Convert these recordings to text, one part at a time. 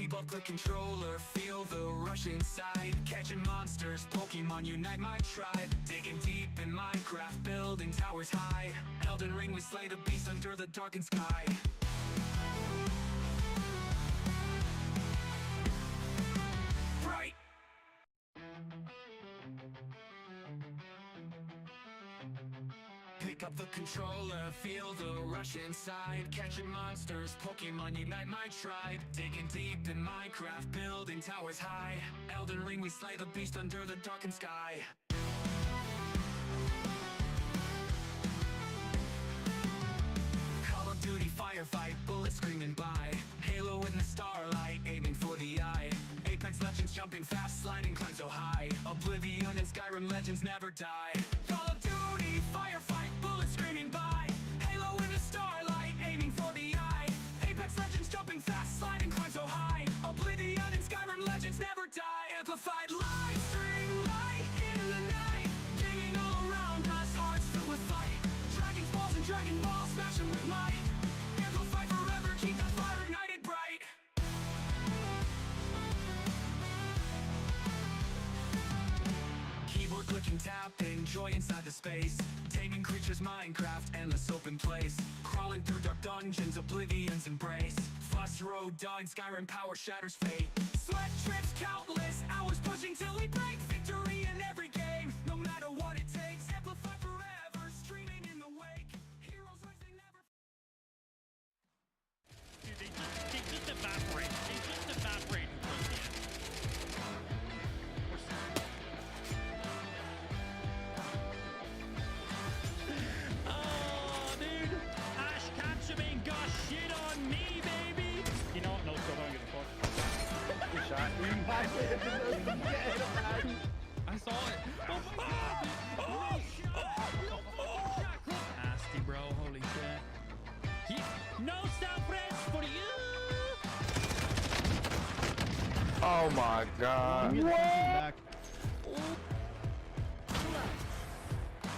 Keep up the controller, feel the rush inside. Catching monsters, Pokemon unite my tribe. Digging deep in Minecraft, building towers high. Elden Ring, we slay the beast under the darkened sky. Bright. Pick up the controller, feel the rush inside. Catching monsters, Pokemon unite my tribe. Digging deep in Minecraft, building towers high. Elden Ring, we slay the beast under the darkened sky. Call of Duty firefight, bullets screaming by. Halo in the starlight, aiming for the eye. Apex Legends jumping fast, sliding climb so high. Oblivion and Skyrim legends never die. Call of Duty firefight, bullets screaming by. Halo in the starlight, aiming for the eye. Apex Legends jumping fast, sliding climb so high. Oblivion and Skyrim legends never die. Amplified live stream, light in the night. Digging all around us, hearts filled with fight. Dragging balls and dragging balls, smashing with might. Amplified forever, keep that fire ignited bright. Keyboard clicking, tapping, joy inside the space. Taming creatures, Minecraft, endless open place. Crawling through dark dungeons, Oblivion's embrace. Fuss road, dying, Skyrim power shatters fate. Sweat trips, countless hours pushing till we break. Victory in every game, no matter what it takes. Amplify forever, streaming in the wake. Heroes rise, they never. Dude, they just evaporate. They just evaporate. Oh, dude. Ash Ketchum got shit on me, baby. You know what? No, still don't give a fuck. Good shot. I saw it. Nasty, bro. Holy shit. No self-res for you. Oh my god. What?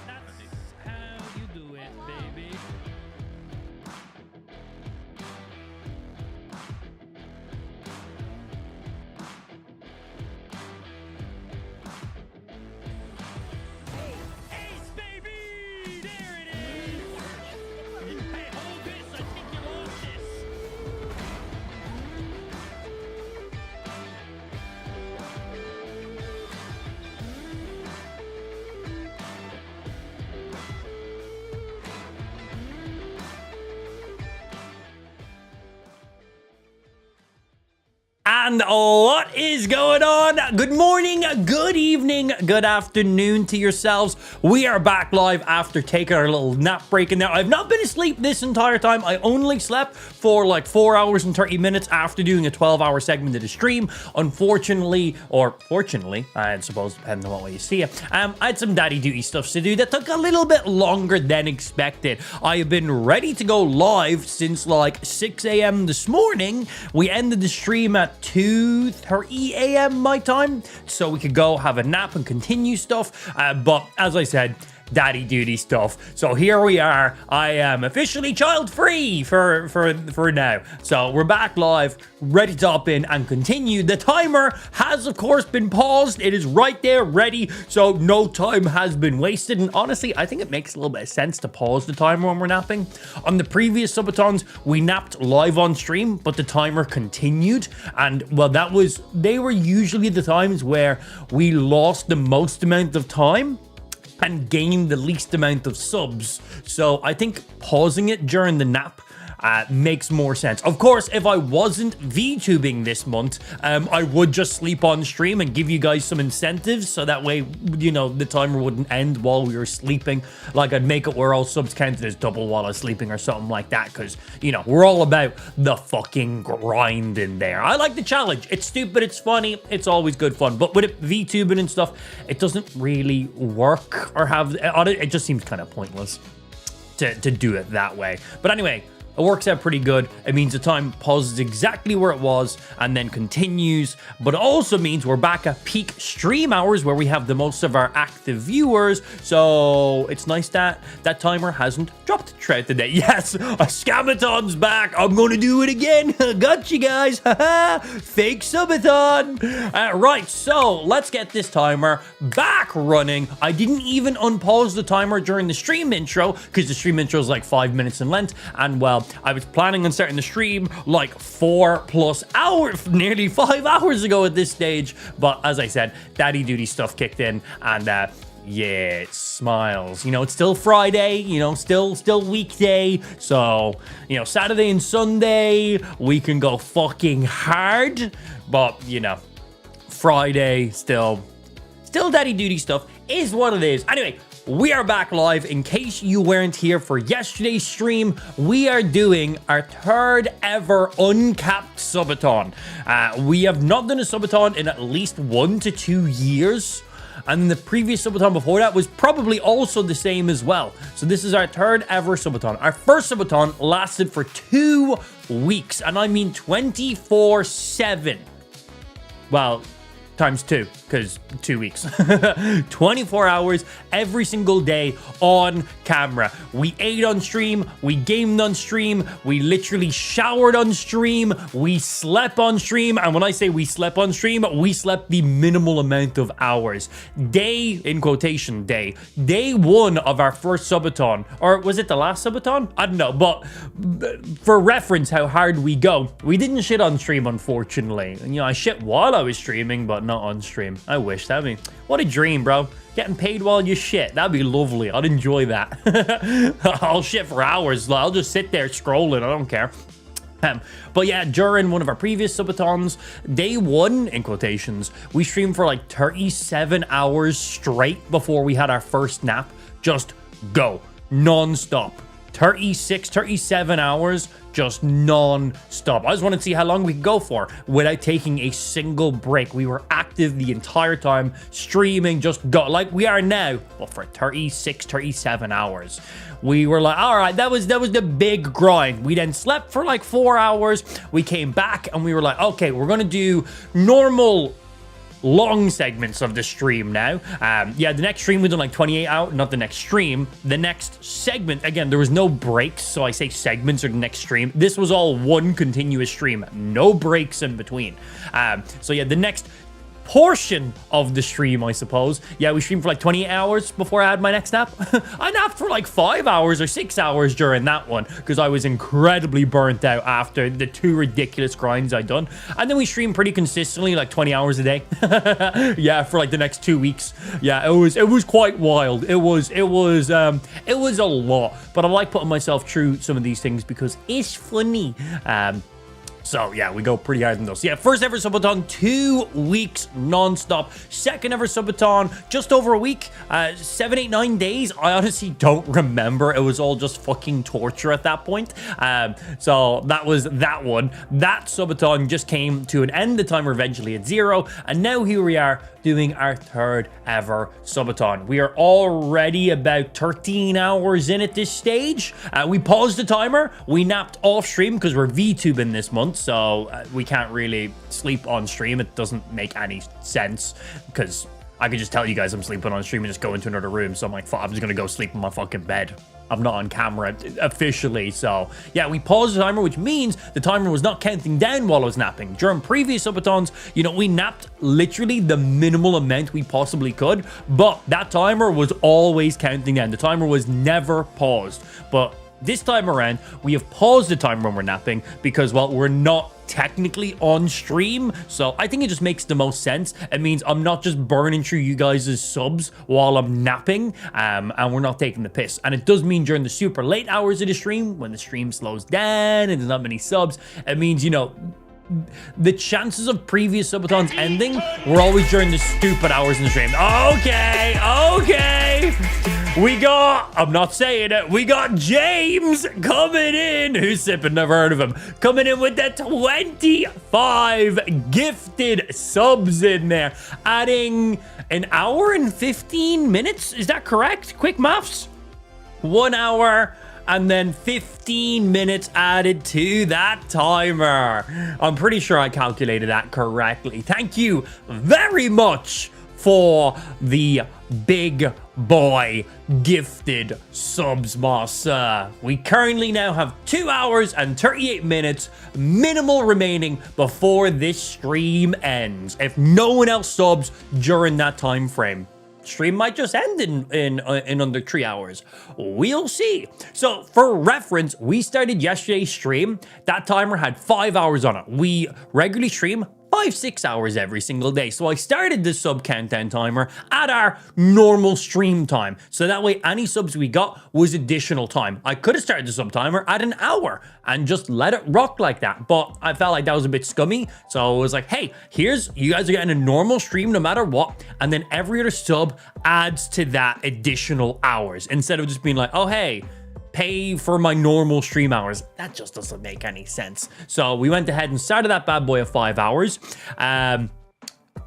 That's how you do it, baby. Ace, baby! There it is! Hey, hold this! I think you lost this! And what is going on? Good morning, good evening, good afternoon to yourselves. We are back live after taking our little nap break. And now I've not been asleep this entire time. I only slept for like 4 hours and 30 minutes after doing a 12-hour segment of the stream. Unfortunately, or fortunately, I suppose, depending on what way you see it, I had some daddy duty stuff to do that took a little bit longer than expected. I have been ready to go live since like 6 a.m. this morning. We ended the stream at 2:30 a.m. my time, so we could go have a nap and continue stuff. But as I said, daddy duty stuff. So here we are. I am officially child free for now. So we're back live, ready to hop in and continue. The timer has of course been paused. It is right there ready, so no time has been wasted. And honestly, I think it makes a little bit of sense to pause the timer when we're napping. On the previous subathons, we napped live on stream, but the timer continued. And well, they were usually the times where we lost the most amount of time and gain the least amount of subs. So I think pausing it during the nap makes more sense. Of course, if I wasn't VTubing this month, I would just sleep on stream and give you guys some incentives, so that way, you know, the timer wouldn't end while we were sleeping. Like, I'd make it where all subs counted as double while I was sleeping or something like that, because, you know, we're all about the fucking grind in there. I like the challenge. It's stupid, it's funny, it's always good fun. But with it VTubing and stuff, it doesn't really work or have, it just seems kind of pointless to do it that way. But anyway, It works out pretty good. It means the time pauses exactly where it was and then continues, but it also means we're back at peak stream hours where we have the most of our active viewers. So it's nice that that timer hasn't dropped throughout the day. Yes, a Subathon's back. I'm going to do it again. Got you guys. Fake Subathon. Right, so let's get this timer back running. I didn't even unpause the timer during the stream intro because the stream intro is like 5 minutes in length. And well, I was planning on starting the stream like 4+ hours, nearly 5 hours ago at this stage. But as I said, daddy duty stuff kicked in and yeah, smiles. You know, it's still Friday, you know, still weekday. So, you know, Saturday and Sunday, we can go fucking hard. But, you know, Friday, still daddy duty stuff is what it is. Anyway, we are back live. In case you weren't here for yesterday's stream, we are doing our 3rd ever UnCapped Subathon. We have not done a Subathon in at least 1 to 2 years. And the previous Subathon before that was probably also the same as well. So this is our 3rd ever Subathon. Our first Subathon lasted for 2 weeks. And I mean 24/7. Well, times 2, because 2 weeks. 24 hours every single day on camera. We ate on stream, we gamed on stream, we literally showered on stream, we slept on stream, and when I say we slept on stream, we slept the minimal amount of hours. Day, in quotation, day 1 of our first Subathon, or was it the last Subathon? I don't know, but for reference how hard we go, we didn't shit on stream, unfortunately. You know, I shit while I was streaming, but not on stream. I wish. That'd be what a dream, bro. Getting paid while you shit. That'd be lovely. I'd enjoy that. I'll shit for hours. I'll just sit there scrolling. I don't care. But yeah, during one of our previous Subathons, day 1, in quotations, we streamed for like 37 hours straight before we had our first nap. Just go. Non-stop. 37 hours, just non-stop. I just wanted to see how long we could go for without taking a single break. We were active the entire time, streaming, just go like we are now, but for 37 hours. We were like, all right, that was the big grind. We then slept for like 4 hours. We came back and we were like, okay, we're gonna do normal long segments of the stream now. Yeah, the next stream we done like 28 hours, not the next stream, the next segment. Again, there was no breaks, so I say segments or the next stream. This was all one continuous stream, no breaks in between. So yeah, the next portion of the stream, I suppose. Yeah, we streamed for like 28 hours before I had my next nap. I napped for like 5 hours or 6 hours during that one because I was incredibly burnt out after the 2 ridiculous grinds I'd done. And then we streamed pretty consistently, like 20 hours a day. Yeah, for like the next 2 weeks. Yeah, it was quite wild. It was a lot, but I like putting myself through some of these things because it's funny. So yeah, we go pretty hard in those. Yeah, first ever Subathon, 2 weeks non-stop. Second ever Subathon, just over a week, 7, 8, 9 days. I honestly don't remember. It was all just fucking torture at that point. So that was that one. That Subathon just came to an end. The timer eventually at 0. And now here we are doing our 3rd ever Subathon. We are already about 13 hours in at this stage. We paused the timer. We napped off stream because we're VTubing this month. So we can't really sleep on stream. It doesn't make any sense because I could just tell you guys I'm sleeping on stream and just go into another room. So I'm like, fuck, I'm just going to go sleep in my fucking bed. I'm not on camera officially. So yeah, we paused the timer, which means the timer was not counting down while I was napping. During previous Subathons, you know, we napped literally the minimal amount we possibly could, but that timer was always counting down. The timer was never paused. But this time around, we have paused the timer when we're napping because, well, we're not technically on stream, so I think it just makes the most sense. It means I'm not just burning through you guys' subs while I'm napping, and we're not taking the piss. And it does mean during the super late hours of the stream, when the stream slows down and there's not many subs, it means, you know, the chances of previous Subathons ending were always during the stupid hours in the stream. Okay. We got, I'm not saying it, we got James coming in. Who's sipping? Never heard of him. Coming in with the 25 gifted subs in there. Adding an hour and 15 minutes. Is that correct? Quick maths. 1 hour and then 15 minutes added to that timer. I'm pretty sure I calculated that correctly. Thank you very much for the big boy gifted subs, Massa. We currently now have 2 hours and 38 minutes minimal remaining before this stream ends. If no one else subs during that time frame, stream might just end in under 3 hours. We'll see. So for reference, we started yesterday's stream. That timer had 5 hours on it. We regularly stream 5-6 hours every single day. So I started the sub countdown timer at our normal stream time. So that way any subs we got was additional time. I could have started the sub timer at an hour and just let it rock like that. But I felt like that was a bit scummy. So I was like, hey, here's, you guys are getting a normal stream no matter what. And then every other sub adds to that additional hours instead of just being like, oh, hey, pay for my normal stream hours. That just doesn't make any sense. So we went ahead and started that bad boy at 5 hours.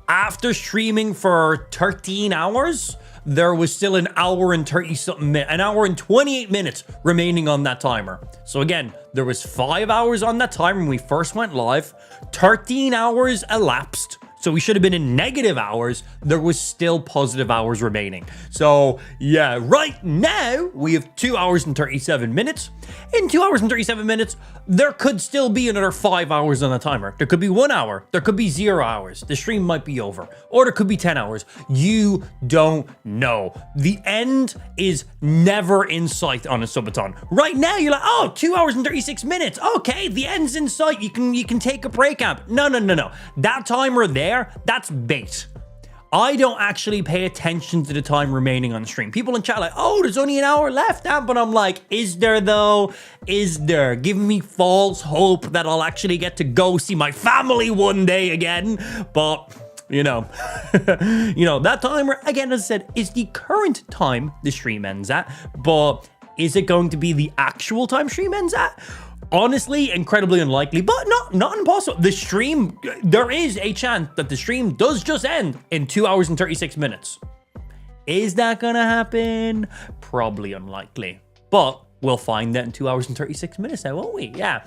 After streaming for 13 hours, there was still an hour and 30 something minutes, an hour and 28 minutes remaining on that timer. So again, there was 5 hours on that timer when we first went live. 13 hours elapsed. So we should have been in negative hours. There was still positive hours remaining. So yeah, right now we have 2 hours and 37 minutes. In 2 hours and 37 minutes, there could still be another 5 hours on the timer. There could be 1 hour. There could be 0 hours. The stream might be over. Or there could be 10 hours. You don't know. The end is never in sight on a subathon. Right now, you're like, oh, 2 hours and 36 minutes. Okay, the end's in sight. You can take a break amp. No. That timer there, that's bait. I don't actually pay attention to the time remaining on the stream. People in chat are like, oh, there's only an hour left, but I'm like, is there though? Is there? Giving me false hope that I'll actually get to go see my family one day again. But, you know, that timer, again, as I said, is the current time the stream ends at. But is it going to be the actual time stream ends at? Honestly, incredibly unlikely, but not impossible. The stream, there is a chance that the stream does just end in 2 hours and 36 minutes. Is that gonna happen? Probably unlikely, but we'll find that in 2 hours and 36 minutes now, won't we? Yeah.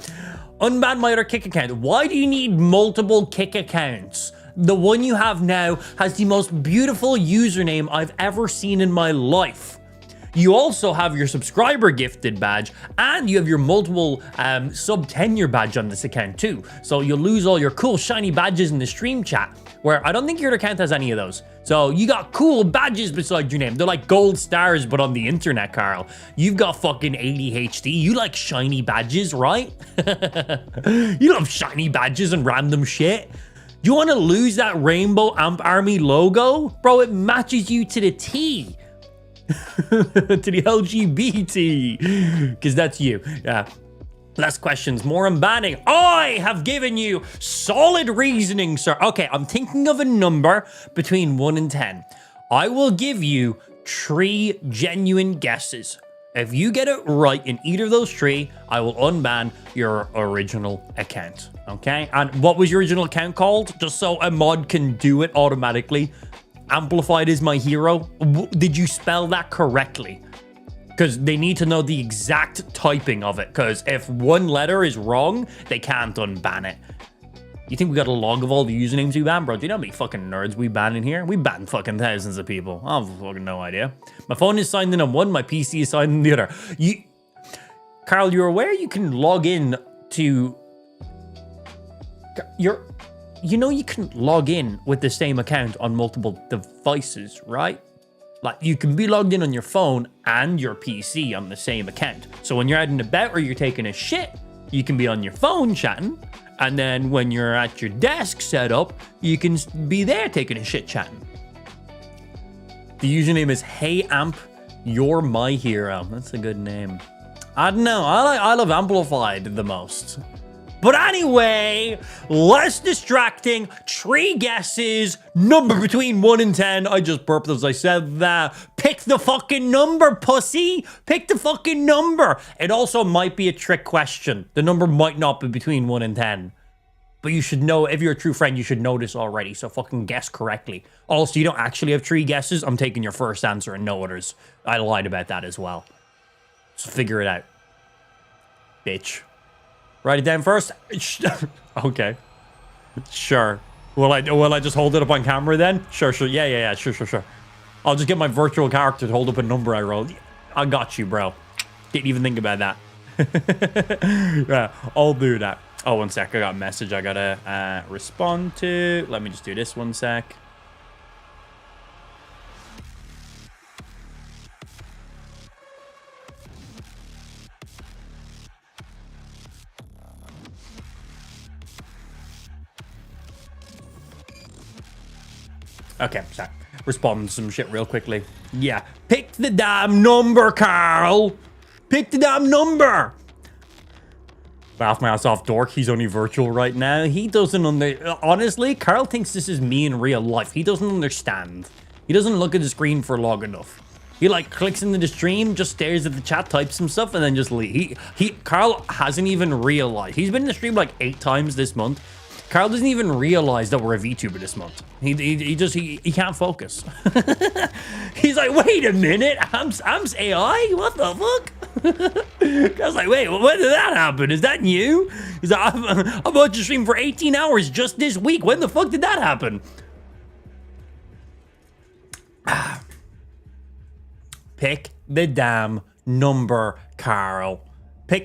Unban my other Kick account. Why do you need multiple Kick accounts? The one you have now has the most beautiful username I've ever seen in my life. You also have your subscriber gifted badge and you have your multiple sub tenure badge on this account too. So you'll lose all your cool shiny badges in the stream chat, where I don't think your account has any of those. So you got cool badges beside your name. They're like gold stars, but on the internet, Carl. You've got fucking ADHD. You like shiny badges, right? You love shiny badges and random shit. You want to lose that Rainbow Amp Army logo? Bro, it matches you to the T. To the LGBT, because that's you. Yeah. Last questions, more on banning. I have given you solid reasoning, sir. Okay, I'm thinking of a number between 1 and 10. I will give you 3 genuine guesses. If you get it right in either of those 3, I will unban your original account. Okay? And what was your original account called? Just so a mod can do it automatically. Amplified is my hero. Did you spell that correctly? Because they need to know the exact typing of it. Because if one letter is wrong, they can't unban it. You think we got a log of all the usernames we ban, bro? Do you know how many fucking nerds we ban in here? We ban fucking thousands of people. I have fucking no idea. My phone is signed in on one, my PC is signed in the other. Carl, you're aware you can log in to... You know you can log in with the same account on multiple devices, right? Like, you can be logged in on your phone and your PC on the same account. So when you're out and about or you're taking a shit, you can be on your phone chatting. And then when you're at your desk set up, you can be there taking a shit chatting. The username is Hey Amp, You're My Hero. That's a good name. I don't know. I love Amplified the most. But anyway, less distracting, 3 guesses, number between 1 and 10. I just burped as I said that. Pick the fucking number, pussy. Pick the fucking number. It also might be a trick question. The number might not be between 1 and 10. But you should know, if you're a true friend, you should know this already. So fucking guess correctly. Also, you don't actually have 3 guesses. I'm taking your first answer and no others. I lied about that as well. So figure it out. Bitch. Write it down first. Okay. Sure. Will I just hold it up on camera then? Sure. Yeah. Sure. I'll just get my virtual character to hold up a number I rolled. I got you, bro. Didn't even think about that. Yeah, I'll do that. Oh, one sec. I got a message I gotta respond to. Let me just do this 1 sec. Okay, sorry. Respond to some shit real quickly. Yeah. Pick the damn number, Carl. Pick the damn number. Laugh my ass off, dork. He's only virtual right now. He doesn't honestly, Carl thinks this is me in real life. He doesn't understand. He doesn't look at the screen for long enough. He like clicks into the stream, just stares at the chat, types some stuff, and then just leave. Carl hasn't even realized. He's been in the stream like 8 times this month. Carl doesn't even realize that we're a VTuber this month. He can't focus. He's like, wait a minute, I'm AI? What the fuck? I was like, wait, when did that happen? Is that new? He's like, I'm about to stream for 18 hours just this week. When the fuck did that happen? Pick the damn number, Carl.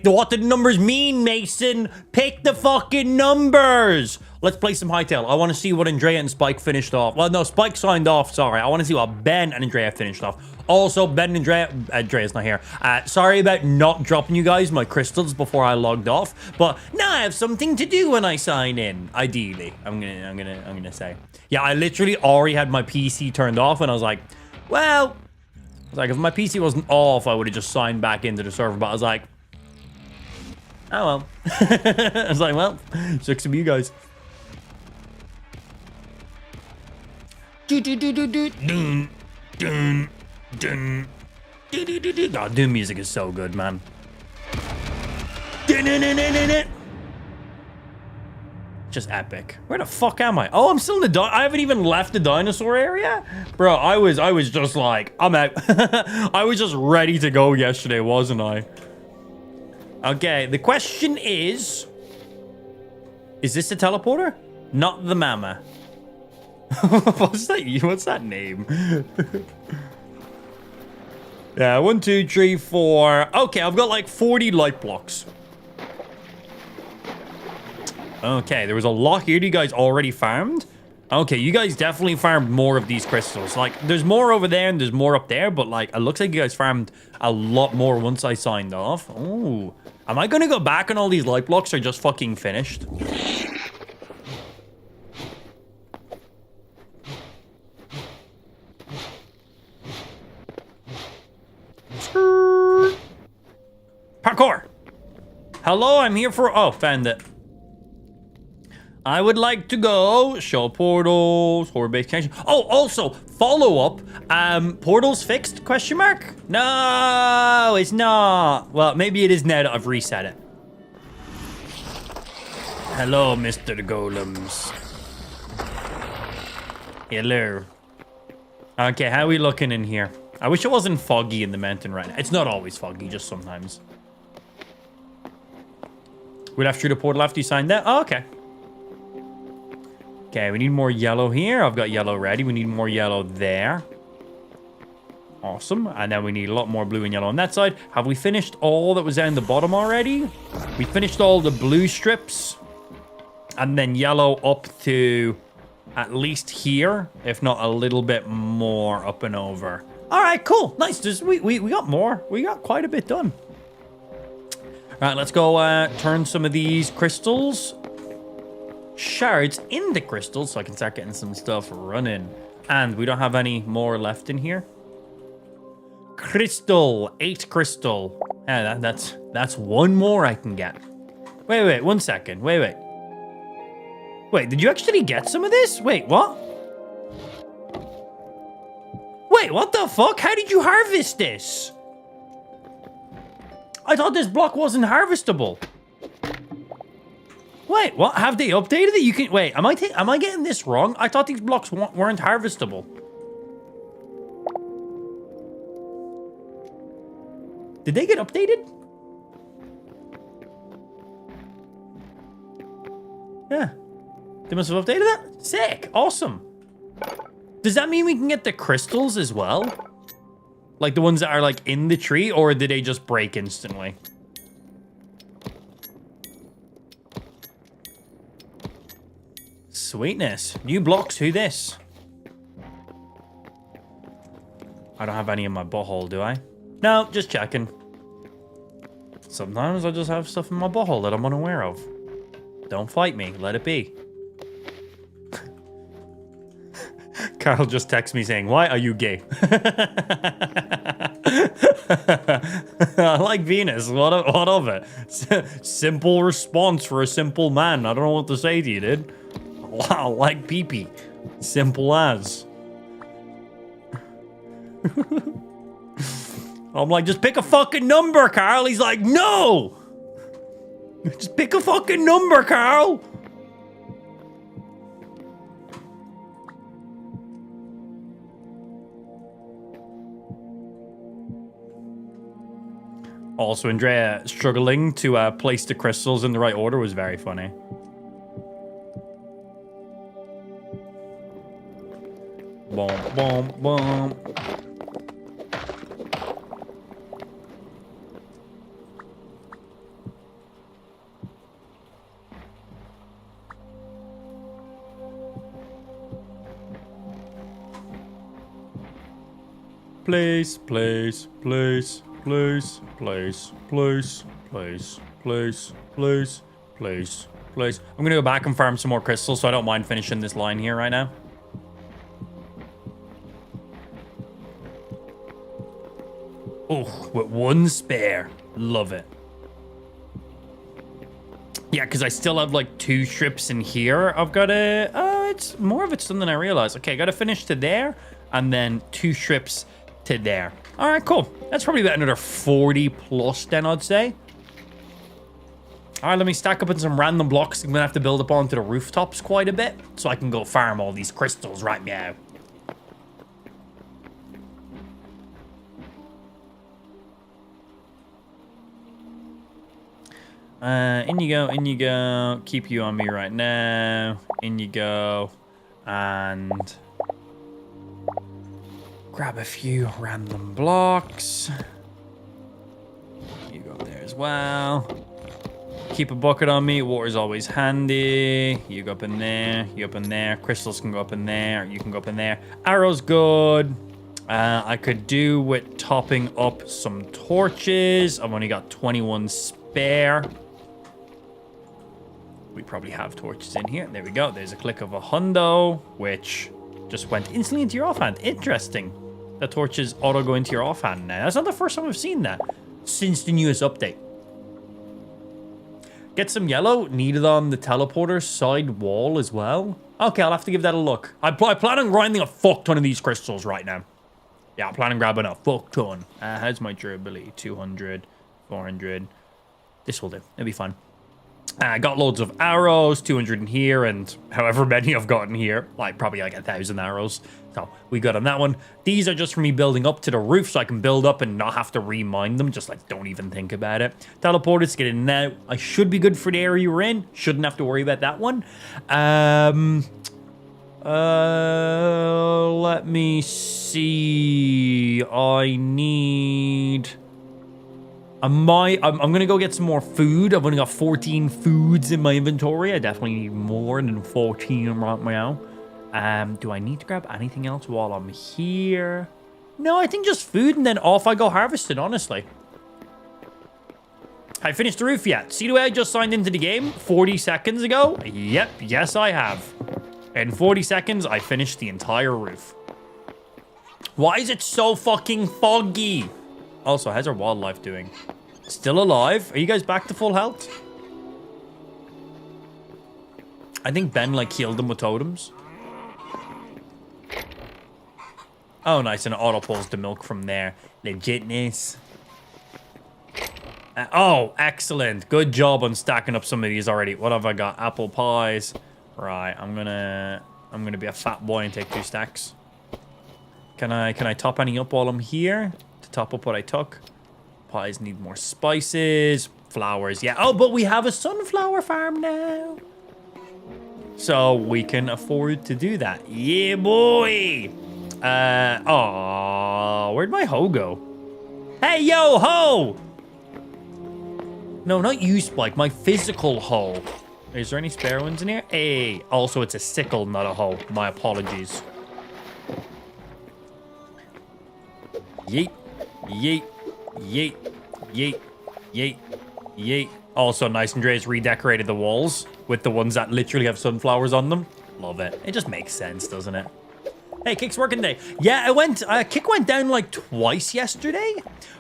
What did the numbers mean, Mason? Pick the fucking numbers. Let's play some Hightail. I want to see what Andrea and Spike finished off. Well, no, Spike signed off. Sorry. I want to see what Ben and Andrea finished off. Also, Ben and Andrea's not here. Sorry about not dropping you guys my crystals before I logged off. But now I have something to do when I sign in. Ideally, I'm gonna say. Yeah, I literally already had my PC turned off, and I was like, well, if my PC wasn't off, I would have just signed back into the server. But I was like, oh well. I was like, well, sucks to be you guys. God, Doom music is so good, man. Just epic. Where the fuck am I? Oh, I'm still in the I haven't even left the dinosaur area? Bro, I was just like, I'm out. I was just ready to go yesterday, wasn't I? Okay, the question is this the teleporter? Not the mama. What's that name? Yeah, 1, 2, 3, 4. Okay, I've got like 40 light blocks. Okay, there was a lot here you guys already farmed. Okay, you guys definitely farmed more of these crystals. Like, there's more over there and there's more up there, but like, it looks like you guys farmed a lot more once I signed off. Oh, am I gonna go back on all these light blocks or just fucking finished? Parkour. Hello, I'm here for... Oh, found it. I would like to go show portals, horde-based connection. Oh, also, follow-up. Portals fixed, question mark? No, it's not. Well, maybe it is now that I've reset it. Hello, Mr. Golems. Hello. Okay, how are we looking in here? I wish it wasn't foggy in the mountain right now. It's not always foggy, just sometimes. We left through the portal after you signed that? Oh, okay. Okay, we need more yellow here. I've got yellow ready. We need more yellow there. Awesome. And then we need a lot more blue and yellow on that side. Have we finished all that was down the bottom already? We finished all the blue strips. And then yellow up to at least here, if not a little bit more up and over. All right, cool. Nice. We got more. We got quite a bit done. All right, let's go turn some of these crystals, shards into crystals so I can start getting some stuff running. And we don't have any more left in here. Crystal, 8 crystal. Yeah, that's one more I can get. Wait, 1 second. Wait. Wait, did you actually get some of this? Wait, what? Wait, what the fuck? How did you harvest this? I thought this block wasn't harvestable. Wait, what? Have they updated it? You can wait. Am I getting this wrong? I thought these blocks weren't harvestable. Did they get updated? They must have updated that? Sick. Awesome. Does that mean we can get the crystals as well? Like the ones that are like in the tree, or did they just break instantly? Sweetness. New blocks. Who this? I don't have any in my butthole, do I? No, just checking. Sometimes I just have stuff in my butthole that I'm unaware of. Don't fight me. Let it be. Carl just texts me saying, why are you gay? I like Venus. What of it? Simple response for a simple man. I don't know what to say to you, dude. Wow, like pee-pee. Simple as. I'm like, just pick a fucking number, Carl. He's like, no! Just pick a fucking number, Carl. Also, Andrea struggling to place the crystals in the right order was very funny. Boom, boom, boom. Place, place, place, place, place, place, place, place, place, place, place. I'm gonna go back and farm some more crystals, so I don't mind finishing this line here right now. Oh, with one spare. Love it. Yeah, because I still have like 2 strips in here. I've got to... Oh, it's more of it's done than I realized. Okay, I got to finish to there and then 2 strips to there. All right, cool. That's probably about another 40 plus then, I'd say. All right, let me stack up in some random blocks. I'm going to have to build up onto the rooftops quite a bit so I can go farm all these crystals right now. In you go, in you go. Keep you on me right now. In you go. And grab a few random blocks. You go up there as well. Keep a bucket on me. Water's always handy. You go up in there. You up in there. Crystals can go up in there. You can go up in there. Arrows good. I could do with topping up some torches. I've only got 21 spare. We probably have torches in here. There we go. There's a click of a hundo, which just went instantly into your offhand. Interesting. The torches auto go into your offhand now. That's not the first time I've seen that since the newest update. Get some yellow needed on the teleporter side wall as well. Okay, I'll have to give that a look. I plan on grinding a fuck ton of these crystals right now. Yeah, I plan on grabbing a fuck ton. How's my durability? 200, 400. This will do. It'll be fun. I got loads of arrows, 200 in here, and however many I've gotten here, like probably like 1,000 arrows. So we got on that one. These are just for me building up to the roof so I can build up and not have to remine them. Just like don't even think about it. Teleporters, get in now. I should be good for the area we're in. Shouldn't have to worry about that one. Let me see. I need... I'm gonna go get some more food. I've only got 14 foods in my inventory. I definitely need more than 14 right now. Do I need to grab anything else while I'm here? No, I think just food and then off I go harvesting, honestly. I finished the roof yet? See the way I just signed into the game 40 seconds ago? Yep, yes I have. In 40 seconds, I finished the entire roof. Why is it so fucking foggy? Also, how's our wildlife doing? Still alive? Are you guys back to full health? I think Ben, like, healed them with totems. Oh, nice. And it auto-pulls the milk from there. Legitness. Oh, excellent. Good job on stacking up some of these already. What have I got? Apple pies. Right, I'm gonna be a fat boy and take 2 stacks. Can I top any up while I'm here? To top up what I took. Pies need more spices. Flowers, yeah. Oh, but we have a sunflower farm now. So we can afford to do that. Yeah, boy. Oh, where'd my hoe go? Hey, yo, hoe! No, not you, Spike. My physical hoe. Is there any spare ones in here? Hey. Also, it's a sickle, not a hoe. My apologies. Yeet. Yeet. Yeet. Yeet. Yeet. Yeet. Also, Nice Andreas redecorated the walls with the ones that literally have sunflowers on them. Love it. It just makes sense, doesn't it? Hey, Kick's working day. Yeah, Kick went down like twice yesterday.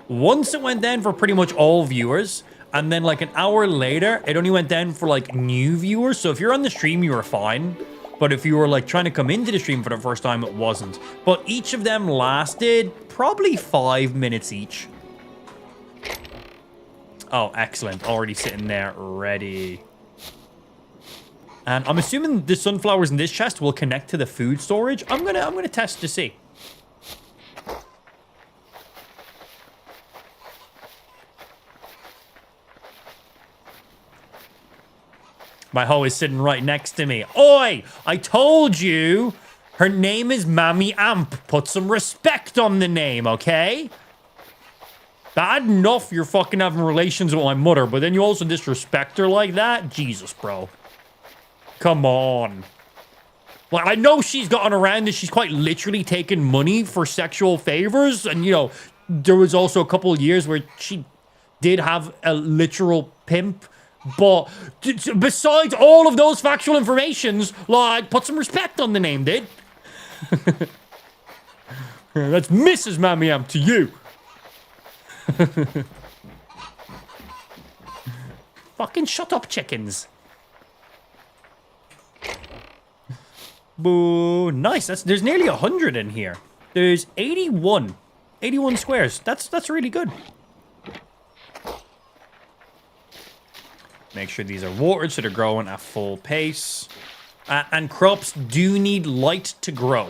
Once it went down for pretty much all viewers. And then like an hour later, it only went down for like new viewers. So if you're on the stream, you were fine. But if you were like trying to come into the stream for the first time, it wasn't. But each of them lasted probably 5 minutes each. Oh, excellent. Already sitting there, ready. And I'm assuming the sunflowers in this chest will connect to the food storage. I'm gonna test to see. My hoe is sitting right next to me. Oi! I told you her name is Mammy Amp. Put some respect on the name, okay? Bad enough you're fucking having relations with my mother, but then you also disrespect her like that? Jesus, bro. Come on. Like, I know she's gotten around and she's quite literally taken money for sexual favors. And, you know, there was also a couple of years where she did have a literal pimp. But besides all of those factual informations, like, put some respect on the name, dude. That's Mrs. Mammy Amp to you. Fucking shut up, chickens. Boo. Nice. There's nearly 100 in here. There's 81 squares. That's really good. Make sure these are watered so they're growing at full pace. And crops do need light to grow.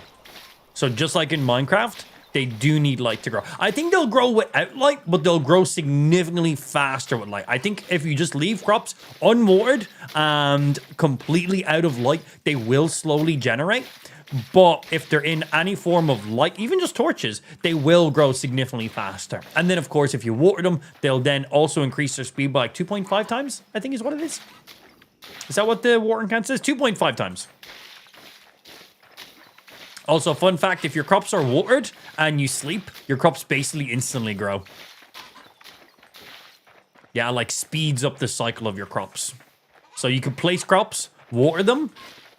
So just like in Minecraft, they do need light to grow. I think they'll grow without light, but they'll grow significantly faster with light. I think if you just leave crops unwatered and completely out of light, they will slowly generate. But if they're in any form of light, even just torches, they will grow significantly faster. And then, of course, if you water them, they'll then also increase their speed by like 2.5 times, I think is what it is. Is that what the watering can says? 2.5 times. Also, fun fact, if your crops are watered and you sleep, your crops basically instantly grow. Yeah, like speeds up the cycle of your crops. So you can place crops, water them,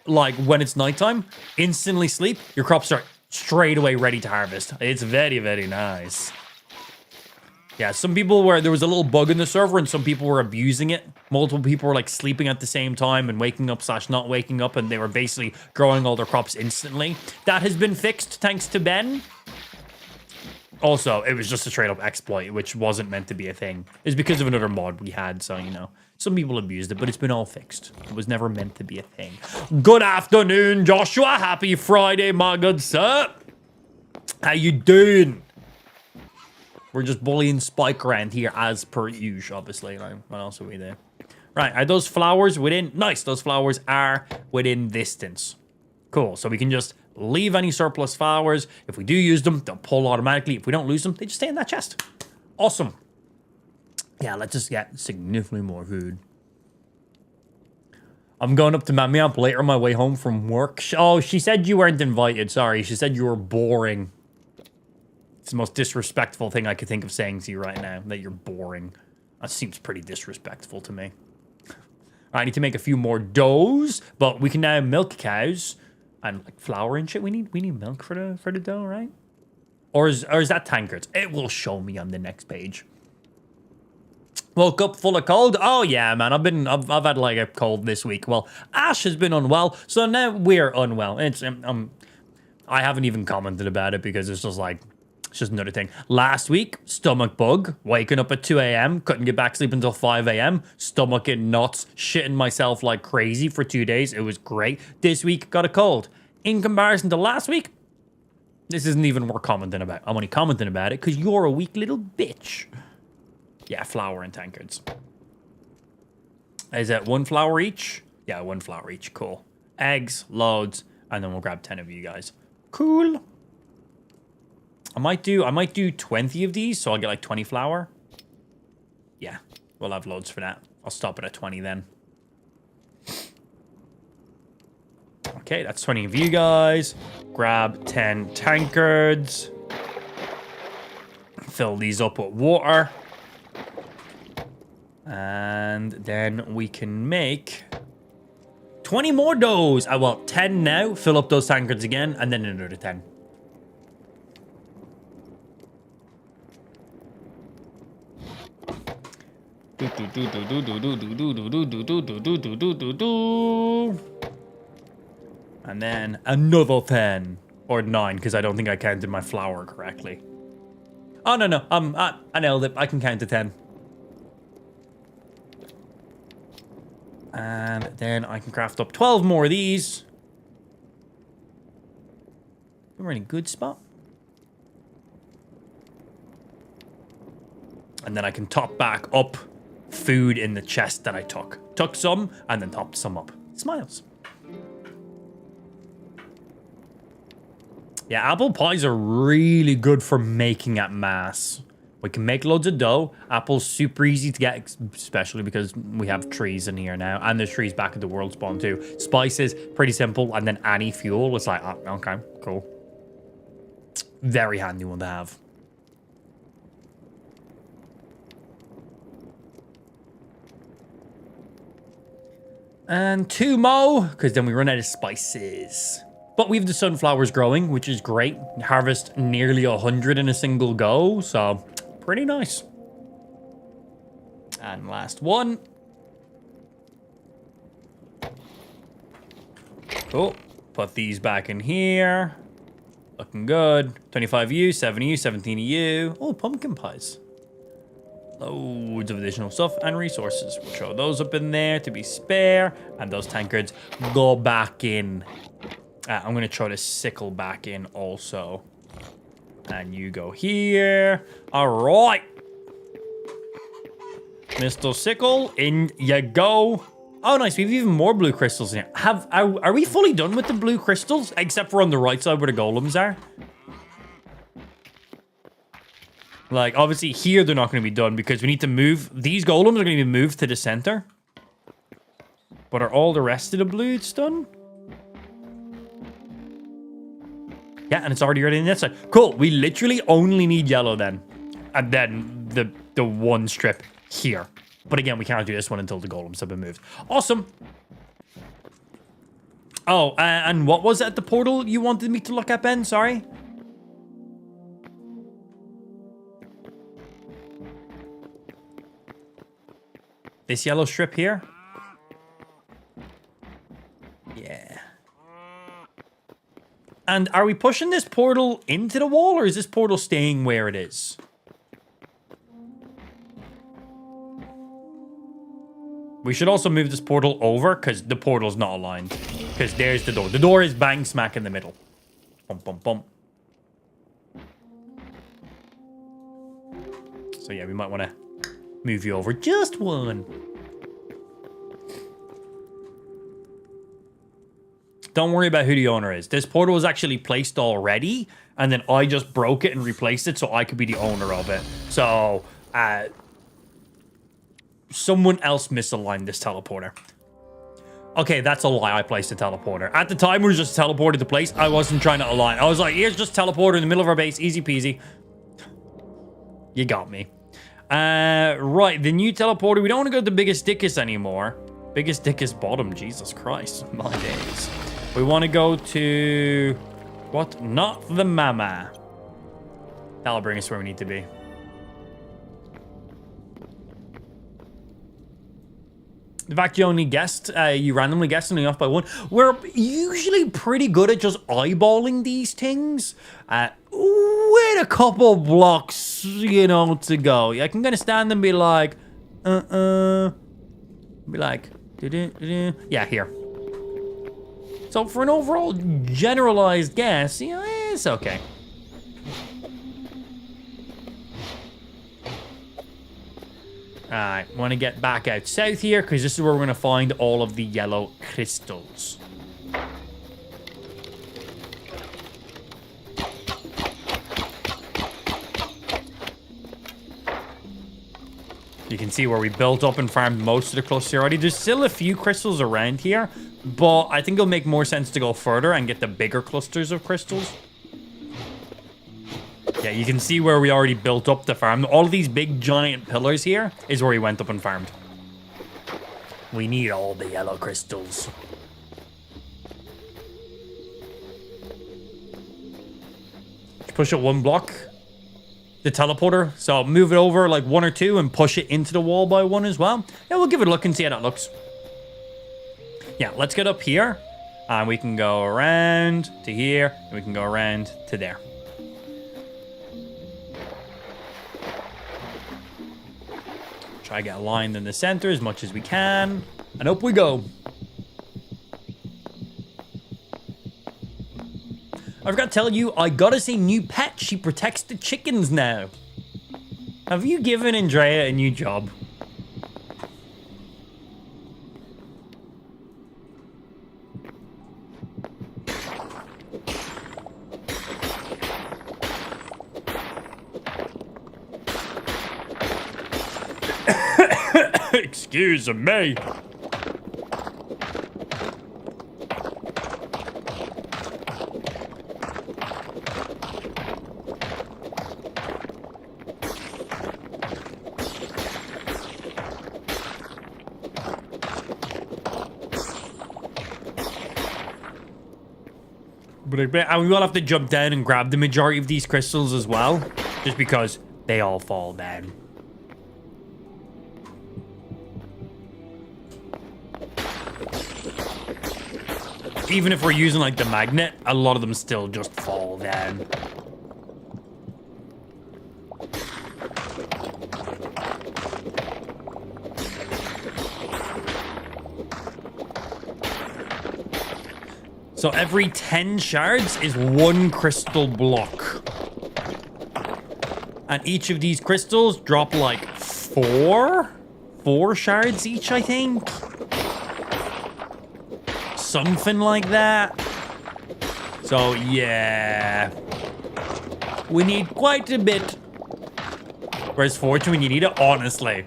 like when it's nighttime, instantly sleep, your crops are straight away ready to harvest. It's very, very nice. Yeah, some people there was a little bug in the server and some people were abusing it. Multiple people were like sleeping at the same time and waking up / not waking up, and they were basically growing all their crops instantly. That has been fixed thanks to Ben. Also, it was just a straight up exploit, which wasn't meant to be a thing. It's because of another mod we had, so, you know. Some people abused it, but it's been all fixed. It was never meant to be a thing. Good afternoon, Joshua. Happy Friday, my good sir. How you doing? We're just bullying Spike around here as per usual, obviously. Like, what else are we there? Right, are those flowers within? Nice, those flowers are within distance. Cool, so we can just leave any surplus flowers. If we do use them, they'll pull automatically. If we don't lose them, they just stay in that chest. Awesome. Yeah, let's just get significantly more food. I'm going up to Mammy Amp later on my way home from work. Oh, she said you weren't invited. Sorry, she said you were boring. It's the most disrespectful thing I could think of saying to you right now, that you're boring. That seems pretty disrespectful to me. I need to make a few more doughs, but we can now milk cows and like flour and shit. We need milk for the dough, right? Or is that tankards? It will show me on the next page. Woke up full of cold. Oh yeah, man. I've had like a cold this week. Well, Ash has been unwell, so now we're unwell. It's I haven't even commented about it because it's just another thing. Last week, stomach bug, waking up at 2 a.m., couldn't get back to sleep until 5 a.m., stomach in knots, shitting myself like crazy for 2 days. It was great. This week, got a cold. In comparison to last week, this isn't even worth commenting about. I'm only commenting about it because you're a weak little bitch. Yeah, flour and tankards. Is that one flour each? Yeah, one flour each. Cool. Eggs, loads, and then we'll grab 10 of you guys. Cool. I might do 20 of these, so I'll get like 20 flour. Yeah, we'll have loads for that. I'll stop it at 20 then. Okay, that's 20 of you guys. Grab 10 tankards. Fill these up with water. And then we can make 20 more doughs. Well, 10 now. Fill up those tankards again, and then another 10. And then another 10. Or 9, because I don't think I counted my flour correctly. Oh, no. I nailed it. I can count to 10. And then I can craft up 12 more of these. We're in a good spot. And then I can top back up food in the chest that I took. Took some and then topped some up. Smiles. Yeah, apple pies are really good for making at mass. We can make loads of dough. Apples super easy to get, especially because we have trees in here now. And there's trees back at the world spawn too. Spices, pretty simple. And then any fuel, it's like, oh, okay, cool. Very handy one to have. And 2 more, because then we run out of spices. But we have the sunflowers growing, which is great. Harvest nearly 100 in a single go, so pretty nice. And last one. Cool. Put these back in here. Looking good. 25 of you, 7 of you, 17 of you. Oh, pumpkin pies. Loads of additional stuff and resources. We'll throw those up in there to be spare. And those tankards go back in. I'm going to throw the sickle back in also. And you go here. All right. Mr. Sickle, in you go. Oh, nice. We have even more blue crystals in here. Are we fully done with the blue crystals? Except for on the right side where the golems are. Like, obviously, here they're not going to be done because we need to move. These golems are going to be moved to the center. But are all the rest of the blues done? Yeah, and it's already ready on the outside. Cool. We literally only need yellow then. And then the one strip here. But again, we can't do this one until the golems have been moved. Awesome. Oh, and what was it at the portal you wanted me to look at, Ben? Sorry. This yellow strip here? Yeah. And are we pushing this portal into the wall, or is this portal staying where it is? We should also move this portal over, because the portal's not aligned. Because there's the door. The door is bang smack in the middle. Bump, bump, bump. So yeah, we might want to move you over just one. Don't worry about who the owner is. This portal was actually placed already, and then I just broke it and replaced it so I could be the owner of it. So, someone else misaligned this teleporter. Okay, that's a lie. I placed a teleporter. At the time, we were just teleported to place. I wasn't trying to align. I was like, here's just teleporter in the middle of our base. Easy peasy. You got me. Right, the new teleporter. We don't want to go to the biggest dickest anymore. Biggest dickest bottom. Jesus Christ. My days. We want to go to... What? Not the mama. That'll bring us where we need to be. In fact, you only guessed, you randomly guessed something off by 1. We're usually pretty good at just eyeballing these things. With a couple blocks, you know, to go. I can kind of stand and be like, be like, yeah, here. So for an overall generalized guess, you know, it's okay. Alright, want to get back out south here, because this is where we're going to find all of the yellow crystals. You can see where we built up and farmed most of the cluster already. There's still a few crystals around here, but I think it'll make more sense to go further and get the bigger clusters of crystals. Yeah, you can see where we already built up the farm. All of these big giant pillars here is where we went up and farmed. We need all the yellow crystals. Push it one block. The teleporter. So move it over like 1 or 2 and push it into the wall by 1 as well. Yeah, we'll give it a look and see how that looks. Yeah, let's get up here. And we can go around to here. And we can go around to there. Try to get aligned in the center as much as we can. And up we go. I forgot to tell you, I got us a new pet. She protects the chickens now. Have you given Andrea a new job? Excuse me. And we will have to jump down and grab the majority of these crystals as well, just because they all fall down. Even if we're using like the magnet, a lot of them still just fall down. So every 10 shards is 1 crystal block. And each of these crystals drop like 4 shards each, I think. Something like that. So yeah, we need quite a bit. Whereas fortune, when you need it, honestly.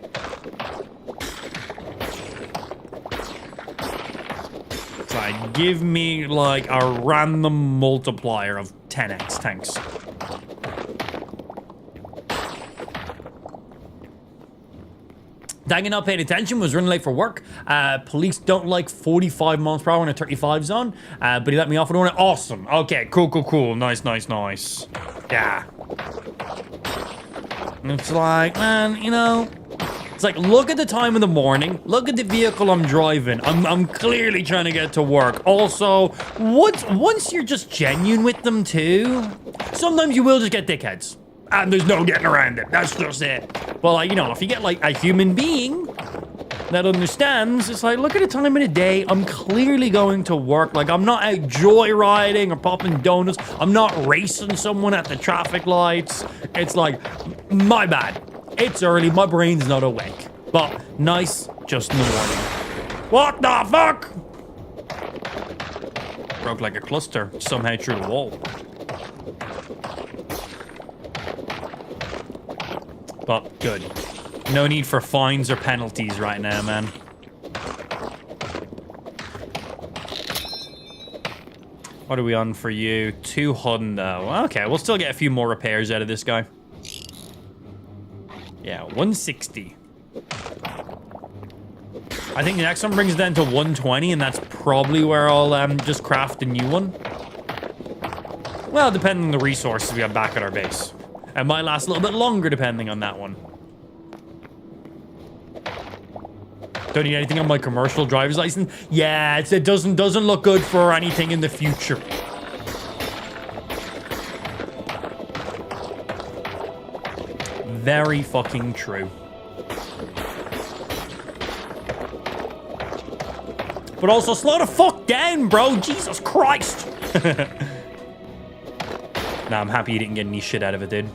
So give me like a random multiplier of 10x, thanks. Dang, not paying attention, was running late for work. Police don't like 45 miles per hour in a 35 zone, but he let me off with one. Awesome. Okay, cool. Nice. Yeah. And it's like, man, you know, it's like, look at the time of the morning. Look at the vehicle I'm driving. I'm clearly trying to get to work. Also, once you're just genuine with them too, sometimes you will just get dickheads. And there's no getting around it. That's just it. But, like, you know, if you get, like, a human being that understands, it's like, look at the time of the day. I'm clearly going to work. Like, I'm not out joyriding or popping donuts. I'm not racing someone at the traffic lights. It's like, my bad. It's early. My brain's not awake. But nice just in the morning. What the fuck? Broke like a cluster somehow through the wall. But good. No need for fines or penalties right now, man. What are we on for you? 200. Okay, we'll still get a few more repairs out of this guy. Yeah, 160. I think the next one brings it down to 120, and that's probably where I'll just craft a new one. Well, depending on the resources we have back at our base. It might last a little bit longer depending on that one. Don't need anything on my commercial driver's license. Yeah, it doesn't look good for anything in the future. Very fucking true. But also slow the fuck down, bro. Jesus Christ. Nah, I'm happy you didn't get any shit out of it, dude.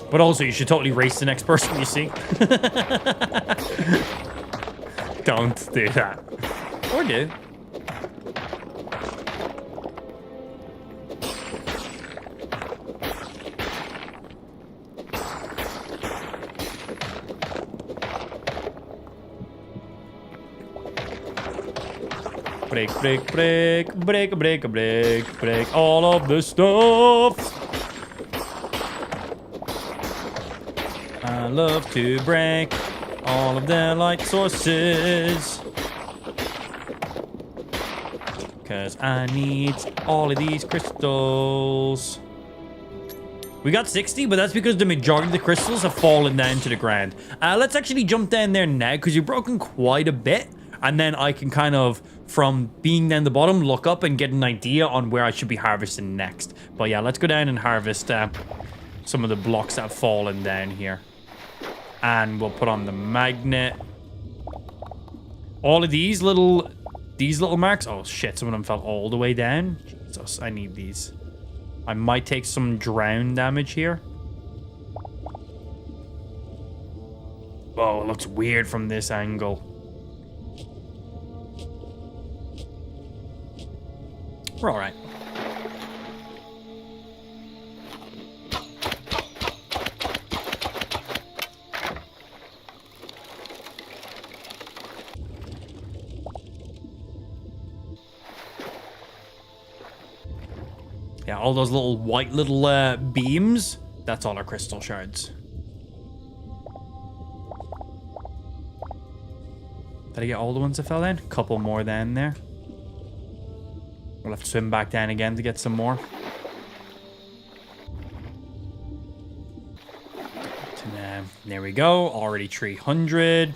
But also, you should totally race the next person you see. Don't do that. Or do. break, break, break, break, break, break, break all of the stuff. I love to break all of the light sources. Because I need all of these crystals. We got 60, but that's because the majority of the crystals have fallen down to the ground. Let's actually jump down there now, because you've broken quite a bit. And then I can kind of, from being down the bottom, look up and get an idea on where I should be harvesting next. But yeah, let's go down and harvest some of the blocks that have fallen down here. And we'll put on the magnet. All of these little marks. Oh shit, some of them fell all the way down. Jesus, I need these. I might take some drown damage here. Oh, it looks weird from this angle. We're all right. Yeah, all those little white little beams, that's all our crystal shards. Did I get all the ones that fell in? A couple more down there. We'll have to swim back down again to get some more. There we go. Already 300.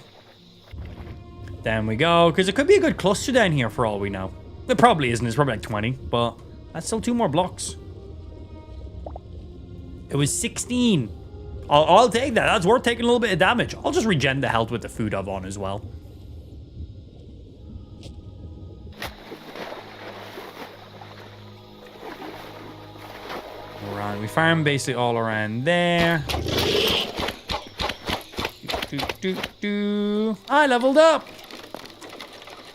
Down we go. Because it could be a good cluster down here for all we know. It probably isn't. It's probably like 20. But that's still 2 more blocks. It was 16. I'll take that. That's worth taking a little bit of damage. I'll just regen the health with the food I've on as well. Alright, we farm basically all around there. I leveled up.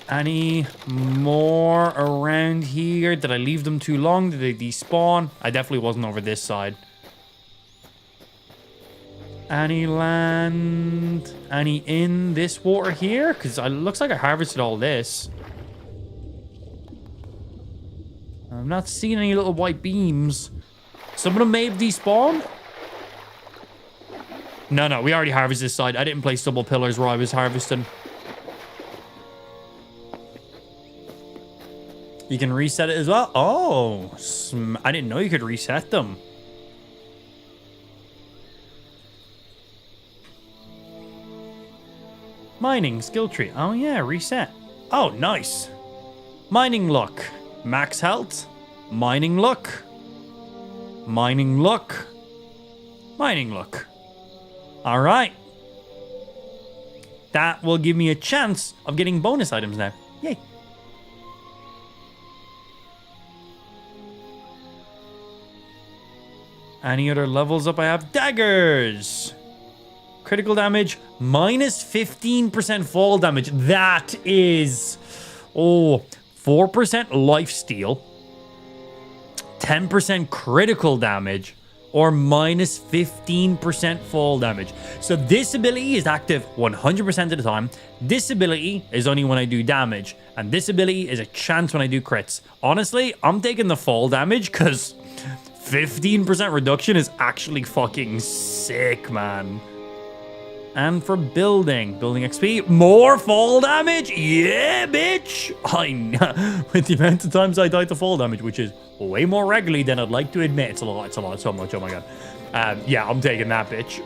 Any more around here? Did I leave them too long? Did they despawn? I definitely wasn't over this side. Any land? Any in this water here? Because it looks like I harvested all this. I'm not seeing any little white beams. Some of them may have despawned. No, we already harvested this side. I didn't place double pillars where I was harvesting. You can reset it as well? Oh, I didn't know you could reset them. Mining, skill tree. Oh yeah, reset. Oh, nice. Mining luck. Max health. Mining luck. Mining luck. Mining luck. All right. That will give me a chance of getting bonus items now. Yay. Any other levels up? I have daggers. Critical damage, minus 15% fall damage. That is, 4% lifesteal, 10% critical damage, or minus 15% fall damage. So this ability is active 100% of the time. This ability is only when I do damage. And this ability is a chance when I do crits. Honestly, I'm taking the fall damage because 15% reduction is actually fucking sick, man. And for building XP, more fall damage. Yeah, bitch. I know. With the amount of times I died to fall damage, which is way more regularly than I'd like to admit. It's a lot, so much. Oh my god. Yeah, I'm taking that, bitch.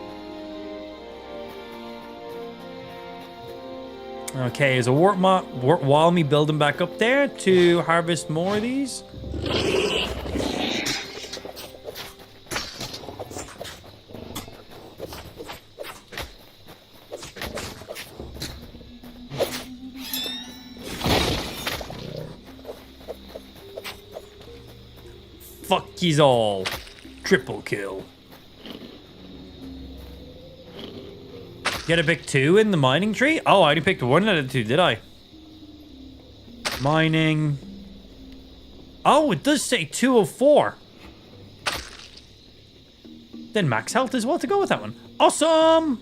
Okay, is a while me building back up there to harvest more of these. Fuck yous all. Triple kill. Get a pick 2 in the mining tree? Oh, I only picked 1 out of 2, did I? Mining. Oh, it does say 2 of 4. Then max health is well to go with that one. Awesome!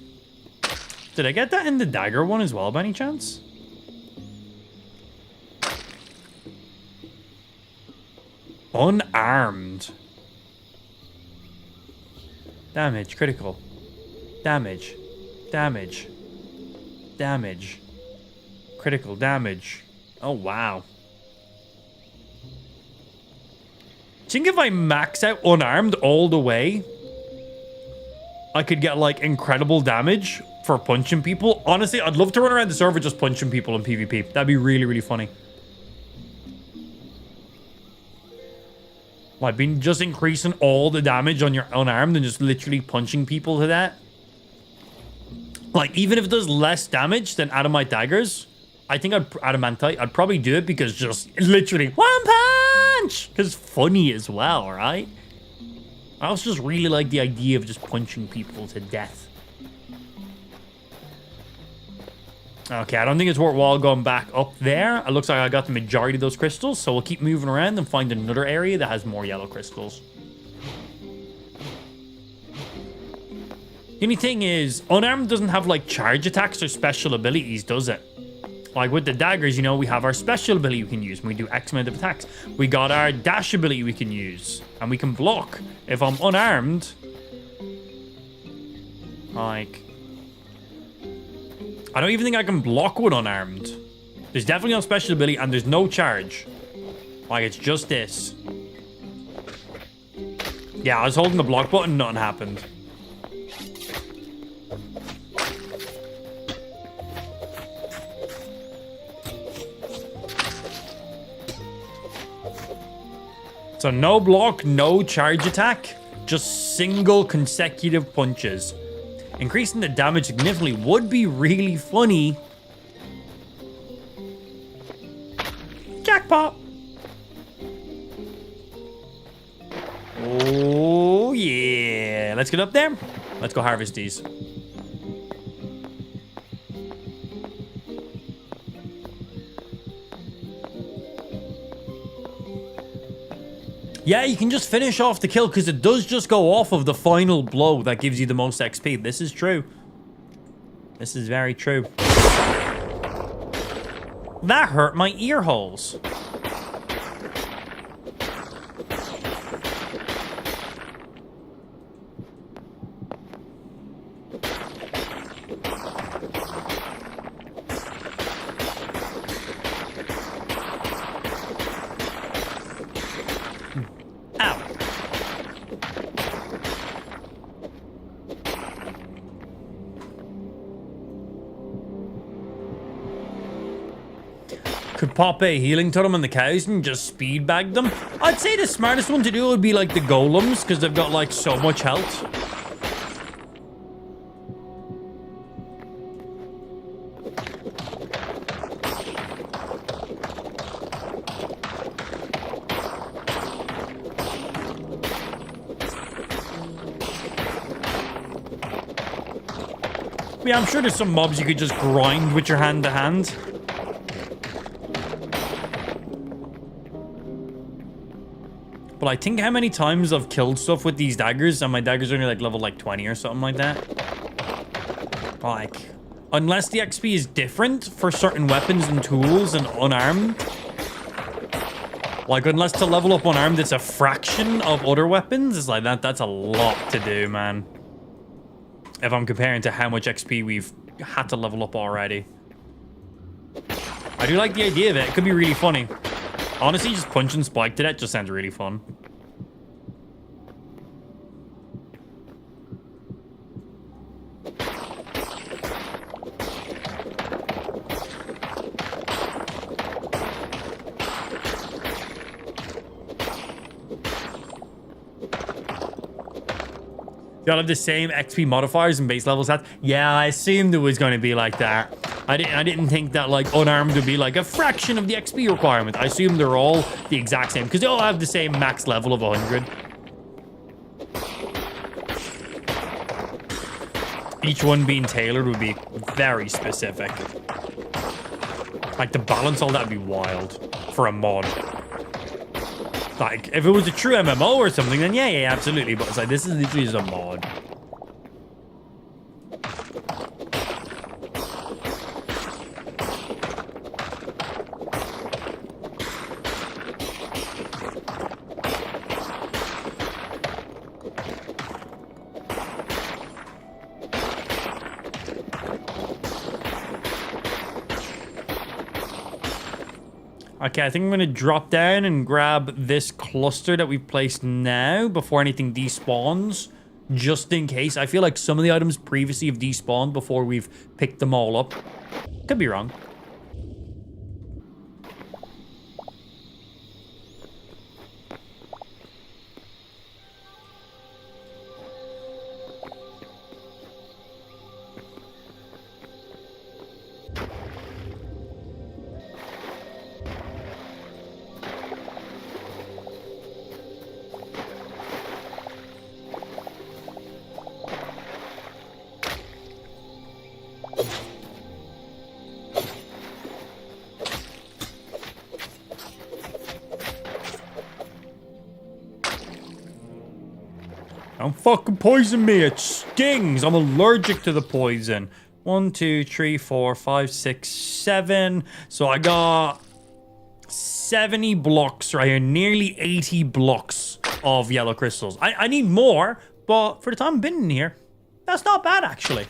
Did I get that in the dagger one as well by any chance? Unarmed. Damage, critical. Damage. Damage. Damage. Critical damage. Oh, wow. Do you think if I max out unarmed all the way, I could get, like, incredible damage for punching people? Honestly, I'd love to run around the server just punching people in PvP. That'd be really, really funny. Like, been just increasing all the damage on your unarmed and just literally punching people to that. Like, even if it does less damage than Adamite daggers, I think Adamantite, I'd probably do it because just literally one punch! Because it's funny as well, right? I also just really like the idea of just punching people to death. Okay, I don't think it's worthwhile going back up there. It looks like I got the majority of those crystals, so we'll keep moving around and find another area that has more yellow crystals. The only thing is, unarmed doesn't have, like, charge attacks or special abilities, does it? Like, with the daggers, you know, we have our special ability we can use, and we do X amount of attacks. We got our dash ability we can use, and we can block. If I'm unarmed, like, I don't even think I can block with unarmed. There's definitely no special ability, and there's no charge. Like, it's just this. Yeah, I was holding the block button, nothing happened. So no block, no charge attack, just single consecutive punches. Increasing the damage significantly would be really funny. Jackpot! Oh yeah, let's get up there. Let's go harvest these. Yeah, you can just finish off the kill because it does just go off of the final blow that gives you the most XP. This is true. This is very true. That hurt my ear holes. Could pop a healing totem on the cows and just speed bag them. I'd say the smartest one to do would be like the golems because they've got like so much health. Yeah, I'm sure there's some mobs you could just grind with your hand to hand. But I think how many times I've killed stuff with these daggers, and my daggers are only like level like 20 or something like that. Like, unless the XP is different for certain weapons and tools and unarmed. Like, unless to level up unarmed, it's a fraction of other weapons. It's like that's a lot to do, man. If I'm comparing to how much XP we've had to level up already. I do like the idea of it. It could be really funny. Honestly, just punching Spike to that just sounds really fun. Y'all have the same XP modifiers and base level stats? Yeah, I assumed it was going to be like that. I didn't think that like unarmed would be like a fraction of the XP requirement. I assumed they're all the exact same because they all have the same max level of 100. Each one being tailored would be very specific. Like to balance all that would be wild for a mod. Like if it was a true MMO or something, then yeah, absolutely. But it's like this is literally just a mod. Okay, I think I'm going to drop down and grab this cluster that we've placed now before anything despawns. Just in case. I feel like some of the items previously have despawned before we've picked them all up. Could be wrong. Don't fucking poison me. It stings. I'm allergic to the poison. 1, 2, 3, 4, 5, 6, 7. So I got 70 blocks right here. Nearly 80 blocks of yellow crystals. I need more, but for the time I've been in here, that's not bad, actually.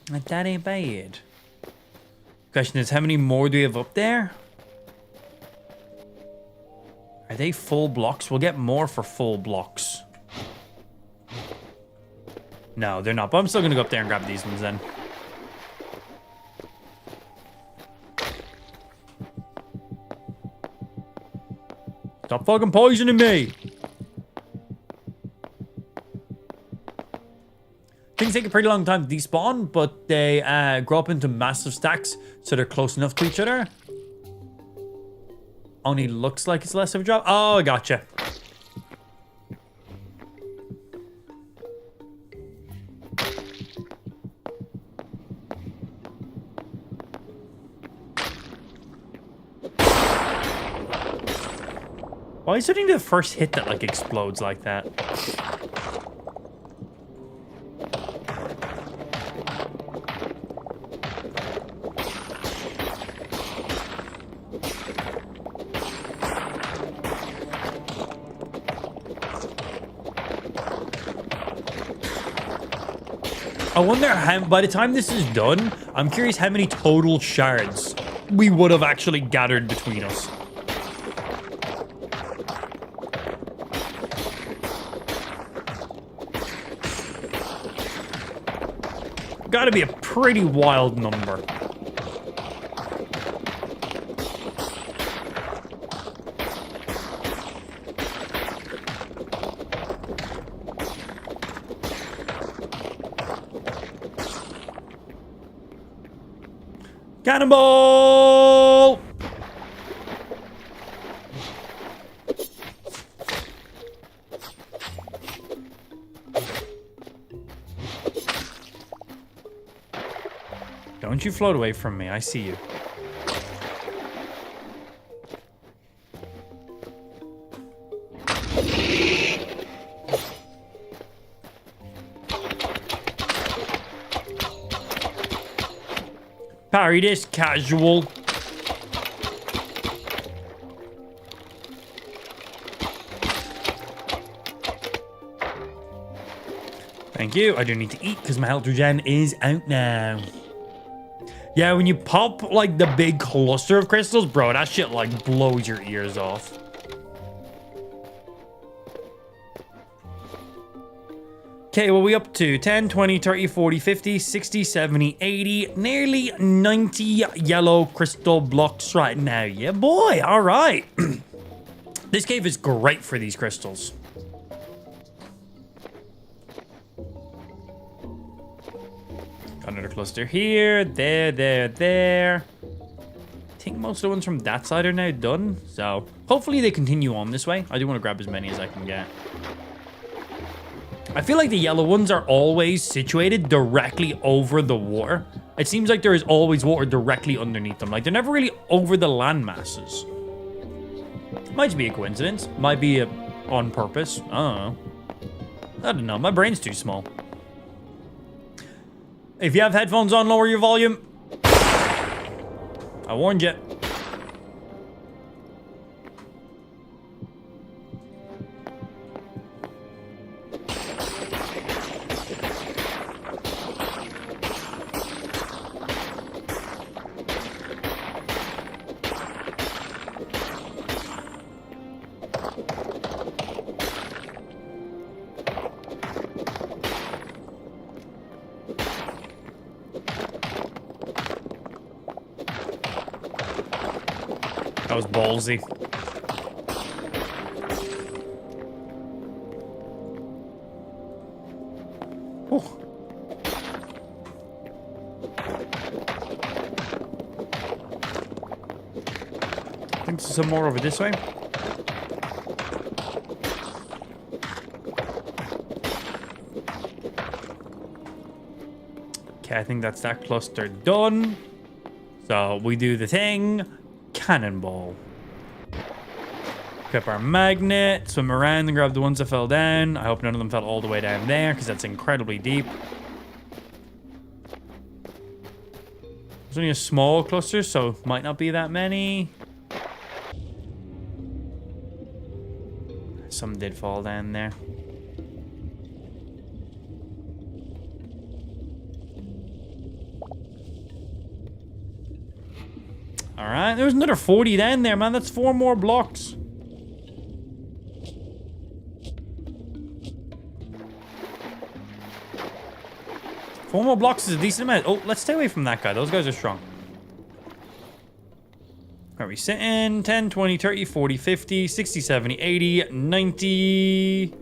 That ain't bad. Question is, how many more do we have up there? Are they full blocks? We'll get more for full blocks. No, they're not. But I'm still going to go up there and grab these ones then. Stop fucking poisoning me. Things take a pretty long time to despawn, but they grow up into massive stacks, so they're close enough to each other. Only looks like it's less of a drop. Oh, I gotcha. Why is it only the first hit that, like, explodes like that? I wonder how, by the time this is done, I'm curious how many total shards we would have actually gathered between us. Gotta be a pretty wild number. Cannonball! Don't you float away from me. I see you. Parry this, casual. Thank you. I do need to eat because my health regen is out now. Yeah, when you pop, like, the big cluster of crystals, bro, that shit, like, blows your ears off. Okay, what are we up to? 10, 20, 30, 40, 50, 60, 70, 80, nearly 90 yellow crystal blocks right now. Yeah, boy. All right. This cave is great for these crystals. Got another cluster here. There. I think most of the ones from that side are now done. So hopefully they continue on this way. I do want to grab as many as I can get. I feel like the yellow ones are always situated directly over the water. It seems like there is always water directly underneath them. Like, they're never really over the land masses. Might be a coincidence. Might be on purpose. I don't know. My brain's too small. If you have headphones on, lower your volume. I warned you. That was ballsy. Whew. I think there's some more over this way. Okay, I think that's that cluster done. So we do the thing. Cannonball. Pick up our magnet. Swim around and grab the ones that fell down. I hope none of them fell all the way down there because that's incredibly deep. There's only a small cluster, so might not be that many. Some did fall down there. All right, there's another 40 down there, man. That's 4 more blocks. Four more blocks is a decent amount. Oh, let's stay away from that guy. Those guys are strong. Are we sitting? 10, 20, 30, 40, 50, 60, 70, 80, 90.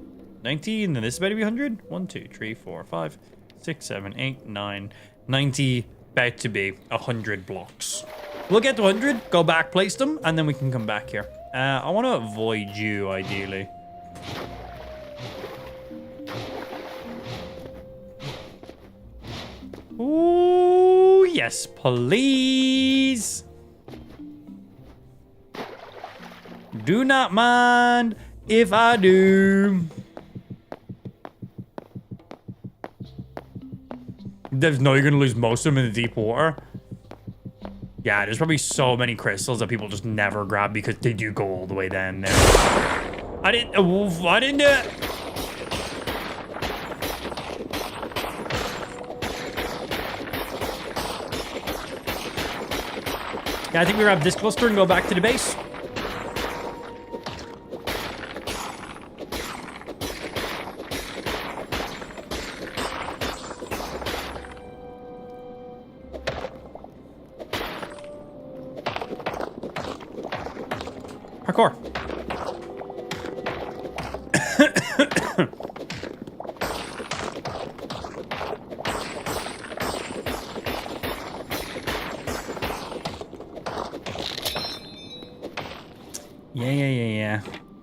90, and then this better be 100. 1, 2, 3, 4, 5, 6, 7, 8, 9, 90. About to be 100 blocks. We'll get to 100, go back, place them, and then we can come back here. I want to avoid you, ideally. Ooh, yes, please. Do not mind if I do. There's no, you're going to lose most of them in the deep water. Yeah, there's probably so many crystals that people just never grab because they do go all the way down there. I didn't do it. Yeah, I think we grab this cluster and go back to the base. Parkour. Yeah.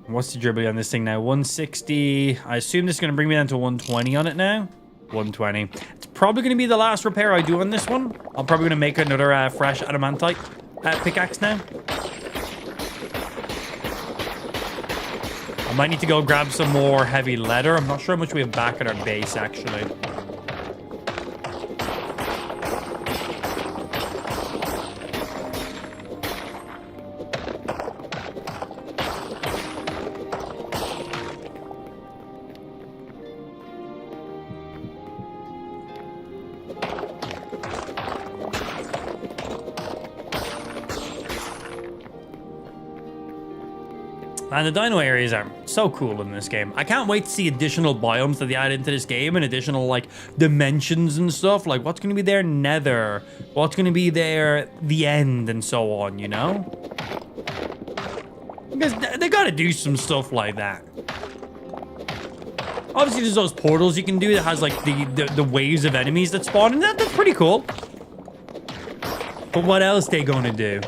What's the dribbly on this thing now? 160. I assume this is going to bring me down to 120 on it now. 120. It's probably going to be the last repair I do on this one. I'm probably going to make another fresh adamantite pickaxe now. I might need to go grab some more heavy leather. I'm not sure how much we have back at our base, actually. And the dino areas are so cool in this game. I can't wait to see additional biomes that they add into this game and additional, like, dimensions and stuff. Like, what's going to be there nether? What's going to be there the end and so on, you know? Because they got to do some stuff like that. Obviously, there's those portals you can do that has, like, the waves of enemies that spawn. And that's pretty cool. But what else they going to do?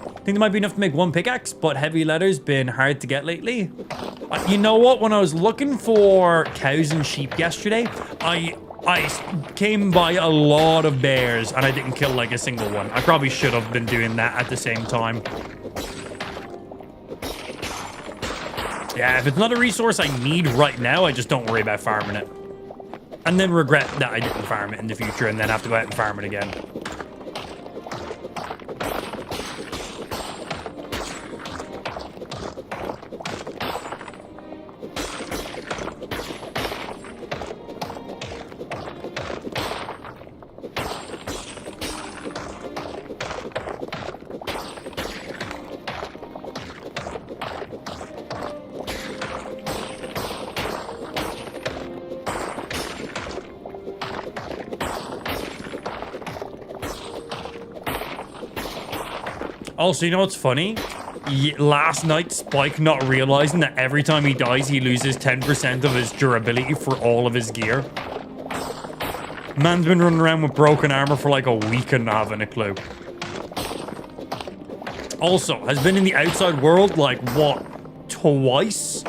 I think there might be enough to make one pickaxe, but heavy leather's been hard to get lately. You know what? When I was looking for cows and sheep yesterday, I came by a lot of bears and I didn't kill like a single one. I probably should have been doing that at the same time. Yeah, if it's not a resource I need right now, I just don't worry about farming it. And then regret that I didn't farm it in the future and then have to go out and farm it again. Also, you know what's funny? Last night, Spike not realizing that every time he dies, he loses 10% of his durability for all of his gear. Man's been running around with broken armor for like a week and not having a clue. Also, has been in the outside world like, what, twice?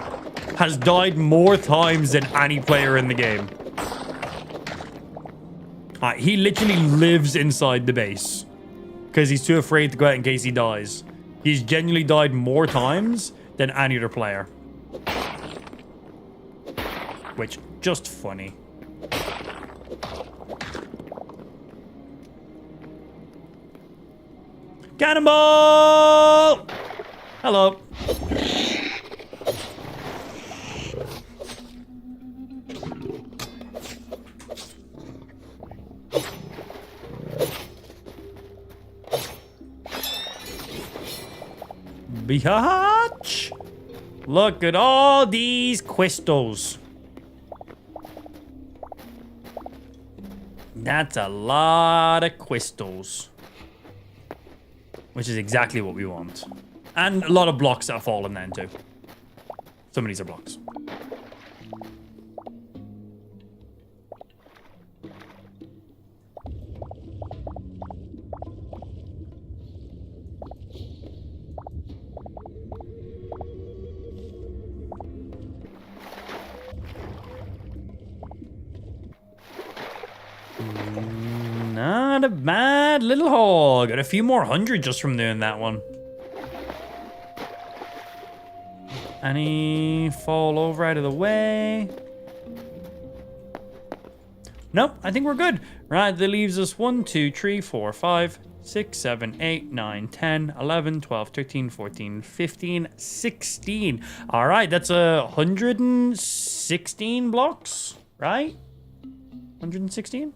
Has died more times than any player in the game. He literally lives inside the base. Because he's too afraid to go out in case he dies. He's genuinely died more times than any other player. Which, just funny. Cannonball! Hello. Biatch! Look at all these crystals. That's a lot of crystals. Which is exactly what we want. And a lot of blocks that are falling then too. Some of these are blocks. Not a bad little haul. Got a few more hundred just from doing that one. Any fall over out of the way? Nope, I think we're good. Right, that leaves us 1, 2, 3, 4, 5, 6, 7, 8, 9, 10, 11, 12, 13, 14, 15, 16. All right, that's 116 blocks, right? 116?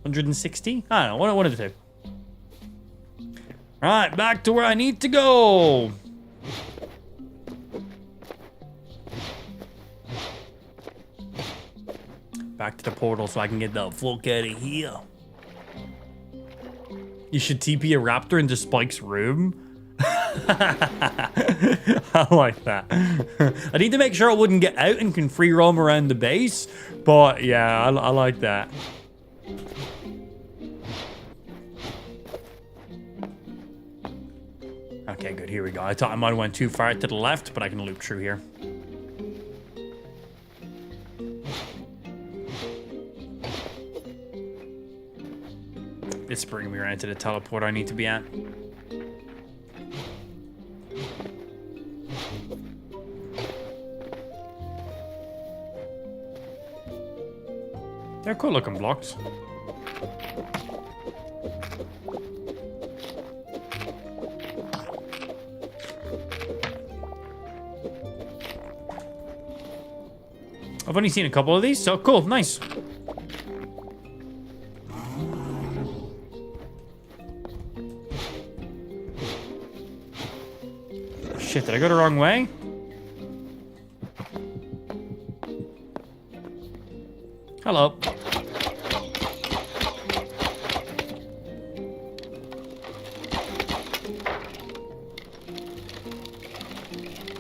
160? I don't know. One of the two. Right, back to where I need to go. Back to the portal so I can get the fuck out of here. You should TP a raptor into Spike's room. I like that. I need to make sure it wouldn't get out and can free roam around the base. But yeah, I like that. Okay, good. Here we go. I thought I might have went too far to the left, but I can loop through here. It's bringing me right to the teleport I need to be at. They're cool looking blocks. I've only seen a couple of these, so cool, nice. Shit, did I go the wrong way? Hello.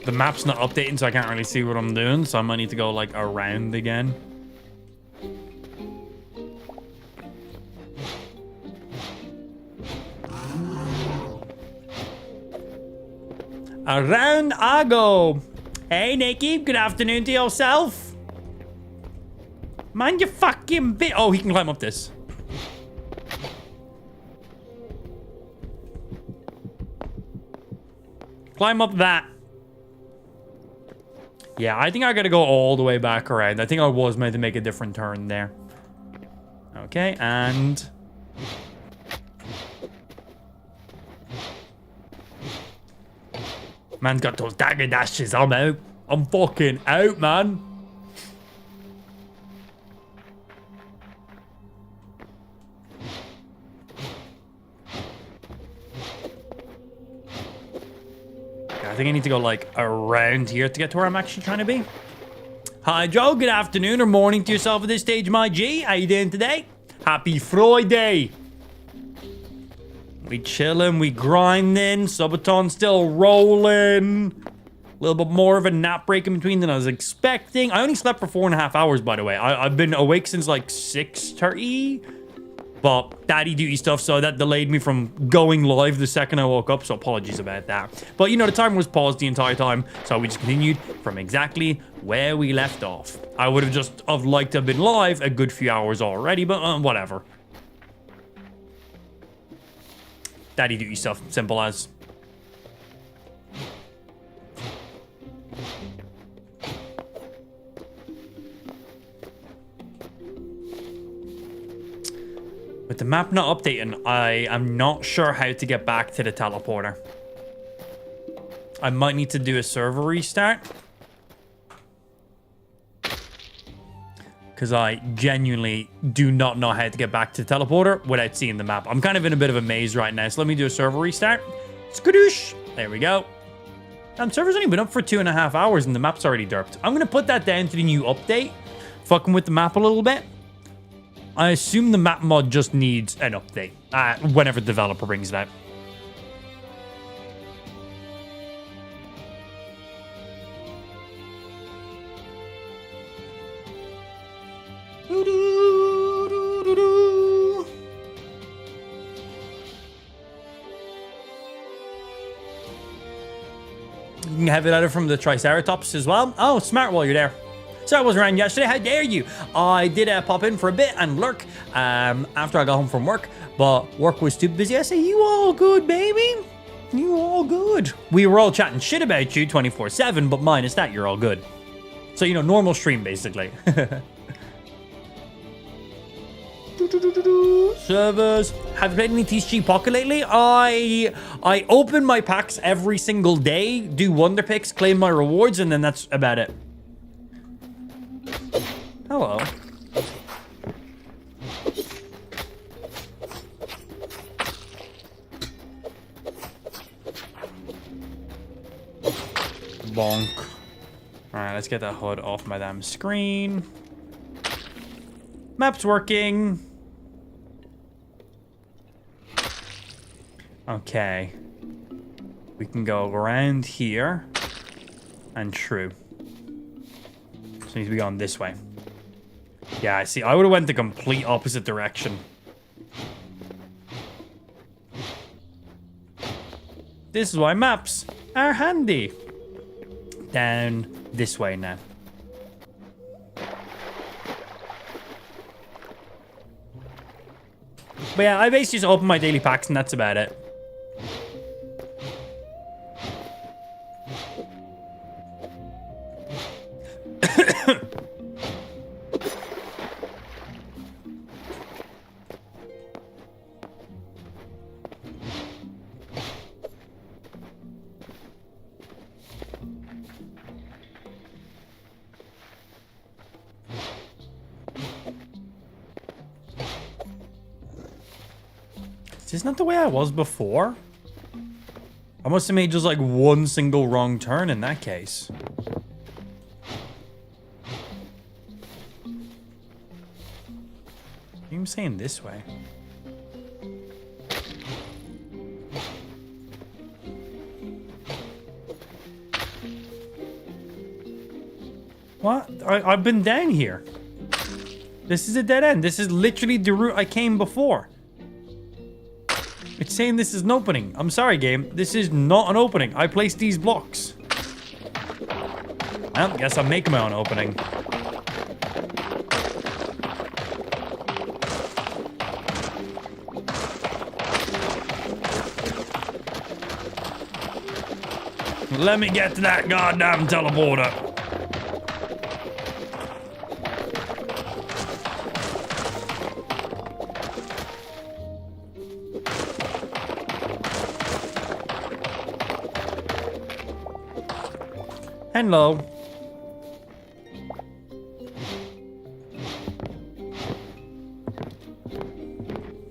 The map's not updating, so I can't really see what I'm doing, so I might need to go, like, around again. Around I go. Hey, Nikki, good afternoon to yourself. Man, you fucking bit. Oh, he can climb up this. Climb up that. Yeah, I think I gotta go all the way back around. I think I was meant to make a different turn there. Okay, and... Man's got those dagger dashes. I'm out. I'm fucking out, man. I think I need to go, like, around here to get to where I'm actually trying to be. Hi, Joe. Good afternoon or morning to yourself at this stage, my G. How you doing today? Happy Friday. We chilling, we grinding. Subathon still rolling. A little bit more of a nap break in between than I was expecting. I only slept for 4.5 hours, by the way. I've been awake since like 6:30. But daddy duty stuff, so that delayed me from going live the second I woke up. So apologies about that. But, you know, the timer was paused the entire time. So we just continued from exactly where we left off. I would have just liked to have been live a good few hours already, but whatever. Daddy duty stuff, simple as. With the map not updating, I am not sure how to get back to the teleporter. I might need to do a server restart. Because I genuinely do not know how to get back to the teleporter without seeing the map. I'm kind of in a bit of a maze right now, so let me do a server restart. Skadoosh! There we go. Server's only been up for 2.5 hours and the map's already derped. I'm going to put that down to the new update. Fucking with the map a little bit. I assume the map mod just needs an update whenever the developer brings it out. You can have it out from the Triceratops as well. Oh, smart while you're there. So I wasn't around yesterday. How dare you? I did pop in for a bit and lurk after I got home from work, but work was too busy. I say, you all good, baby? You all good? We were all chatting shit about you 24/7, but minus that, you're all good. So, you know, normal stream, basically. Servers. Have you played any TCG Pocket lately? I open my packs every single day, do wonder picks, claim my rewards, and then that's about it. Hello. Bonk. Alright, let's get that HUD off my damn screen. Map's working. Okay. We can go around here. And true. So we need to be going this way. Yeah, I see. I would have went the complete opposite direction. This is why maps are handy. Down this way now. But yeah, I basically just open my daily packs and that's about it. Is this not the way I was before? I must have made just like one single wrong turn in that case. I'm saying this way. What? I've been down here. This is a dead end. This is literally the route I came before. It's saying this is an opening. I'm sorry, game. This is not an opening. I placed these blocks. Well, guess I'm making my own opening. Let me get to that goddamn teleporter. Hello.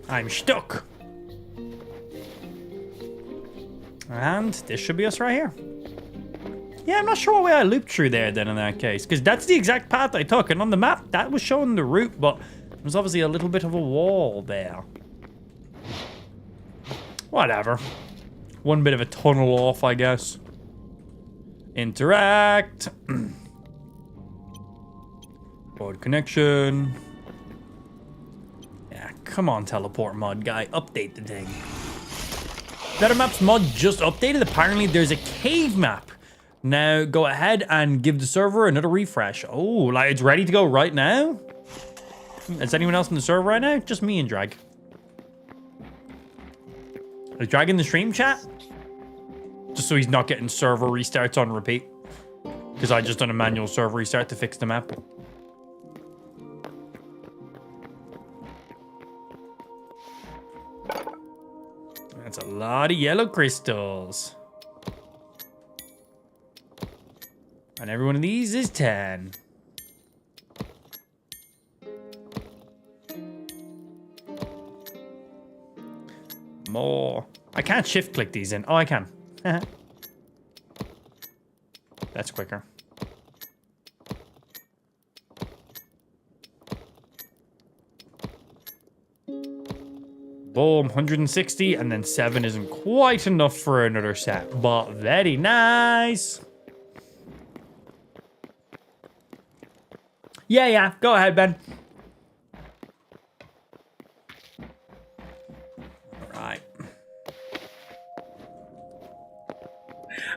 I'm stuck. And this should be us right here. Yeah, I'm not sure what way I looped through there then in that case, because that's the exact path I took, and on the map, that was showing the route, but there's obviously a little bit of a wall there. Whatever. One bit of a tunnel off, I guess. Interact. Road connection. Yeah, come on, teleport mod guy. Update the thing. Better Maps mod just updated. Apparently, there's a cave map. Now, go ahead and give the server another refresh. Oh, like it's ready to go right now? Is anyone else in the server right now? Just me and Drag. Is Drag in the stream chat? Just so he's not getting server restarts on repeat. Because I just done a manual server restart to fix the map. That's a lot of yellow crystals. And every one of these is 10. More. I can't shift click these in. Oh, I can. That's quicker. Boom, 160, and then 7 isn't quite enough for another set, but very nice. Yeah, go ahead, Ben. All right.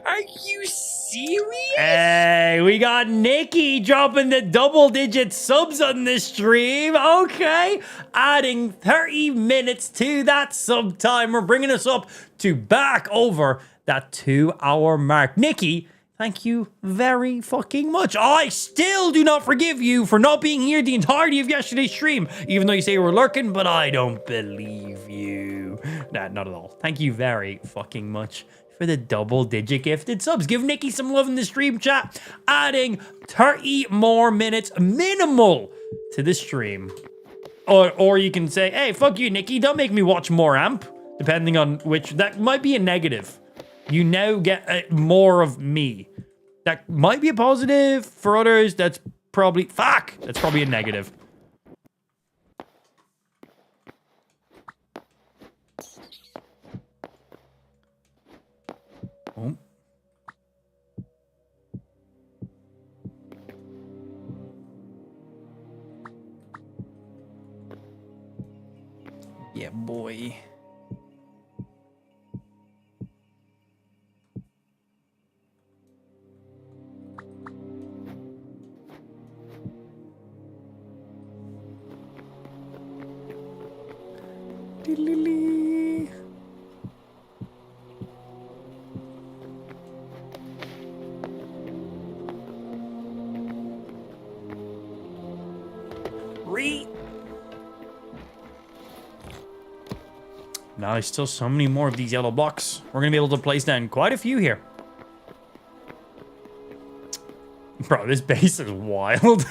Are you serious? Hey, we got Nikki dropping the double-digit subs on this stream. Okay, adding 30 minutes to that sub timer, bringing us up to back over that 2-hour mark. Nikki, thank you very fucking much. I still do not forgive you for not being here the entirety of yesterday's stream, even though you say you were lurking, but I don't believe you. Nah, not at all. Thank you very fucking much for the double-digit gifted subs. Give Nikki some love in the stream chat. Adding 30 more minutes minimal to the stream. Or you can say, hey, fuck you, Nikki. Don't make me watch more AMP. Depending on which. That might be a negative. You now get more of me. That might be a positive. For others, that's probably... Fuck! That's probably a negative. Oh. Yeah, boy. Diddly-lee. Now there's still so many more of these yellow blocks. We're gonna be able to place down quite a few here. Bro, this base is wild.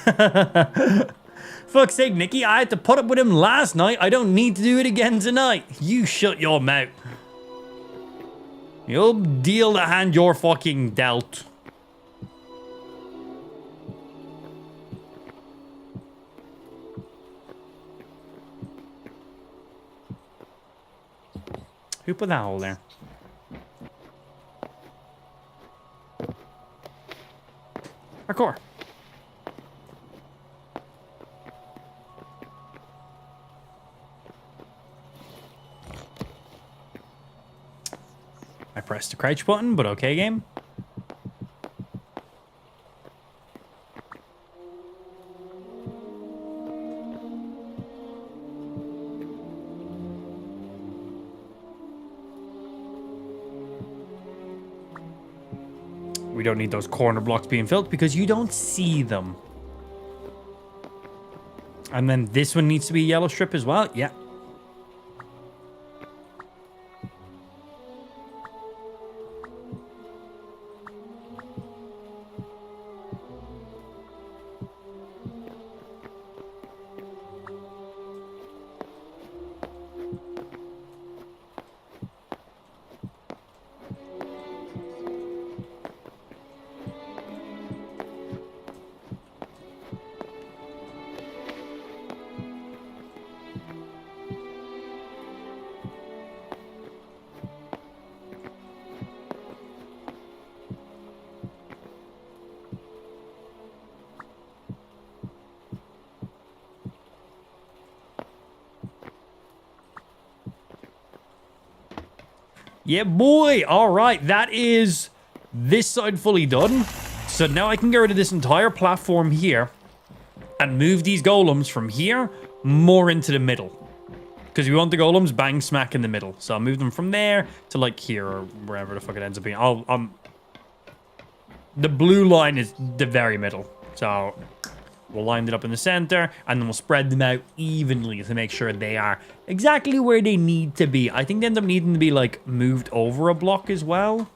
Fuck's sake, Nikki, I had to put up with him last night. I don't need to do it again tonight. You shut your mouth. You'll deal the hand you're fucking dealt. Who put that hole there? Parkour. I pressed the crouch button, but okay, game. We don't need those corner blocks being filled because you don't see them. And then this one needs to be a yellow strip as well. Yeah. Yeah, boy. All right. That is this side fully done. So now I can get rid of this entire platform here and move these golems from here more into the middle. Because we want the golems bang smack in the middle. So I'll move them from there to like here or wherever the fuck it ends up being. The blue line is the very middle. So we'll line it up in the center and then we'll spread them out evenly to make sure they are exactly where they need to be. I think they end up needing to be like moved over a block as well.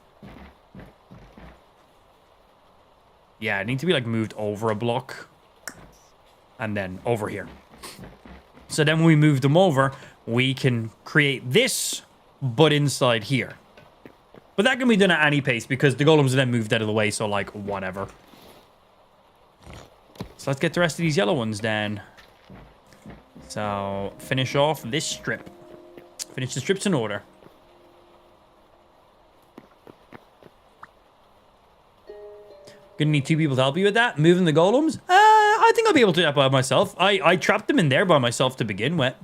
Yeah, it needs to be like moved over a block and then over here. So then when we move them over, we can create this, but inside here. But that can be done at any pace because the golems are then moved out of the way, so like, whatever. So let's get the rest of these yellow ones down. So, finish off this strip. Finish the strips in order. Gonna need 2 people to help you with that. Moving the golems? I think I'll be able to do that by myself. I trapped them in there by myself to begin with.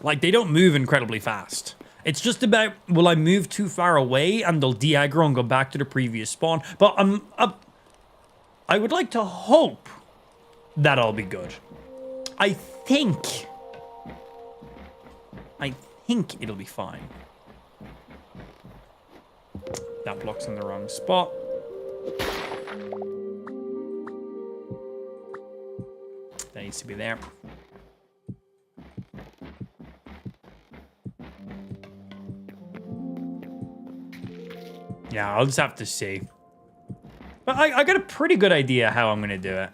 Like, they don't move incredibly fast. It's just about, will I move too far away and they'll de-aggro and go back to the previous spawn? But I would like to hope that I'll be good. I think it'll be fine. That block's in the wrong spot. That needs to be there. Yeah, I'll just have to see. But I got a pretty good idea how I'm going to do it.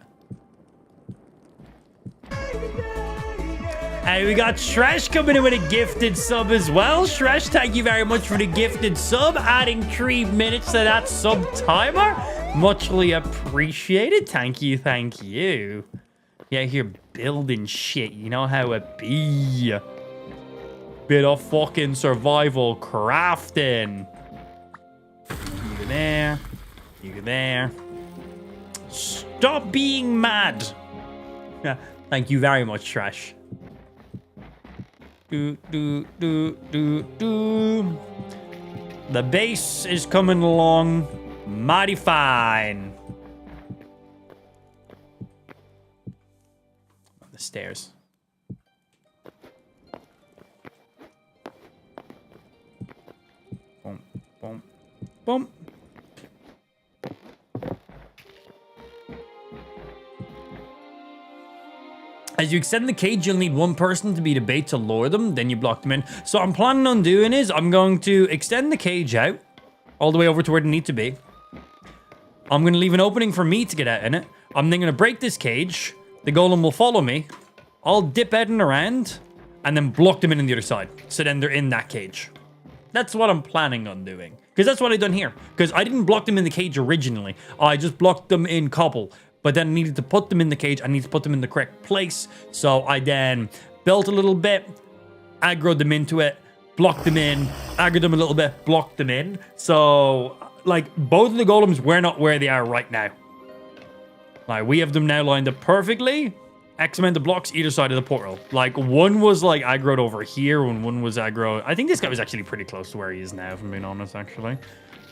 Hey, we got Shresh coming in with a gifted sub as well. Shresh, thank you very much for the gifted sub. Adding 3 minutes to that sub timer. Muchly appreciated. Thank you, thank you. Yeah, here building shit. You know how it be. Bit of fucking survival crafting. You go there. You go there. Stop being mad. Yeah, thank you very much, Trash. The base is coming along mighty fine. The stairs. Boom, boom, boom. As you extend the cage, you'll need one person to be the bait to lure them, then you block them in. So I'm planning on doing is, I'm going to extend the cage out all the way over to where they need to be. I'm going to leave an opening for me to get out in it. I'm then going to break this cage. The golem will follow me. I'll dip out and around and then block them in the other side. So then they're in that cage. That's what I'm planning on doing. Because that's what I've done here. Because I didn't block them in the cage originally. I just blocked them in cobble. But then I needed to put them in the cage. I need to put them in the correct place. So I then built a little bit, aggroed them into it, blocked them in, aggroed them a little bit, blocked them in. So, like, both of the golems were not where they are right now. Like, we have them now lined up perfectly. X amount of blocks either side of the portal. Like, one was, like, aggroed over here and one was aggroed. I think this guy was actually pretty close to where he is now, if I'm being honest, actually.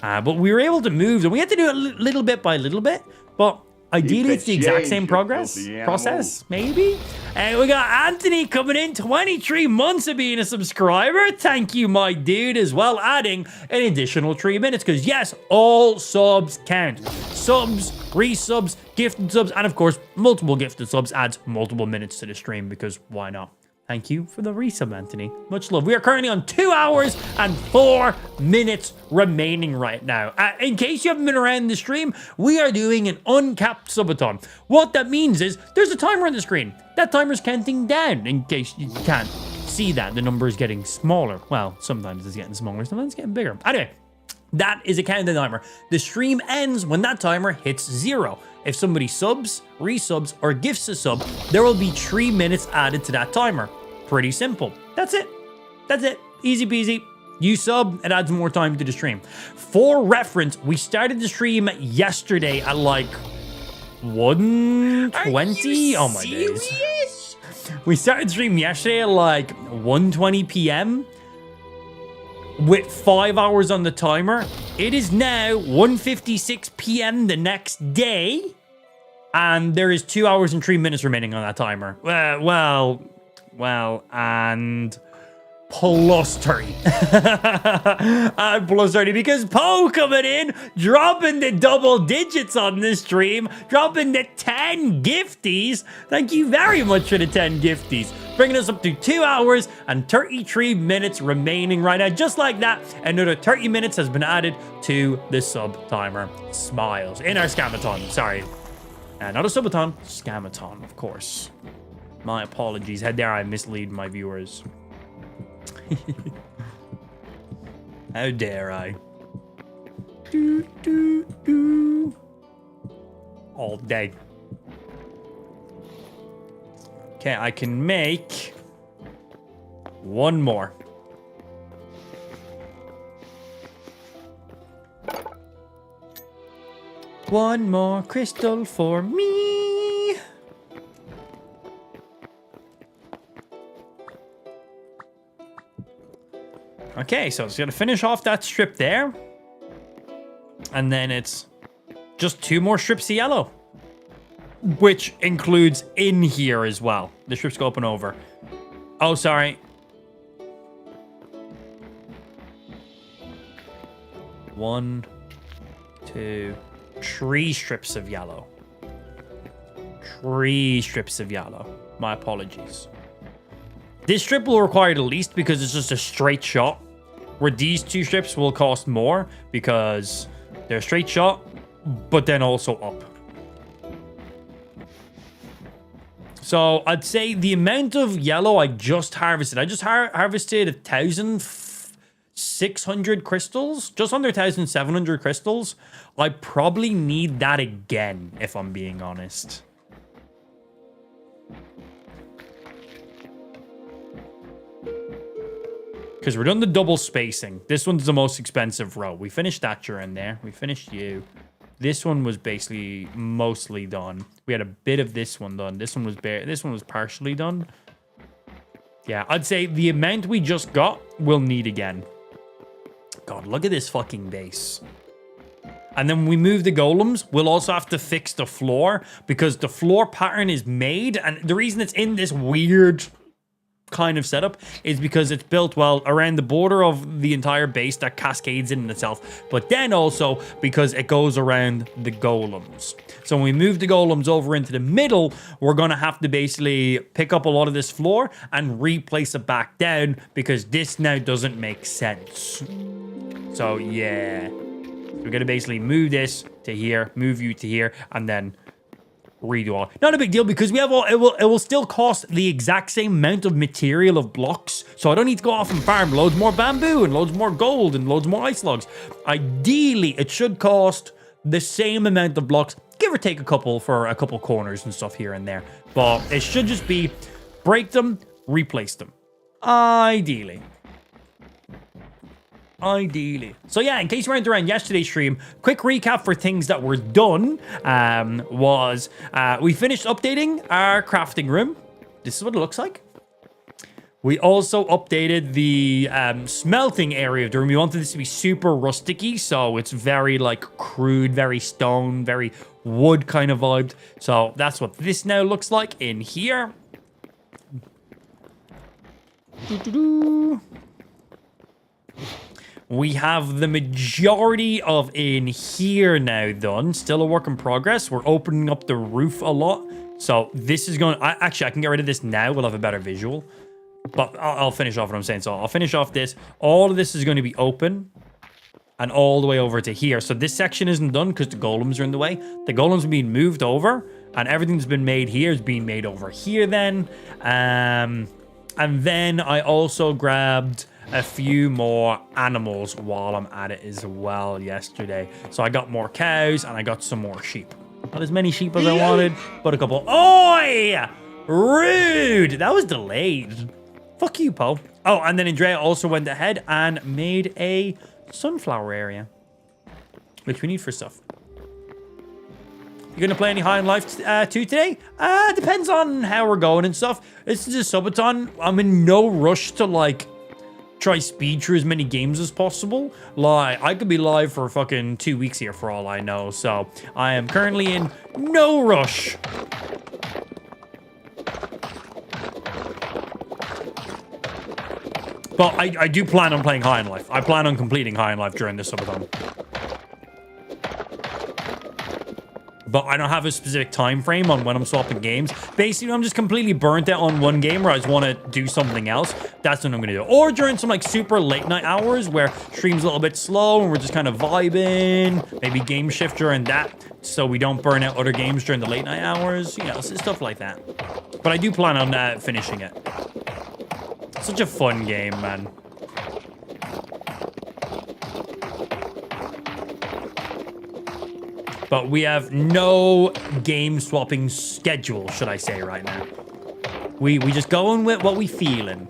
But we were able to move them. We had to do it little bit by little bit. But ideally, it's the exact same process, maybe. And we got Anthony coming in, 23 months of being a subscriber. Thank you, my dude, as well, adding an additional 3 minutes. Because, yes, all subs count. Subs, resubs, gifted subs, and, of course, multiple gifted subs adds multiple minutes to the stream. Because why not? Thank you for the resub, Anthony. Much love. We are currently on 2 hours and 4 minutes remaining right now. In case you haven't been around the stream, we are doing an UnCapped Subathon. What that means is there's a timer on the screen. That timer's counting down in case you can't see that. The number is getting smaller. Well, sometimes it's getting smaller, sometimes it's getting bigger. Anyway, that is a countdown timer. The stream ends when that timer hits 0. If somebody subs, resubs, or gifts a sub, there will be 3 minutes added to that timer. Pretty simple. That's it. That's it. Easy peasy. You sub, it adds more time to the stream. For reference, we started the stream yesterday at like 1:20. Oh my days. We started stream yesterday at like 1:20 p.m. with 5 hours on the timer. It is now 1:56 p.m. the next day, and there is 2 hours and 3 minutes remaining on that timer. Well, and plus 30. And plus 30 because Poe coming in, dropping the double digits on this stream, dropping the 10 gifties. Thank you very much for the 10 gifties. Bringing us up to 2 hours and 33 minutes remaining right now. Just like that, another 30 minutes has been added to the sub timer. Smiles. In our scamathon, sorry. Not a subathon, scamathon, of course. My apologies. How dare I mislead my viewers. How dare I? All day. Okay, I can make one more. One more crystal for me. Okay, so it's gonna finish off that strip there. And then it's just 2 more strips of yellow. Which includes in here as well. The strips go up and over. Oh, sorry. 1, 2, 3 strips of yellow. 3 strips of yellow. My apologies. This strip will require the least because it's just a straight shot. Where these 2 strips will cost more because they're a straight shot, but then also up. So I'd say the amount of yellow I just harvested, I just harvested 1,600 crystals, just under 1,700 crystals. I probably need that again, if I'm being honest. Because we're done the double spacing. This one's the most expensive row. We finished Thatcher in there. We finished you. This one was basically mostly done. We had a bit of this one done. This one was partially done. Yeah, I'd say the amount we just got, we'll need again. God, look at this fucking base. And then when we move the golems, we'll also have to fix the floor because the floor pattern is made. And the reason it's in this weird kind of setup is because it's built well around the border of the entire base that cascades in itself, but then also because it goes around the golems. So when we move the golems over into the middle, we're gonna have to basically pick up a lot of this floor and replace it back down because this now doesn't make sense. So yeah, we're gonna basically move this to here, move you to here, and then redo all. Not a big deal because we have all. It will still cost the exact same amount of material of blocks, so I don't need to go off and farm loads more bamboo and loads more gold and loads more ice logs. Ideally, it should cost the same amount of blocks, give or take a couple for a couple corners and stuff here and there. But it should just be break them, replace them. Ideally. So yeah, in case you weren't around yesterday's stream, quick recap for things that were done was we finished updating our crafting room. This is what it looks like. We also updated the smelting area of the room. We wanted this to be super rusticy, so it's very like crude, very stone, very wood kind of vibed. So that's what this now looks like in here. We have the majority of in here now done. Still a work in progress. We're opening up the roof a lot. So this is going to... Actually, I can get rid of this now. We'll have a better visual. But I'll finish off what I'm saying. So I'll finish off this. All of this is going to be open. And all the way over to here. So this section isn't done because the golems are in the way. The golems are being moved over. And everything that's been made here is being made over here then. And then I also grabbed a few more animals while I'm at it as well yesterday. So I got more cows and I got some more sheep. Not as many sheep as I wanted, but a couple. Oi! Rude! That was delayed. Fuck you, Poe. Oh, and then Andrea also went ahead and made a sunflower area, which we need for stuff. You gonna play any High on Life 2 today? Depends on how we're going and stuff. This is a subathon. I'm in no rush to like try speed through as many games as possible. Like, I could be live for fucking 2 weeks here for all I know. So I am currently in no rush. But I do plan on playing High on Life. I plan on completing High on Life during this subathon. But I don't have a specific time frame on when I'm swapping games. Basically, I'm just completely burnt out on one game where I just want to do something else. That's what I'm going to do. Or during some like super late night hours where stream's a little bit slow and we're just kind of vibing. Maybe game shift during that so we don't burn out other games during the late night hours. You know, stuff like that. But I do plan on finishing it. Such a fun game, man. But we have no game swapping schedule, should I say, right now. We just going with what we feeling.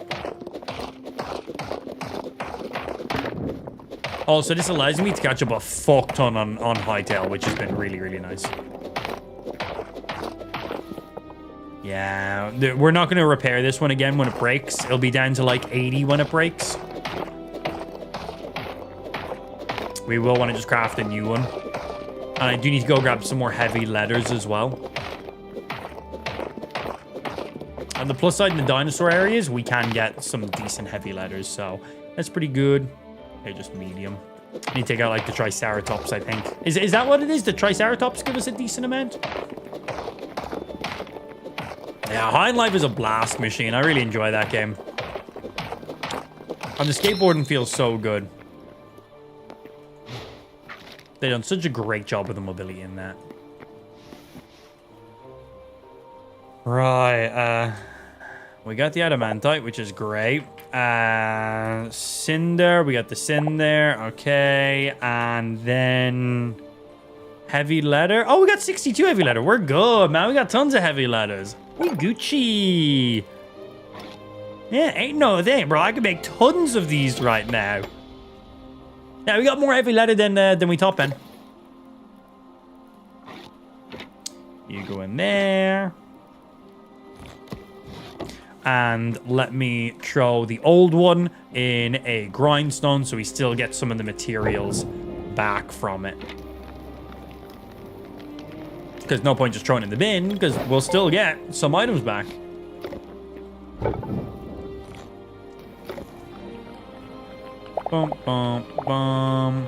Also, this allows me to catch up a fuck ton on Hightail, which has been really, really nice. Yeah, we're not going to repair this one again when it breaks. It'll be down to like 80 when it breaks. We will want to just craft a new one. And I do need to go grab some more heavy leathers as well. On the plus side in the dinosaur areas, we can get some decent heavy leathers, so that's pretty good. They're just medium. I need to take out like the Triceratops, I think. Is that what it is? The Triceratops give us a decent amount? Yeah, High on Life is a blast machine. I really enjoy that game. And the skateboarding feels so good. They've done such a great job with the mobility in that. Right, we got the adamantite, which is great. Cinder, we got the cinder, okay. And then heavy leather. Oh, we got 62 heavy leather. We're good, man. We got tons of heavy leathers. We Gucci. Yeah, ain't no thing, bro. I could make tons of these right now. Yeah, we got more heavy leather than we top end. You go in there. And let me throw the old one in a grindstone so we still get some of the materials back from it. Because no point just throwing it in the bin, because we'll still get some items back. Bum, bum, bum.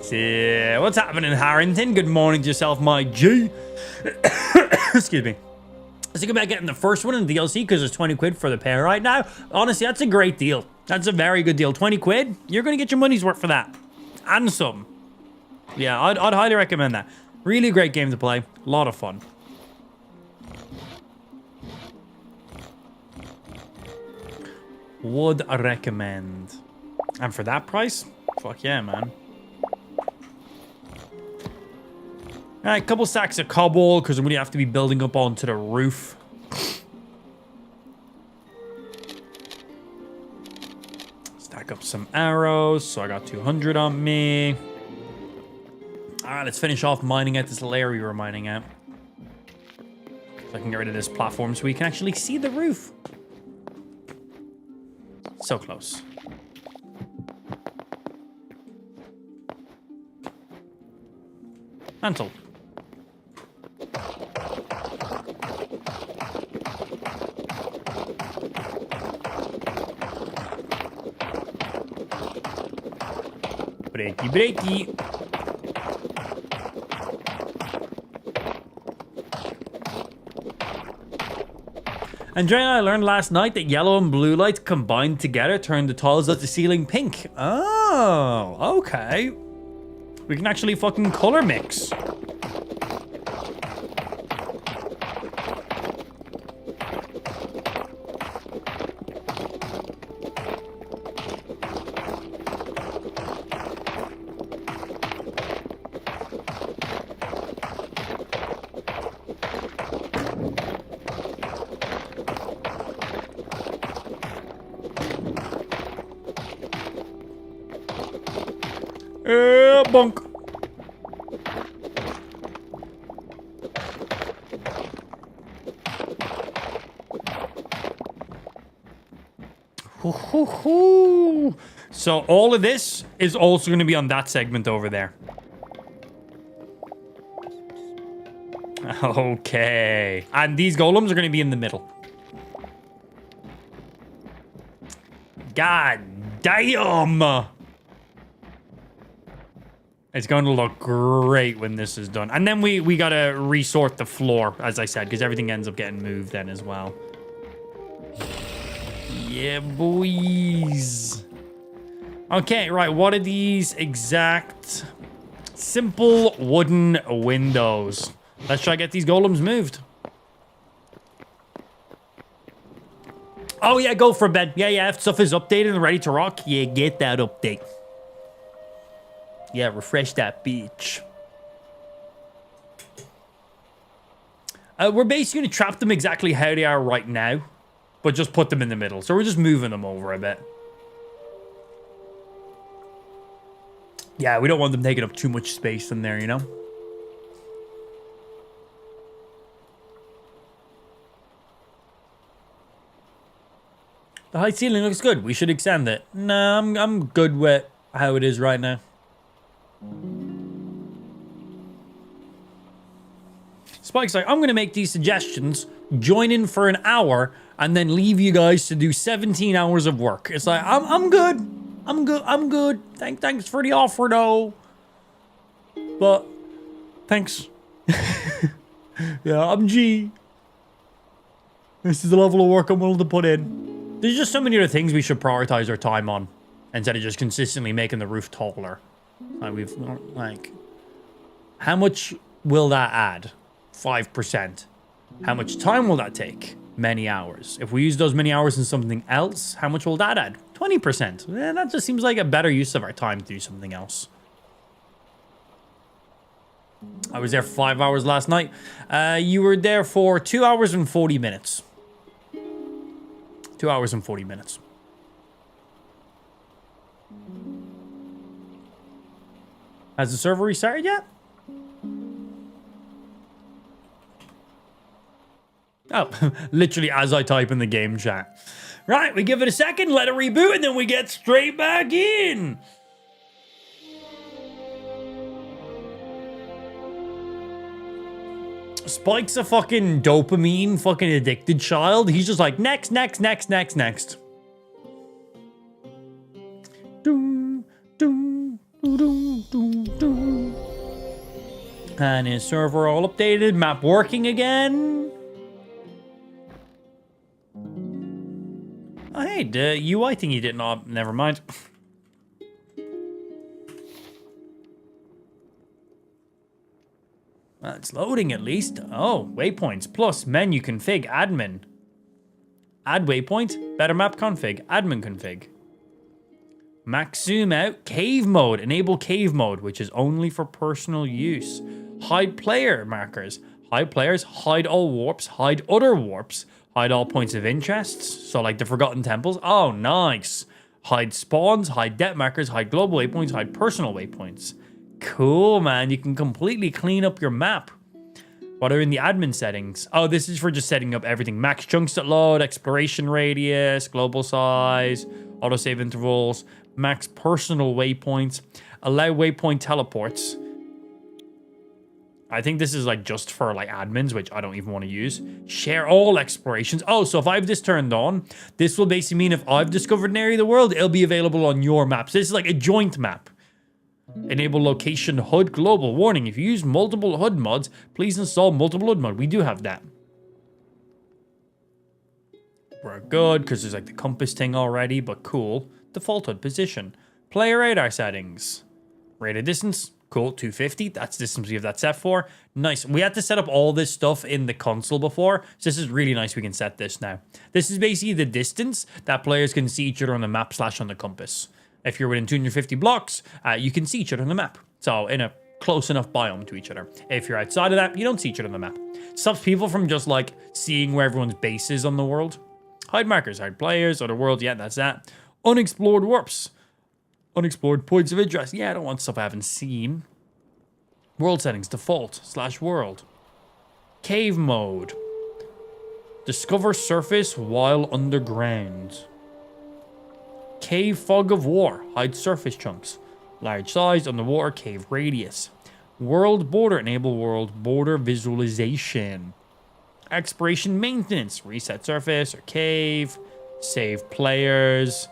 So, what's happening, Harrington? Good morning to yourself, my G. Excuse me. I was thinking about getting the first one in the DLC because it's 20 quid for the pair right now. Honestly, that's a great deal. That's a very good deal. 20 quid, you're going to get your money's worth for that. And some. Yeah, I'd highly recommend that. Really great game to play. A lot of fun. Would recommend. And for that price, fuck yeah, man. All right, couple stacks of cobble because I'm going to have to be building up onto the roof. Stack up some arrows. So I got 200 on me. All right, let's finish off mining at this little area we were mining at. So I can get rid of this platform so we can actually see the roof. So close. Mantle. Breaky, breaky. And Dre and I learned last night that yellow and blue lights combined together turn the tiles of the ceiling pink. Oh, okay. We can actually fucking color mix. Bonk. So all of this is also going to be on that segment over there. Okay. And these golems are going to be in the middle. God damn. It's going to look great when this is done. And then we got to resort the floor, as I said, because everything ends up getting moved then as well. Yeah, boys. Okay, right. What are these exact simple wooden windows? Let's try to get these golems moved. Oh, yeah, go for bed. Yeah, if stuff is updated and ready to rock, yeah, get that update. Yeah, refresh that beach. We're basically going to trap them exactly how they are right now, but just put them in the middle. So we're just moving them over a bit. Yeah, we don't want them taking up too much space in there, you know? The high ceiling looks good. We should extend it. Nah, I'm good with how it is right now. Spike's like, I'm going to make these suggestions, join in for an hour, and then leave you guys to do 17 hours of work. It's like, I'm good. I'm good. Thanks for the offer, though. But, thanks. Yeah, I'm G. This is the level of work I'm willing to put in. There's just so many other things we should prioritize our time on, instead of just consistently making the roof taller. Like, how much will that add? 5%. How much time will that take? Many hours. If we use those many hours in something else, how much will that add? 20%. That just seems like a better use of our time to do something else. I was there for 5 hours last night. You were there for 2 hours and 40 minutes. 2 hours and 40 minutes. Has the server restarted yet? Oh, literally as I type in the game chat. Right, we give it a second, let it reboot, and then we get straight back in. Spike's a fucking dopamine fucking addicted child. He's just like, next. Doom, doom, doom, doom, doom. And his server all updated, map working again. Oh, hey, the UI thing you didn't know. Never mind. Well, it's loading at least. Oh, waypoints plus menu config admin. Add waypoint, better map config, admin config. Max zoom out, cave mode. Enable cave mode, which is only for personal use. Hide player markers. Hide players, hide all warps, hide other warps, hide all points of interest. So like the Forgotten Temples. Oh, nice. Hide spawns, hide depth markers, hide global waypoints, hide personal waypoints. Cool, man. You can completely clean up your map. What are in the admin settings? Oh, this is for just setting up everything. Max chunks that load, exploration radius, global size, autosave intervals, max personal waypoints, allow waypoint teleports. I think this is like just for like admins, which I don't even want to use. Share all explorations. Oh, so if I have this turned on, this will basically mean if I've discovered an area of the world, it'll be available on your maps. This is like a joint map. Enable location HUD global. Warning, if you use multiple HUD mods, please install multiple HUD mod. We do have that. We're good, because there's like the compass thing already, but cool. Default HUD position. Player radar settings. Radar distance. Cool, 250. That's the distance we have that set for. Nice. We had to set up all this stuff in the console before, so this is really nice we can set this now. This is basically the distance that players can see each other on the map / on the compass. If you're within 250 blocks, you can see each other on the map. So in a close enough biome to each other. If you're outside of that, you don't see each other on the map. Stops people from just like seeing where everyone's base is on the world. Hide markers, hide players, other worlds. Yeah, that's that. Unexplored warps. Unexplored points of interest. Yeah, I don't want stuff I haven't seen. World settings, default, /world. Cave mode. Discover surface while underground. Cave fog of war. Hide surface chunks. Large size, underwater, cave radius. World border. Enable world border visualization. Exploration maintenance. Reset surface or cave. Save players.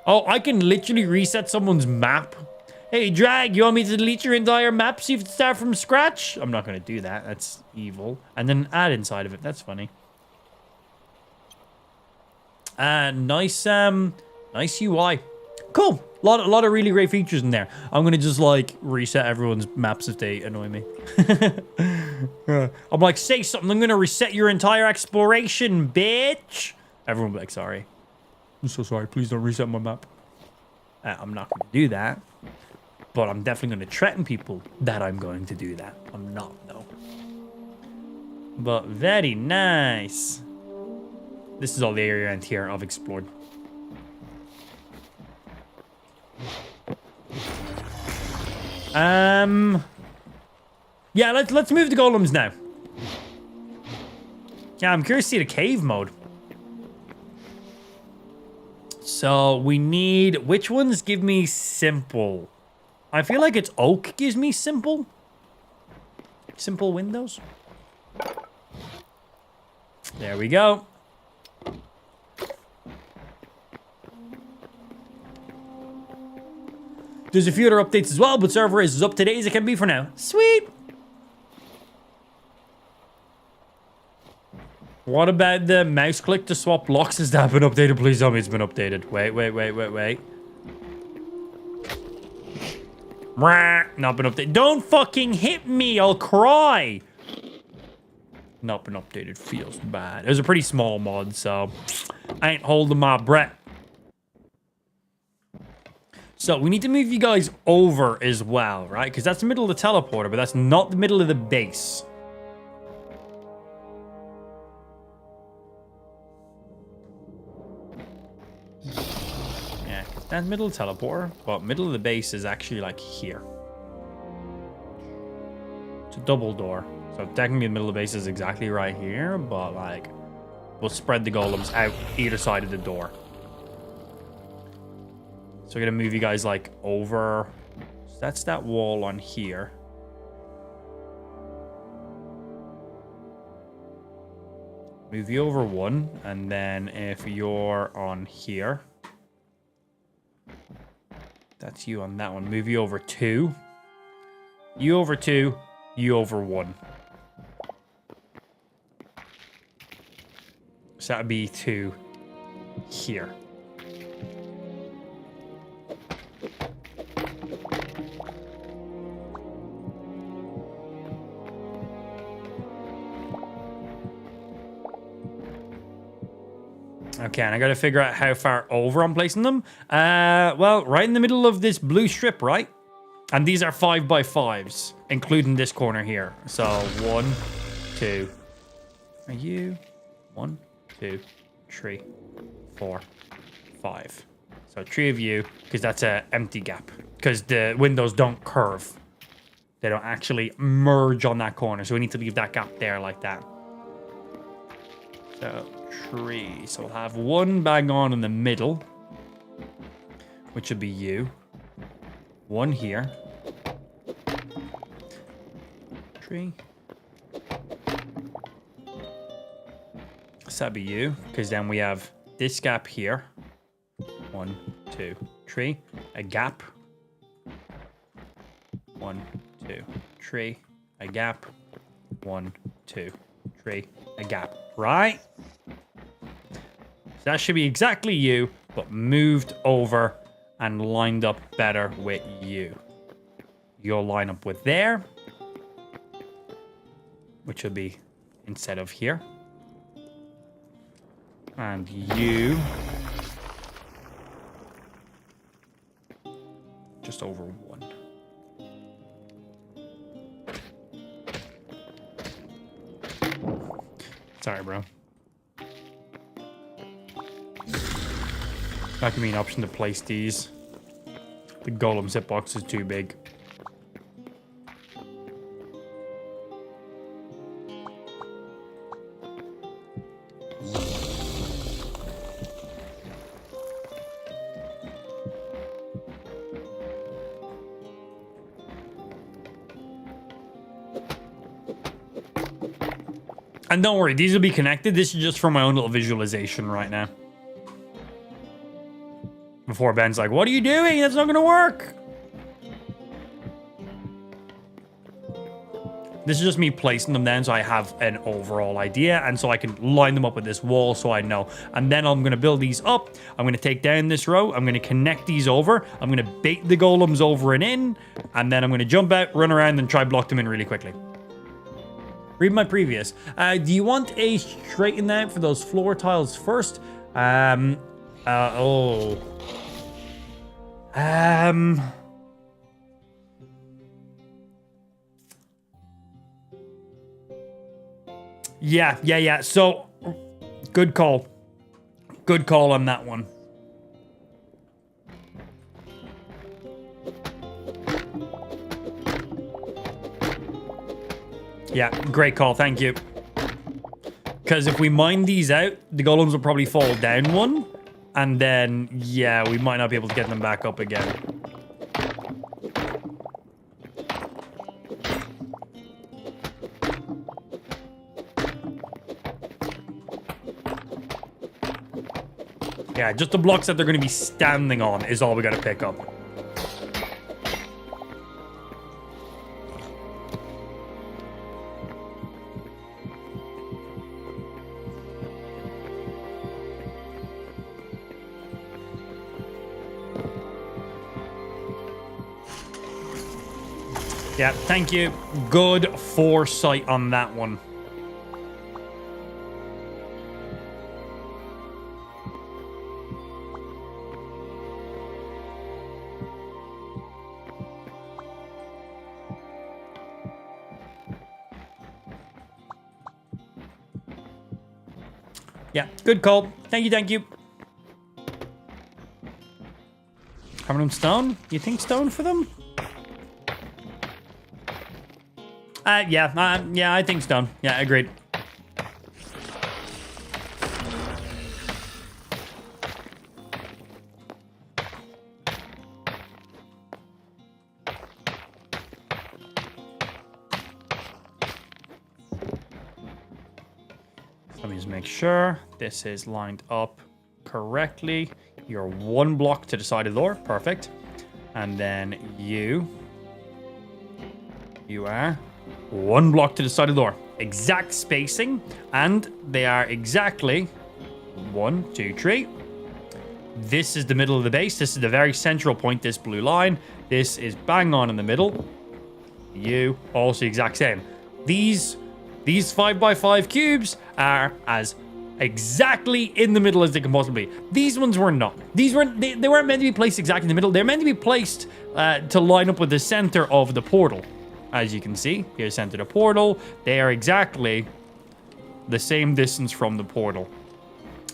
Oh, I can literally reset someone's map. Hey, Drag, you want me to delete your entire map so you have to start from scratch? I'm not going to do that. That's evil. And then add inside of it. That's funny. Nice UI. Cool. A lot of really great features in there. I'm going to just, like, reset everyone's maps if they annoy me. I'm like, say something. I'm going to reset your entire exploration, bitch. Everyone will be like, sorry. I'm so sorry. Please don't reset my map. I'm not going to do that. But I'm definitely going to threaten people that I'm going to do that. I'm not, though. But very nice. This is all the area around here I've explored. Yeah, let's move the golems now. Yeah, I'm curious to see the cave mode. So we need, which ones give me simple? I feel like it's oak gives me simple. Simple windows. There we go. There's a few other updates as well, but server is as up to date as it can be for now. Sweet. What about the mouse click to swap locks? Has that been updated? Please tell me it's been updated. Wait. Not been updated. Don't fucking hit me. I'll cry. Not been updated. Feels bad. It was a pretty small mod, so I ain't holding my breath. So we need to move you guys over as well, right? Because that's the middle of the teleporter, but that's not the middle of the base. Yeah, that's middle of the teleporter, but middle of the base is actually like here. It's a double door. So technically the middle of the base is exactly right here, but like we'll spread the golems out either side of the door. So we're gonna move you guys like over. So that's that wall on here. Move you over one, and then if you're on here, that's you on that one. Move you over two. You over two, you over one. So that'd be two here. Okay, and I gotta figure out how far over I'm placing them. Well, right in the middle of this blue strip, right? And these are 5x5s, including this corner here. So 1, 2. Are you? 1, 2, 3, 4, 5. So 3 of you, because that's an empty gap. Because the windows don't curve. They don't actually merge on that corner. So we need to leave that gap there like that. So 3. So we'll have one bang on in the middle, which would be you. One here. 3. So that'd be you, because then we have this gap here. 1, 2, 3. A gap. 1, 2, 3. A gap. 1, 2, 3. A gap. Right? So that should be exactly you, but moved over and lined up better with you. You'll line up with there, which will be instead of here. And you just over 1. Sorry, bro. That can be an option to place these. The golem's hitbox is too big. And don't worry, these will be connected. This is just for my own little visualization right now. Before Ben's like, what are you doing? That's not going to work. This is just me placing them down so I have an overall idea. And so I can line them up with this wall so I know. And then I'm going to build these up. I'm going to take down this row. I'm going to connect these over. I'm going to bait the golems over and in. And then I'm going to jump out, run around, and try block them in really quickly. Read my previous. Do you want a straighten out for those floor tiles first? Yeah. So, good call. Good call on that one. Yeah, great call. Thank you. Because if we mine these out, the golems will probably fall down one. And then, yeah, we might not be able to get them back up again. Yeah, just the blocks that they're going to be standing on is all we got to pick up. Yeah, thank you. Good foresight on that one. Yeah, good call. Thank you. Having them stone? You think stone for them? Yeah, I think stone. Yeah, agreed. Let me just make sure this is lined up correctly. You're one block to the side of the door. Perfect. And then you are one block to the side of the door. Exact spacing. And they are exactly 1, 2, 3. This is the middle of the base. This is the very central point, this blue line. This is bang on in the middle. You also exact same. These 5x5 cubes are as exactly in the middle as they can possibly be. These ones were not. They weren't meant to be placed exactly in the middle. They're meant to be placed to line up with the center of the portal. As you can see, here's center of the portal. They are exactly the same distance from the portal.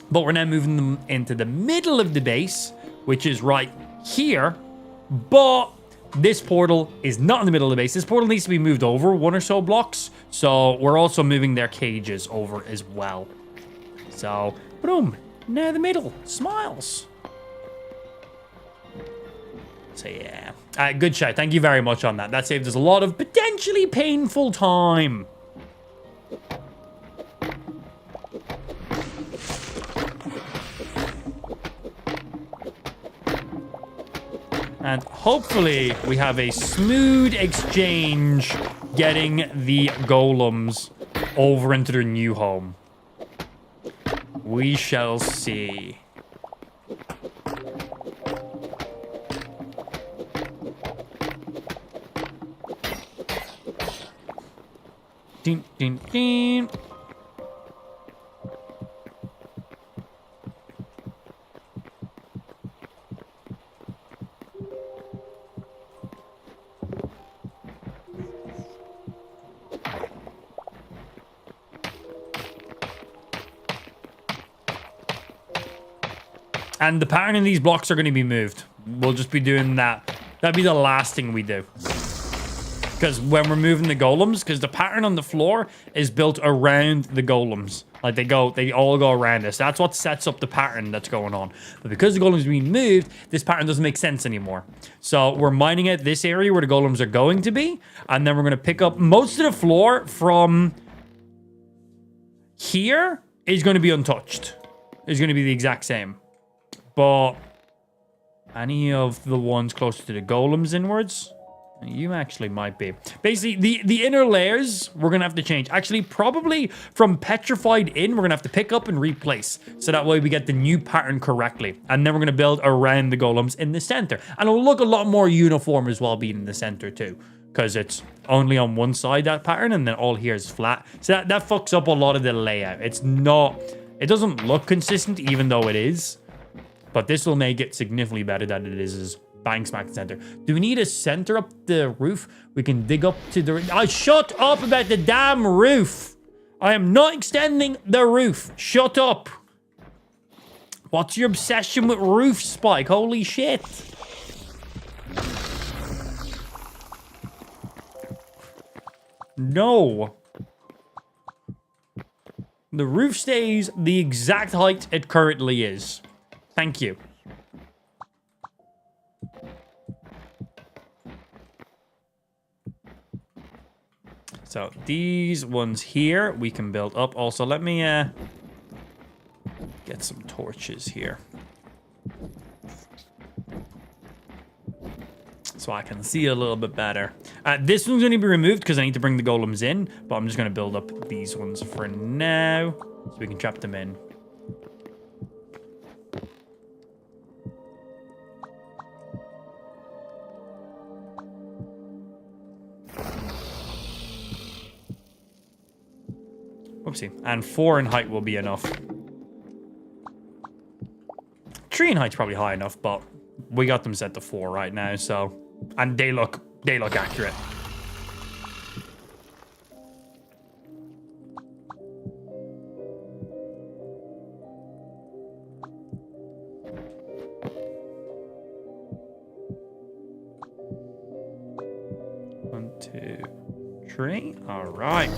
But we're now moving them into the middle of the base, which is right here. But this portal is not in the middle of the base. This portal needs to be moved over 1 or so blocks. So we're also moving their cages over as well. So, boom, now the middle, smiles. So yeah, good shout. Thank you very much on that. That saved us a lot of potentially painful time. And hopefully we have a smooth exchange getting the golems over into their new home. We shall see. Ding, ding, ding. And the pattern in these blocks are going to be moved. We'll just be doing that That'd be the last thing we do. Because when we're moving the golems, because the pattern on the floor is built around the golems. Like they all go around us. That's what sets up the pattern that's going on. But because the golems are being moved, this pattern doesn't make sense anymore. So we're mining out this area where the golems are going to be. And then we're going to pick up most of the floor from here is going to be untouched. It's going to be the exact same. But any of the ones closer to the golems inwards... You actually might be. Basically, the inner layers, we're going to have to change. Actually, probably from petrified in, we're going to have to pick up and replace. So that way we get the new pattern correctly. And then we're going to build around the golems in the center. And it'll look a lot more uniform as well being in the center too. Because it's only on one side, that pattern, and then all here is flat. So that fucks up a lot of the layout. It's not... It doesn't look consistent, even though it is. But this will make it significantly better than it is bang smack center. Do we need a center up the roof? We can dig up to the... shut up about the damn roof. I am not extending the roof. Shut up. What's your obsession with roof, Spike? Holy shit. No. The roof stays the exact height it currently is. Thank you. So these ones here we can build up. Also, let me get some torches here so I can see a little bit better. This one's going to be removed because I need to bring the golems in, but I'm just going to build up these ones for now so we can trap them in. Oopsie. And 4 in height will be enough. 3 in height's probably high enough, but we got them set to 4 right now, so... And they look accurate. One, 2, 3. All right.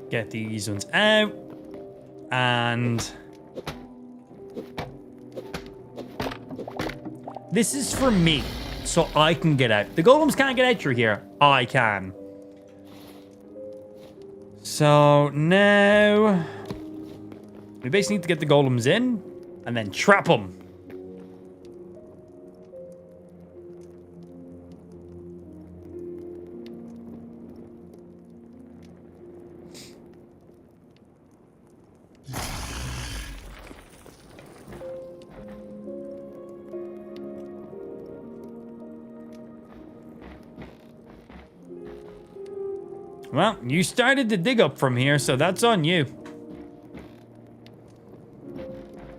Get these ones out. And this is for me, so I can get out. The golems can't get out through here. I can. So now we basically need to get the golems in and then trap them. Well, you started to dig up from here, so that's on you.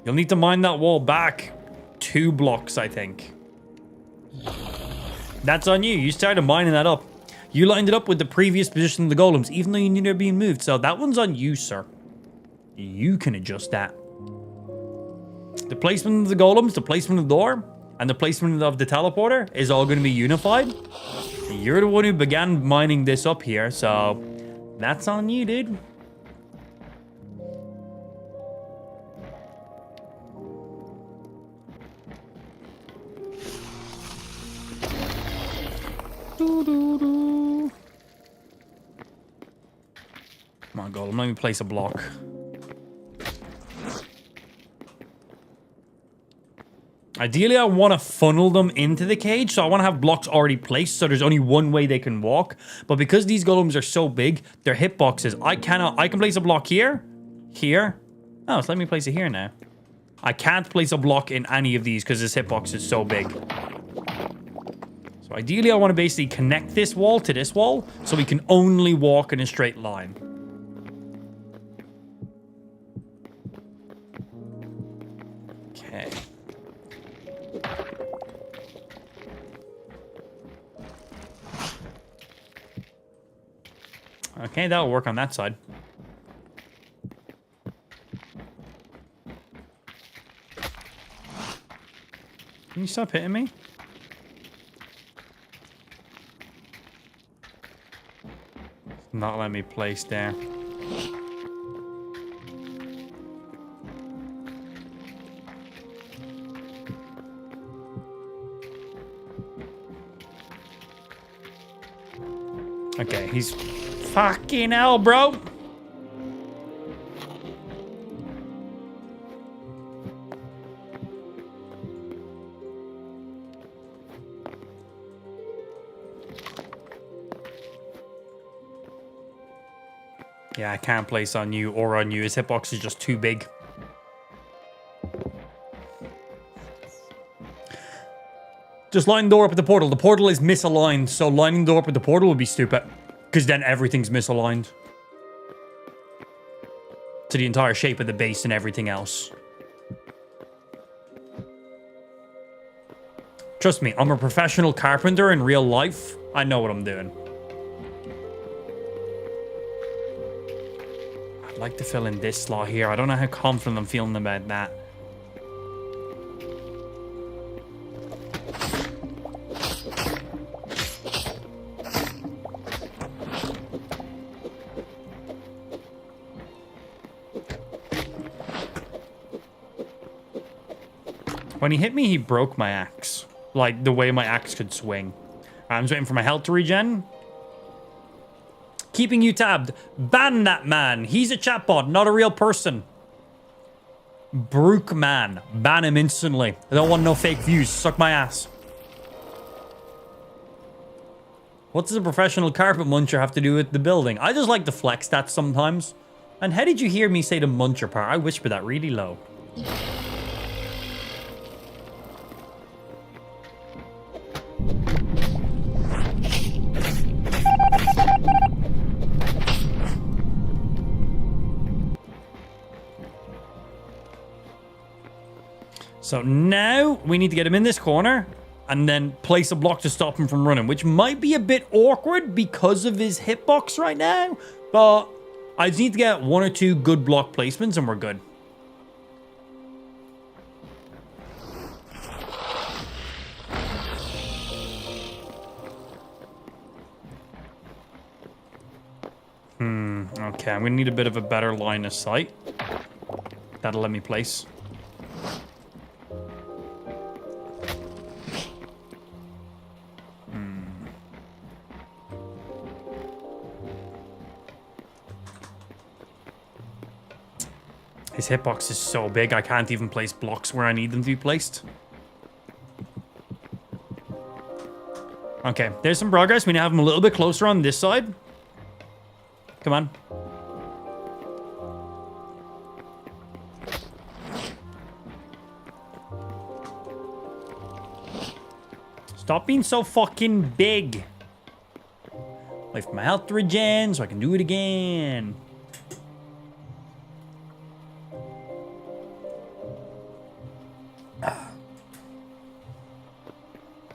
You'll need to mine that wall back 2 blocks, I think. That's on you. You started mining that up. You lined it up with the previous position of the golems, even though you knew they were being moved. So that one's on you, sir. You can adjust that. The placement of the golems, the placement of the door, and the placement of the teleporter is all going to be unified. You're the one who began mining this up here, so that's on you, dude. Doo-doo-doo. Come on, golem, let me place a block. Ideally, I want to funnel them into the cage, so I want to have blocks already placed, so there's only one way they can walk. But because these golems are so big, they're hitboxes. I can place a block here, here. Oh, so let me place it here now. I can't place a block in any of these because this hitbox is so big. So ideally, I want to basically connect this wall to this wall, so we can only walk in a straight line. Okay. Okay, that'll work on that side. Can you stop hitting me? Not letting me place there. Okay, he's fucking hell, bro. Yeah, I can't place on you or on you. His hitbox is just too big. Just line the door up at the portal. The portal is misaligned, so lining the door up at the portal would be stupid. Because then everything's misaligned. To the entire shape of the base and everything else. Trust me, I'm a professional carpenter in real life. I know what I'm doing. I'd like to fill in this slot here. I don't know how confident I'm feeling about that. When he hit me, he broke my axe. Like, the way my axe could swing. I'm just waiting for my health to regen. Keeping you tabbed. Ban that man. He's a chatbot, not a real person. Brook man. Ban him instantly. I don't want no fake views. Suck my ass. What does a professional carpet muncher have to do with the building? I just like to flex that sometimes. And how did you hear me say the muncher part? I whispered that really low. So now we need to get him in this corner and then place a block to stop him from running, which might be a bit awkward because of his hitbox right now. But I just need to get 1 or 2 good block placements and we're good. Okay, I'm gonna need a bit of a better line of sight. That'll let me place. His hitbox is so big, I can't even place blocks where I need them to be placed. Okay, there's some progress. We now have him a little bit closer on this side. Come on. Stop being so fucking big. Wait for my health to regen so I can do it again.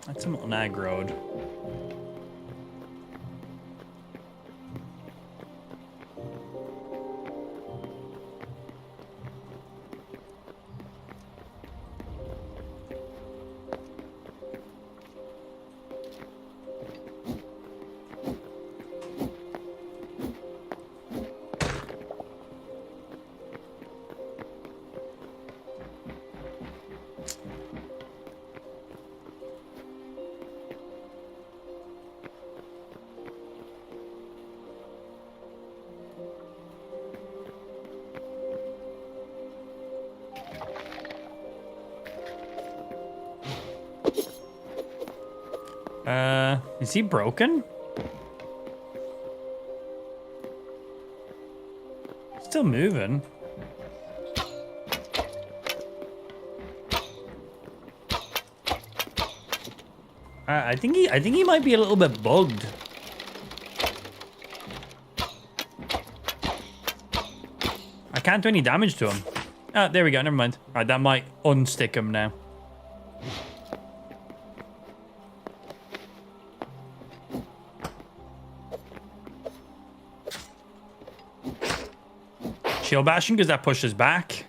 That's a little aggroed. Is he broken? Still moving. I think he might be a little bit bugged. I can't do any damage to him. Oh, there we go. Never mind. All right, that might unstick him now. Shield bashing because that pushes back.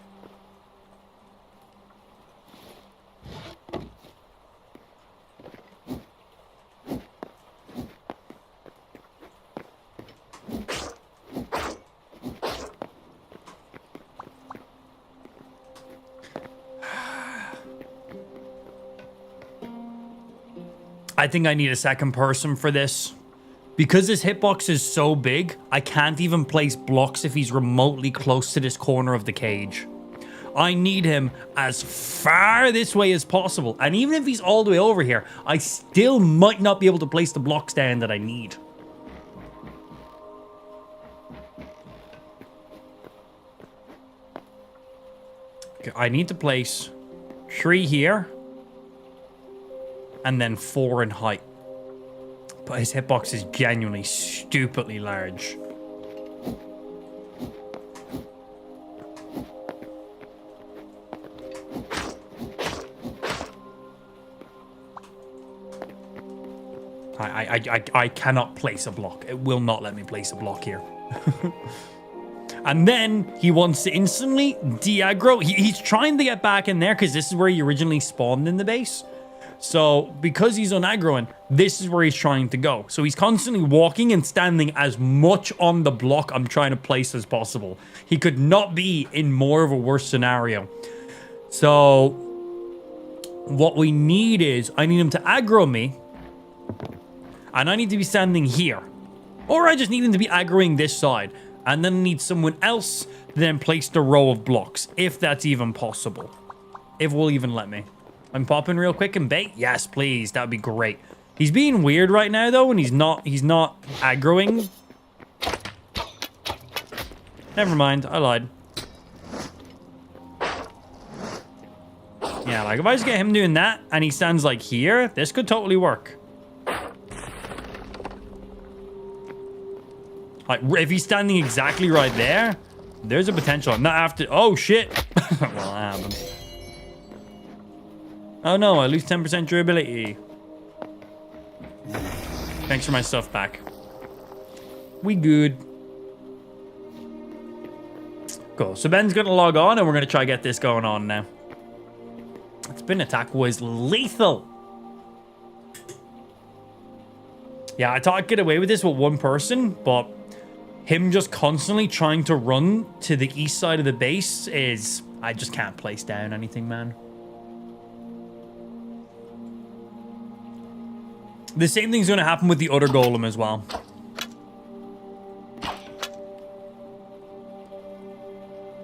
I think I need a second person for this. Because this hitbox is so big, I can't even place blocks if he's remotely close to this corner of the cage. I need him as far this way as possible. And even if he's all the way over here, I still might not be able to place the blocks down that I need. Okay, I need to place 3 here. And then 4 in height. But his hitbox is genuinely stupidly large. I cannot place a block. It will not let me place a block here. And then he wants to instantly de-aggro. He's trying to get back in there because this is where he originally spawned in the base. So because he's unaggroing, this is where he's trying to go. So he's constantly walking and standing as much on the block I'm trying to place as possible. He could not be in more of a worse scenario. So what we need is I need him to aggro me. And I need to be standing here. Or I just need him to be aggroing this side. And then I need someone else to then place the row of blocks. If that's even possible. If we'll even let me. I'm popping real quick and bait. Yes, please. That would be great. He's being weird right now, though. And he's not aggroing. Never mind. I lied. Yeah, like if I just get him doing that and he stands like here, this could totally work. Like, if he's standing exactly right there, there's a potential. Not after... Oh, shit. Well, that happened. Oh, no. I lose 10% durability. Thanks for my stuff back. We good. Cool. So Ben's going to log on, and we're going to try to get this going on now. Spin attack was lethal. Yeah, I thought I'd get away with this with one person, but... him just constantly trying to run to the east side of the base is... I just can't place down anything, man. The same thing's going to happen with the other golem as well.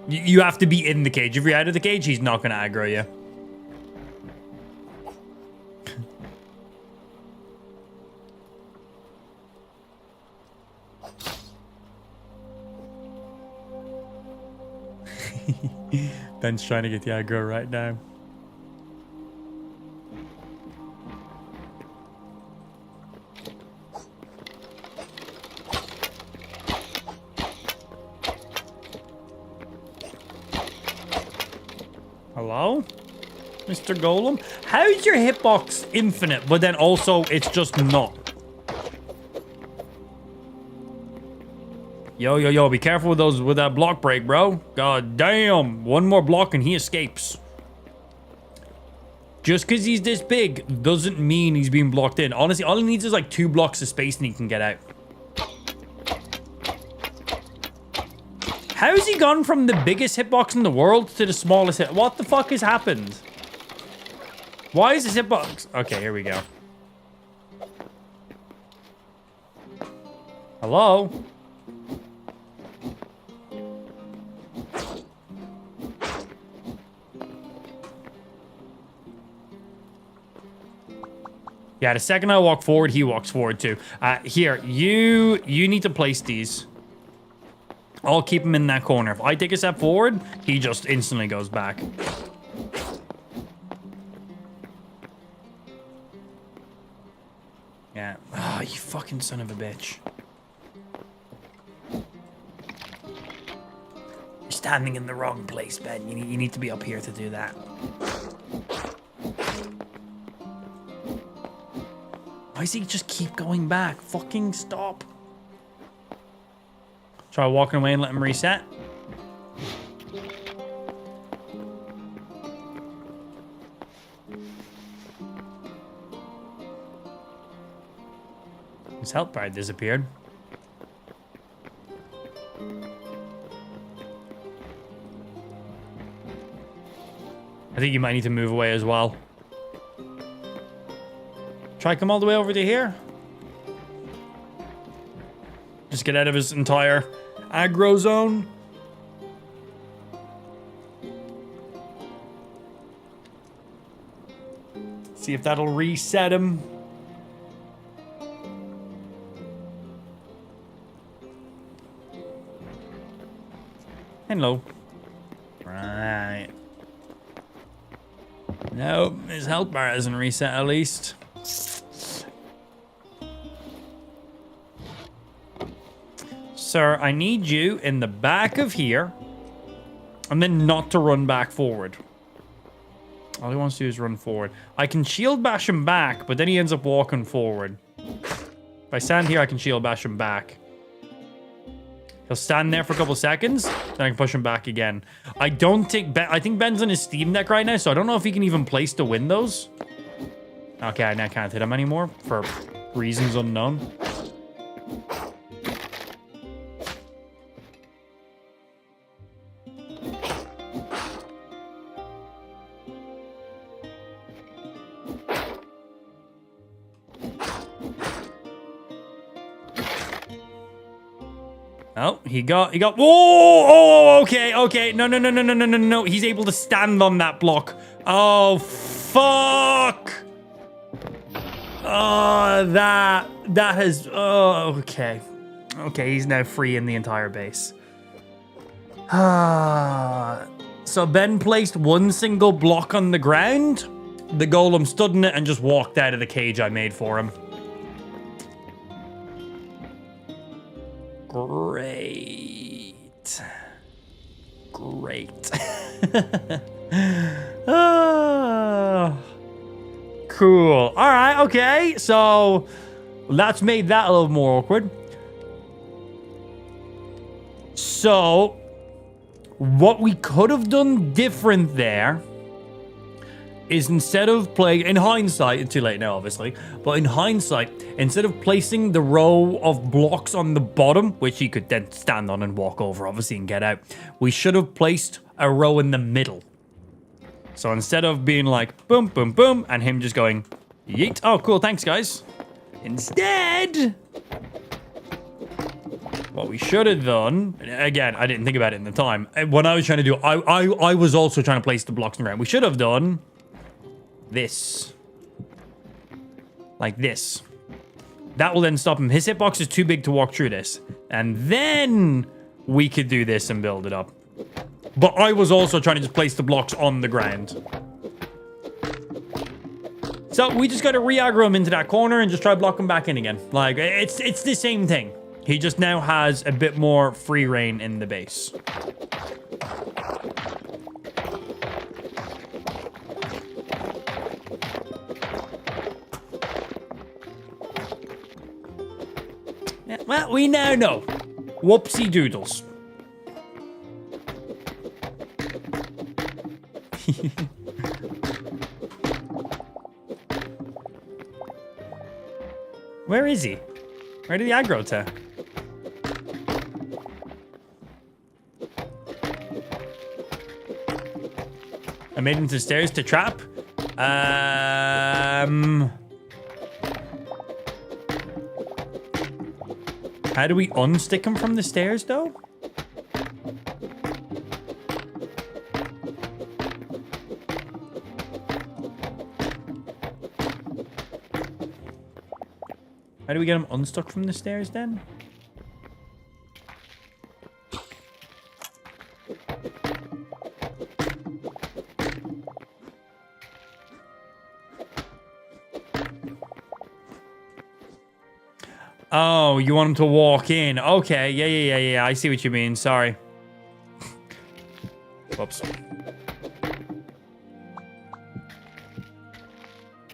You have to be in the cage. If you're out of the cage, he's not going to aggro you. Ben's trying to get the aggro right now. Hello? Mr. Golem? How's your hitbox infinite, but then also it's just not? Yo, be careful with that block break, bro. God damn. One more block and he escapes. Just because he's this big doesn't mean he's being blocked in. Honestly, all he needs is like 2 blocks of space and he can get out. How has he gone from the biggest hitbox in the world to the smallest hit? What the fuck has happened? Why is this hitbox? Okay, here we go. Hello? Yeah, the second I walk forward, he walks forward too. Here, you need to place these. I'll keep him in that corner. If I take a step forward, he just instantly goes back. Yeah. Oh, you fucking son of a bitch. You're standing in the wrong place, Ben. You need to be up here to do that. Why does he just keep going back? Fucking stop. Try walking away and let him reset. His health bar disappeared. I think you might need to move away as well. Try come all the way over to here. Just get out of his entire aggro zone. See if that'll reset him. Hello. Right. Nope, his health bar hasn't reset at least. Sir, I need you in the back of here. And then not to run back forward. All he wants to do is run forward. I can shield bash him back, but then he ends up walking forward. If I stand here, I can shield bash him back. He'll stand there for a couple seconds, then I can push him back again. I think Ben's on his Steam Deck right now, so I don't know if he can even place the windows. Okay, I now can't hit him anymore for reasons unknown. Oh, he got, whoa, oh, okay. No. He's able to stand on that block. Oh, fuck. Oh, that has, oh, okay. Okay, he's now free in the entire base. So Ben placed one single block on the ground. The golem stood in it and just walked out of the cage I made for him. Great. Cool. All right, okay. So that's made that a little more awkward. So what we could have done different there is instead of playing, in hindsight, it's too late now, obviously, but in hindsight, instead of placing the row of blocks on the bottom, which he could then stand on and walk over, obviously, and get out, we should have placed a row in the middle. So instead of being like, boom, boom, boom, and him just going, yeet. Oh, cool, thanks, guys. Instead, what we should have done, again, I didn't think about it in the time. When I was trying to do it, I was also trying to place the blocks in the ground. We should have done this. Like this. That will then stop him. His hitbox is too big to walk through this. And then we could do this and build it up. But I was also trying to just place the blocks on the ground. So we just got to re-aggro him into that corner and just try to block him back in again. Like, it's the same thing. He just now has a bit more free reign in the base. Yeah, well, we now know. Whoopsie doodles. Where is he? Where did the aggro to? I made him to the stairs to trap. How do we unstick him from the stairs, though? How do we get him unstuck from the stairs, then? Oh, you want him to walk in. Okay, yeah. I see what you mean. Sorry. Whoops.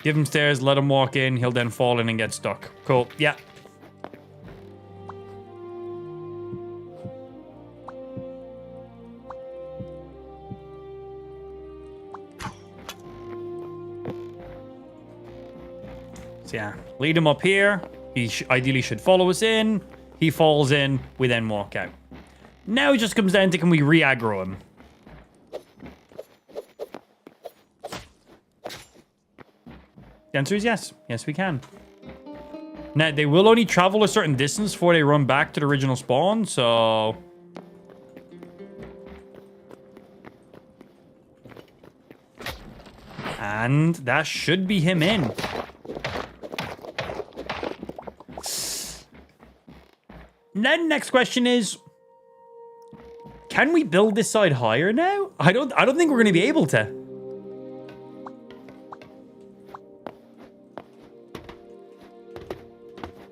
Give him stairs, let him walk in. He'll then fall in and get stuck. Cool. Yeah. So yeah, lead him up here. He ideally should follow us in. He falls in. We then walk out. Now it just comes down to, can we re-aggro him? The answer is yes. Yes, we can. Now, they will only travel a certain distance before they run back to the original spawn, so... And that should be him in. Then the next question is, can we build this side higher now? I don't think we're going to be able to.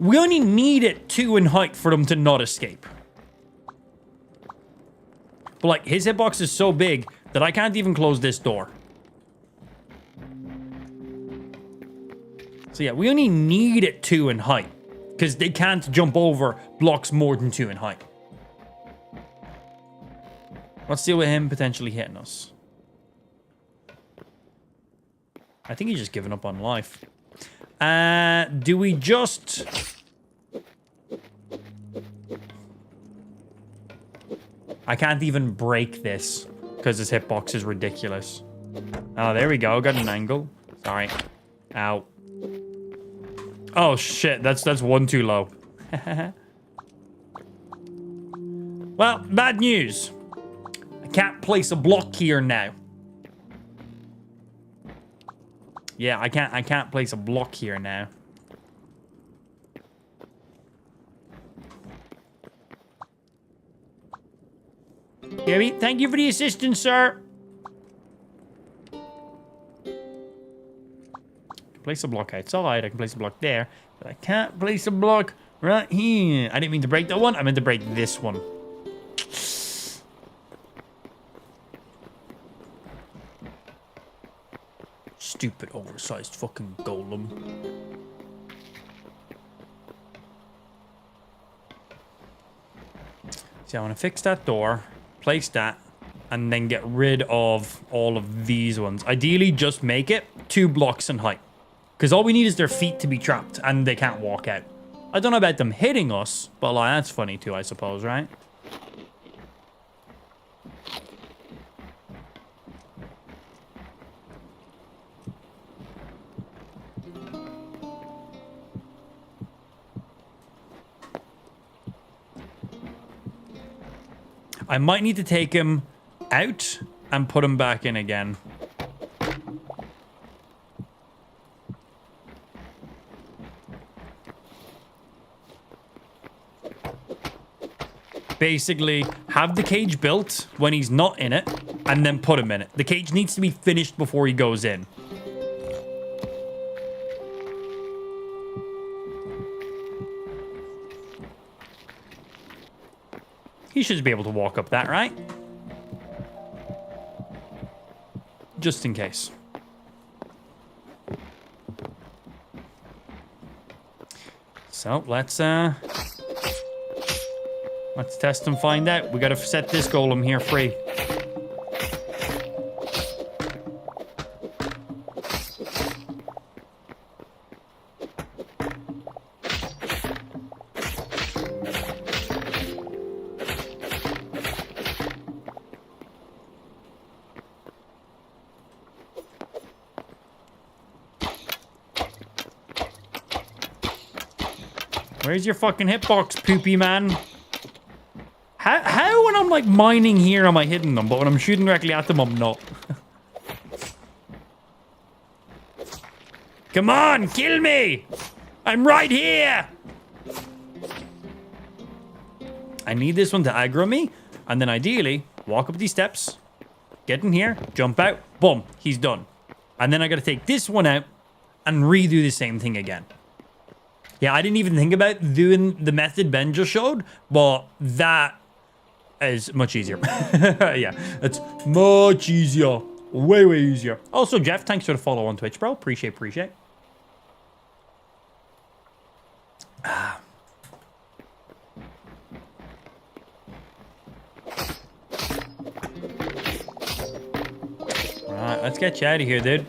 We only need it 2 in height for them to not escape. But like, his hitbox is so big that I can't even close this door. So yeah, we only need it 2 in height, because they can't jump over blocks more than 2 in height. Let's deal with him potentially hitting us. I think he's just giving up on life. Do we just... I can't even break this, because this hitbox is ridiculous. Oh, there we go. Got an angle. Sorry. Ow. Oh, shit. That's one too low. Well, bad news. I can't place a block here now. Yeah, I can't place a block here now. Gary, thank you for the assistance, sir. Place a block outside. I can place a block there, but I can't place a block right here. I didn't mean to break that one. I meant to break this one. Stupid oversized fucking golem. See, I want to fix that door, place that, and then get rid of all of these ones. Ideally, just make it 2 blocks in height. Because all we need is their feet to be trapped, and they can't walk out. I don't know about them hitting us, but like, that's funny too, I suppose, right? I might need to take him out and put him back in again. Basically, have the cage built when he's not in it, and then put him in it. The cage needs to be finished before he goes in. He should be able to walk up that, right? Just in case. So, let's test and find out. We gotta set this golem here free. Where's your fucking hitbox, poopy man? How when I'm like mining here am I hitting them, but when I'm shooting directly at them, I'm not. Come on, kill me! I'm right here! I need this one to aggro me, and then ideally, walk up these steps, get in here, jump out, boom, he's done. And then I gotta take this one out and redo the same thing again. Yeah, I didn't even think about doing the method Ben just showed, but that is much easier. Yeah, it's much easier. Way, way easier. Also, Jeff, thanks for the follow on Twitch, bro. Appreciate. Alright, let's get you out of here, dude.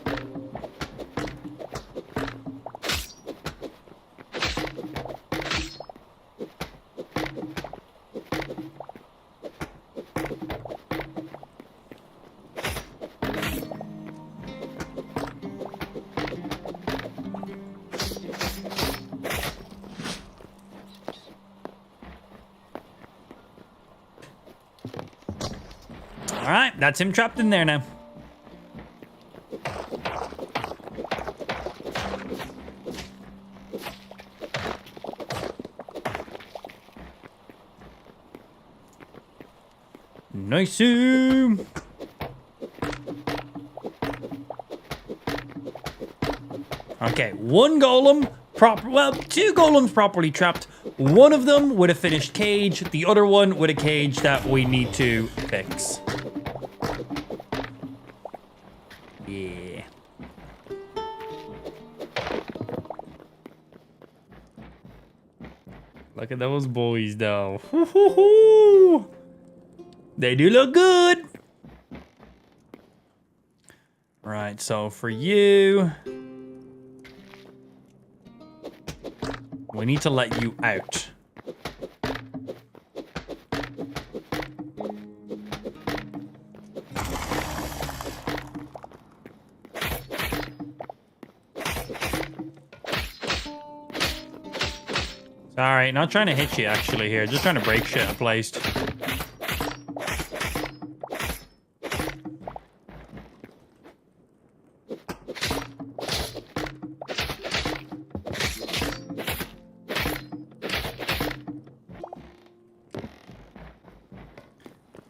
All right, that's him trapped in there now. Nice. Okay, one golem two golems properly trapped. One of them with a finished cage, the other one with a cage that we need to fix. Yeah. Look at those boys though. They do look good. Right, so for you, we need to let you out. Sorry, not trying to hit you actually here. Just trying to break shit I placed.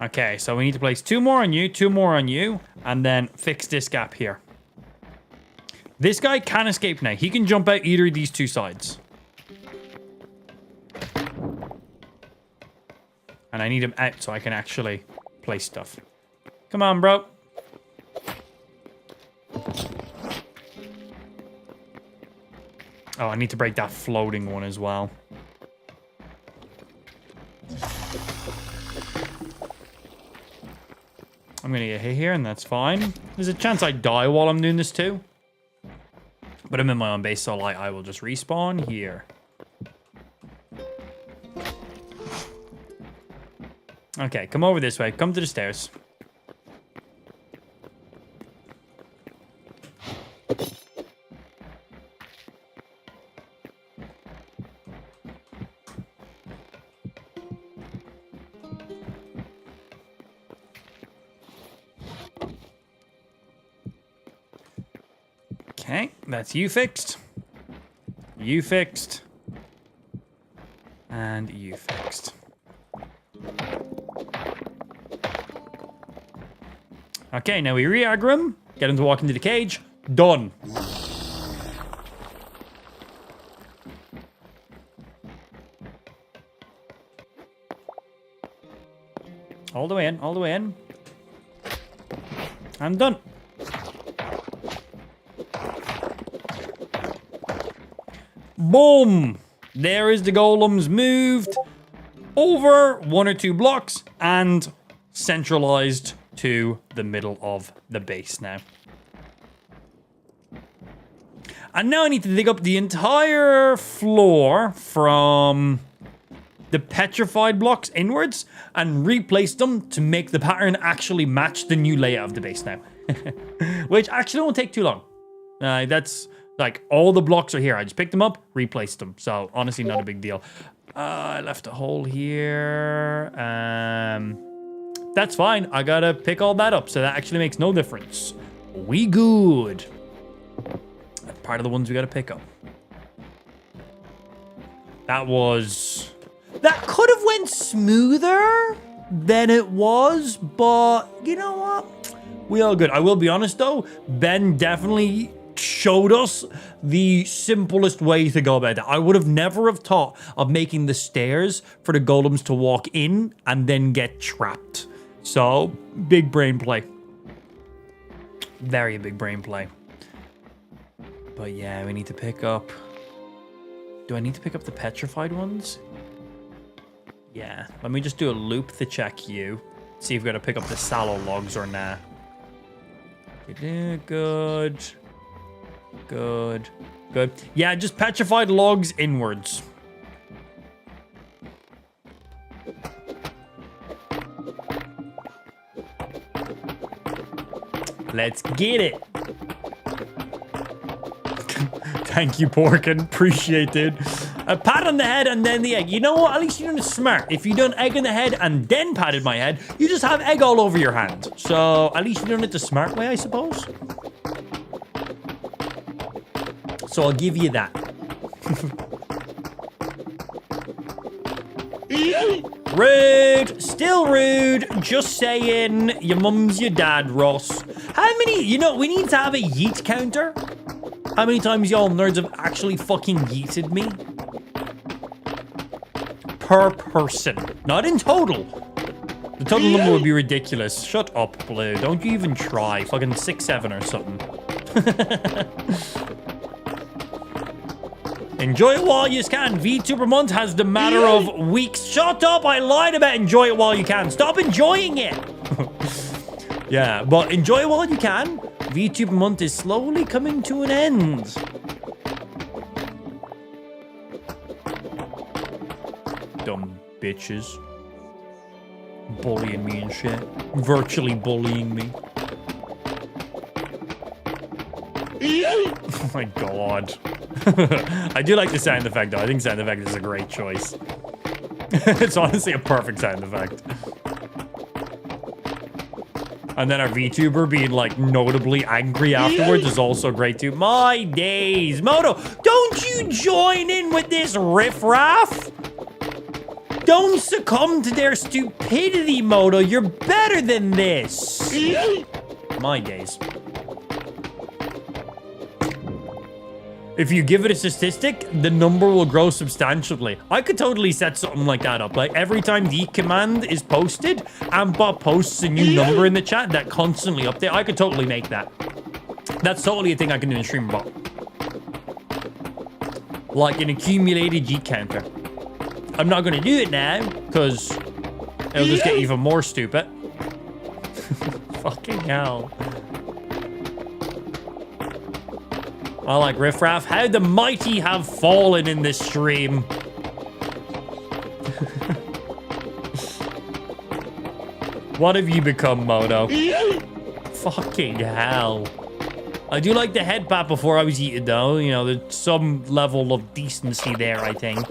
Okay, so we need to place 2 more on you, 2 more on you, and then fix this gap here. This guy can escape now. He can jump out either of these 2 sides. And I need him out so I can actually place stuff. Come on, bro. Oh, I need to break that floating one as well. I'm gonna get hit here, and that's fine. There's a chance I die while I'm doing this too. But I'm in my own base, so I will just respawn here. Okay, come over this way. Come to the stairs. Okay, that's you fixed. You fixed. And you fixed. Okay, now we re-aggro him. Get him to walk into the cage. Done. All the way in, all the way in. I'm done. Boom! There is the golems moved over 1 or 2 blocks and centralized to the middle of the base now. And now I need to dig up the entire floor from the petrified blocks inwards and replace them to make the pattern actually match the new layout of the base now. Which actually won't take too long. That's like all the blocks are here. I just picked them up, replaced them. So honestly, not a big deal. I left a hole here. That's fine. I gotta pick all that up, so that actually makes no difference. We good. That's part of the ones we gotta pick up. That could have went smoother than it was, but you know what? We all good. I will be honest though, Ben definitely showed us the simplest way to go about that. I would have never have thought of making the stairs for the golems to walk in and then get trapped. So, big brain play. Very big brain play. But yeah, we need to pick up... Do I need to pick up the petrified ones? Yeah. Let me just do a loop to check you. See if we've got to pick up the sallow logs or nah. Good. Good. Good. Yeah, just petrified logs inwards. Let's get it. Thank you, Porkin. Appreciate it. A pat on the head and then the egg. You know what? At least you're doing it smart. If you done egg on the head and then patted my head, you just have egg all over your hand. So at least you're doing it the smart way, I suppose. So I'll give you that. Rude. Still rude. Just saying. Your mum's your dad, Ross. How many... You know, we need to have a yeet counter. How many times y'all nerds have actually fucking yeeted me? Per person. Not in total. The total number would be ridiculous. Shut up, Blue. Don't you even try. Fucking 6, 7 or something. Enjoy it while you can. VTuber month has the matter of weeks. Shut up. I lied about enjoy it while you can. Stop enjoying it. Yeah, but enjoy it while you can. VTuber month is slowly coming to an end. Dumb bitches. Bullying me and shit. Virtually bullying me. Oh my god. I do like the sound effect though. I think sound effect is a great choice. It's honestly a perfect sound effect. And then our VTuber being like notably angry afterwards is also great too. My days. Moto, don't you join in with this riffraff? Don't succumb to their stupidity, Moto. You're better than this. My days. If you give it a statistic, the number will grow substantially. I could totally set something like that up. Like every time the command is posted, Ambot posts a new number in the chat that constantly update. I could totally make that. That's totally a thing I can do in StreamBot. Like an accumulated G counter. I'm not going to do it now because it'll just get even more stupid. Fucking hell. I like riffraff. How the mighty have fallen in this stream. What have you become, Moto? Fucking hell. I do like the head pat before I was eaten, though. You know, there's some level of decency there, I think.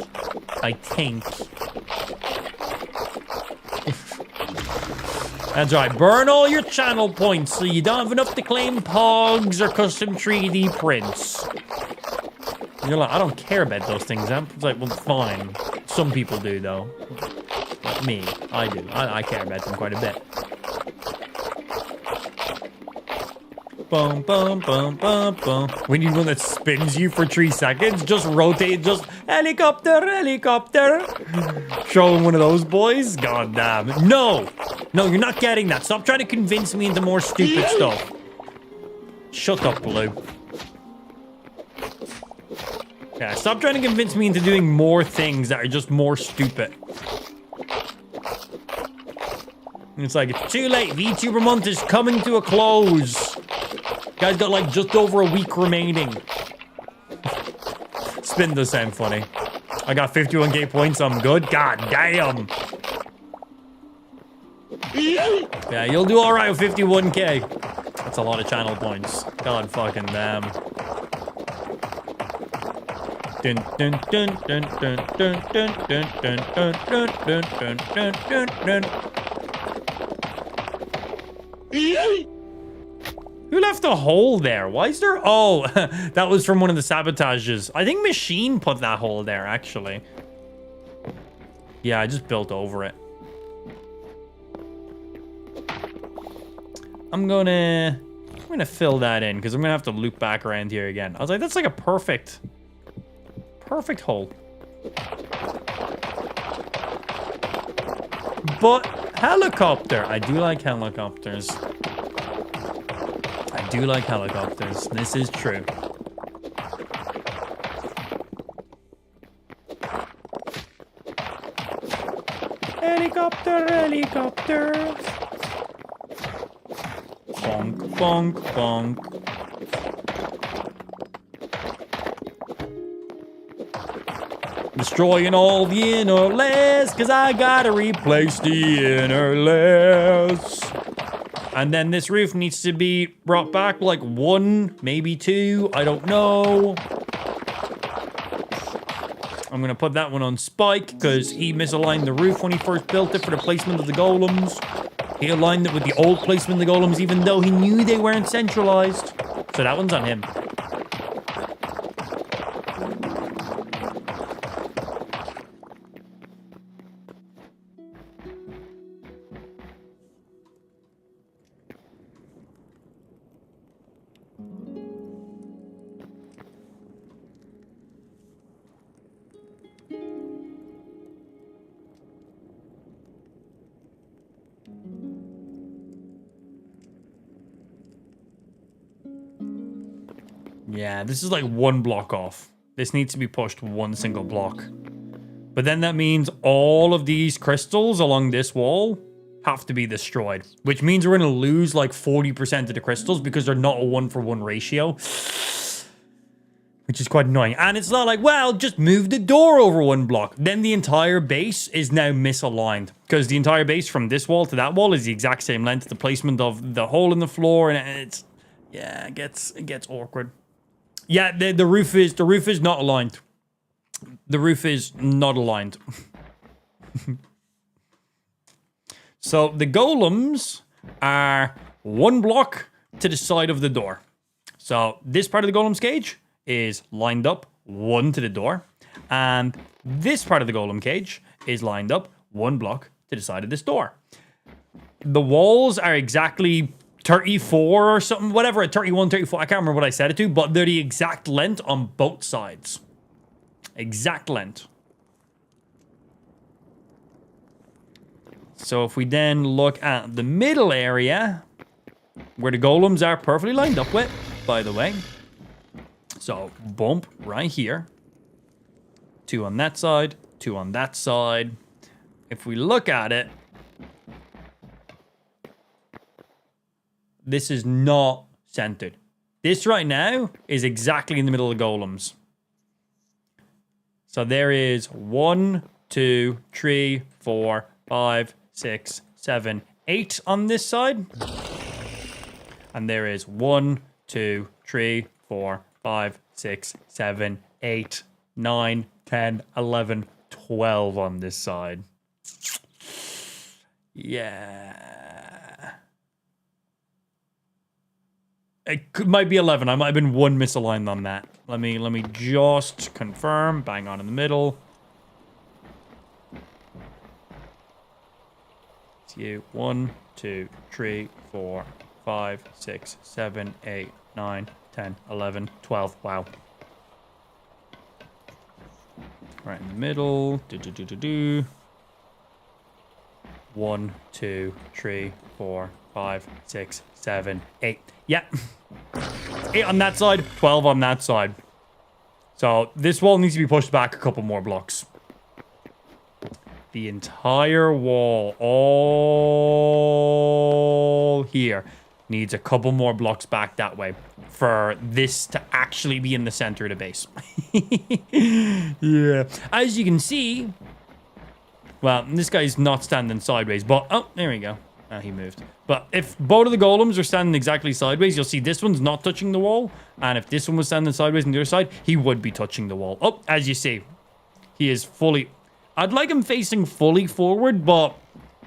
That's right. Burn all your channel points so you don't have enough to claim pogs or custom 3D prints. You're like, I don't care about those things. It's like, well, fine. Some people do, though. Like me. I do. I care about them quite a bit. Boom, boom, boom, boom, boom. We need one that spins you for 3 seconds. Just rotate, just helicopter, helicopter. Showing one of those boys. God damn. No, you're not getting that. Stop trying to convince me into more stupid stuff. Shut up, Blue. Yeah, stop trying to convince me into doing more things that are just more stupid. It's like, it's too late. VTuber month is coming to a close. Guys got like just over a week remaining. Spin does sound funny. I got 51k points. I'm good. God damn. Yeah, you'll do all right with 51k. That's a lot of channel points. God fucking damn. Dun dun dun dun dun dun dun dun dun dun dun dun dun dun dun. Who left a hole there? Why is there... Oh, that was from one of the sabotages. I think Machine put that hole there, actually. Yeah, I just built over it. I'm gonna fill that in, because I'm gonna have to loop back around here again. I was like, that's like a perfect hole. But helicopter. I do like helicopters. I do like helicopters. This is true. Helicopter, helicopter. Bonk, bonk, bonk. Destroying all the inner layers, cause I gotta replace the inner layers. And then this roof needs to be brought back like 1, maybe 2. I don't know. I'm going to put that one on Spike because he misaligned the roof when he first built it for the placement of the golems. He aligned it with the old placement of the golems even though he knew they weren't centralized. So that one's on him. Yeah, this is like one block off. This needs to be pushed one single block. But then that means all of these crystals along this wall have to be destroyed. Which means we're going to lose like 40% of the crystals because they're not a 1-for-1 ratio. Which is quite annoying. And it's not like, well, just move the door over one block. Then the entire base is now misaligned. Because the entire base from this wall to that wall is the exact same length. The placement of the hole in the floor. And it's... yeah, it gets awkward. Yeah, the roof is not aligned. The roof is not aligned. So the golems are one block to the side of the door. So this part of the golem's cage is lined up one to the door. And this part of the golem cage is lined up one block to the side of this door. The walls are exactly 34 or something, whatever, 31, 34, I can't remember what I set it to, but they're the exact length on both sides. Exact length. So if we then look at the middle area, where the golems are perfectly lined up with, by the way. So, bump right here. 2 on that side, 2 on that side. If we look at it, this is not centered. This right now is exactly in the middle of the golems. So there is 1, 2, 3, 4, 5, 6, 7, 8 on this side. And there is 1, 2, 3, 4, 5, 6, 7, 8, 9, 10, 11, 12 on this side. Yeah. Might be 11. I might have been 1 misaligned on that. Let me just confirm. Bang on in the middle. It's you. 1, 2, 3, 4, 5, 6, 7, 8, 9, 10, 11, 12. Wow. Right in the middle. 1, 2, 3, 4, 5, 6, 7, 8. Yeah. 8 on that side, 12 on that side. So this wall needs to be pushed back a couple more blocks. The entire wall, all here, needs a couple more blocks back that way for this to actually be in the center of the base. Yeah. As you can see, well, this guy's not standing sideways, but... oh, there we go. Oh, he moved. But if both of the golems are standing exactly sideways, you'll see this one's not touching the wall. And if this one was standing sideways on the other side, he would be touching the wall. Oh, as you see, he is fully... I'd like him facing fully forward, but...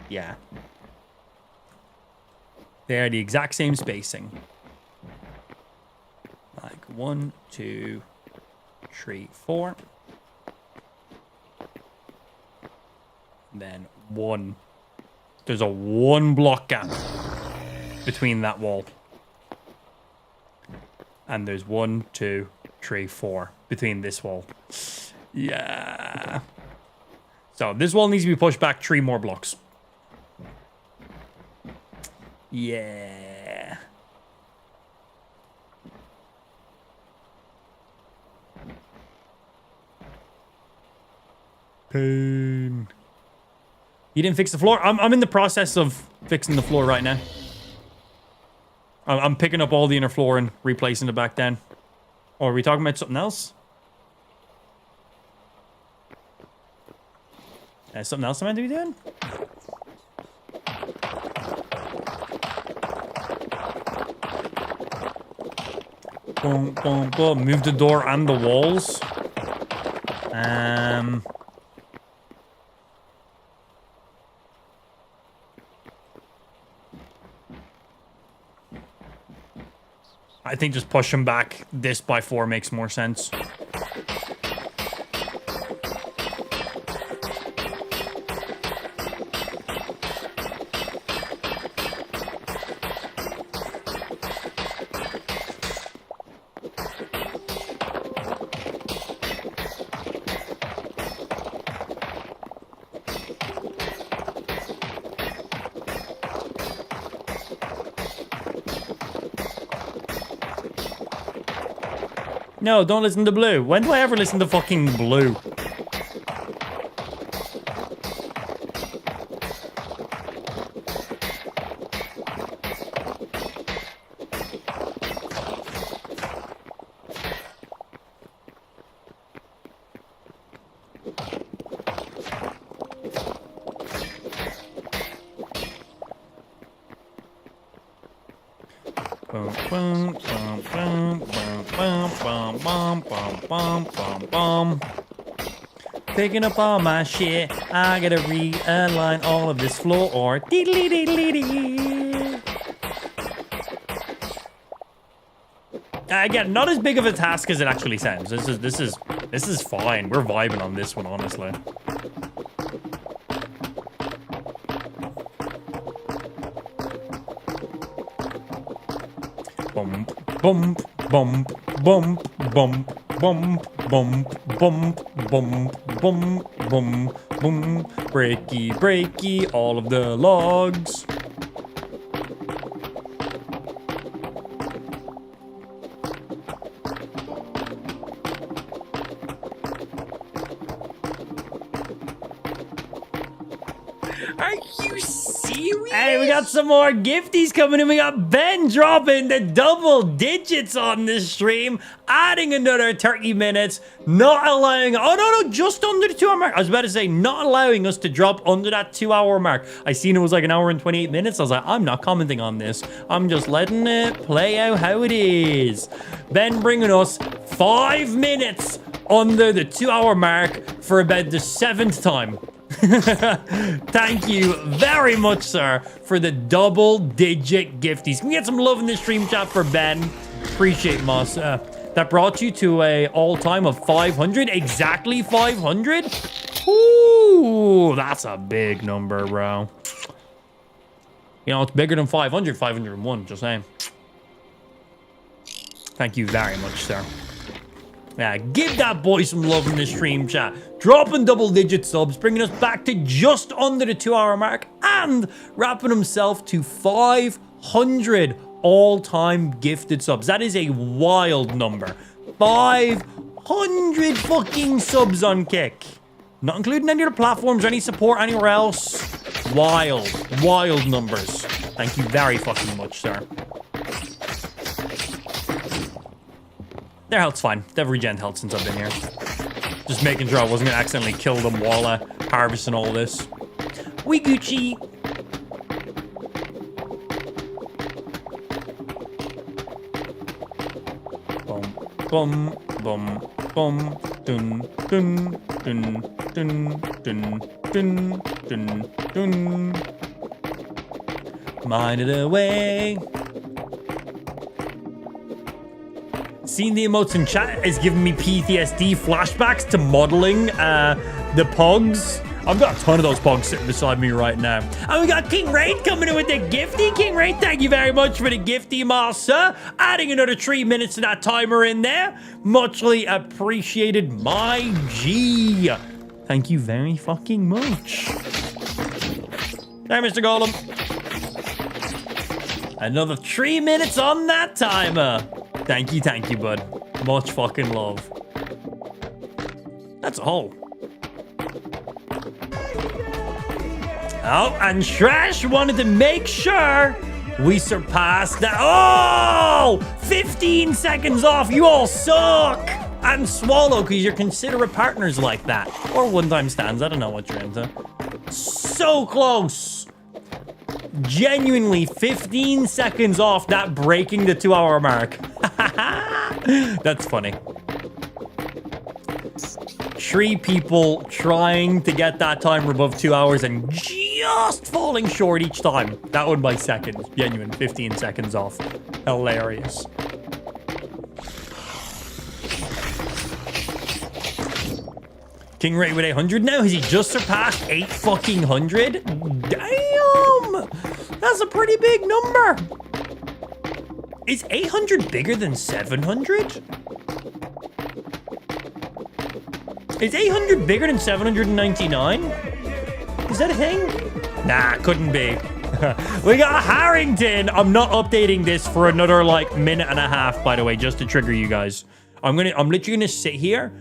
yeah. They're the exact same spacing. Like 1, 2, 3, 4. And then 1. There's a 1 block gap between that wall. And there's 1, 2, 3, 4 between this wall. Yeah. So this wall needs to be pushed back 3 more blocks. Yeah. Pain. You didn't fix the floor? I'm in the process of fixing the floor right now. I'm picking up all the inner floor and replacing it back then. Or are we talking about something else? Something else I'm meant to be doing? Boom, boom, boom. Move the door and the walls. I think just pushing back this by 4 makes more sense. No, don't listen to Blue. When do I ever listen to fucking Blue? Picking up all my shit, I gotta realign all of this floor. Again, not as big of a task as it actually sounds. This is fine. We're vibing on this one, honestly. Bump, bump, bump, bump, bump, bump, bump, bump, bump, bump, bump, bump. Breaky, breaky, all of the logs. Are you serious? Hey, we got some more gifties coming in. We got Ben dropping the double digits on this stream, adding another 30 minutes, not allowing... Oh, no, just under the 2 hour mark. I was about to say, not allowing us to drop under that 2 hour mark. I seen it was like 1 hour and 28 minutes. I was like, I'm not commenting on this. I'm just letting it play out how it is. Ben bringing us 5 minutes under the 2 hour mark for about the 7th time. Thank you very much, sir, for the double digit gifties. Can we get some love in the stream chat for Ben? Appreciate Moss. That brought you to a all-time of 500. Exactly 500. Ooh, that's a big number, bro. You know, it's bigger than 500. 501, just saying. Thank you very much, sir. Yeah, give that boy some love in the stream chat. Dropping double digit subs, bringing us back to just under the 2 hour mark and wrapping himself to 500 all-time gifted subs. That is a wild number. 500 fucking subs on Kick. Not including any other platforms, any support anywhere else. Wild numbers. Thank you very fucking much, sir. Their health's fine. They've regened health since I've been here. Just making sure I wasn't gonna accidentally kill them while harvesting all this. We Gucci. Bum, bum, bum, bum. Dun, dun, dun, dun, dun, dun, dun, dun. Mind it away. Seeing the emotes in chat is giving me PTSD flashbacks to modeling the pogs. I've got a ton of those pogs sitting beside me right now. And we got King Raid coming in with the gifty. King Raid, thank you very much for the gifty, master. Adding another 3 minutes to that timer in there. Muchly appreciated, my G. Thank you very fucking much. There, Mr. Golem. Another 3 minutes on that timer. Thank you, bud. Much fucking love. That's all. Oh, and Trash wanted to make sure we surpassed that. Oh! 15 seconds off. You all suck. And Swallow, because you're considerate partners like that. Or one-time stands. I don't know what you're into. So close. Genuinely 15 seconds off that breaking the 2 hour mark. That's funny. 3 people trying to get that timer above 2 hours and just falling short each time. That one by seconds. Genuine. 15 seconds off. Hilarious. King rate with 800 now? Has he just surpassed 8 fucking hundred? Damn! That's a pretty big number. Is 800 bigger than 700? Is 800 bigger than 799? Is that a thing? Nah, couldn't be. We got Harrington. I'm not updating this for another like minute and a half, by the way, just to trigger you guys. I'm literally gonna sit here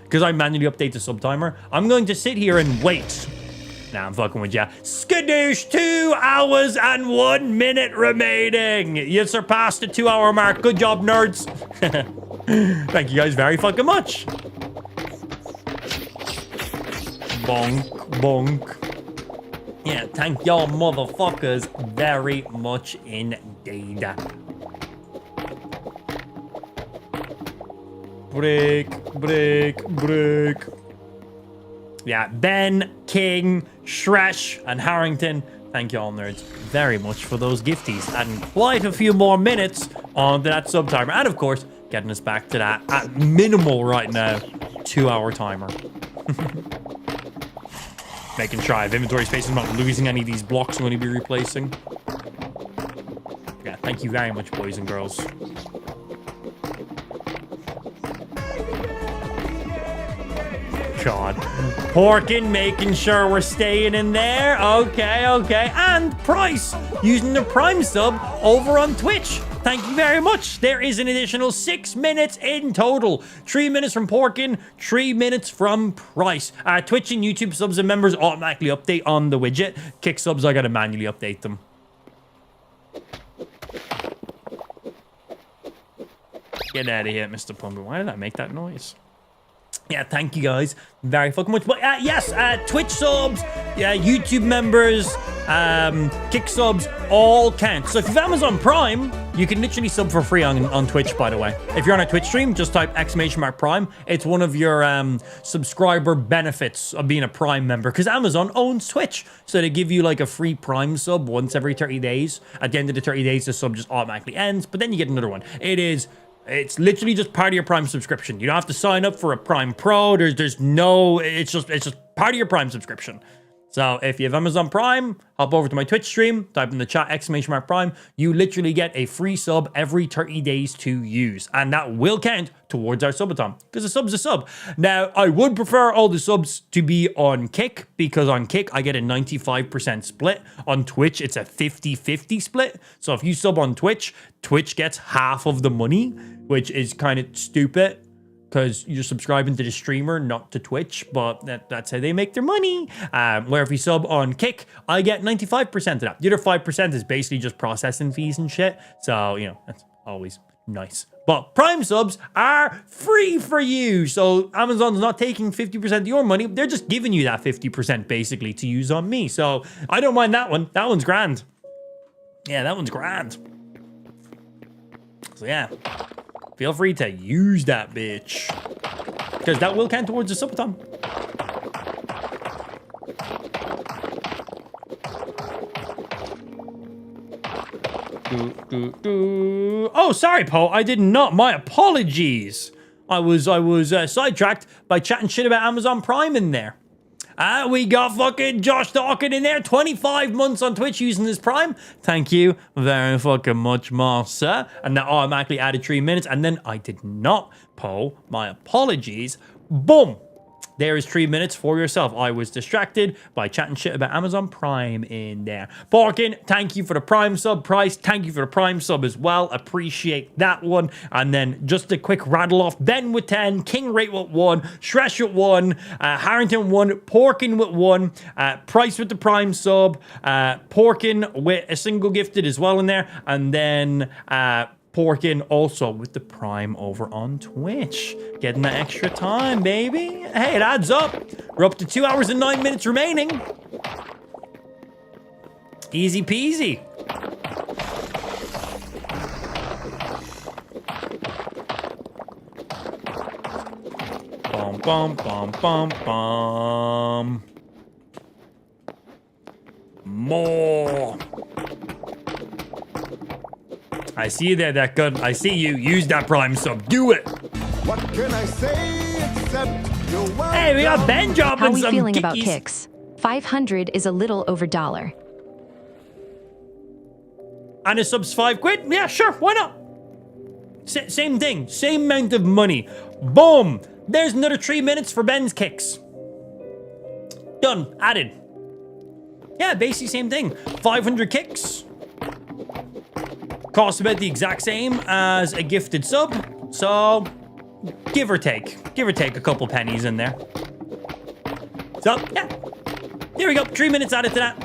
because I manually update the sub timer. I'm going to sit here and wait. Nah, I'm fucking with ya. Skadoosh, 2 hours and 1 minute remaining. You surpassed the 2 hour mark. Good job, nerds. Thank you guys very fucking much. Bonk, bonk. Yeah, thank y'all motherfuckers very much indeed. Break. Yeah, Ben, King, Shresh, and Harrington. Thank y'all nerds very much for those gifties. Adding quite a few more minutes onto that sub timer. And of course, getting us back to that, at minimal right now, 2 hour timer. Making sure I have inventory space. I'm not losing any of these blocks I'm going to be replacing. Yeah, thank you very much, boys and girls. God. Porkin, making sure we're staying in there. Okay. And Price, using the Prime sub over on Twitch. Thank you very much. There is an additional 6 minutes in total. 3 minutes from Porkin, 3 minutes from Price. Twitch and YouTube subs and members automatically update on the widget. Kick subs, I gotta manually update them. Get out of here, Mr. Pumpkin. Why did I make that noise? Yeah, thank you guys very fucking much. But yes, Twitch subs, YouTube members, Kick subs, all count. So if you have Amazon Prime, you can literally sub for free on Twitch, by the way. If you're on a Twitch stream, just type !Prime. It's one of your subscriber benefits of being a Prime member, because Amazon owns Twitch. So they give you like a free Prime sub once every 30 days. At the end of the 30 days, the sub just automatically ends, but then you get another one. It's literally just part of your Prime subscription. You don't have to sign up for a Prime Pro. There's no, it's just part of your Prime subscription. So if you have Amazon Prime, hop over to my Twitch stream, type in the chat !Prime. You literally get a free sub every 30 days to use. And that will count towards our subathon, because a sub's a sub. Now, I would prefer all the subs to be on Kick, because on Kick, I get a 95% split. On Twitch, it's a 50-50 split. So if you sub on Twitch, Twitch gets half of the money, which is kind of stupid, because you're subscribing to the streamer, not to Twitch, but that's how they make their money. Where if you sub on Kick, I get 95% of that. The other 5% is basically just processing fees and shit. So, you know, that's always nice. But Prime subs are free for you. So Amazon's not taking 50% of your money. They're just giving you that 50% basically to use on me. So I don't mind that one. That one's grand. Yeah, that one's grand. So yeah. Feel free to use that bitch, because that will count towards the subathon. Oh, sorry, Poe. I did not. My apologies. I was sidetracked by chatting shit about Amazon Prime in there. We got fucking Josh Dawkins in there. 25 months on Twitch using this Prime. Thank you very fucking much, Marcia. And that automatically added 3 minutes. And then I did not poll. My apologies. Boom. There is 3 minutes for yourself. I was distracted by chatting shit about Amazon Prime in there. Porkin, thank you for the Prime sub. Price, thank you for the Prime sub as well. Appreciate that one. And then just a quick rattle off. Ben with 10, King Rate with 1, Shresh with 1, Harrington 1, Porkin with 1, Price with the Prime sub, Porkin with a single gifted as well in there. And then Porkin also with the Prime over on Twitch. Getting that extra time, baby. Hey, it adds up. We're up to 2 hours and 9 minutes remaining. Easy peasy. Boom, bum, bum, bum, bum. More. I see you there, that gun. I see you. Use that prime sub. Do it. What can I say except you're welcome? Hey, we got Ben dropping How are we some feeling about kickies. kicks? 500 is a little over $1. And a sub's £5. Yeah, sure. Why not? Same thing. Same amount of money. Boom. There's another 3 minutes for Ben's kicks. Done. Added. Yeah, basically same thing. 500 kicks. Costs about the exact same as a gifted sub. So, give or take a couple pennies in there. So, yeah. Here we go. 3 minutes added to that.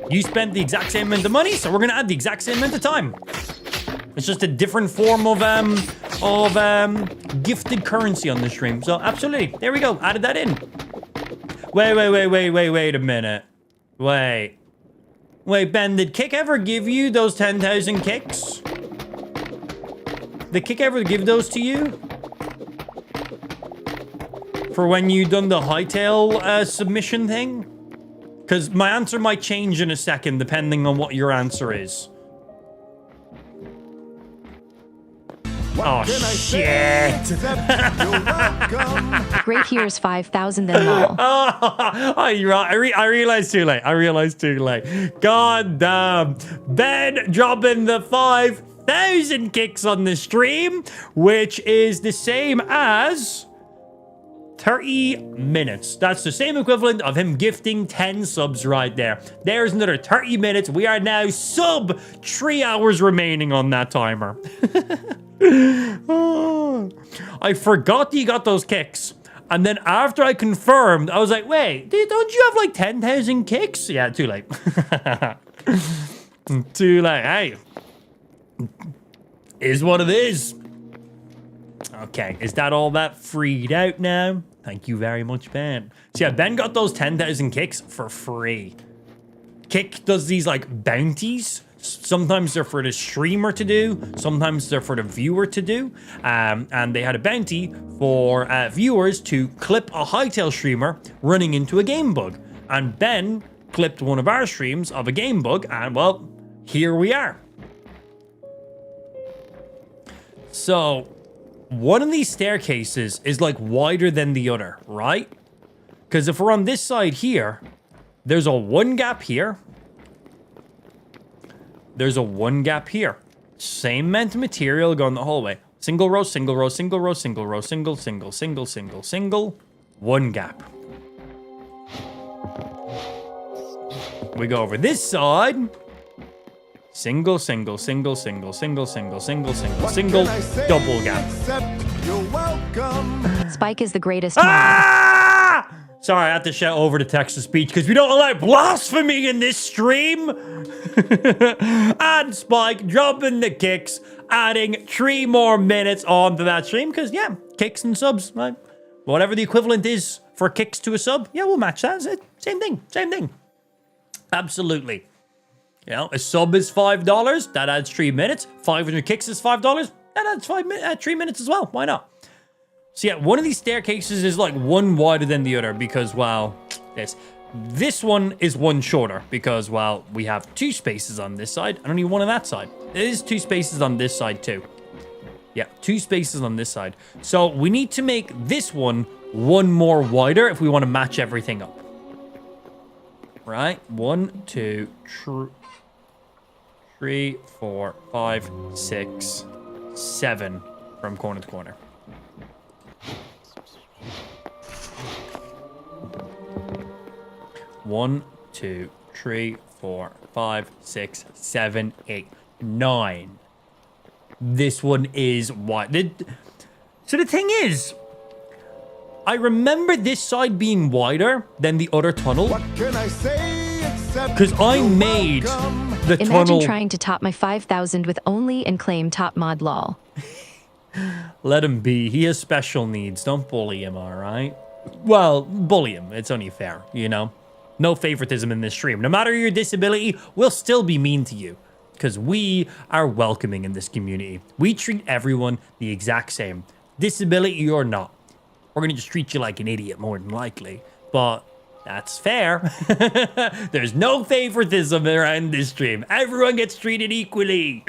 You spent the exact same amount of money, so we're going to add the exact same amount of time. It's just a different form of gifted currency on the stream. So, absolutely. There we go. Added that in. Wait a minute. Wait, Ben, did Kick ever give you those 10,000 kicks? Did Kick ever give those to you? For when you done the hightail submission thing? Because my answer might change in a second depending on what your answer is. Oh, shit. Great, here's 5,000 then lol. Oh, you're right. I realized too late. God damn. Ben dropping the 5,000 kicks on the stream, which is the same as 30 minutes. That's the same equivalent of him gifting 10 subs right there. There's another 30 minutes. We are now sub 3 hours remaining on that timer. Oh, I forgot that you got those kicks. And then after I confirmed, I was like, wait, don't you have like 10,000 kicks? Yeah, too late. Too late. Hey. Is what it is. Okay, is that all that freed out now? Thank you very much, Ben. So yeah, Ben got those 10,000 kicks for free. Kick does these like bounties. Sometimes they're for the streamer to do. Sometimes they're for the viewer to do. And they had a bounty for viewers to clip a hightail streamer running into a game bug. And Ben clipped one of our streams of a game bug. And well, here we are. So one of these staircases is like wider than the other, right? Because if we're on this side here, there's a 1 gap here. There's a 1 gap here. Same amount of material going the whole way. Single row, single row, single row, single row, single, 1 gap. We go over this side. Single, double gap. You're welcome. Spike is the greatest mod. Ah! Sorry, I had to shout over the text-to-speech because we don't allow blasphemy in this stream. And Spike dropping the kicks, adding 3 more minutes onto that stream because, yeah, kicks and subs, right? Whatever the equivalent is for kicks to a sub, yeah, we'll match that. Same thing. Absolutely. You know, a sub is $5. That adds 3 minutes. 500 kicks is $5. That adds 3 minutes as well. Why not? So yeah, one of these staircases is like 1 wider than the other because, well, this one is 1 shorter because, well, we have 2 spaces on this side and only 1 on that side. There is 2 spaces on this side too. Yeah, 2 spaces on this side. So we need to make this one 1 more wider if we want to match everything up. Right? 1, 2, 3, 4, 5, 6, 7 from corner to corner. One, 2, 3, 4, 5, 6, 7, 8, 9. This one is wide. So the thing is, I remember this side being wider than the other tunnel. What can I say except because I you're made welcome. the Imagine tunnel. trying to top my 5,000 with only and claim top mod lol. Let him be. He has special needs. Don't bully him, all right? Well, bully him. It's only fair, you know? No favoritism in this stream. No matter your disability, we'll still be mean to you because we are welcoming in this community. We treat everyone the exact same. disability or not. We're going to just treat you like an idiot more than likely. But that's fair. There's no favoritism around this stream. Everyone gets treated equally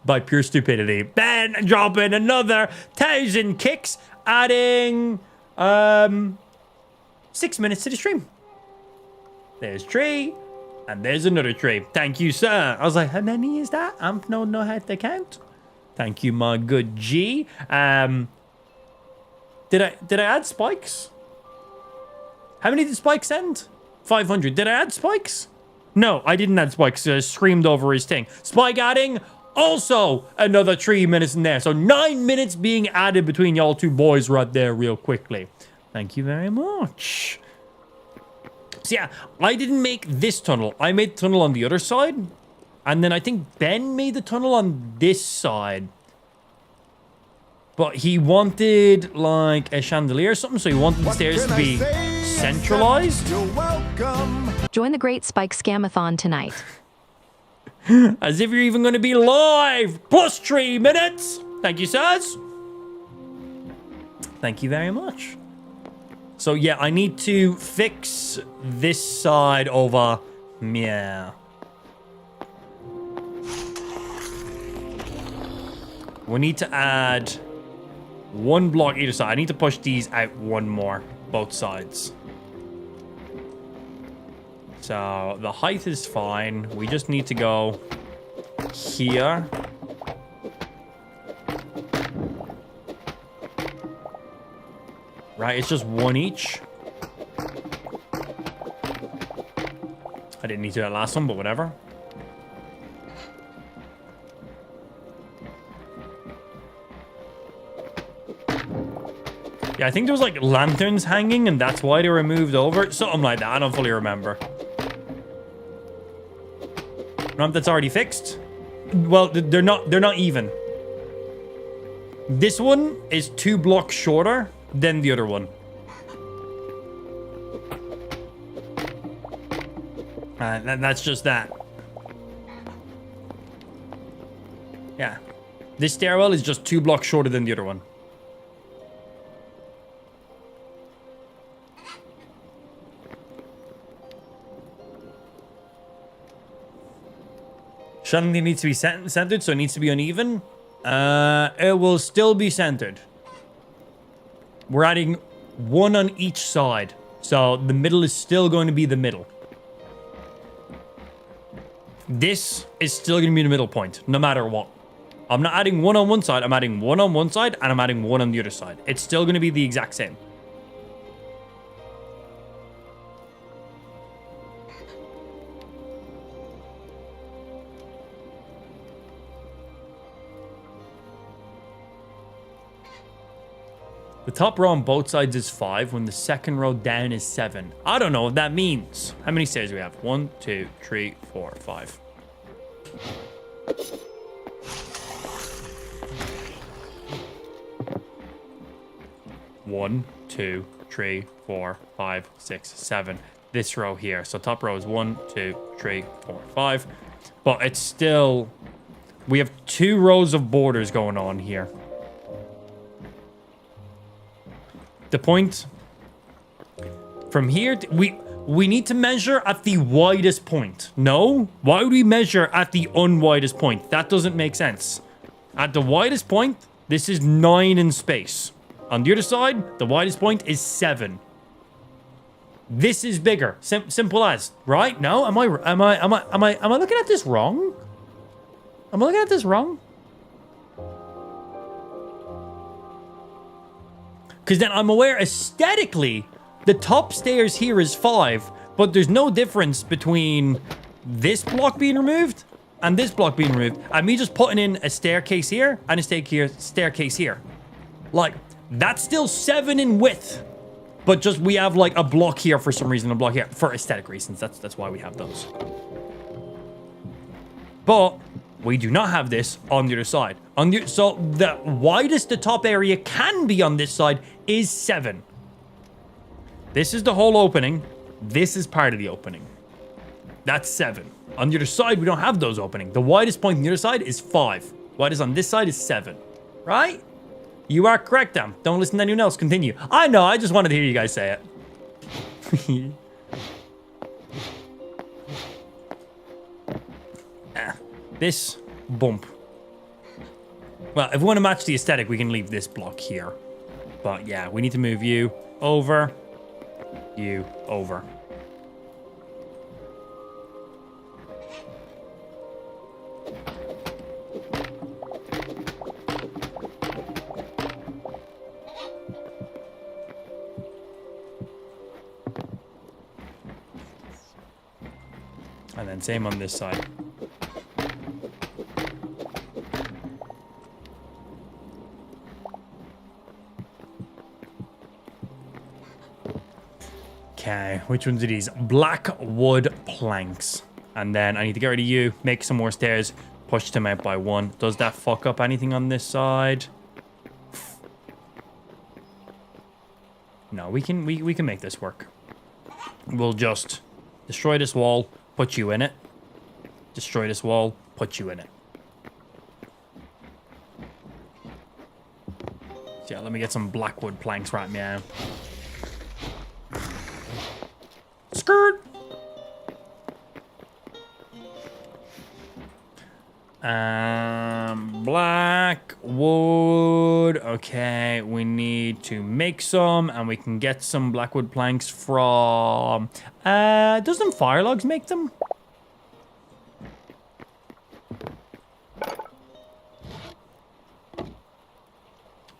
by pure stupidity. Ben dropping another 1,000 kicks, adding 6 minutes to the stream. There's tree, and there's another tree. Thank you, sir. I was like, how many is that? I don't know how to count. Thank you, my good G. Did I add spikes? How many did spikes send? 500. Did I add spikes? No, I didn't add spikes. I screamed over his thing. Spike adding, also another 3 minutes in there. So 9 minutes being added between y'all two boys right there real quickly. Thank you very much. So yeah, I didn't make this tunnel. I made the tunnel on the other side. And then I think Ben made the tunnel on this side. But he wanted like a chandelier or something. So he wanted the stairs to be centralized. You're welcome. Join the Great Spike Scamathon tonight. As if you're even going to be live. Plus 3 minutes. Thank you, sirs. Thank you very much. So yeah, I need to fix this side over. Yeah. We need to add 1 block either side. I need to push these out 1 more, both sides. So the height is fine. We just need to go here. Right, it's just 1 each. I didn't need to do that last one, but whatever. Yeah, I think there was like lanterns hanging and that's why they were moved over. Something like that. I don't fully remember. That's already fixed. Well, they're not even. This one is 2 blocks shorter than the other one. That's just that. Yeah. This stairwell is just 2 blocks shorter than the other one. Suddenly needs to be centered, so it needs to be uneven. It will still be centered. We're adding 1 on each side. So the middle is still going to be the middle. This is still going to be the middle point, no matter what. I'm not adding 1 on one side. I'm adding 1 on one side, and I'm adding 1 on the other side. It's still going to be the exact same. The top row on both sides is 5, when the second row down is 7. I don't know what that means. How many stairs do we have? 1, 2, 3, 4, 5. One, 2, 3, 4, 5, 6, 7. This row here. So top row is 1, 2, 3, 4, 5. But it's still... We have 2 rows of borders going on here. The point from here, we need to measure at the widest point. No? Why would we measure at the unwidest point? That doesn't make sense. At the widest point, this is 9 in space. On the other side, the widest point is 7. This is bigger. Simple as, right? No? Am I looking at this wrong? Am I looking at this wrong? Because then I'm aware aesthetically, the top stairs here is 5, but there's no difference between this block being removed and this block being removed. And me just putting in a staircase here and a staircase here. Like, that's still 7 in width. But just we have like a block here for some reason, a block here for aesthetic reasons. That's why we have those. But we do not have this on the other side. So the widest the top area can be on this side is 7. This is the whole opening. This is part of the opening. That's 7. On the other side, we don't have those opening. The widest point on the other side is 5. Widest on this side is 7. Right? You are correct, Dan. Don't listen to anyone else. Continue. I know. I just wanted to hear you guys say it. This bump. Well, if we want to match the aesthetic, we can leave this block here. But yeah, we need to move you over. You over. And then same on this side. Okay, which ones are these? Black wood planks. And then I need to get rid of you, make some more stairs, push them out by one. Does that fuck up anything on this side? No, we can make this work. We'll just destroy this wall, put you in it. Destroy this wall, put you in it. So yeah, let me get some blackwood planks right meow. Skirt. Black wood. Okay, we need to make some, and we can get some blackwood planks from. Doesn't fire logs make them?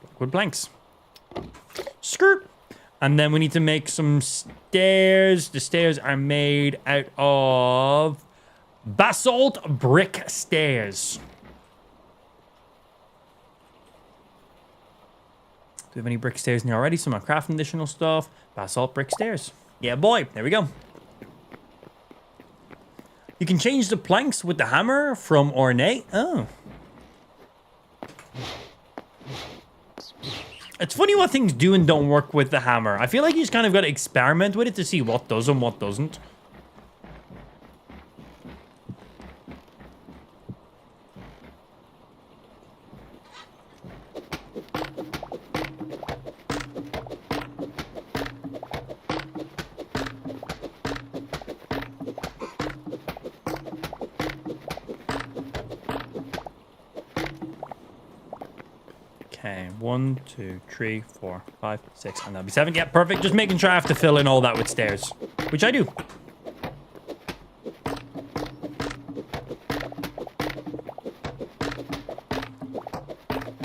Blackwood planks. Skirt. And then we need to make some stairs. The stairs are made out of basalt brick stairs. Do we have any brick stairs in here already? Some crafting additional stuff. Basalt brick stairs. Yeah, boy. There we go. You can change the planks with the hammer from ornate. Oh. It's funny what things do and don't work with the hammer. I feel like you just kind of got to experiment with it to see what does and what doesn't. Okay, 1, 2, 3, 4, 5, 6, and that'll be 7. Yeah, perfect. Just making sure I have to fill in all that with stairs, which I do.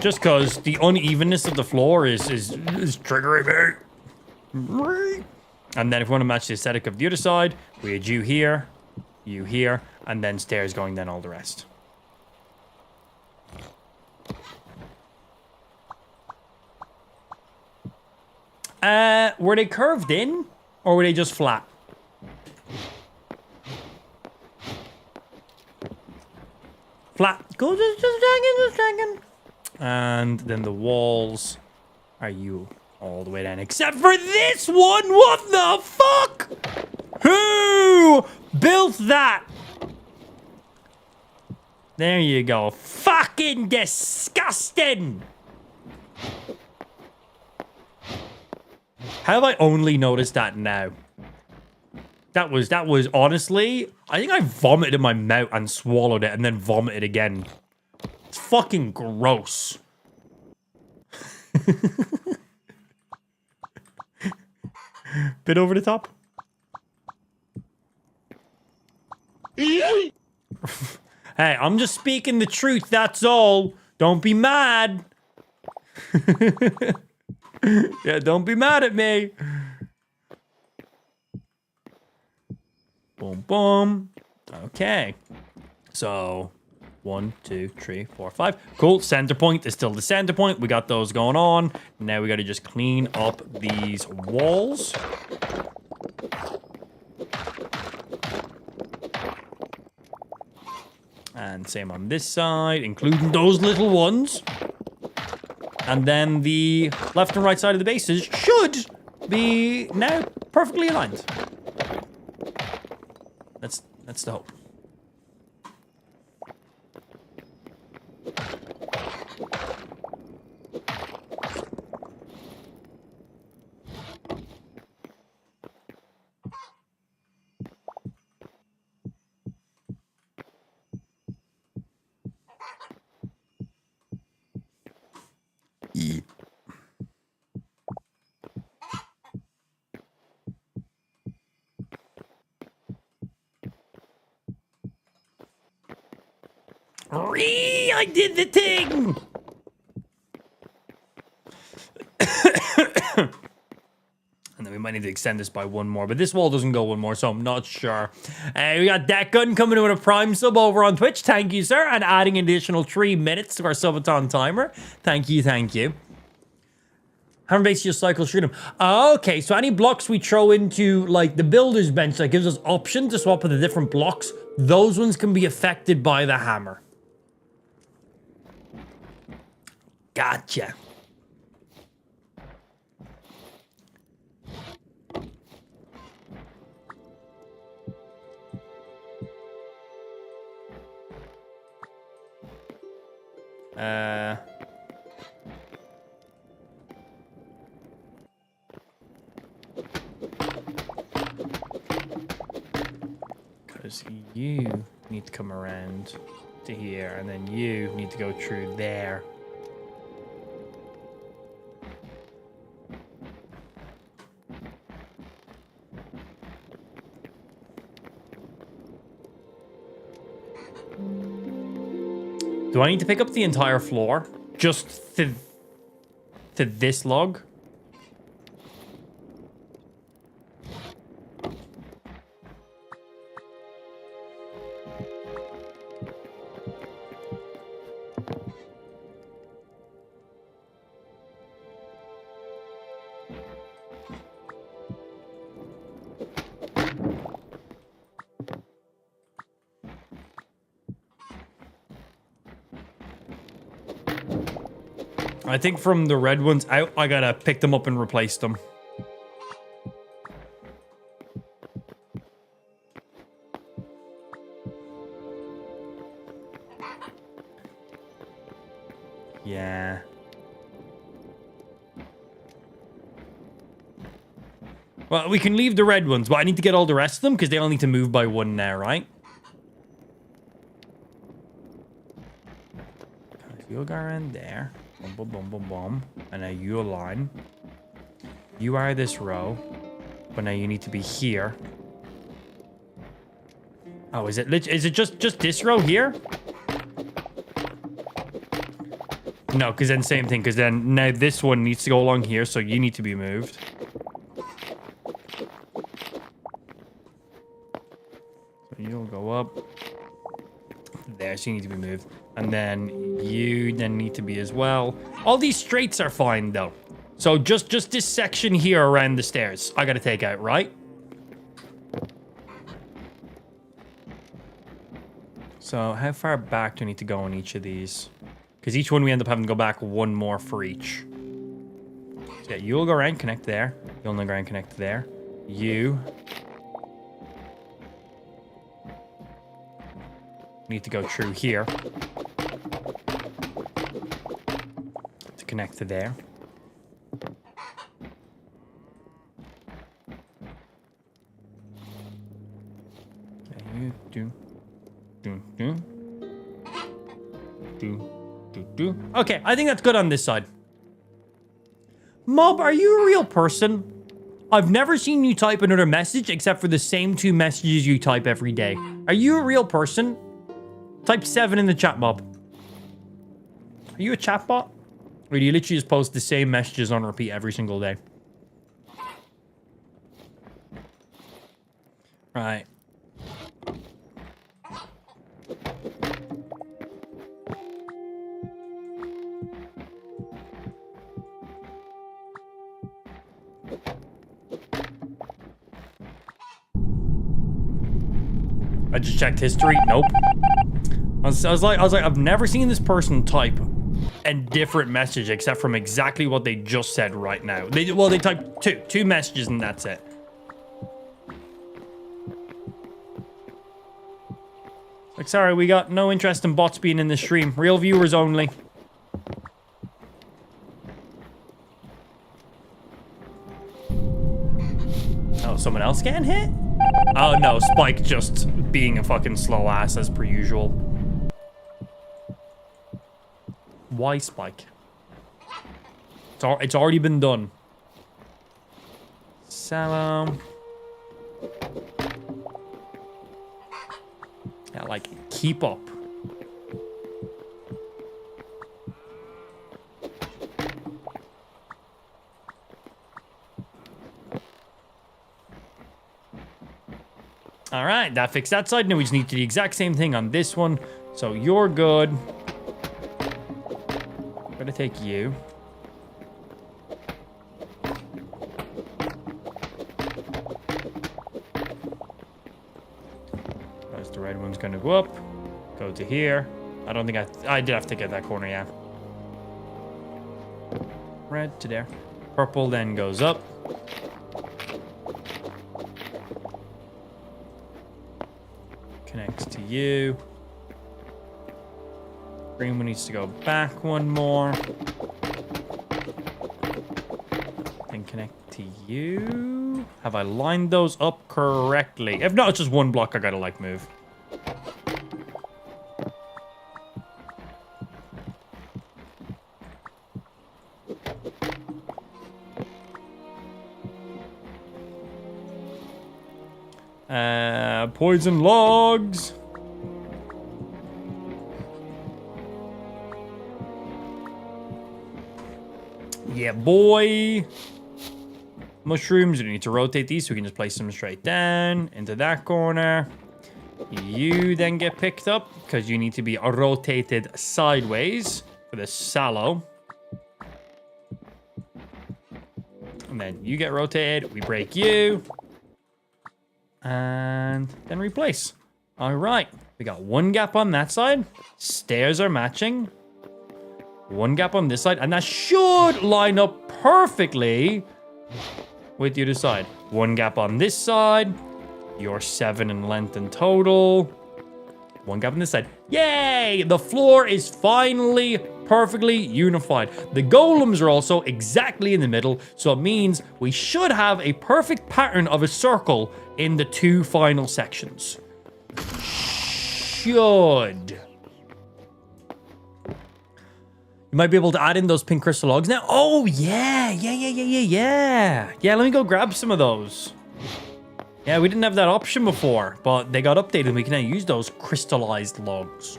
Just because the unevenness of the floor is triggering me. And then if we want to match the aesthetic of the other side, we had you here, and then stairs going then all the rest. Were they curved in, or were they just flat? Flat. Go, just checking. And then the walls are you all the way down, except for this one. What the fuck? Who built that? There you go. Fucking disgusting. How have I only noticed that now? That was honestly, I think I vomited in my mouth and swallowed it and then vomited again. It's fucking gross. Bit over the top. Hey, I'm just speaking the truth, that's all. Don't be mad. Yeah, don't be mad at me. Boom, boom. Okay. So, 1, 2, 3, 4, 5. Cool. Center point is still the center point. We got those going on. Now we got to just clean up these walls. And same on this side, including those little ones. And then the left and right side of the bases should be now perfectly aligned. That's the hope. I did the thing! And then we might need to extend this by one more, but this wall doesn't go one more, so I'm not sure. We got that gun coming in with a prime sub over on Twitch. Thank you, sir. And adding an additional 3 minutes to our subathon timer. Thank you, thank you. Hammer base just cycle shoot him. Okay, so any blocks we throw into like the builder's bench that gives us option to swap with the different blocks, those ones can be affected by the hammer. Gotcha. Because you need to come around to here, and then you need to go through there. Do I need to pick up the entire floor? Just to this log? I think from the red ones out, I gotta pick them up and replace them. Yeah. Well, we can leave the red ones, but I need to get all the rest of them because they all need to move by one now, right? You'll go around there. Boom, boom, boom, boom, boom. And now you align. You are this row. But now you need to be here. Oh, is it just this row here? No, because then same thing. Because then now this one needs to go along here. So you need to be moved. So you'll go up. There, so you need to be moved. And then you then need to be as well. All these straights are fine, though. So just this section here around the stairs, I gotta take out, right? So how far back do I need to go on each of these? Because each one we end up having to go back one more for each. So yeah, you'll go around, connect there. You'll go around, connect there. You need to go through here to connect to there. Okay, you do. Okay, I think that's good on this side. Mob, are you a real person? I've never seen you type another message except for the same 2 messages you type every day. Are you a real person? Type 7 in the chat, Mob. Are you a chatbot? Or do you literally just post the same messages on repeat every single day? Right. I just checked history. Nope. I was like, I've never seen this person type a different message except from exactly what they just said right now. They typed two messages and that's it. Like, sorry, we got no interest in bots being in the stream. Real viewers only. Oh, someone else getting hit? Oh no, Spike just being a fucking slow ass as per usual. Why Spike? It's already been done. Salam. Yeah, like, keep up. All right, that fixed that side. Now we just need to do the exact same thing on this one. So you're good. Gonna take you. As the red one's gonna go up, go to here. I don't think I did have to get that corner, yeah. Red to there. Purple then goes up. Connects to you. Green one needs to go back one more. Then connect to you. Have I lined those up correctly? If not, it's just one block I gotta like move. Poison logs. Yeah, boy. Mushrooms. We need to rotate these so we can just place them straight down into that corner. You then get picked up because you need to be rotated sideways for the sallow. And then you get rotated. We break you. And then replace. All right. We got one gap on that side. Stairs are matching. One gap on this side. And that should line up perfectly with the other side. One gap on this side. You're 7 in length in total. One gap on this side. Yay! The floor is finally perfectly unified. The golems are also exactly in the middle, so it means we should have a perfect pattern of a circle in the two final sections. Should. You might be able to add in those pink crystal logs now. Oh, yeah. Yeah, let me go grab some of those. Yeah, we didn't have that option before, but they got updated and we can now use those crystallized logs.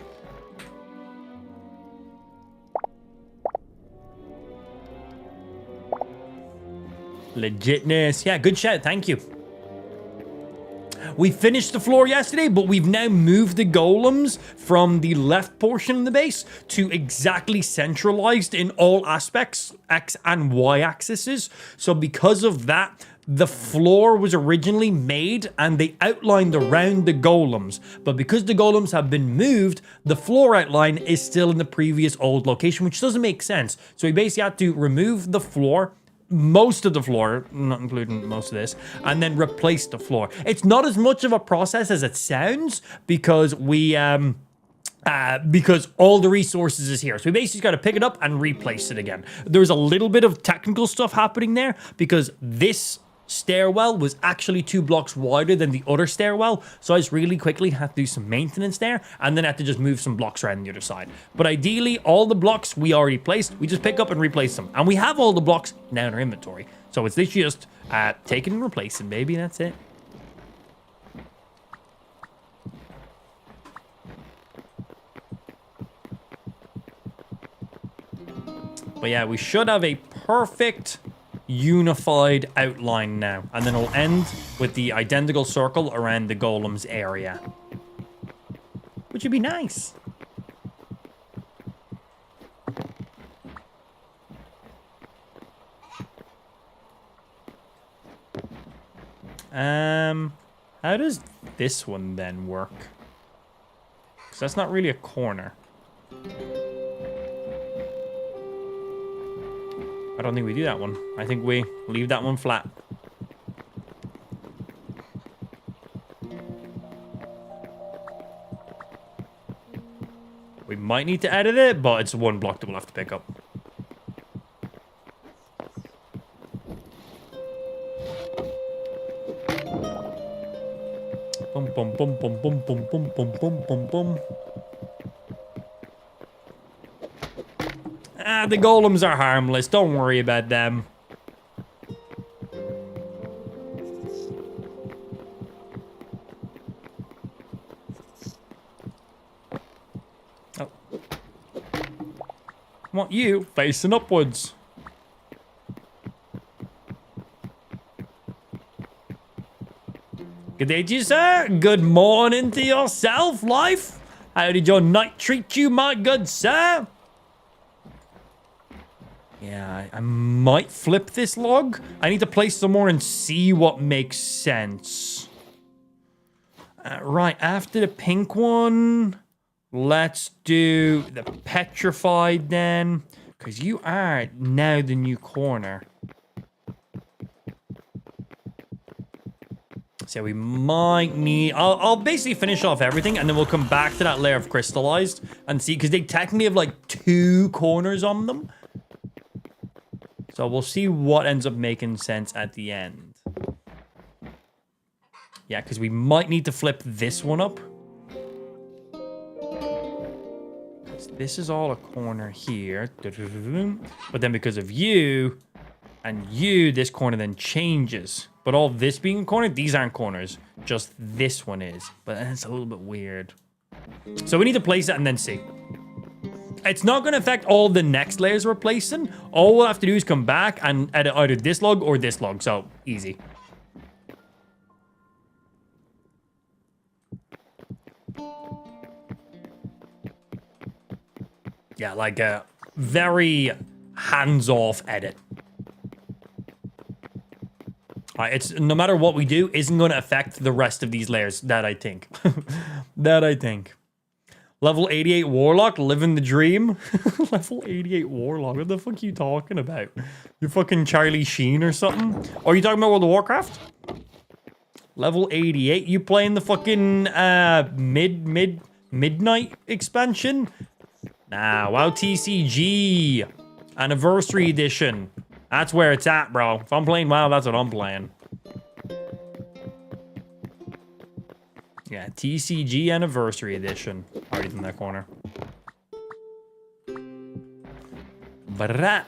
Legitness. Yeah, good shout. Thank you. We finished the floor yesterday, but we've now moved the golems from the left portion of the base to exactly centralized in all aspects, X and Y axes. So because of that, the floor was originally made and they outlined around the golems. But because the golems have been moved, the floor outline is still in the previous old location, which doesn't make sense. So we basically had to remove the floor, most of the floor, not including most of this, and then replace the floor. It's not as much of a process as it sounds because because all the resources is here. So we basically got to pick it up and replace it again. There's a little bit of technical stuff happening there because this stairwell was actually 2 blocks wider than the other stairwell, so I just really quickly had to do some maintenance there and then had to just move some blocks around the other side. But ideally, all the blocks we already placed, we just pick up and replace them, and we have all the blocks now in our inventory, so it's literally just taking and replacing, baby. That's it. But yeah, we should have a perfect unified outline now, and then it'll end with the identical circle around the golems area, which would be nice. How does this one then work? Because that's not really a corner. I don't think we do that one. I think we leave that one flat. We might need to edit it, but it's one block that we'll have to pick up. Boom, boom, boom, boom, boom, boom, boom, boom, boom, boom, boom. The golems are harmless. Don't worry about them. Oh. I want you facing upwards. Good day to you, sir. Good morning to yourself, life. How did your night treat you, my good sir? Yeah, I might flip this log. I need to place some more and see what makes sense. Right, after the pink one, let's do the petrified then. Because you are now the new corner. So we might need... I'll basically finish off everything, and then we'll come back to that layer of crystallized and see, because they technically have like 2 corners on them. So we'll see what ends up making sense at the end. Yeah, because we might need to flip this one up. This is all a corner here. But then because of you and you, this corner then changes. But all this being a corner, these aren't corners. Just this one is. But it's a little bit weird. So we need to place it and then see. It's not going to affect all the next layers we're placing. All we'll have to do is come back and edit either this log or this log. So, easy. Yeah, like a very hands-off edit. It's no matter what we do, isn't going to affect the rest of these layers. That I think. That I think. Level 88 Warlock, living the dream. Level 88 Warlock, what the fuck are you talking about? You're fucking Charlie Sheen or something? Or are you talking about World of Warcraft? Level 88, you playing the fucking midnight expansion? Nah, WoW TCG Anniversary Edition. That's where it's at, bro. If I'm playing WoW, that's what I'm playing. Yeah, TCG Anniversary Edition. Already in that corner. Brah.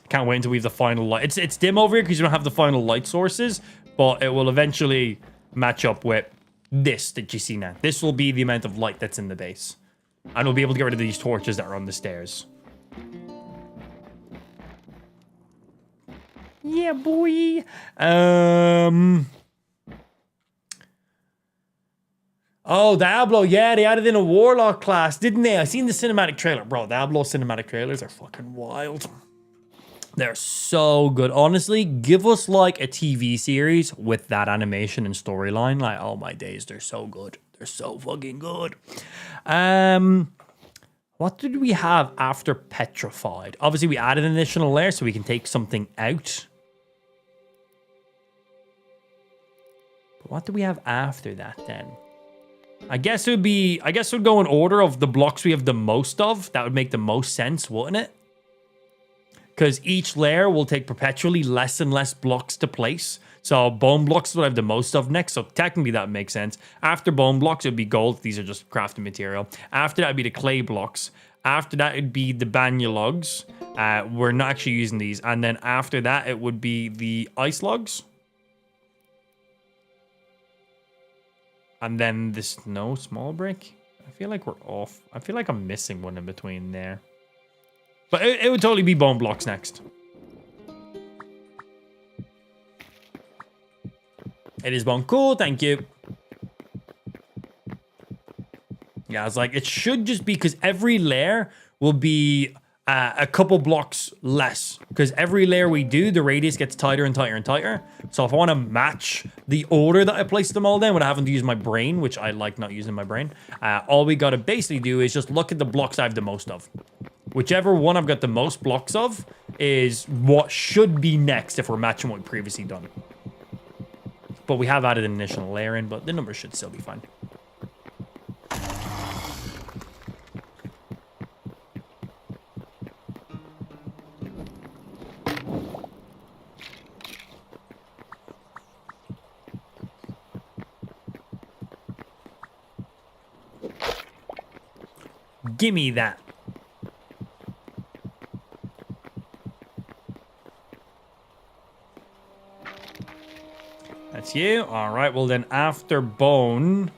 Can't wait until we have the final light. It's dim over here because you don't have the final light sources, but it will eventually match up with this that you see now. This will be the amount of light that's in the base. And we'll be able to get rid of these torches that are on the stairs. Yeah, boy. Oh, Diablo. Yeah, they added in a Warlock class, didn't they? I seen the cinematic trailer. Bro, Diablo cinematic trailers are fucking wild. They're so good. Honestly, give us like a TV series with that animation and storyline. Like, oh my days, they're so good. They're so fucking good. What did we have after petrified? Obviously, we added an additional layer so we can take something out. But what do we have after that then? I guess it would go in order of the blocks we have the most of. That would make the most sense, wouldn't it? Because each layer will take perpetually less and less blocks to place. So bone blocks is what I have the most of next. So technically that makes sense. After bone blocks, it would be gold. These are just crafting material. After that would be the clay blocks. After that, it'd be the banya logs. We're not actually using these. And then after that, it would be the ice logs. And then this no small brick. I feel like we're off. I feel like I'm missing one in between there. But it would totally be bone blocks next. It is bone. Cool, thank you. Yeah, I was like, it should just be because every layer will be a couple blocks less. Because every layer we do, the radius gets tighter and tighter and tighter. So if I want to match the order that I place them all down without having to use my brain, which I like not using my brain, all we got to basically do is just look at the blocks I have the most of. Whichever one I've got the most blocks of is what should be next if we're matching what we've previously done. But we have added an initial layer in, but the numbers should still be fine. Gimme that. That's you. All right. Well, then after bone,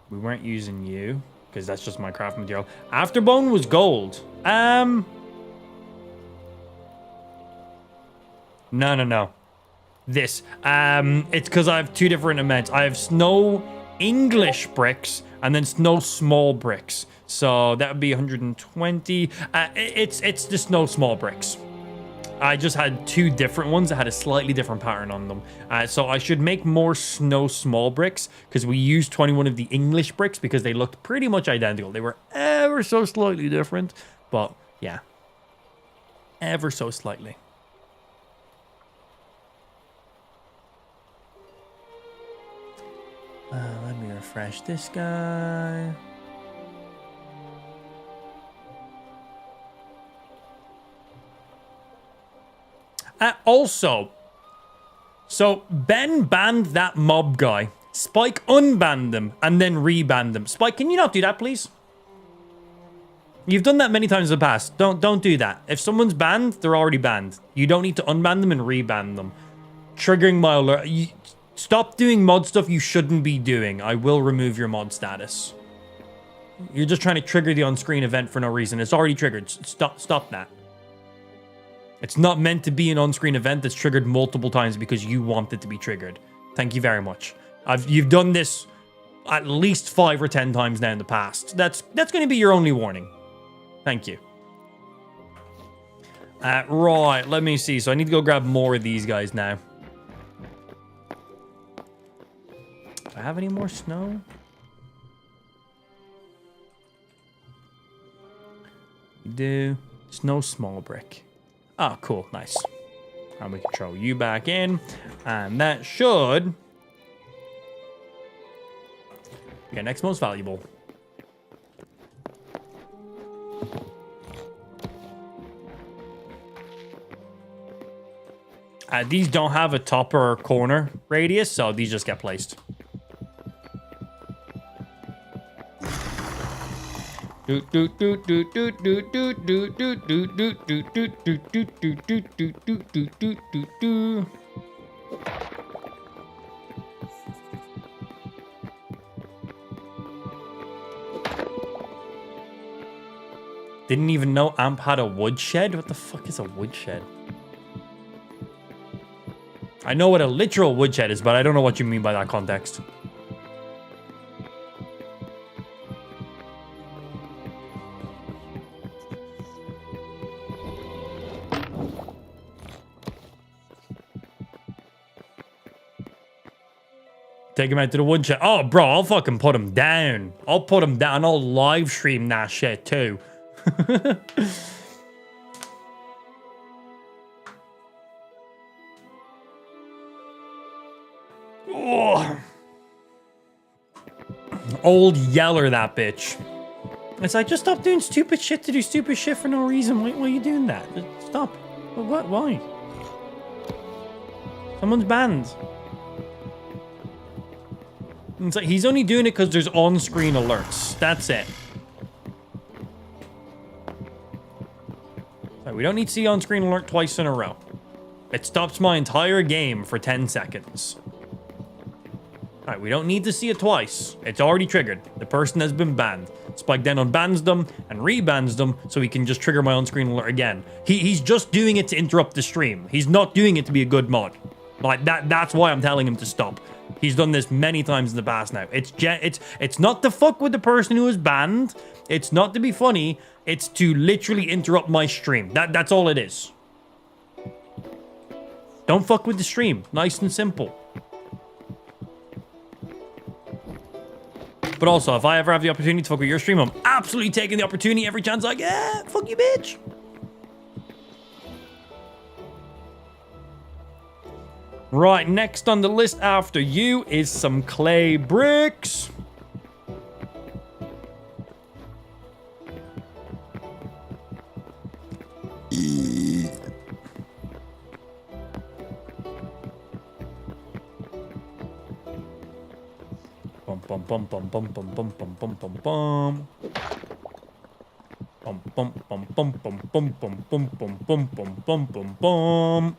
we weren't using you because that's just my craft material. After bone was gold. No, no, no. This. It's because I have two different amounts. I have snow English bricks and then snow small bricks. So that would be 120. It's the snow small bricks. I just had two different ones that had a slightly different pattern on them. So I should make more snow small bricks because we used 21 of the English bricks because they looked pretty much identical. They were ever so slightly different, but yeah, ever so slightly. Let me refresh this guy. Also, so Ben banned that mob guy. Spike unbanned them and then rebanned them. Spike, can you not do that, please? You've done that many times in the past. Don't do that. If someone's banned, they're already banned. You don't need to unban them and reban them. Triggering my alert. Stop doing mod stuff you shouldn't be doing. I will remove your mod status. You're just trying to trigger the on-screen event for no reason. It's already triggered. Stop that. It's not meant to be an on-screen event that's triggered multiple times because you want it to be triggered. Thank you very much. You've done this at least 5 or 10 times now in the past. That's going to be your only warning. Thank you. Right, let me see. So I need to go grab more of these guys now. Do I have any more snow? You do. Snow small brick. Oh, cool. Nice. And we can throw you back in. And that should... Okay, next most valuable. These don't have a top or corner radius, so these just get placed. Didn't even know Amp had a woodshed? What the fuck is a woodshed? I know what a literal woodshed is, but I don't know what you mean by that context. Take him out to the woodshed. Oh, bro, I'll fucking put him down. I'll put him down. I'll live stream that shit too. Oh. Old Yeller, that bitch. It's like, just stop doing stupid shit to do stupid shit for no reason. Why are you doing that? Just stop. What? Why? Someone's banned. It's like, he's only doing it because there's on-screen alerts. That's it. So we don't need to see on-screen alert twice in a row. It stops my entire game for 10 seconds. Alright, we don't need to see it twice. It's already triggered. The person has been banned. Spike then unbans them and rebans them so he can just trigger my on-screen alert again. He's just doing it to interrupt the stream. He's not doing it to be a good mod. Like, that's why I'm telling him to stop. He's done this many times in the past now. It's not to fuck with the person who is banned. It's not to be funny. It's to literally interrupt my stream. That's all it is. Don't fuck with the stream. Nice and simple. But also, if I ever have the opportunity to fuck with your stream, I'm absolutely taking the opportunity every chance I get. Fuck you, bitch. Right, next on the list after you is some clay bricks. Bum bum bum bum bum bum bum bum bum bum bum. Bum bum bum bum bum bum bum bum bum bum bum bum bum bum.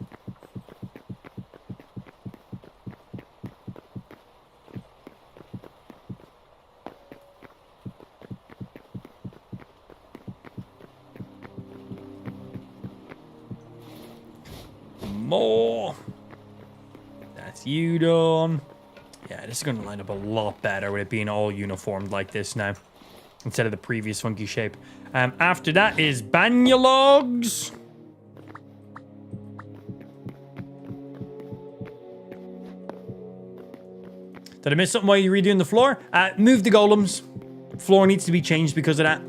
more. That's you done. Yeah, this is going to line up a lot better with it being all uniformed like this now, instead of the previous funky shape. After that is Banyalogs. Did I miss something while you're redoing the floor? Move the golems. Floor needs to be changed because of that.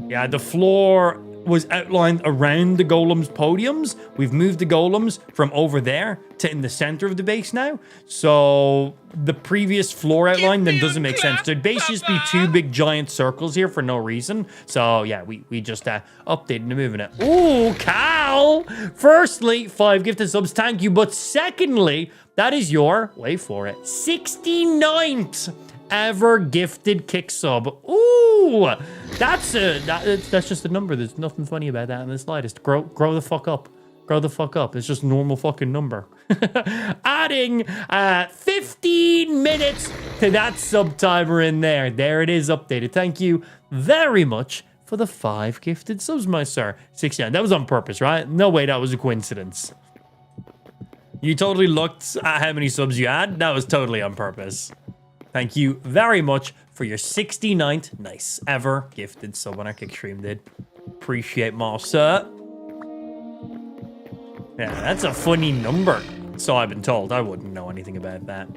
Yeah, the floor was outlined around the golems' podiums. We've moved the golems from over there to in the center of the base now. So the previous floor outline then doesn't make sense. There'd basically just be two big giant circles here for no reason. So yeah, we just updated and moving it. Ooh, Cal! Firstly, 5 gifted subs, thank you. But secondly, that is your, wait for it, 69th ever gifted kick sub. Ooh, that's just a number. There's nothing funny about that in the slightest. Grow the fuck up. Grow the fuck up. It's just a normal fucking number. Adding 15 minutes to that sub timer in there. There it is updated. Thank you very much for the 5 gifted subs, my sir. 69. That was on purpose, right? No way that was a coincidence. You totally looked at how many subs you had. That was totally on purpose. Thank you very much for your 69th nice ever gifted sub on our kick stream, dude. Appreciate more, sir. Yeah, that's a funny number. So I've been told. I wouldn't know anything about that.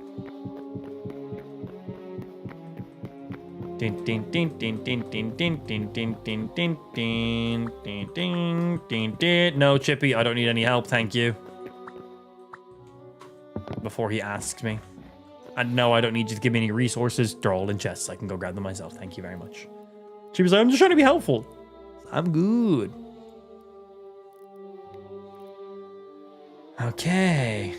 Din din din din din din din din din din din din din din din. No, Chippy, I don't need any help, thank you. Before he asks me. And no, I don't need you to give me any resources. They're all in chests. I can go grab them myself. Thank you very much. She was like, I'm just trying to be helpful. I'm good. Okay.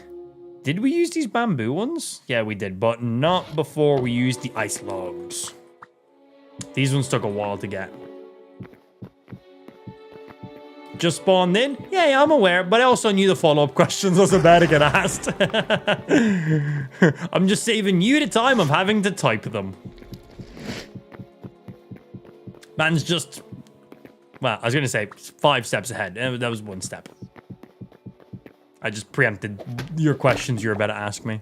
Did we use these bamboo ones? Yeah, we did, but not before we used the ice logs. These ones took a while to get. Just spawned in? Yeah, I'm aware, but I also knew the follow-up questions was about to get asked. I'm just saving you the time of having to type them. Man's just... Well, I was going to say 5 steps ahead. That was 1 step. I just preempted your questions you're about to ask me.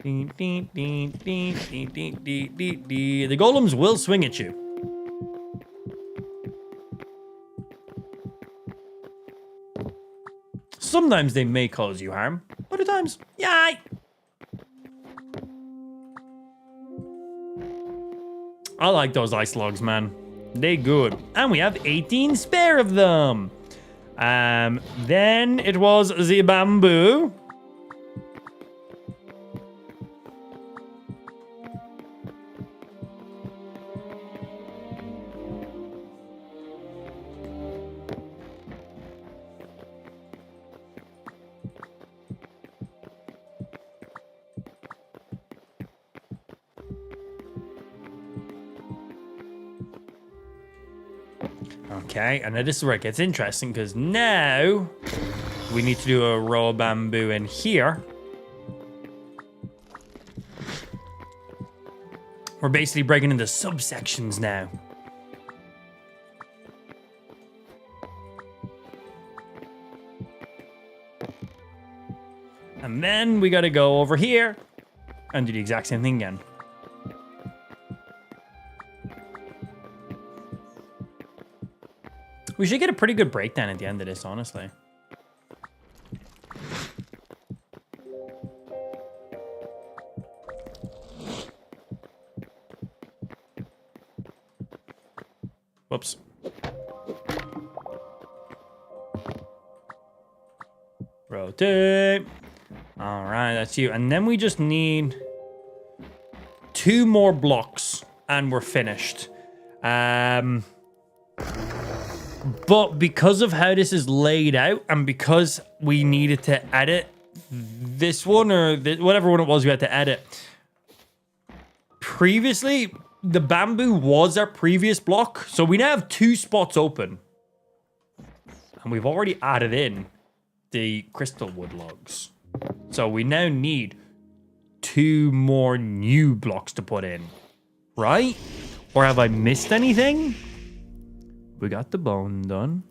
The golems will swing at you. Sometimes they may cause you harm. Other times, yay! I like those ice logs, man. They good. And we have 18 spare of them. Then it was the bamboo. Okay, and now this is where it gets interesting, because now we need to do a row of bamboo in here. We're basically breaking into subsections now. And then we got to go over here and do the exact same thing again. We should get a pretty good breakdown at the end of this, honestly. Whoops. Rotate. All right, that's you. And then we just need 2 more blocks and we're finished. But because of how this is laid out and because we needed to edit this one or whatever one it was we had to edit. Previously, the bamboo was our previous block. So we now have 2 spots open. And we've already added in the crystal wood logs. So we now need 2 more new blocks to put in. Right? Or have I missed anything? We got the bone done.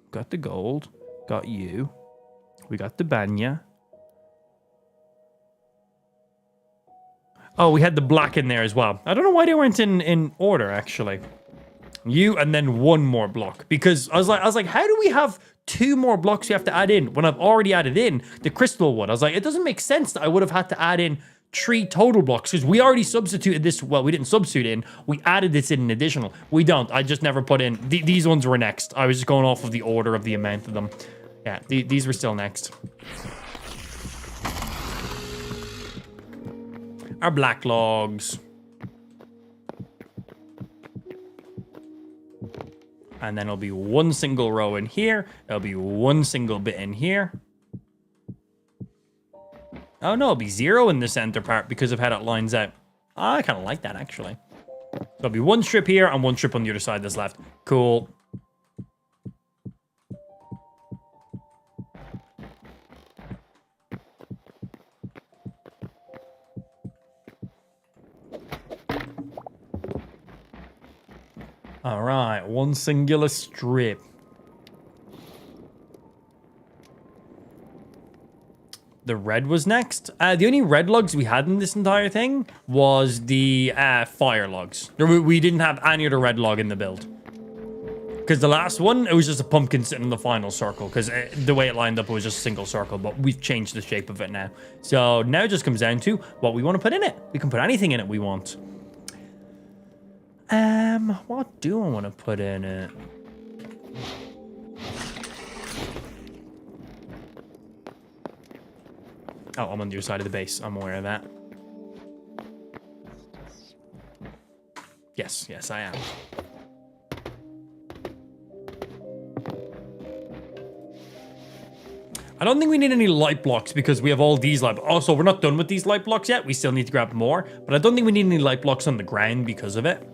Got the gold. Got you. We got the banya. Oh, we had the black in there as well. I don't know why they weren't in order, actually. You and then one more block. Because I was like, how do we have 2 more blocks we have to add in when I've already added in the crystal one? I was like, it doesn't make sense that I would have had to add in 3 total blocks because we already substituted this. Well, we didn't substitute in. We added this in an additional. We don't. I just never put in. These ones were next. I was just going off of the order of the amount of them. Yeah, these were still next. Our black logs. And then it'll be 1 single row in here. There'll be 1 single bit in here. Oh, no, it'll be 0 in the center part because of how that lines out. I kind of like that, actually. So there'll be 1 strip here and 1 strip on the other side that's left. Cool. All right, 1 singular strip. The red was next. The only red logs we had in this entire thing was the fire logs. We didn't have any other red log in the build. Because the last one, it was just a pumpkin sitting in the final circle. Because the way it lined up, it was just a single circle. But we've changed the shape of it now. So now it just comes down to what we want to put in it. We can put anything in it we want. What do I want to put in it? Oh, I'm on the other side of the base. I'm aware of that. Yes, I am. I don't think we need any light blocks because we have all these light. Also, we're not done with these light blocks yet. We still need to grab more, but I don't think we need any light blocks on the ground because of it.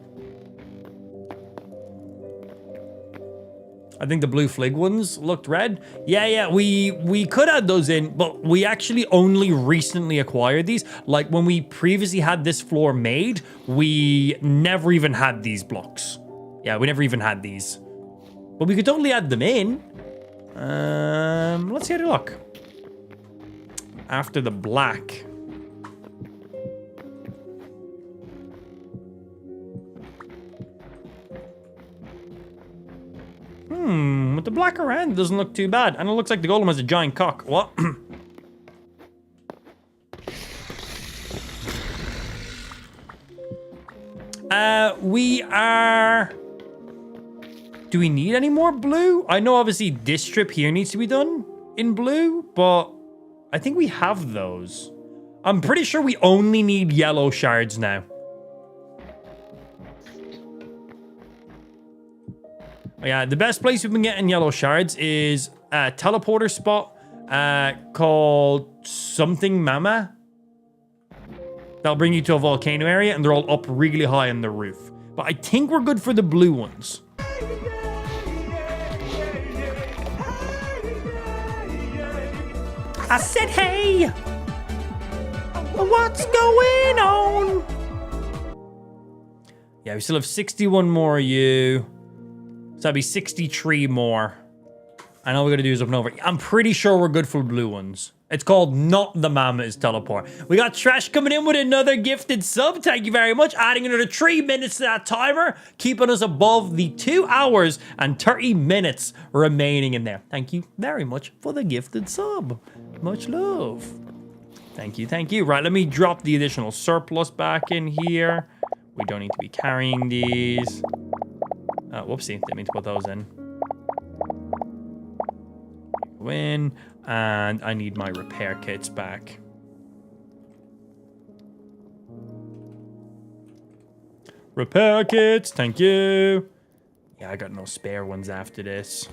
I think the blue flig ones looked red. Yeah, we could add those in, but we actually only recently acquired these. Like when we previously had this floor made, we never even had these blocks. Yeah, we never even had these. But we could totally add them in. Let's see how they look. After the black. With the black around, it doesn't look too bad. And it looks like the golem has a giant cock. What? We are... Do we need any more blue? I know obviously this strip here needs to be done in blue, but I think we have those. I'm pretty sure we only need yellow shards now. Yeah, the best place we've been getting yellow shards is a teleporter spot called something Mama. That'll bring you to a volcano area, and they're all up really high on the roof. But I think we're good for the blue ones. I said, hey! What's going on? Yeah, we still have 61 more of you. So that'd be 63 more. And all we gotta do is up and over. I'm pretty sure we're good for blue ones. It's called Not the Mama's Teleport. We got Trash coming in with another gifted sub. Thank you very much. Adding another 3 minutes to that timer. Keeping us above the 2 hours and 30 minutes remaining in there. Thank you very much for the gifted sub. Much love. Thank you, thank you. Right, let me drop the additional surplus back in here. We don't need to be carrying these. Whoopsie, didn't mean to put those in. Go in, and I need my repair kits back. Repair kits, thank you. Yeah, I got no spare ones after this.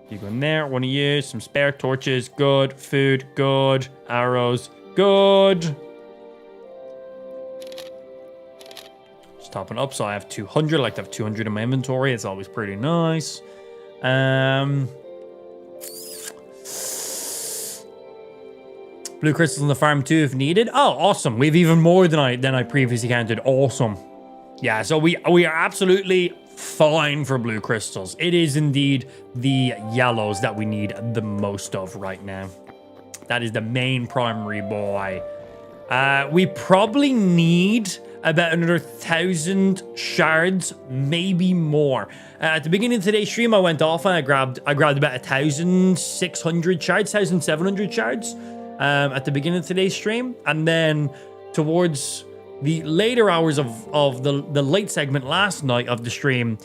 You go in there, one of you, some spare torches, good. Food, good. Arrows, good. Topping up, so I have 200. I like to have 200 in my inventory. It's always pretty nice. Blue crystals on the farm too if needed. Oh, awesome. We have even more than I previously counted. Awesome. Yeah, so we are absolutely fine for blue crystals. It is indeed the yellows that we need the most of right now. That is the main primary boy. We probably need about another 1,000 shards, maybe more. At the beginning of today's stream, I went off and I grabbed about 1,600 shards, 1,700 shards at the beginning of today's stream. And then towards the later hours of the late segment last night of the stream,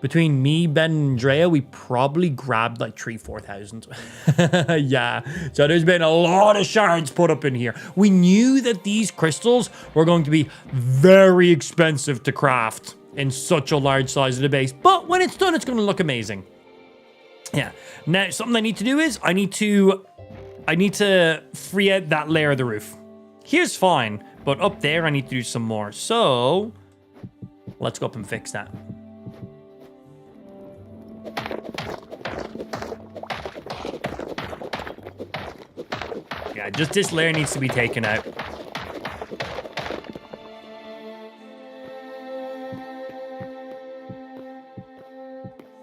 between me, Ben, and Andrea, we probably grabbed like 3,000-4,000. Yeah, so there's been a lot of shards put up in here. We knew that these crystals were going to be very expensive to craft in such a large size of the base, but when it's done, it's going to look amazing. Yeah. Now, something I need to do is I need to free out that layer of the roof. Here's fine, but up there I need to do some more. So let's go up and fix that. Yeah, just this layer needs to be taken out.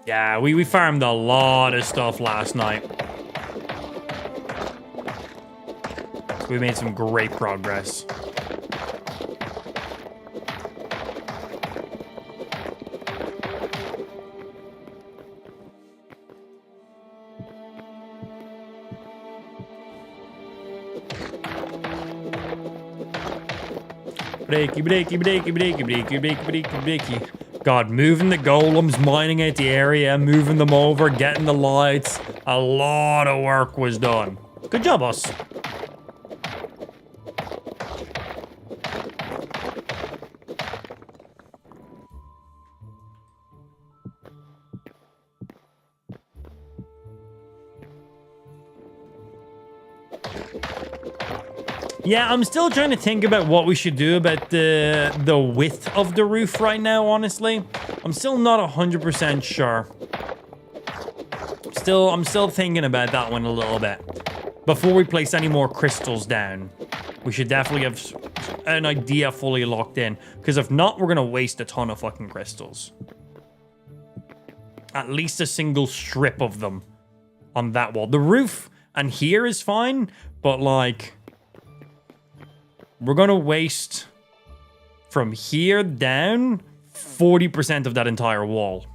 Yeah, we farmed a lot of stuff last night. We made some great progress. Breaky. God, moving the golems, mining out the area, moving them over, getting the lights. A lot of work was done. Good job, us. Yeah, I'm still trying to think about what we should do about the width of the roof right now, honestly. I'm still not 100% sure. I'm still thinking about that one a little bit. Before we place any more crystals down, we should definitely have an idea fully locked in. Because if not, we're going to waste a ton of fucking crystals. At least a single strip of them on that wall. The roof and here is fine, but like... we're going to waste from here down 40% of that entire wall.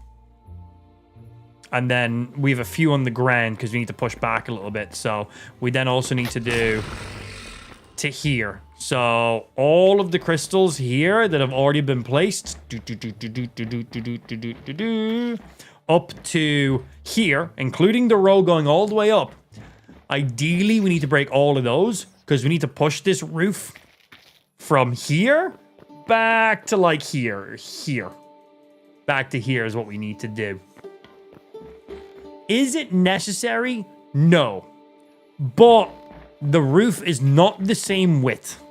And then we have a few on the ground because we need to push back a little bit. So we then also need to do to here. So all of the crystals here that have already been placed up to here, including the row going all the way up. Ideally, we need to break all of those because we need to push this roof from here back to like here. Back to here is what we need to do. Is it necessary? No. But the roof is not the same width.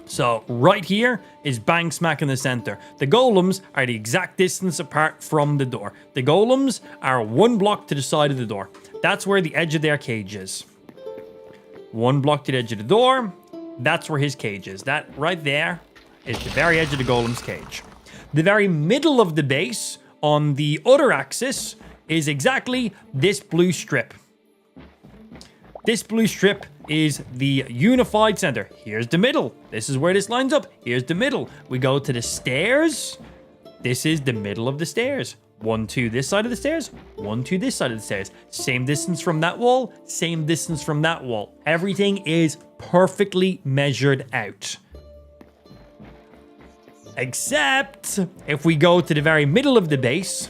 So right here is bang smack in the center. The golems are the exact distance apart from the door. The golems are 1 block to the side of the door. That's where the edge of their cage is. 1 block to the edge of the door. That's where his cage is. That right there is the very edge of the golem's cage. The very middle of the base on the other axis is exactly this blue strip. This blue strip is the unified center. Here's the middle. This is where this lines up. Here's the middle. We go to the stairs. This is the middle of the stairs. 1, 2 this side of the stairs. 1, 2 this side of the stairs. Same distance from that wall. Same distance from that wall. Everything is perfectly measured out. Except if we go to the very middle of the base,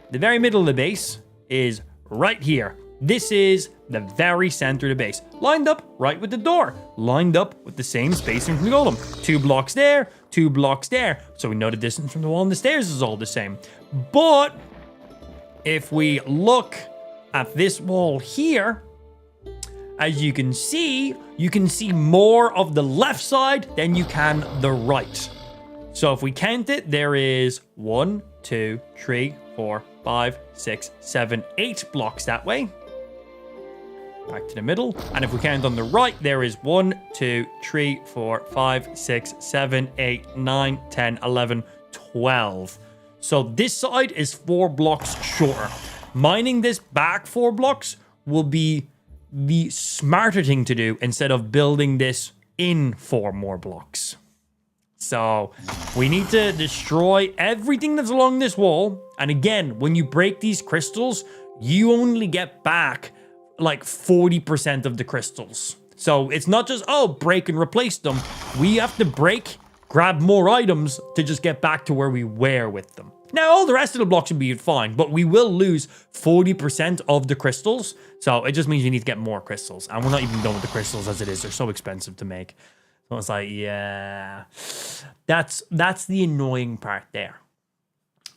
the very middle of the base is right here. This is the very center of the base. Lined up right with the door. Lined up with the same spacing from the golem. 2 blocks there, 2 blocks there. So we know the distance from the wall and the stairs is all the same. But if we look at this wall here, as you can see more of the left side than you can the right. So if we count it, there is 1, 2, 3, 4, 5, 6, 7, 8 blocks that way. Back to the middle. And if we count on the right, there is 1, 2, 3, 4, 5, 6, 7, 8, 9, 10, 11, 12. So this side is 4 blocks shorter. Mining this back 4 blocks will be the smarter thing to do instead of building this in 4 more blocks. So we need to destroy everything that's along this wall. And again, when you break these crystals, you only get back like 40% of the crystals. So it's not just, oh, break and replace them. We have to break, grab more items to just get back to where we were with them. Now, all the rest of the blocks will be fine, but we will lose 40% of the crystals. So it just means we need to get more crystals. And we're not even done with the crystals as it is. They're so expensive to make. So it's like, yeah, that's the annoying part there.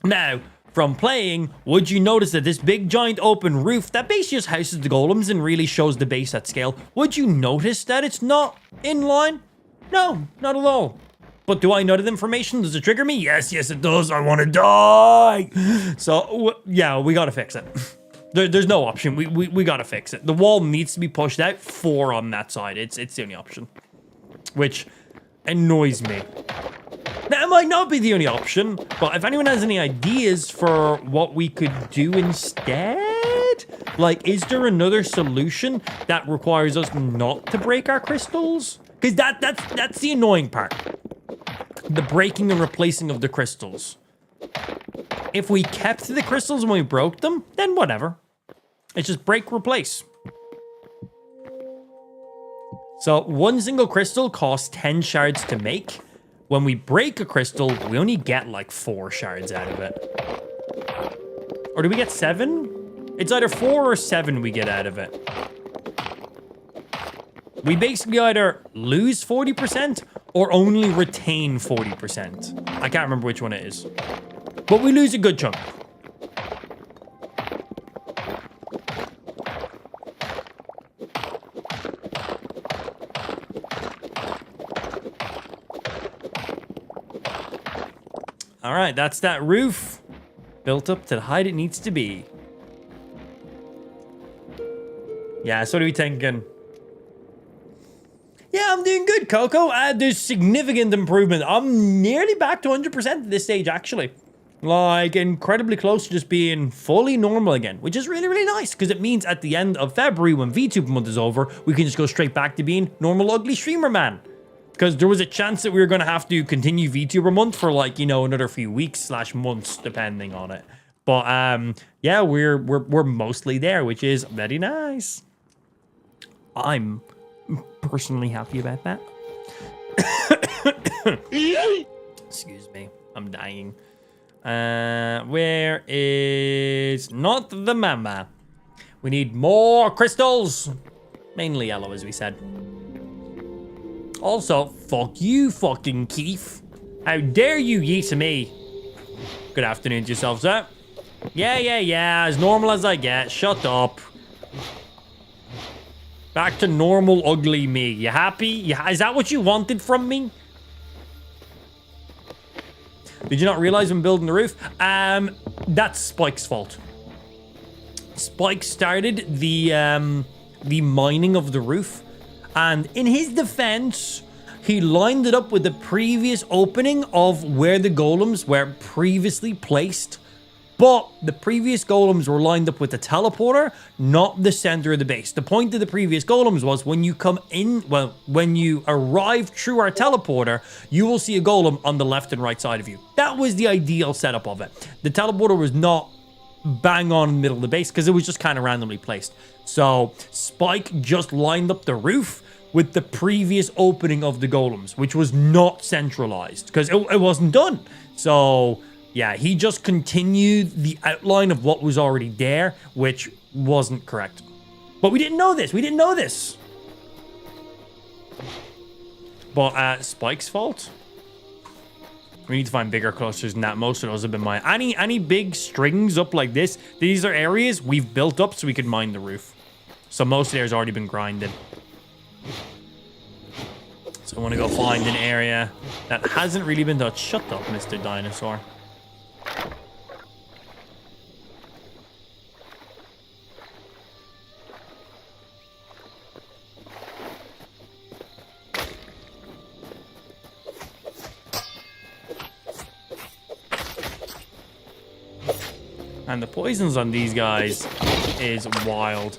Now, from playing, would you notice that this big giant open roof that basically just houses the golems and really shows the base at scale, would you notice that it's not in line? No, not at all. But do I know that information? Does it trigger me? Yes, it does. I want to die. So, yeah, we got to fix it. There's no option. We got to fix it. The wall needs to be pushed out 4 on that side. It's the only option, which annoys me. Now, it might not be the only option, but if anyone has any ideas for what we could do instead, like, is there another solution that requires us not to break our crystals? Because that's the annoying part. The breaking and replacing of the crystals. If we kept the crystals when we broke them, then whatever. It's just break, replace. So 1 single crystal costs 10 shards to make. When we break a crystal, we only get like 4 shards out of it. Or do we get 7? It's either 4 or 7 we get out of it. We basically either lose 40% or only retain 40%. I can't remember which one it is. But we lose a good chunk. All right, that's that roof built up to the height it needs to be. Yeah, so what are we thinking? Yeah, I'm doing good, Coco. There's significant improvement. I'm nearly back to 100% at this stage, actually. Like, incredibly close to just being fully normal again, which is really, really nice, because it means at the end of February, when VTuber month is over, we can just go straight back to being normal ugly streamer man. Because there was a chance that we were going to have to continue VTuber month for, like, you know, another few weeks / months, depending on it. But, yeah, we're mostly there, which is very nice. I'm personally happy about that. Excuse me, I'm dying. Where is not the mama? We need more crystals, mainly yellow, as we said. Also, fuck you, fucking Keith. How dare you yeet to me? Good afternoon to yourself, sir. Yeah, as normal as I get. Shut up. Back to normal ugly me. You happy? Is that what you wanted from me? Did you not realize when building the roof? That's Spike's fault. Spike started the mining of the roof, and in his defense, he lined it up with the previous opening of where the golems were previously placed. But the previous golems were lined up with the teleporter, not the center of the base. The point of the previous golems was when you come in, well, when you arrive through our teleporter, you will see a golem on the left and right side of you. That was the ideal setup of it. The teleporter was not bang on in the middle of the base because it was just kind of randomly placed. So Spike just lined up the roof with the previous opening of the golems, which was not centralized because it wasn't done. So yeah, he just continued the outline of what was already there, which wasn't correct. But we didn't know this. We didn't know this. But Spike's fault? We need to find bigger clusters than that. Most of those have been mined. Any big strings up like this, these are areas we've built up so we could mine the roof. So most of there has already been grinded. So I want to go find an area that hasn't really been touched. Shut up, Mr. Dinosaur. And the poisons on these guys is wild.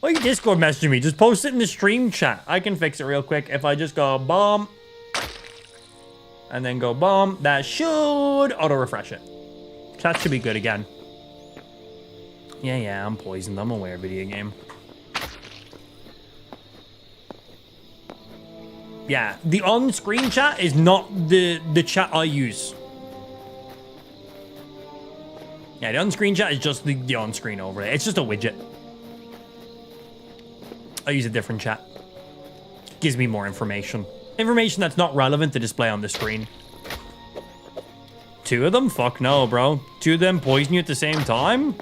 Why are you Discord messaging me? Just post it in the stream chat. I can fix it real quick. If I just go bomb and then go bomb, that should auto refresh it. Chat should be good again. Yeah, I'm poisoned. I'm aware, video game. Yeah, the on-screen chat is not the chat I use. Yeah, the on-screen chat is just the on-screen overlay. It's just a widget. I use a different chat. Gives me more information. Information that's not relevant to display on the screen. 2 of them? Fuck no, bro. 2 of them poison you at the same time?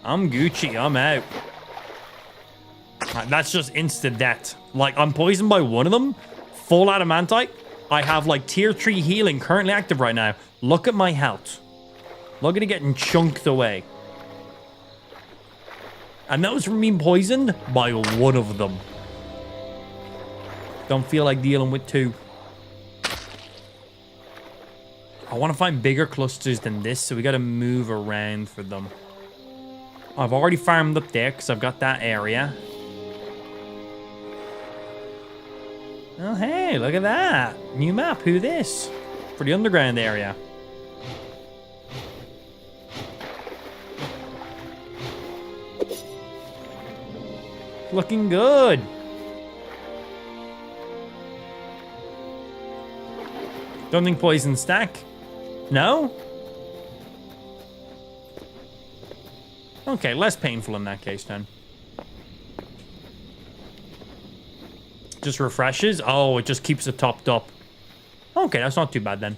I'm Gucci. I'm out. That's just instant death. Like, I'm poisoned by 1 of them. Full adamantite. I have, like, tier 3 healing currently active right now. Look at my health. Look at it getting chunked away. And that was from being poisoned by 1 of them. Don't feel like dealing with 2. I want to find bigger clusters than this, so we got to move around for them. I've already farmed up there because I've got that area. Oh, hey, look at that. New map. Who this? For the underground area. Looking good. Don't think poison stack? No? Okay, less painful in that case then. Just refreshes? Oh, it just keeps it topped up. Okay, that's not too bad then.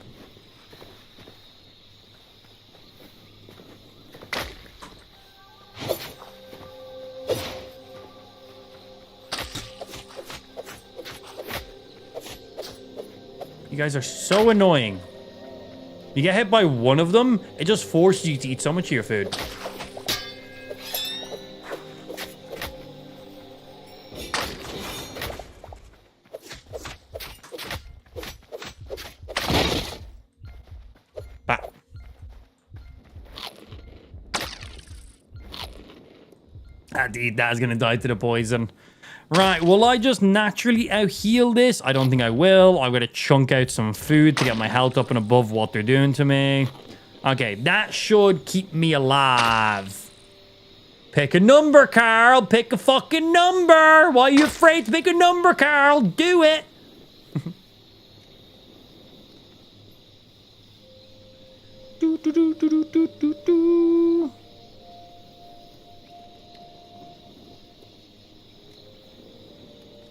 You guys are so annoying. You get hit by 1 of them, it just forces you to eat so much of your food. Bah. Indeed, that's gonna die to the poison. Right, will I just naturally out-heal this? I don't think I will. I'm going to chunk out some food to get my health up and above what they're doing to me. Okay, that should keep me alive. Pick a number, Carl. Pick a fucking number. Why are you afraid to pick a number, Carl? Do it. do, do, do, do, do, do, do.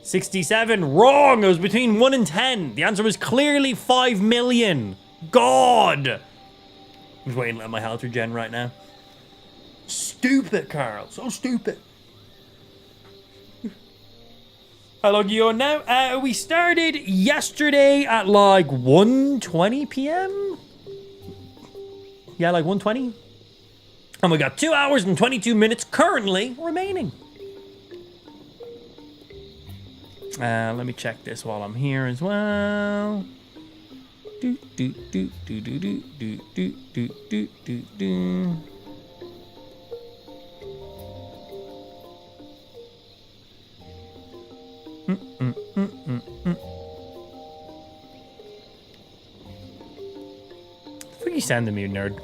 $67. Wrong. It was between 1 and 10. The answer was clearly 5 million. God. I'm just waiting to let my health regen right now. Stupid, Carl. So stupid. How long are you on now? We started yesterday at like 1:20 p.m. Yeah, like 1:20. And we got 2 hours and 22 minutes currently remaining. Let me check this while I'm here as well. Do do do do do do do do do do do do. What are you sending me, nerd?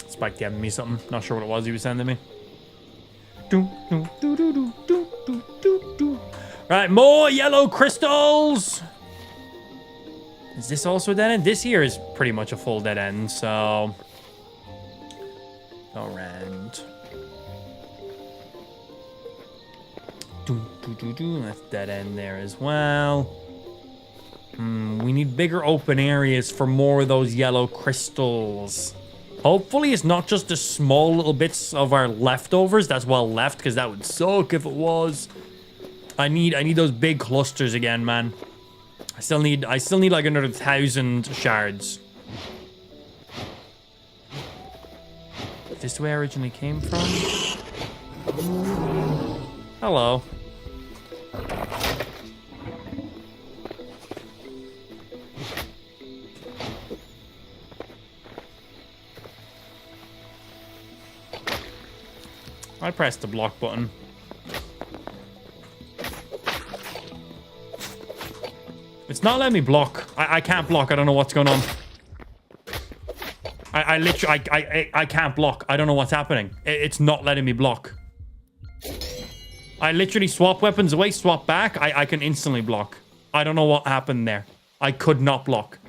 Spike DM'd me something. Not sure what it was he was sending me. Right, more yellow crystals. Is this also a dead end? This here is pretty much a full dead end, so go around. That's dead end there as well. We need bigger open areas for more of those yellow crystals. Hopefully it's not just the small little bits of our leftovers that's well left, because that would suck if it was. I need those big clusters again, man. I still need like another 1,000 shards. Is this where I originally came from? Hello. I pressed the block button. It's not letting me block. I can't block. I don't know what's going on. I literally, I can't block. I don't know what's happening. It's not letting me block. I literally swap weapons away, swap back. I can instantly block. I don't know what happened there. I could not block.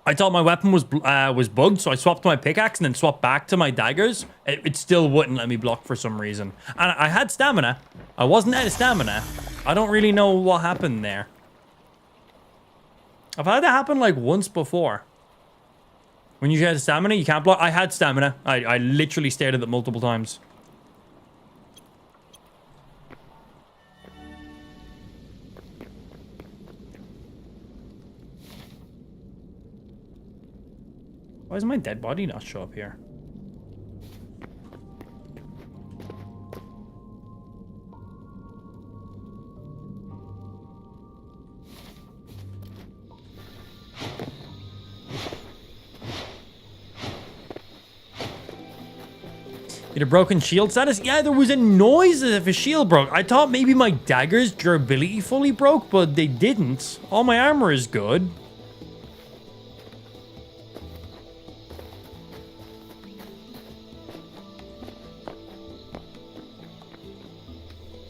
I thought my weapon was bugged, so I swapped to my pickaxe and then swapped back to my daggers. It still wouldn't let me block for some reason. And I had stamina. I wasn't out of stamina. I don't really know what happened there. I've had that happen like once before. When you had stamina, you can't block. I had stamina. I literally stared at it multiple times. Why does my dead body not show up here? Did a broken shield status? Yeah, there was a noise as if a shield broke. I thought maybe my dagger's durability fully broke, but they didn't. All my armor is good.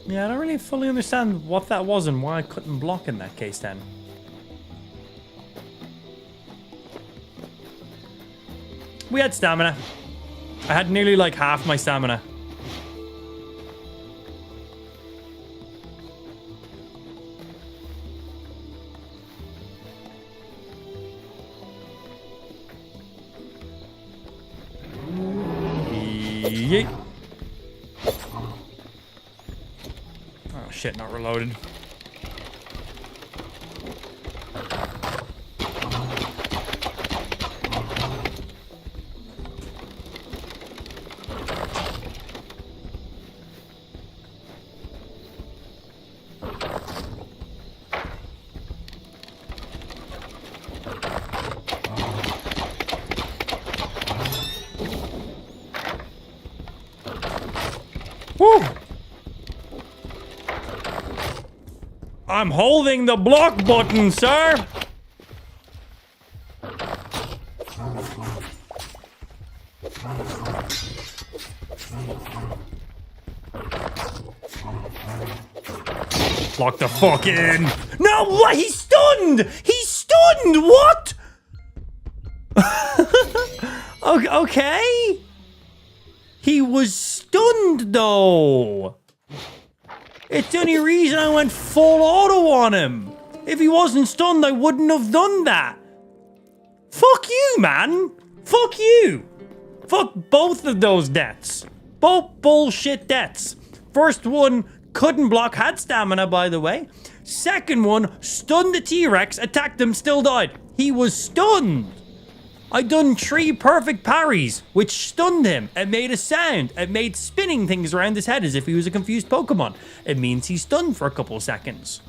Yeah, I don't really fully understand what that was and why I couldn't block in that case then. We had stamina. I had nearly like half my stamina. Yeet. Oh shit, not reloaded. Woo! I'm holding the block button, sir! Lock the fuck in! No, what? He's stunned! He's stunned! What? Okay. He was stunned, though. It's the only reason I went full auto on him. If he wasn't stunned, I wouldn't have done that. Fuck you, man. Fuck you. Fuck both of those deaths. Both bullshit deaths. First one, couldn't block, had stamina, by the way. Second one, stunned the T-Rex, attacked him, still died. He was stunned. I done 3 perfect parries, which stunned him. It made a sound. It made spinning things around his head as if he was a confused Pokemon. It means he's stunned for a couple of seconds.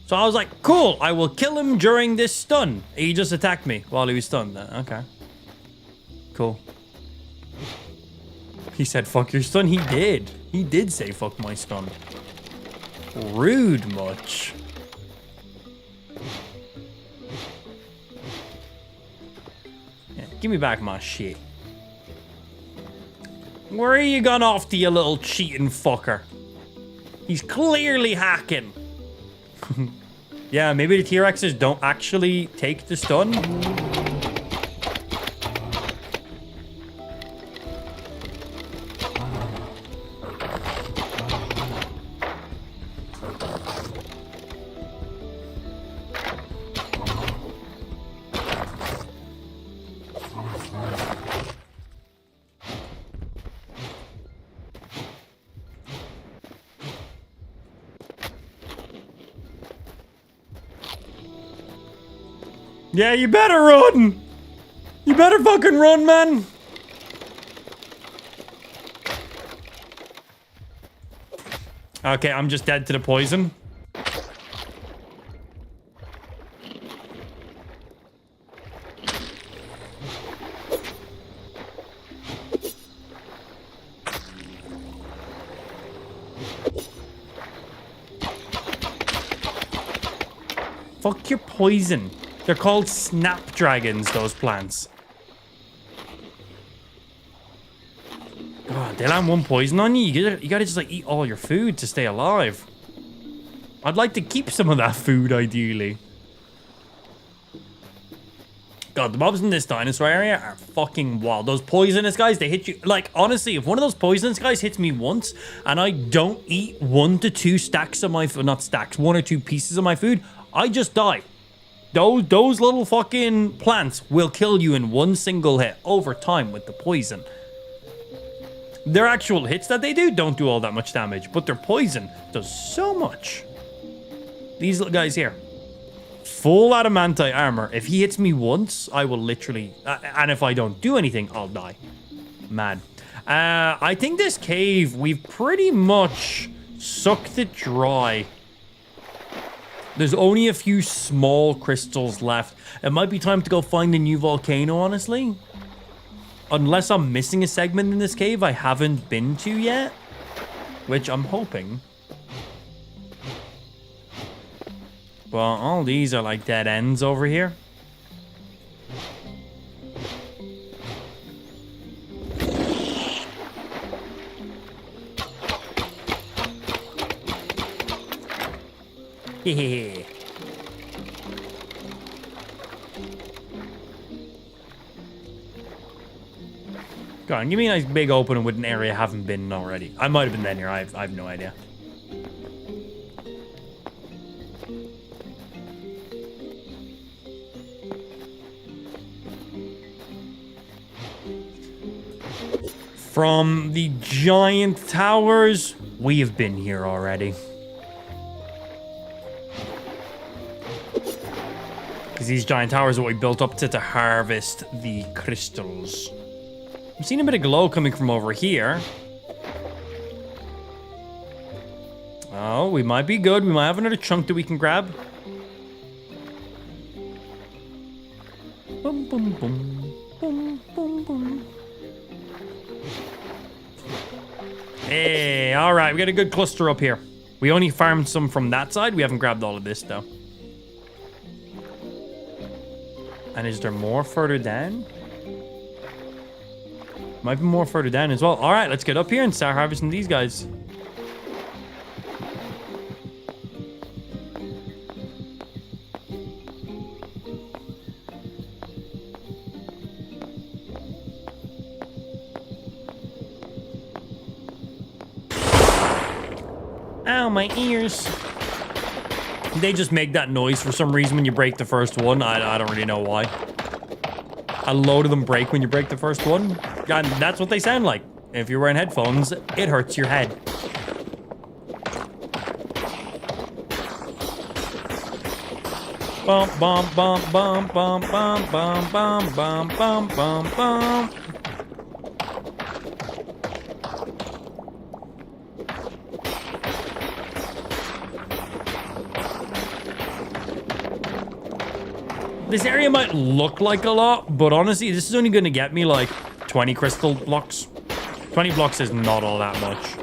So I was like, cool, I will kill him during this stun. He just attacked me while he was stunned. Okay. Cool. He said, fuck your stun. He did. He did say, fuck my stun. Rude much. Yeah, give me back my shit. Where are you gone off to, you little cheating fucker? He's clearly hacking. Yeah, maybe the T-Rexes don't actually take the stun. Yeah, you better run! You better fucking run, man! Okay, I'm just dead to the poison. Fuck your poison. They're called snapdragons, those plants. God, they'll have one poison on you. You gotta just like eat all your food to stay alive. I'd like to keep some of that food, ideally. God, the mobs in this dinosaur area are fucking wild. Those poisonous guys, they hit you. Like, honestly, if one of those poisonous guys hits me once and I don't eat 1 to 2 stacks of my food, not stacks, 1 or 2 pieces of my food, I just die. Those little fucking plants will kill you in one single hit over time with the poison. Their actual hits that they do don't do all that much damage, but their poison does so much. These little guys here. Full adamantite armor. If he hits me once, I will literally... and if I don't do anything, I'll die. Mad. I think this cave, we've pretty much sucked it dry. There's only a few small crystals left. It might be time to go find a new volcano, honestly. Unless I'm missing a segment in this cave I haven't been to yet. Which I'm hoping. Well, all these are like dead ends over here. Hehehe. Go on, give me a nice big opening with an area I haven't been in already. I might have been in here. I have no idea. From the giant towers, we have been here already. Because these giant towers are what we built up to harvest the crystals. I'm seeing a bit of glow coming from over here. Oh, we might be good. We might have another chunk that we can grab. Boom, boom, boom. Boom, boom, boom. Hey, all right. We got a good cluster up here. We only farmed some from that side. We haven't grabbed all of this, though. And is there more further down? Might be more further down as well. All right, let's get up here and start harvesting these guys. Ow, my ears. They just make that noise for some reason when you break the first one. I don't really know why. A load of them break when you break the first one. And that's what they sound like. If you're wearing headphones, it hurts your head. Bum bum bum bum bum bum bum bum bum bum bum bum. This area might look like a lot, but honestly, this is only going to get me like 20 crystal blocks. 20 blocks is not all that much.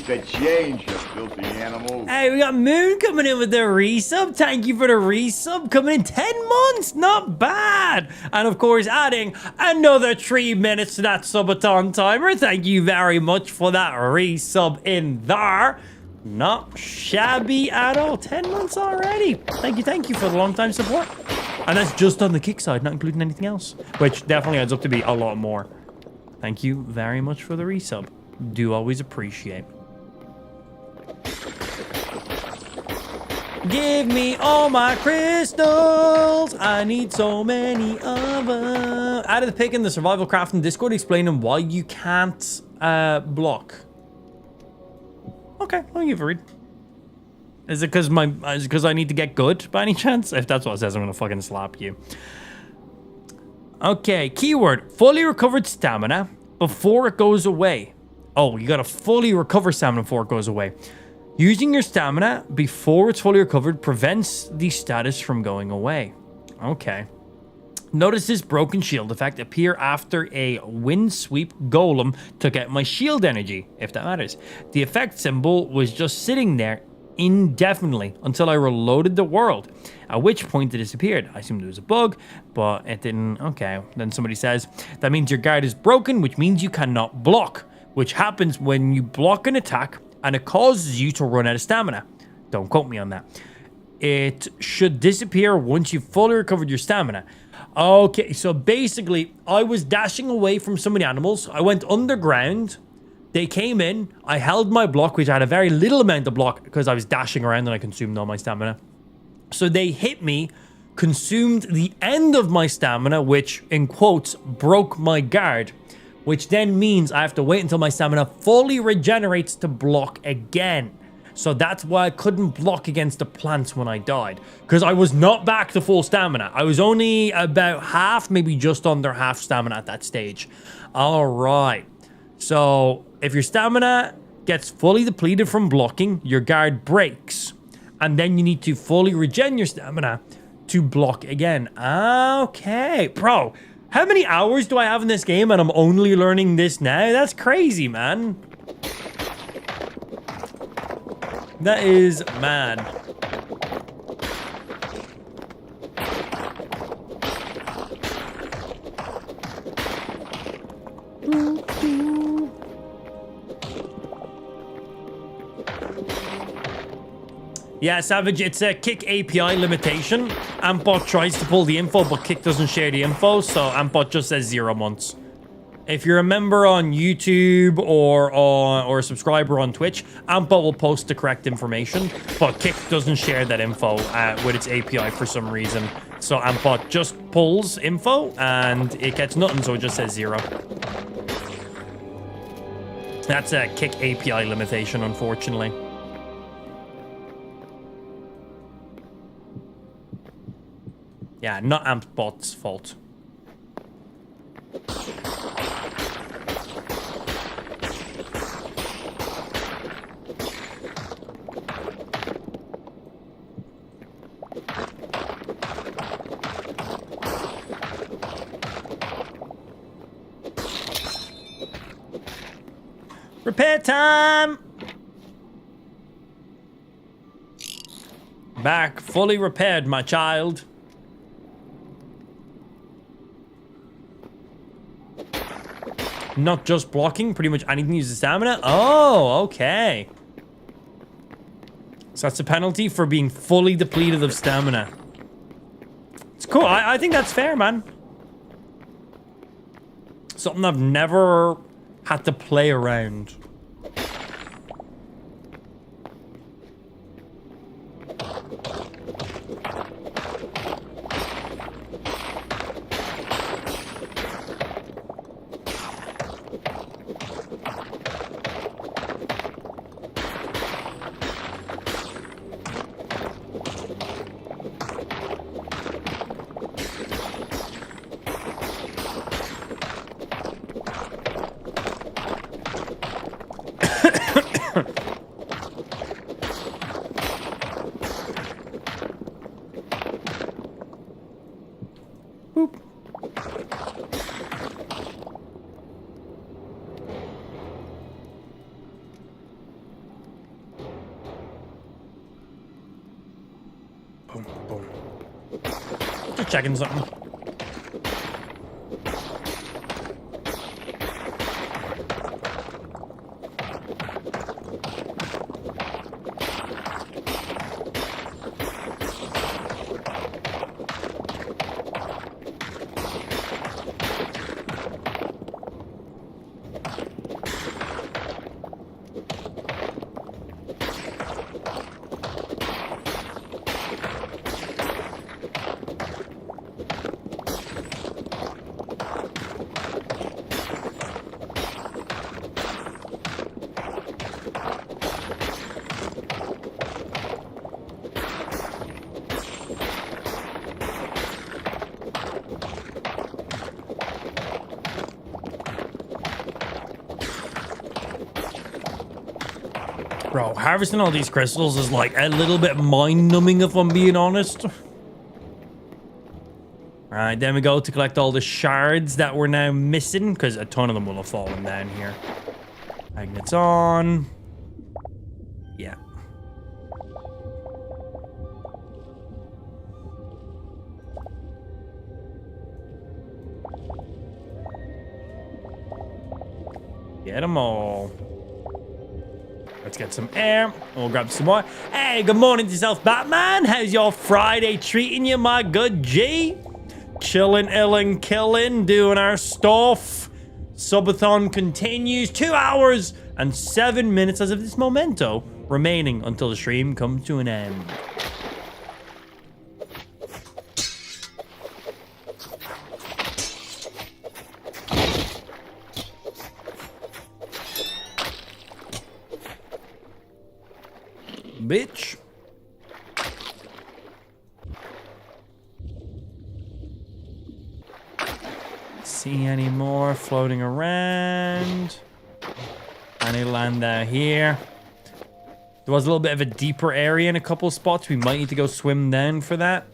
The change, you filthy animal. Hey, we got Moon coming in with the resub. Thank you for the resub. Coming in 10 months. Not bad. And of course, adding another 3 minutes to that subathon timer. Thank you very much for that resub in there. Not shabby at all. 10 months already. Thank you for the long time support. And that's just on the kick side, not including anything else. Which definitely adds up to be a lot more. Thank you very much for the resub. Do always appreciate. Give me all my crystals. I need so many of them. Added the pic in the survival crafting Discord explaining why you can't block. Okay, I'll give it a read. Is it because I need to get good by any chance? If that's what it says, I'm gonna fucking slap you. Okay, keyword, fully recovered stamina before it goes away. Oh, you gotta fully recover stamina before it goes away. Using your stamina before it's fully recovered prevents the status from going away. Okay. Notice this broken shield effect appear after a wind sweep golem took out my shield energy, if that matters. The effect symbol was just sitting there indefinitely until I reloaded the world, at which point it disappeared. I assumed it was a bug, but it didn't. Okay, then somebody says, that means your guard is broken, which means you cannot block, which happens when you block an attack and it causes you to run out of stamina. Don't quote me on that. It should disappear once you've fully recovered your stamina. Okay, so basically, I was dashing away from so many animals. I went underground. They came in. I held my block, which I had a very little amount of block because I was dashing around and I consumed all my stamina. So they hit me, consumed the end of my stamina, which, in quotes, broke my guard, which then means I have to wait until my stamina fully regenerates to block again. So that's why I couldn't block against the plants when I died, because I was not back to full stamina. I was only about half, maybe just under half stamina at that stage. All right. So if your stamina gets fully depleted from blocking, your guard breaks, and then you need to fully regen your stamina to block again. Okay, bro. How many hours do I have in this game and I'm only learning this now? That's crazy, man. That is mad. Yeah, Savage, it's a Kick API limitation. Ampbot tries to pull the info, but Kick doesn't share the info, so Ampbot just says 0 months. If you're a member on YouTube or a subscriber on Twitch, Ampbot will post the correct information, but Kick doesn't share that info with its API for some reason. So Ampbot just pulls info, and it gets nothing, so it just says 0. That's a Kick API limitation, unfortunately. Yeah, not Ampbot's fault. Repair time! Back fully repaired, my child. Not just blocking, pretty much anything uses stamina. Oh, okay. So that's a penalty for being fully depleted of stamina. It's cool. I think that's fair, man. Something I've never had to play around. Just checking something. Bro, harvesting all these crystals is like a little bit mind-numbing if I'm being honest. Alright, then we go to collect all the shards that we're now missing, because a ton of them will have fallen down here. Magnets on. Yeah. Get them all. Let's get some air. And we'll grab some more. Hey, good morning to yourself, Batman. How's your Friday treating you, my good G? Chilling, illin', killing, doing our stuff. Subathon continues. 2 hours and 7 minutes as of this momento remaining until the stream comes to an end. Bitch. See any more floating around? Any land down here? There was a little bit of a deeper area in a couple spots. We might need to go swim down for that.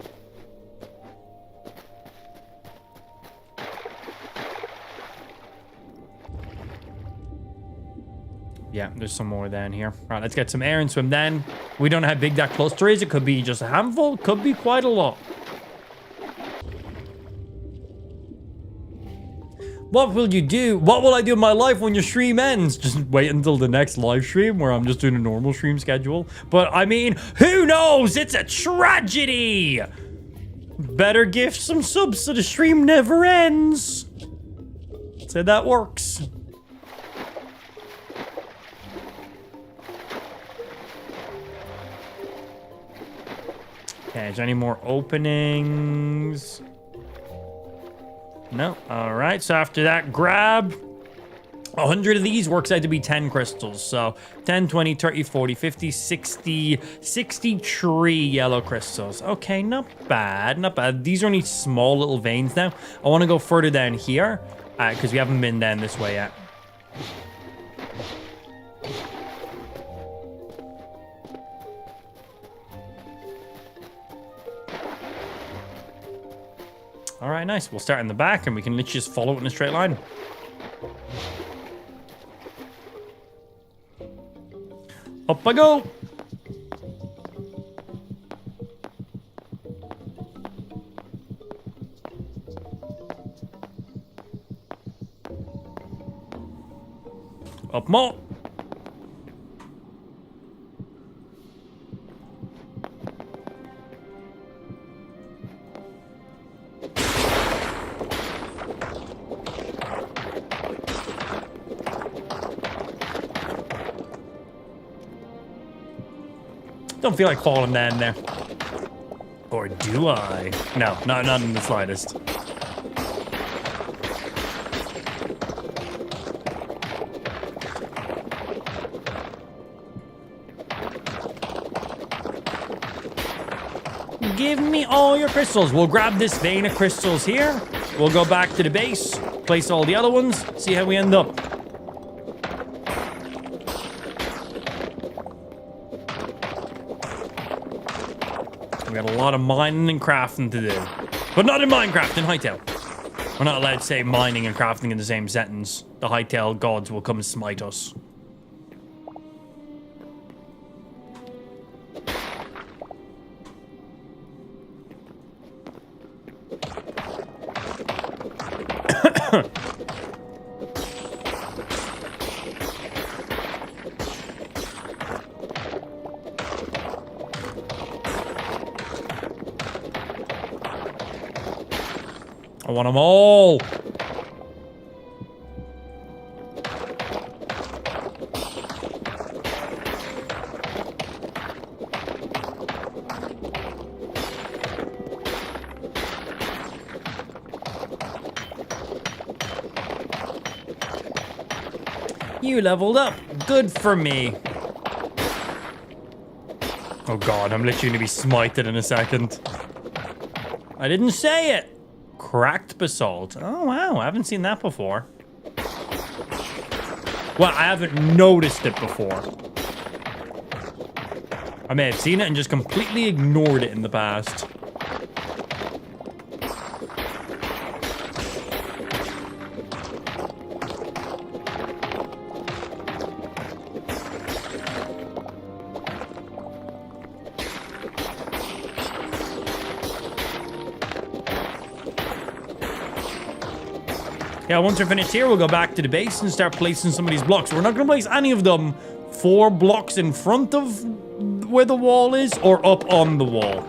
Yeah, there's some more down here. All right, let's get some air and swim down. We don't know how big that cluster is. It could be just a handful. Could be quite a lot. What will you do? What will I do in my life when your stream ends? Just wait until the next live stream where I'm just doing a normal stream schedule. But I mean, who knows? It's a tragedy. Better gift some subs so the stream never ends. So that works. Okay, is there any more openings? No. All right, so after that, grab 100 of these works out to be 10 crystals. So 10, 20, 30, 40, 50, 60, 63 yellow crystals. Okay, not bad, not bad. These are only small little veins now. I want to go further down here because we haven't been down this way yet. All right, nice. We'll start in the back and we can literally just follow it in a straight line. Up I go. Up more. Don't feel like falling down there. Or do I? No, not in the slightest. Give me all your crystals. We'll grab this vein of crystals here. We'll go back to the base, place all the other ones, see how we end up. We got a lot of mining and crafting to do. But not in Minecraft, in Hytale. We're not allowed to say mining and crafting in the same sentence. The Hytale gods will come and smite us. I want them all. You leveled up. Good for me. Oh god, I'm literally going to be smited in a second. I didn't say it. Cracked basalt. Oh, wow. I haven't seen that before. Well, I haven't noticed it before. I may have seen it and just completely ignored it in the past. Yeah, once we're finished here, we'll go back to the base and start placing some of these blocks. We're not going to place any of them 4 blocks in front of where the wall is or up on the wall.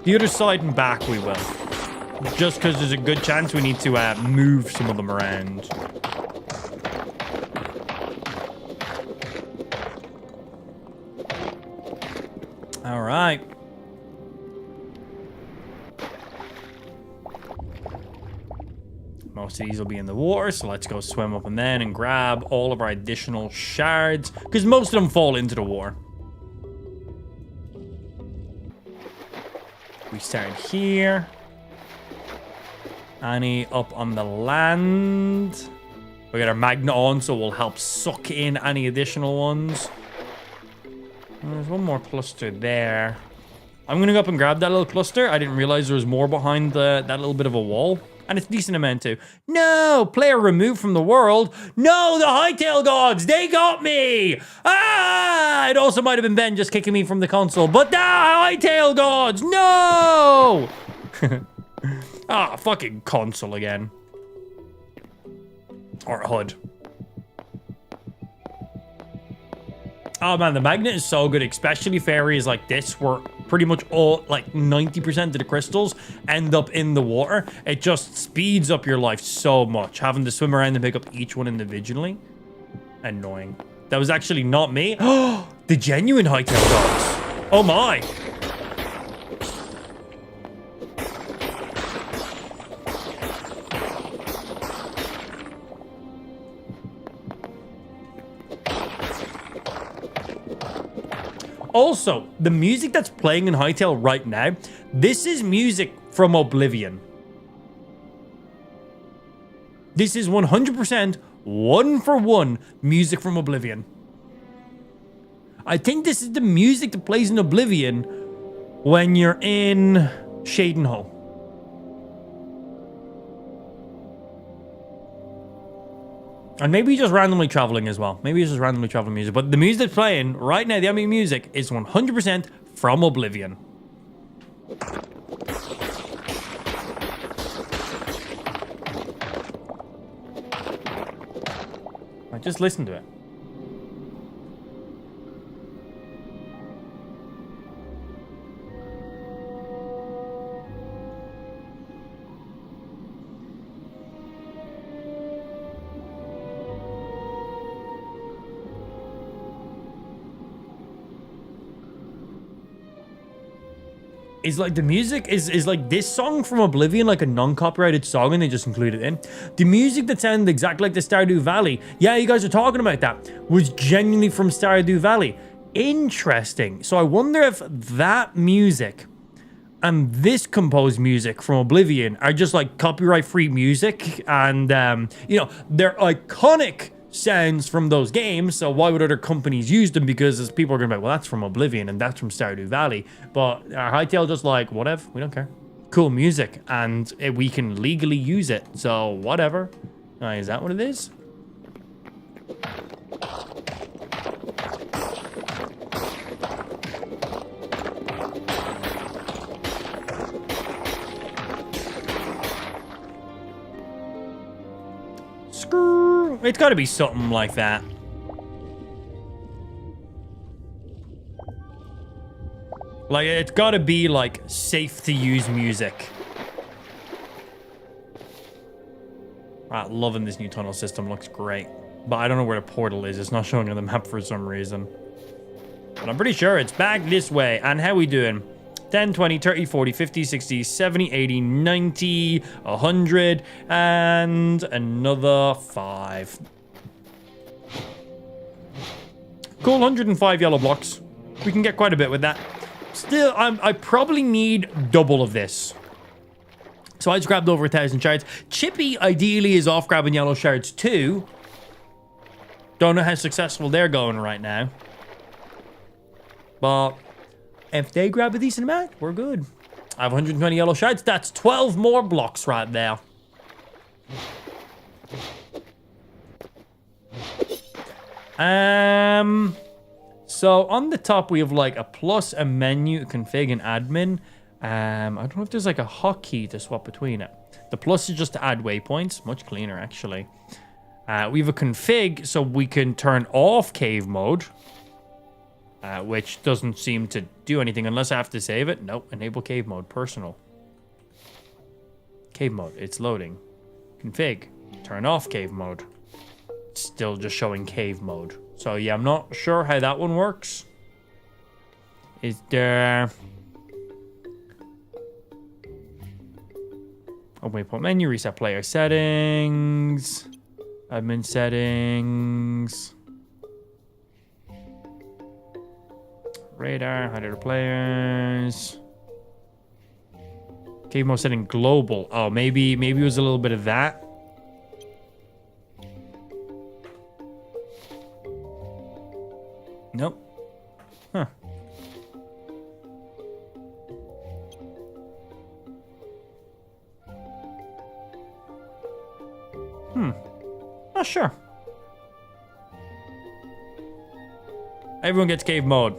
The other side and back we will. Just because there's a good chance we need to move some of them around. All right. Most of these will be in the water, so let's go swim up and then and grab all of our additional shards, because most of them fall into the water. We start here. Any up on the land. We got our magnet on, so we'll help suck in any additional ones. There's one more cluster there. I'm going to go up and grab that little cluster. I didn't realize there was more behind that little bit of a wall. And it's a decent amount too. No! Player removed from the world. No! The Hightail gods! They got me! Ah! It also might have been Ben just kicking me from the console. But the Hightail gods! No! Ah, fucking console again. Or HUD. Oh man, the magnet is so good, especially for areas like this where pretty much all, like 90% of the crystals end up in the water. It just speeds up your life so much. Having to swim around and pick up each one individually. Annoying. That was actually not me. Oh, the genuine Hightail dogs. Oh my. Also, the music that's playing in Hightail right now, this is music from Oblivion. This is 100% one-for-one music from Oblivion. I think this is the music that plays in Oblivion when you're in Shadenhall. And maybe just randomly traveling as well. Maybe it's just randomly traveling music. But the music that's playing right now, the ambient music, is 100% from Oblivion. Right, just listen to it. Is like the music is like this song from Oblivion, like a non-copyrighted song, and they just include it in. The music that sounded exactly like the Stardew Valley, yeah, you guys are talking about that, was genuinely from Stardew Valley. Interesting. So I wonder if that music and this composed music from Oblivion are just like copyright-free music, and you know, they're iconic sounds from those games, so why would other companies use them? Because as people are going to be like, well, that's from Oblivion and that's from Stardew Valley. But Hightail just like, whatever, we don't care. Cool music, and we can legally use it, so whatever. Is that what it is? It's got to be something like that. Like, it's got to be, like, safe to use music. Loving this new tunnel system. Looks great. But I don't know where the portal is. It's not showing on the map for some reason. But I'm pretty sure it's back this way. And how we doing? 10, 20, 30, 40, 50, 60, 70, 80, 90, 100, and another 5. Cool, 105 yellow blocks. We can get quite a bit with that. Still, I probably need double of this. So I just grabbed over 1,000 shards. Chippy, ideally, is off grabbing yellow shards too. Don't know how successful they're going right now. But If they grab a decent amount, we're good. I have 120 yellow shards. That's 12 more blocks right there. So on the top we have like a plus, a menu, a config, and admin. I don't know if there's like a hotkey to swap between it. The plus is just to add waypoints. Much cleaner, actually. We have a config, so we can turn off cave mode. Which doesn't seem to do anything unless I have to save it. Nope, enable cave mode, personal. Cave mode, it's loading. Config, turn off cave mode. It's still just showing cave mode. So yeah, I'm not sure how that one works. Is there... Oh, waypoint menu, reset player settings. Admin settings. Radar, hide other players. Cave mode setting global. Oh, maybe it was a little bit of that. Nope. Huh. Not sure. Everyone gets cave mode.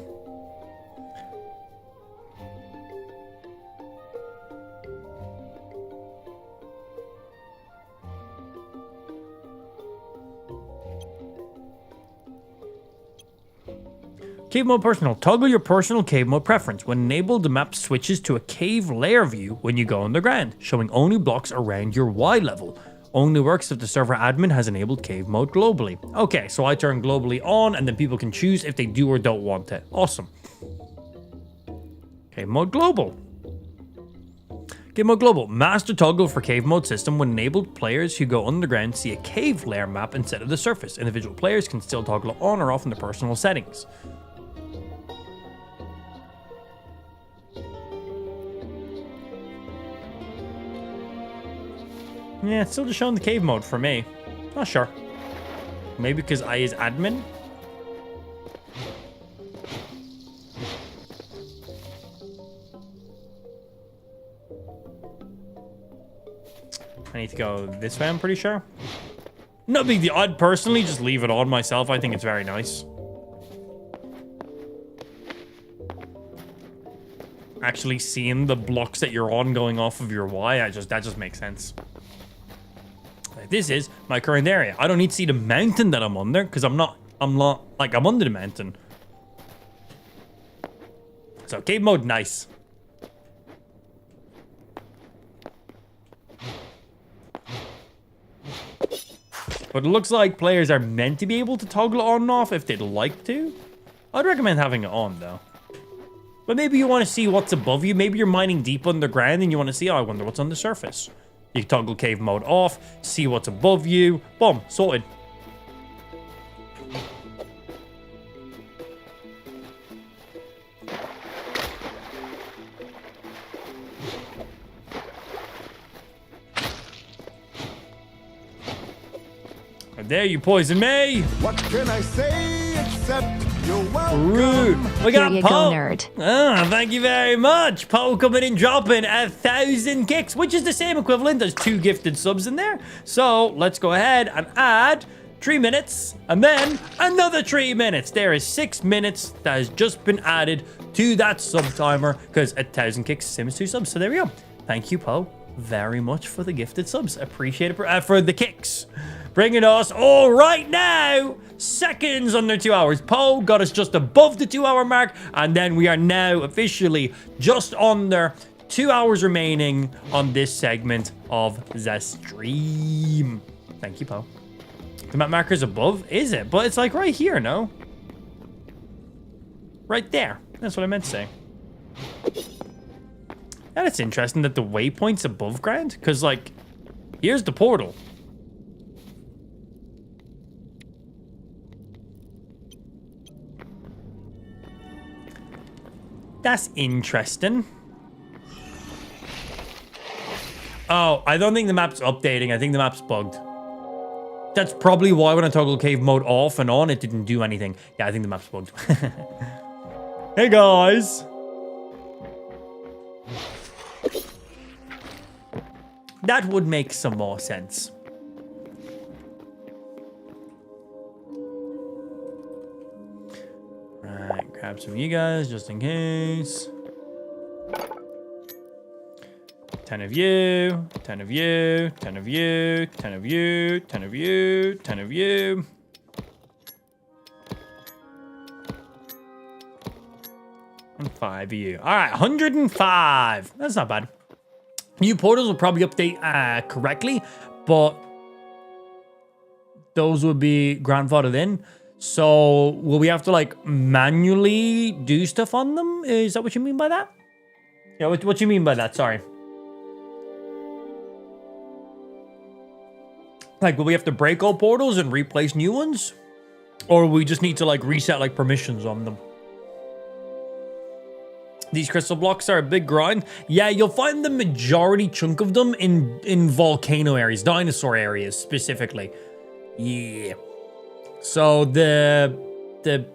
Cave mode personal. Toggle your personal cave mode preference. When enabled, the map switches to a cave layer view when you go underground, showing only blocks around your Y level. Only works if the server admin has enabled cave mode globally. Okay, so I turn globally on and then people can choose if they do or don't want it. Awesome. Cave mode global. Cave mode global. Master toggle for cave mode system. When enabled, players who go underground see a cave layer map instead of the surface. Individual players can still toggle it on or off in their personal settings. Yeah, it's still just showing the cave mode for me. Not sure. Maybe because I is admin? I need to go this way, I'm pretty sure. No big deal. I'd personally just leave it on myself. I think it's very nice. Actually seeing the blocks that you're on going off of your Y, that just makes sense. This is my current area. I don't need to see the mountain that I'm under because I'm under the mountain. So cave mode, nice. But it looks like players are meant to be able to toggle it on and off if they'd like to. I'd recommend having it on though. But maybe you want to see what's above you. Maybe you're mining deep underground and you want to see, oh, I wonder what's on the surface. You toggle cave mode off, see what's above you. Boom, sorted. How dare you poison me? What can I say except you're welcome? Rude. We Here got you go, Poe. nerd. Ah, thank you very much. Poe coming in dropping 1,000 kicks, which is the same equivalent as 2 gifted subs in there. So let's go ahead and add 3 minutes and then another 3 minutes. There is 6 minutes that has just been added to that sub timer because 1,000 kicks is the same as 2 subs. So there we go. Thank you, Poe, very much for the gifted subs. Appreciate it for the kicks. Bringing us all right now, seconds under 2 hours. Poe got us just above the 2 hour mark, and then we are now officially just under 2 hours remaining on this segment of the stream. Thank you, Poe. The map marker's above, is it? But it's like right here, no? Right there. That's what I meant to say. And it's interesting that the waypoint's above ground, because like, here's the portal. That's interesting. Oh, I don't think the map's updating. I think the map's bugged. That's probably why when I toggle cave mode off and on, it didn't do anything. Yeah, I think the map's bugged. Hey, guys. That would make some more sense. Right, grab some of you guys just in case. 10 of you, 10 of you, 10 of you, 10 of you, 10 of you, 10 of you. And 5 of you. All right, 105. That's not bad. New portals will probably update correctly, but those would be grandfathered in. So will we have to like manually do stuff on them? Is that what you mean by that? Yeah, what do you mean by that? Sorry. Like, will we have to break all portals and replace new ones? Or we just need to like reset like permissions on them? These crystal blocks are a big grind. Yeah, you'll find the majority chunk of them in volcano areas, dinosaur areas specifically. Yeah. So the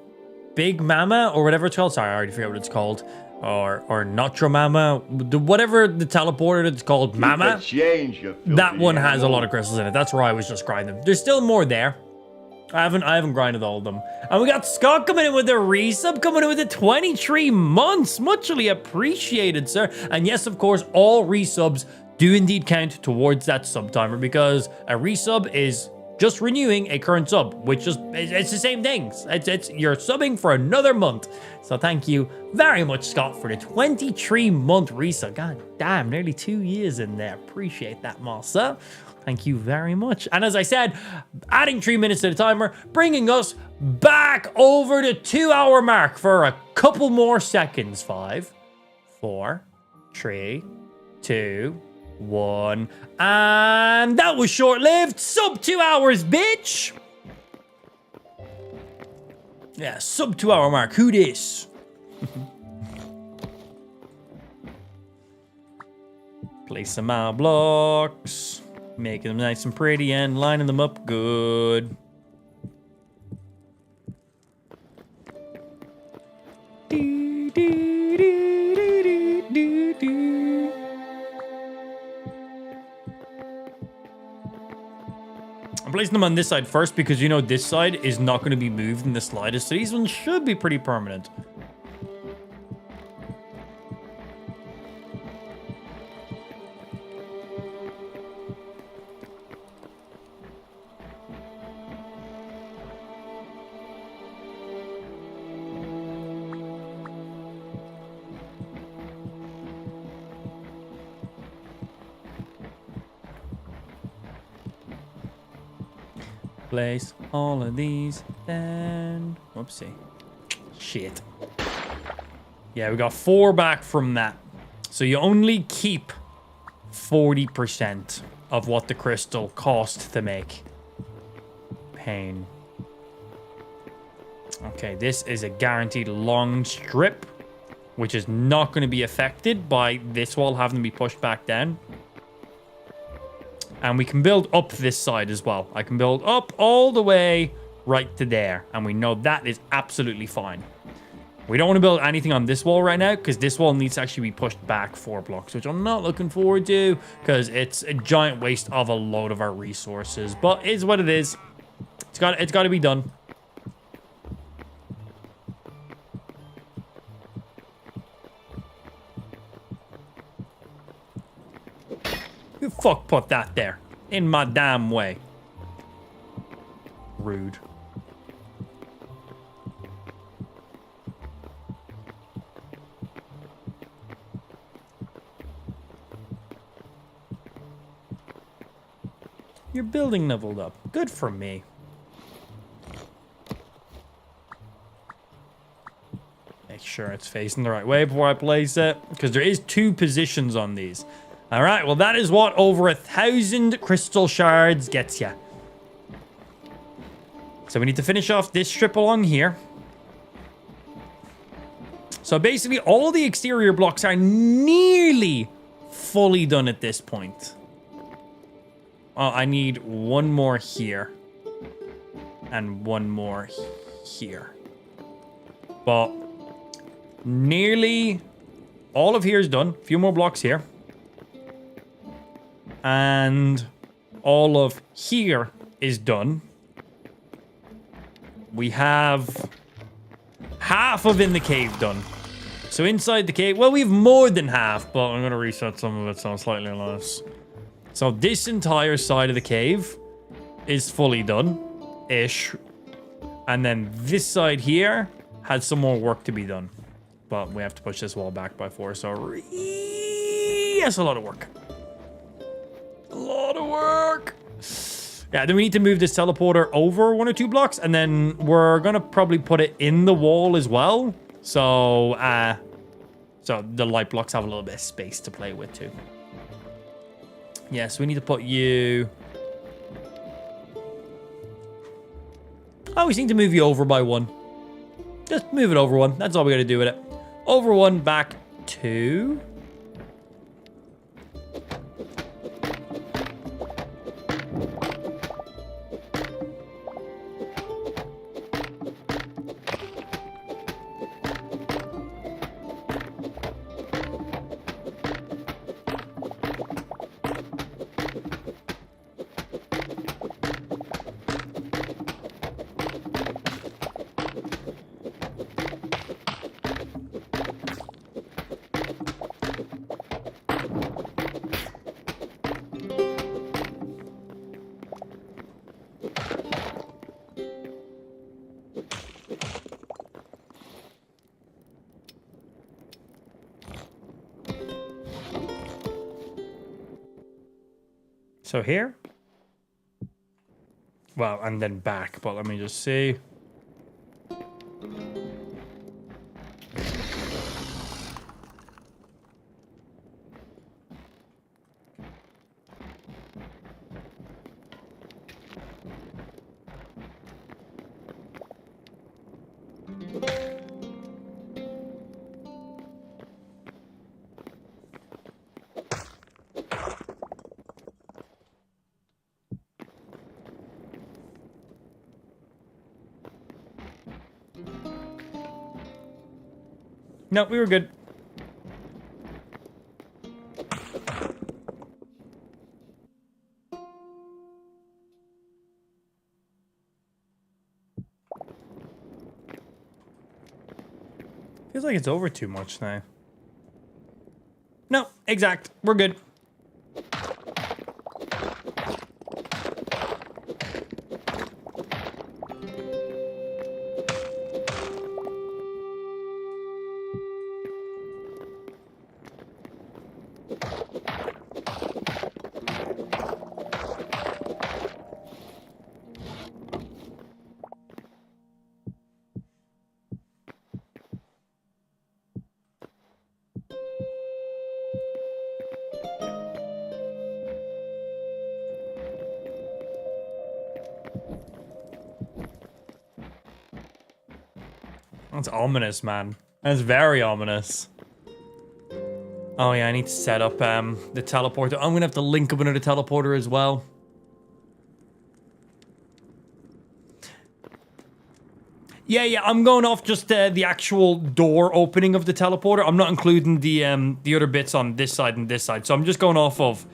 big mama or whatever it's called. Sorry, I already forget what it's called. Or Nacho Mama, whatever the teleporter that's called Mama. That one has a lot of crystals in it. That's where I was just grinding them. There's still more there. I haven't grinded all of them. And we got Scott coming in with a resub, coming in with the 23 months. Muchly appreciated, sir. And yes, of course, all resubs do indeed count towards that sub timer because a resub is just renewing a current sub, which is it's the same thing. It's you're subbing for another month. So thank you very much, Scott, for the 23-month resub. God damn, nearly 2 years in there. Appreciate that, Marcel. Thank you very much. And as I said, adding 3 minutes to the timer, bringing us back over the 2-hour mark for a couple more seconds. 5, 4, 3, 2, 1. And that was short-lived. Sub 2 hours, bitch. Yeah, sub 2 hour mark. Who dis? Place some more blocks. Making them nice and pretty and lining them up good. Do, do, do, do, do, do. I'm placing them on this side first because you know this side is not going to be moved in the slightest. So these ones should be pretty permanent. Place all of these down. Whoopsie. Shit. Yeah, we got 4 back from that. So you only keep 40% of what the crystal cost to make. Pain. Okay, this is a guaranteed long strip, which is not going to be affected by this wall having to be pushed back down. And we can build up this side as well. I can build up all the way right to there. And we know that is absolutely fine. We don't want to build anything on this wall right now because this wall needs to actually be pushed back 4 blocks, which I'm not looking forward to because it's a giant waste of a load of our resources. But it's what it is. It's got to be done. Who the fuck put that there? In my damn way. Rude. Your building leveled up. Good for me. Make sure it's facing the right way before I place it. Because there is 2 positions on these. All right, well, that is what over 1,000 crystal shards gets you. So we need to finish off this strip along here. So basically, all the exterior blocks are nearly fully done at this point. Oh, I need 1 more here. And 1 more here. But nearly all of here is done. A few more blocks here. And all of here is done. We have half of in the cave done. So inside the cave, well, we have more than half, but I'm going to reset some of it so it's slightly less. So this entire side of the cave is fully done-ish. And then this side here had some more work to be done. But we have to push this wall back by 4, so yes, a lot of work. A lot of work. Yeah, then we need to move this teleporter over 1 or 2 blocks, and then we're gonna probably put it in the wall as well. So the light blocks have a little bit of space to play with too. Yeah, so we need to put you... Oh, we just need to move you over by 1. Just move it over 1. That's all we gotta do with it. Over 1, back 2. So here. Well, and then back, but let me just see. No, we were good. Feels like it's over too much now. No, exact. We're good. That's ominous, man. That's very ominous. Oh yeah, I need to set up the teleporter. I'm gonna have to link up another teleporter as well. Yeah, I'm going off just the actual door opening of the teleporter. I'm not including the other bits on this side and this side. So I'm just going off of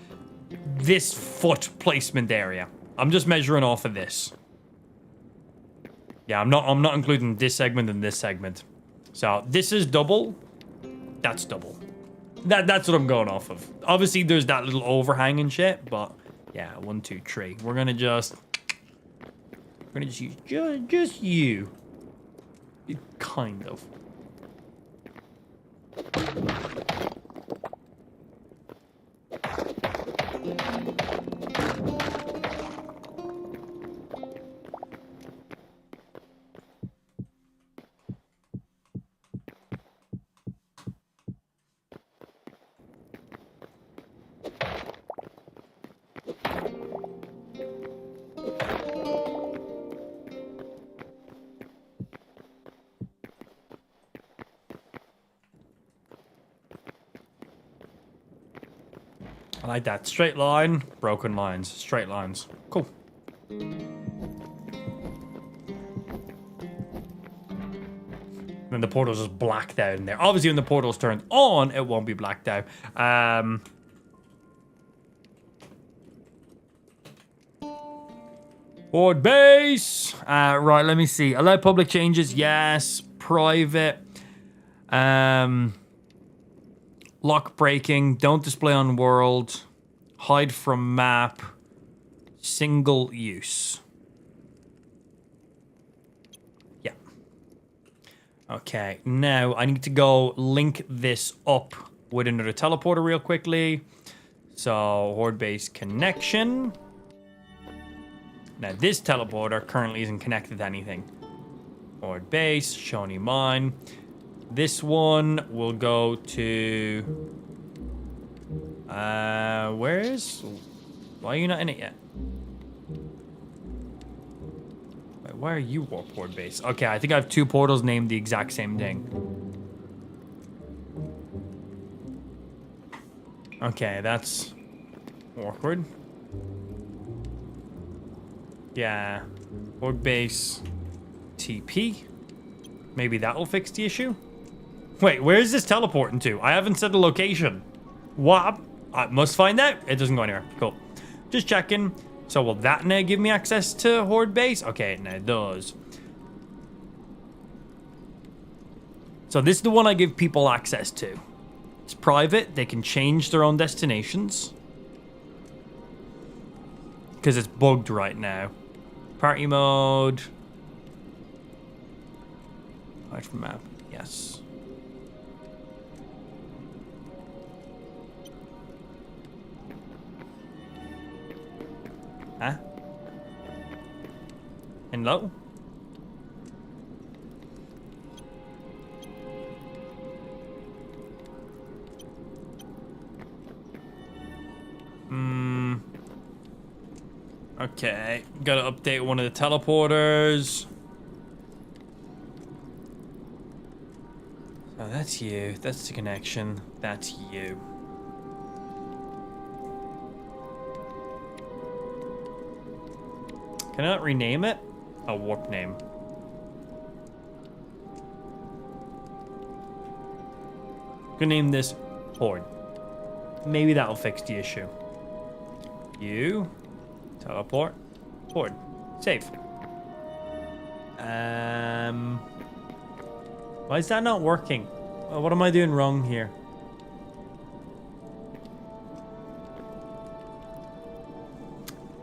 this foot placement area. I'm just measuring off of this. Yeah, I'm not including this segment and this segment. So this is double. That's double. That's what I'm going off of. Obviously, there's that little overhang and shit, but yeah, 1, 2, 3. We're gonna just use just you. Kind of. I like that. Straight line, broken lines. Straight lines. Cool. And the the portal's just blacked out in there. Obviously, when the portal's turned on, it won't be blacked out. Horde base. Right, let me see. Allow public changes. Yes. Private. Lock breaking. Don't display on world. Hide from map. Single use. Yeah. Okay, now I need to go link this up with another teleporter real quickly. So, Horde base connection. Now, this teleporter currently isn't connected to anything. Horde base, Shawnee Mine. This one will go to... where is... Why are you not in it yet? Wait, why are you warp Horde base? Okay, I think I have two portals named the exact same thing. Okay, that's awkward. Yeah. Horde base TP. Maybe that will fix the issue. Wait, where is this teleporting to? I haven't set the location. What? I must find out. It doesn't go anywhere. Cool. Just checking. So will that now give me access to Horde base? Okay, now it does. So this is the one I give people access to. It's private. They can change their own destinations. Because it's bugged right now. Party mode. Hide from map. Yes. Huh? Hello? Okay. Gotta update one of the teleporters. Oh, that's you. That's the connection. That's you. Can I not rename it? A warp name. Gonna name this Horde. Maybe that'll fix the issue. You. Teleport. Horde. Save. Why is that not working? What am I doing wrong here?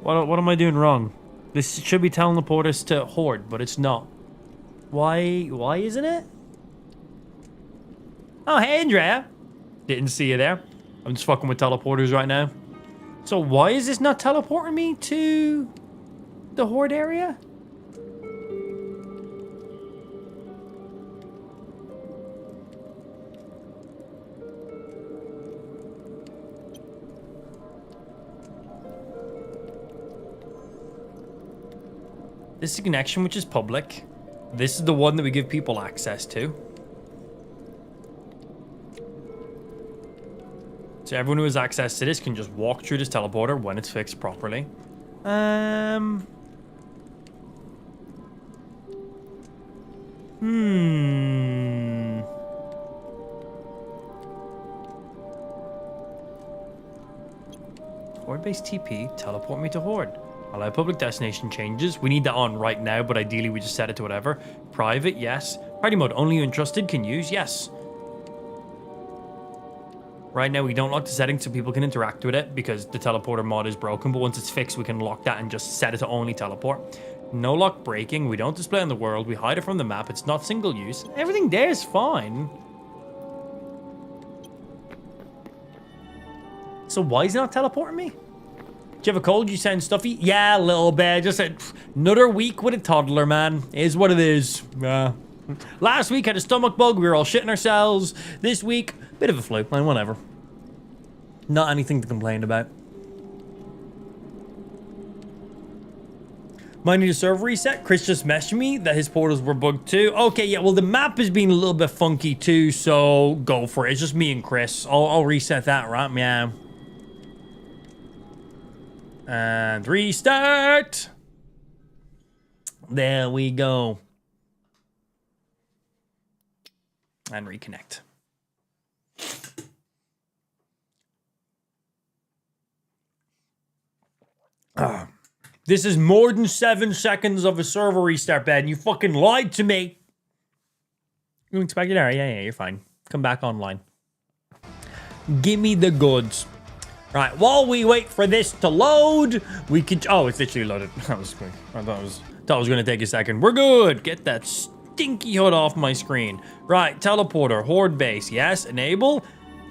What am I doing wrong? This should be telling the porters to Horde, but it's not. Why isn't it? Oh, hey, Andrea. Didn't see you there. I'm just fucking with teleporters right now. So why is this not teleporting me to the Horde area? This is a connection which is public. This is the one that we give people access to. So everyone who has access to this can just walk through this teleporter when it's fixed properly. Horde-based TP, teleport me to Horde. Allow public destination changes. We need that on right now, but ideally we just set it to whatever. Private, yes. Party mode, only you entrusted can use, yes. Right now, we don't lock the settings so people can interact with it because the teleporter mod is broken, but once it's fixed, we can lock that and just set it to only teleport. No lock breaking. We don't display on the world. We hide it from the map. It's not single use. Everything there is fine. So why is it not teleporting me? Do you have a cold? You sound stuffy? Yeah, a little bit. Just another week with a toddler, man. Is what it is. Last week had a stomach bug. We were all shitting ourselves. This week, bit of a flu. And whatever. Not anything to complain about. Might need a server reset. Chris just messaged me that his portals were bugged too. Okay, yeah, well, the map has been a little bit funky too, so go for it. It's just me and Chris. I'll reset that, right? Yeah. And restart. There we go. And reconnect. This is more than 7 seconds of a server restart, Ben. You fucking lied to me. You expected error? Yeah, you're fine. Come back online. Give me the goods. Right, while we wait for this to load, we could... Oh, it's literally loaded. That was quick. I thought it was going to take a second. We're good. Get that stinky hood off my screen. Right, teleporter, horde base. Yes, enable.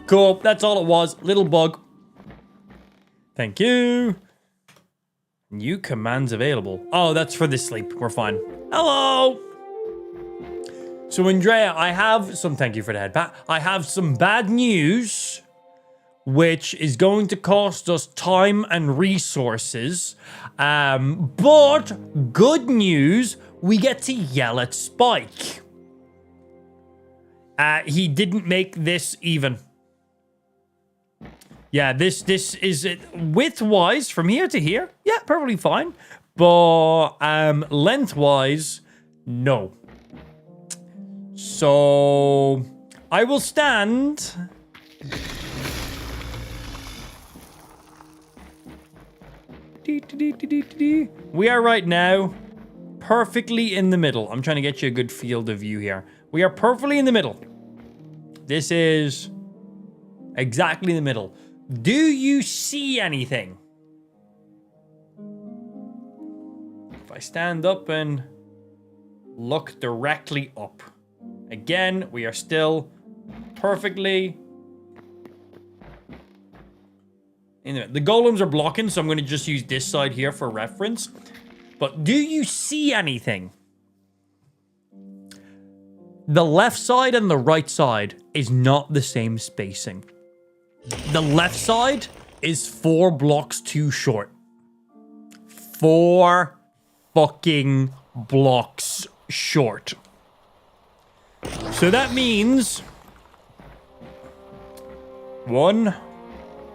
Cool, that's all it was. Little bug. Thank you. New commands available. Oh, that's for the sleep. We're fine. Hello. So, Andrea, I have some... Thank you for the head pat. I have some bad news, which is going to cost us time and resources. But good news, we get to yell at Spike. He didn't make this even. Yeah, this is it width-wise from here to here. Yeah, perfectly fine. But length-wise, no. So I will stand. We are right now perfectly in the middle. I'm trying to get you a good field of view here. We are perfectly in the middle. This is exactly in the middle. Do you see anything? If I stand up and look directly up. Again, we are still perfectly in the golems are blocking, so I'm going to just use this side here for reference. But do you see anything? The left side and the right side is not the same spacing. The left side is 4 blocks too short. 4 fucking blocks short. So that means 1,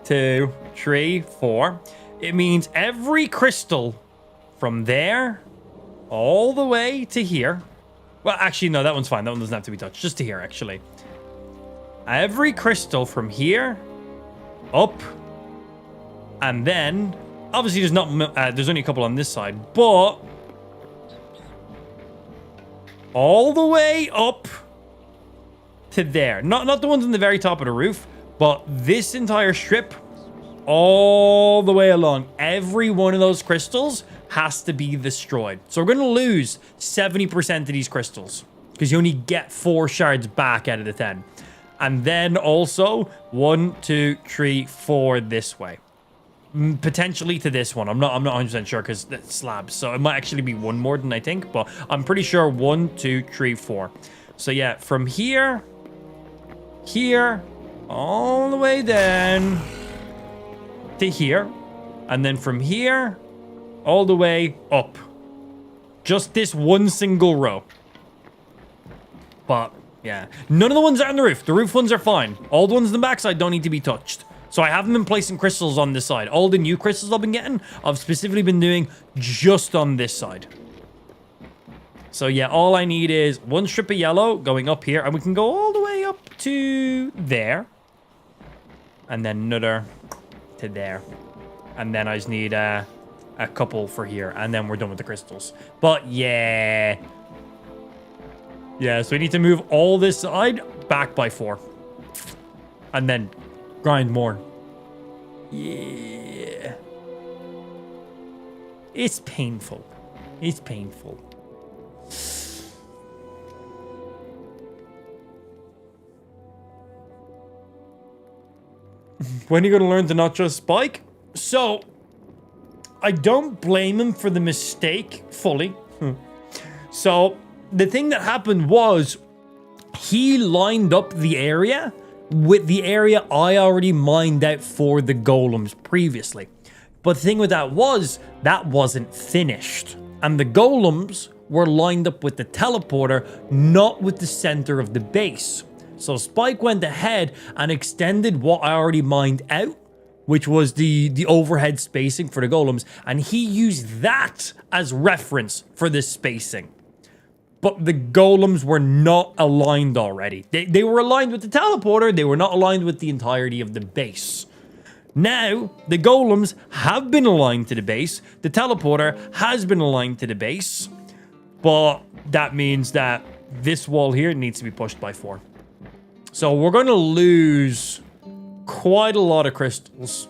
2, 3, 4. It means every crystal from there all the way to here. Well, actually, no, that one's fine. That one doesn't have to be touched. Just to here, actually. Every crystal from here up, and then obviously there's only a couple on this side, but all the way up to there. Not the ones on the very top of the roof, but this entire strip all the way along. Every one of those crystals has to be destroyed. So we're going to lose 70% of these crystals because you only get 4 shards back out of the 10. And then also 1, 2, 3, 4 this way. Potentially to this one. I'm not 100% sure because that's slabs. So it might actually be 1 more than I think, but I'm pretty sure 1, 2, 3, 4. So yeah, from here, all the way down to here. And then from here, all the way up. Just this one single row. But yeah, none of the ones are on the roof. The roof ones are fine. All the ones on the backside don't need to be touched. So I haven't been placing crystals on this side. All the new crystals I've been getting, I've specifically been doing just on this side. So yeah, all I need is 1 strip of yellow going up here, and we can go all the way up to there. And then another to there. And then I just need a couple for here, and then we're done with the crystals. But yeah. Yeah, so we need to move all this side back by 4. And then grind more. Yeah. It's painful. It's painful. When are you going to learn to not just spike? So, I don't blame him for the mistake fully. So, the thing that happened was he lined up the area with the area I already mined out for the golems previously. But the thing with that was that wasn't finished. And the golems were lined up with the teleporter, not with the center of the base. So Spike went ahead and extended what I already mined out, which was the overhead spacing for the golems. And he used that as reference for this spacing. but the golems were not aligned already. They were aligned with the teleporter. They were not aligned with the entirety of the base. Now, the golems have been aligned to the base. The teleporter has been aligned to the base. But that means that this wall here needs to be pushed by 4. So we're going to lose quite a lot of crystals.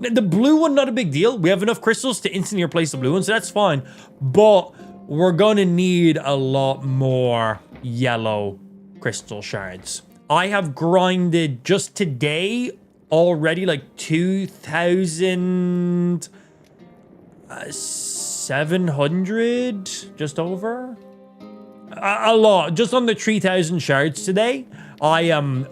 The blue one, not a big deal. We have enough crystals to instantly replace the blue one, so that's fine. But we're going to need a lot more yellow crystal shards. I have grinded just today already like 2,700, just over. A lot, just under 3,000 shards today. I'm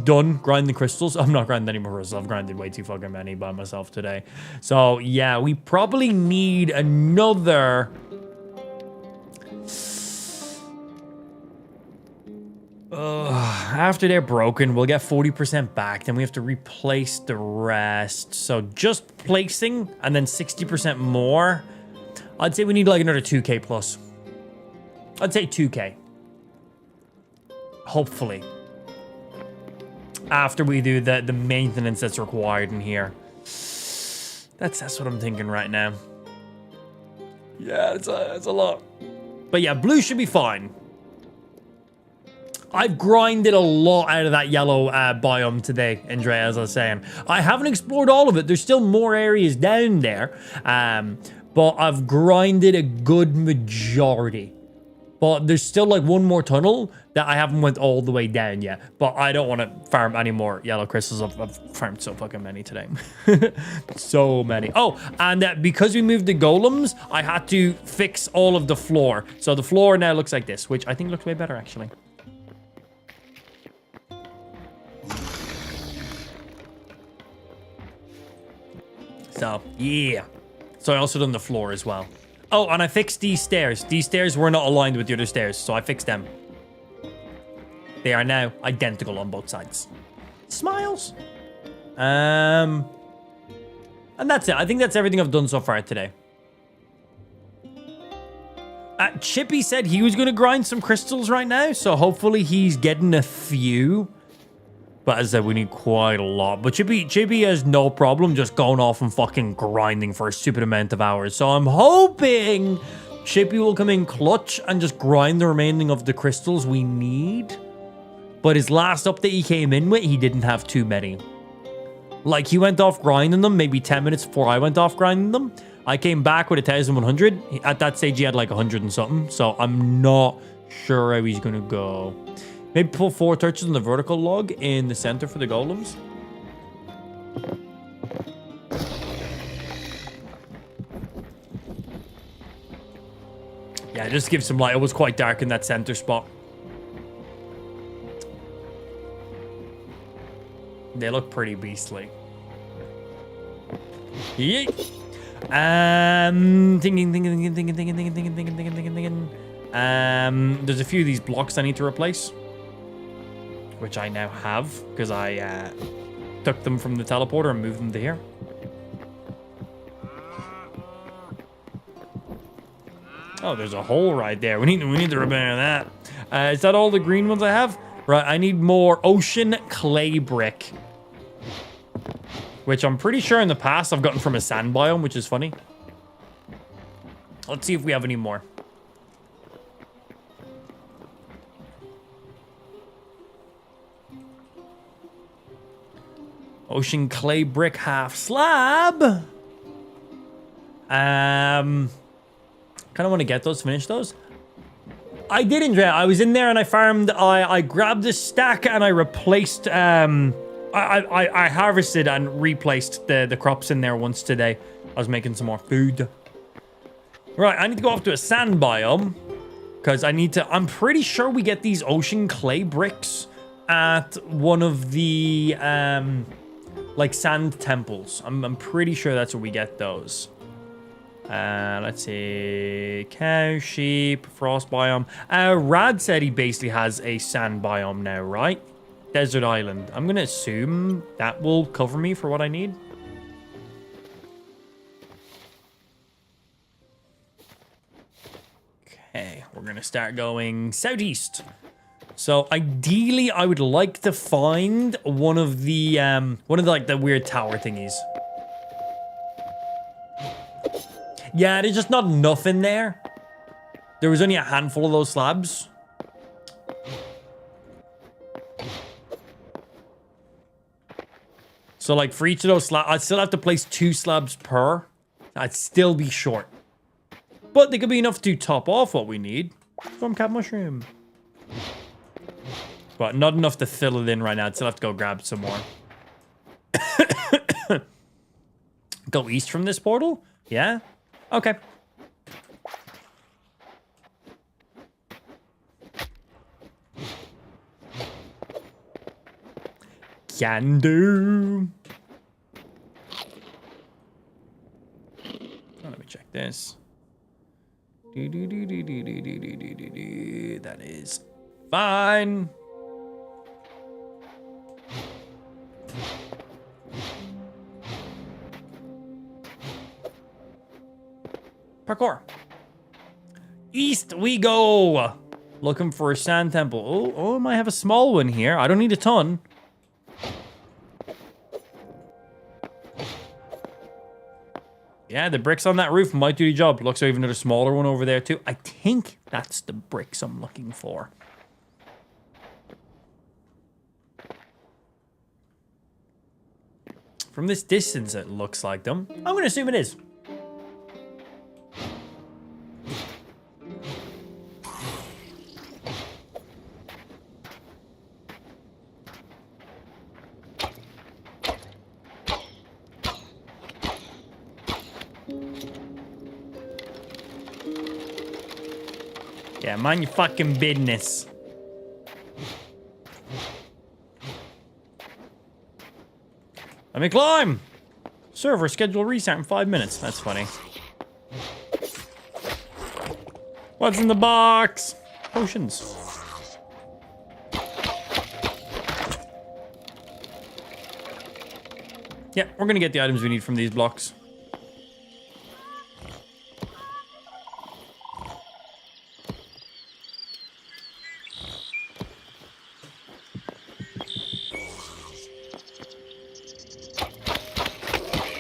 done grinding crystals. I'm not grinding any more crystals. I've grinded way too fucking many by myself today. So yeah, we probably need another. After they're broken, we'll get 40% back. Then we have to replace the rest. So just placing and then 60% more. I'd say we need like another 2k plus. I'd say 2k. Hopefully. After we do the maintenance that's required in here. That's what I'm thinking right now. Yeah, it's a lot. But yeah, blue should be fine. I've grinded a lot out of that yellow biome today, Andrea, as I was saying. I haven't explored all of it. There's still more areas down there. But I've grinded a good majority. But there's still like one more tunnel that I haven't went all the way down yet. But I don't want to farm any more yellow crystals. I've farmed so fucking many today. So many. Oh, and because we moved the golems, I had to fix all of the floor. So the floor now looks like this, which I think looks way better, actually. So, yeah. So I also done the floor as well. Oh, and I fixed these stairs. These stairs were not aligned with the other stairs, so I fixed them. They are now identical on both sides. Smiles. And that's it. I think that's everything I've done so far today. Chippy said he was going to grind some crystals right now, so hopefully he's getting a few. But as I said, we need quite a lot. But Chippy has no problem just going off and fucking grinding for a stupid amount of hours. So I'm hoping Chippy will come in clutch and just grind the remaining of the crystals we need. But his last update he came in with, he didn't have too many. Like, he went off grinding them maybe 10 minutes before I went off grinding them. I came back with 1,100. At that stage, he had like 100 and something. So I'm not sure how he's going to go. Maybe put 4 torches on the vertical log in the center for the golems. Yeah, just give some light. It was quite dark in that center spot. They look pretty beastly. Yeet. Thinking. There's a few of these blocks I need to replace. Which I now have, because I took them from the teleporter and moved them to here. Oh, there's a hole right there. We need to repair that. Is that all the green ones I have? Right, I need more ocean clay brick. Which I'm pretty sure in the past I've gotten from a sand biome, which is funny. Let's see if we have any more. Ocean clay brick half slab. Kind of want to get those, finish those. I did enjoy it. I was in there and I farmed. I grabbed a stack and I replaced. I harvested and replaced the crops in there once today. I was making some more food. Right, I need to go off to a sand biome because I need to. I'm pretty sure we get these ocean clay bricks at one of the like sand temples. I'm pretty sure that's where we get those. Let's see. Cow, sheep, frost biome. Rad said he basically has a sand biome now, right? Desert island. I'm gonna assume that will cover me for what I need. Okay, we're gonna going to start going southeast. So ideally, I would like to find one of the like the weird tower thingies. Yeah, there's just not enough in there. There was only a handful of those slabs. So like for each of those slabs, I'd still have to place 2 slabs per. I'd still be short. But they could be enough to top off what we need. From cat mushroom. But not enough to fill it in right now. I'd still have to go grab some more. Go east from this portal? Yeah? Okay. Can do. Oh, let me check this. That is fine. Parkour. East we go. Looking for a sand temple. Oh, I might have a small one here. I don't need a ton. Yeah, the bricks on that roof might do the job. Looks like even there's a smaller one over there too. I think that's the bricks I'm looking for. From this distance, it looks like them. I'm going to assume it is. Yeah, mind your fucking business. Let me climb. Server schedule restart in 5 minutes. That's funny. What's in the box? Potions. Yeah, we're gonna get the items we need from these blocks.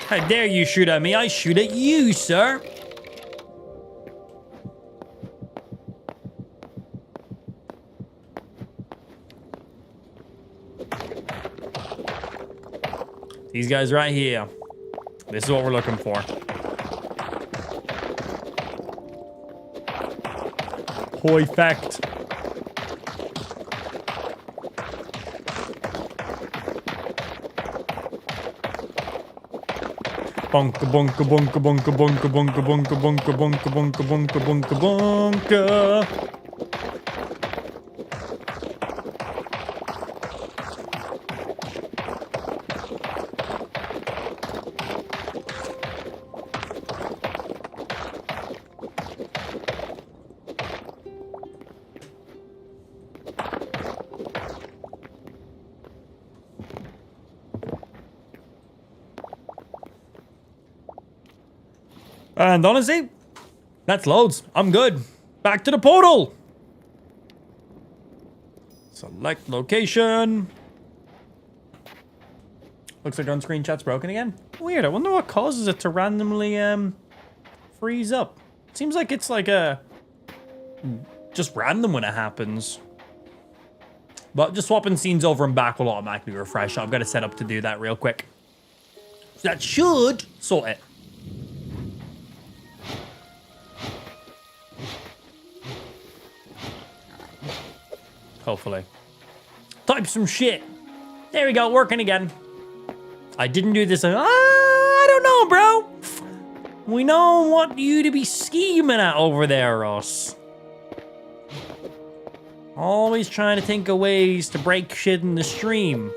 How dare you shoot at me? I shoot at you, sir. These guys right here. This is what we're looking for. Perfect. Bunka bunka bunka bunka bunka bunka bunka bunka bunka bunka bunka bunka bunka. And honestly, that's loads. I'm good. Back to the portal. Select location. Looks like on-screen chat's broken again. Weird. I wonder what causes it to randomly freeze up. Seems like it's like a just random when it happens. But just swapping scenes over and back will automatically refresh. I've got to set up to do that real quick. So that should sort it. Hopefully. Type some shit. There we go, working again. I didn't do this. I don't know, bro. We don't want you to be scheming at over there, Ross. Always trying to think of ways to break shit in the stream.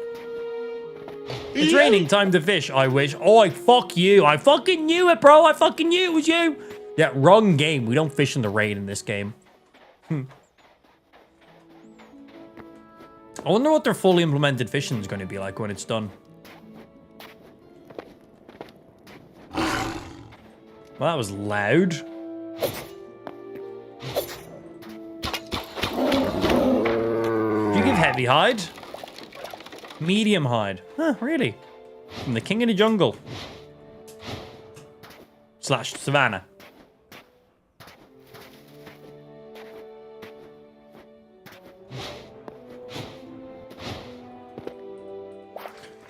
It's raining, time to fish. I wish. Oh, fuck you. I fucking knew it, bro. I fucking knew it was you. Yeah, wrong game. We don't fish in the rain in this game. I wonder what their fully implemented fishing is going to be like when it's done. Well, that was loud. heavy hide. Medium hide. Huh, really? From the king of the jungle. / savannah.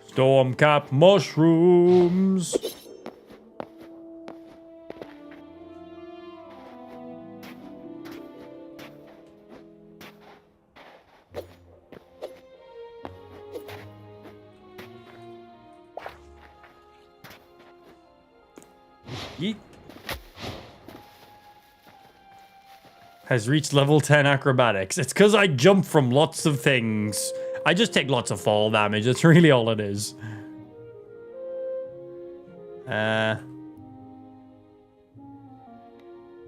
Stormcap mushrooms. Yeet. Has reached level 10 acrobatics. It's because I jump from lots of things. I just take lots of fall damage. That's really all it is. I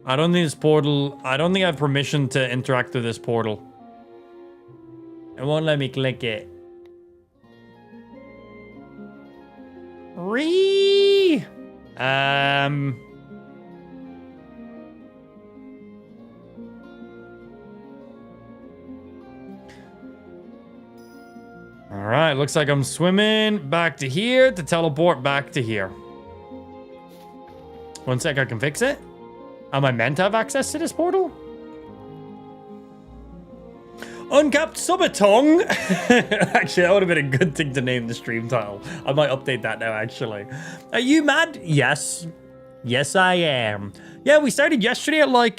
don't think this portal... I don't think I have permission to interact with this portal. It won't let me click it. Ree! All right, looks like I'm swimming back to here to teleport back to here. One sec, I can fix it. Am I meant to have access to this portal? UnCapped Subathon. Actually, that would have been a good thing to name the stream title. I might update that now, actually. Are you mad? Yes. Yes, I am. Yeah, we started yesterday at like,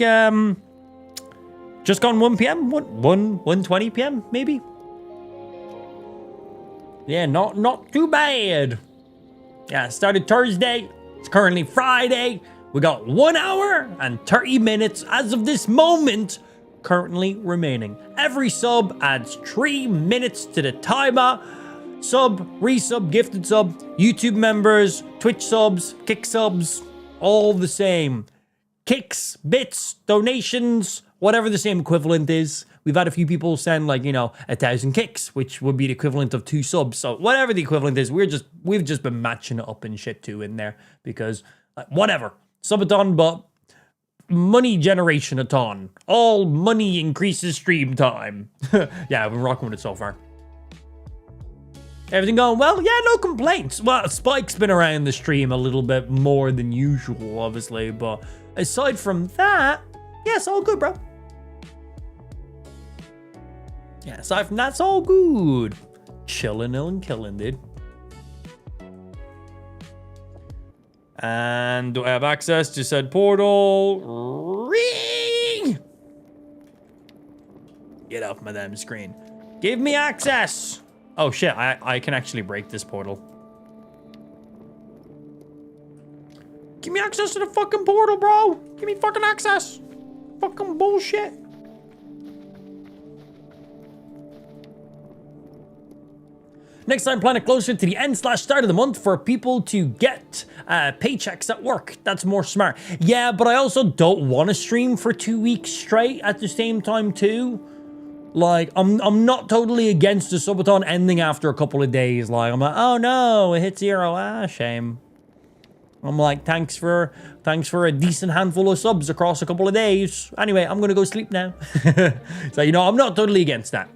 just gone 1 p.m. 1:20 p.m. maybe. Yeah, not too bad. Yeah, it started Thursday. It's currently Friday. We got 1 hour and 30 minutes as of this moment currently remaining. Every sub adds 3 minutes to the timer. Sub, resub, gifted sub, YouTube members, Twitch subs, kick subs, all the same. Kicks, bits, donations, whatever the same equivalent is. We've had a few people send like, 1,000 kicks, which would be the equivalent of 2 subs. So whatever the equivalent is, we've just been matching it up and shit too in there because whatever. Subathon, but money generation a ton. All money increases stream time. Yeah, I've been rocking with it so far. Everything going well? Yeah, no complaints. Well, Spike's been around the stream a little bit more than usual, obviously, but aside from that, yeah, it's all good, bro. Yeah, aside from that, it's all good. Chilling and killing, dude. And do I have access to said portal? Ring! Get off my damn screen. Give me access! Oh shit, I can actually break this portal. Give me access to the fucking portal, bro! Give me fucking access! Fucking bullshit. Next time, plan it closer to the end/start of the month for people to get paychecks at work. That's more smart. Yeah, but I also don't want to stream for 2 weeks straight at the same time too. Like, I'm not totally against the subathon ending after a couple of days. Like, I'm like, oh no, it hit 0. Ah, shame. I'm like, thanks for a decent handful of subs across a couple of days. Anyway, I'm gonna go sleep now. So, I'm not totally against that.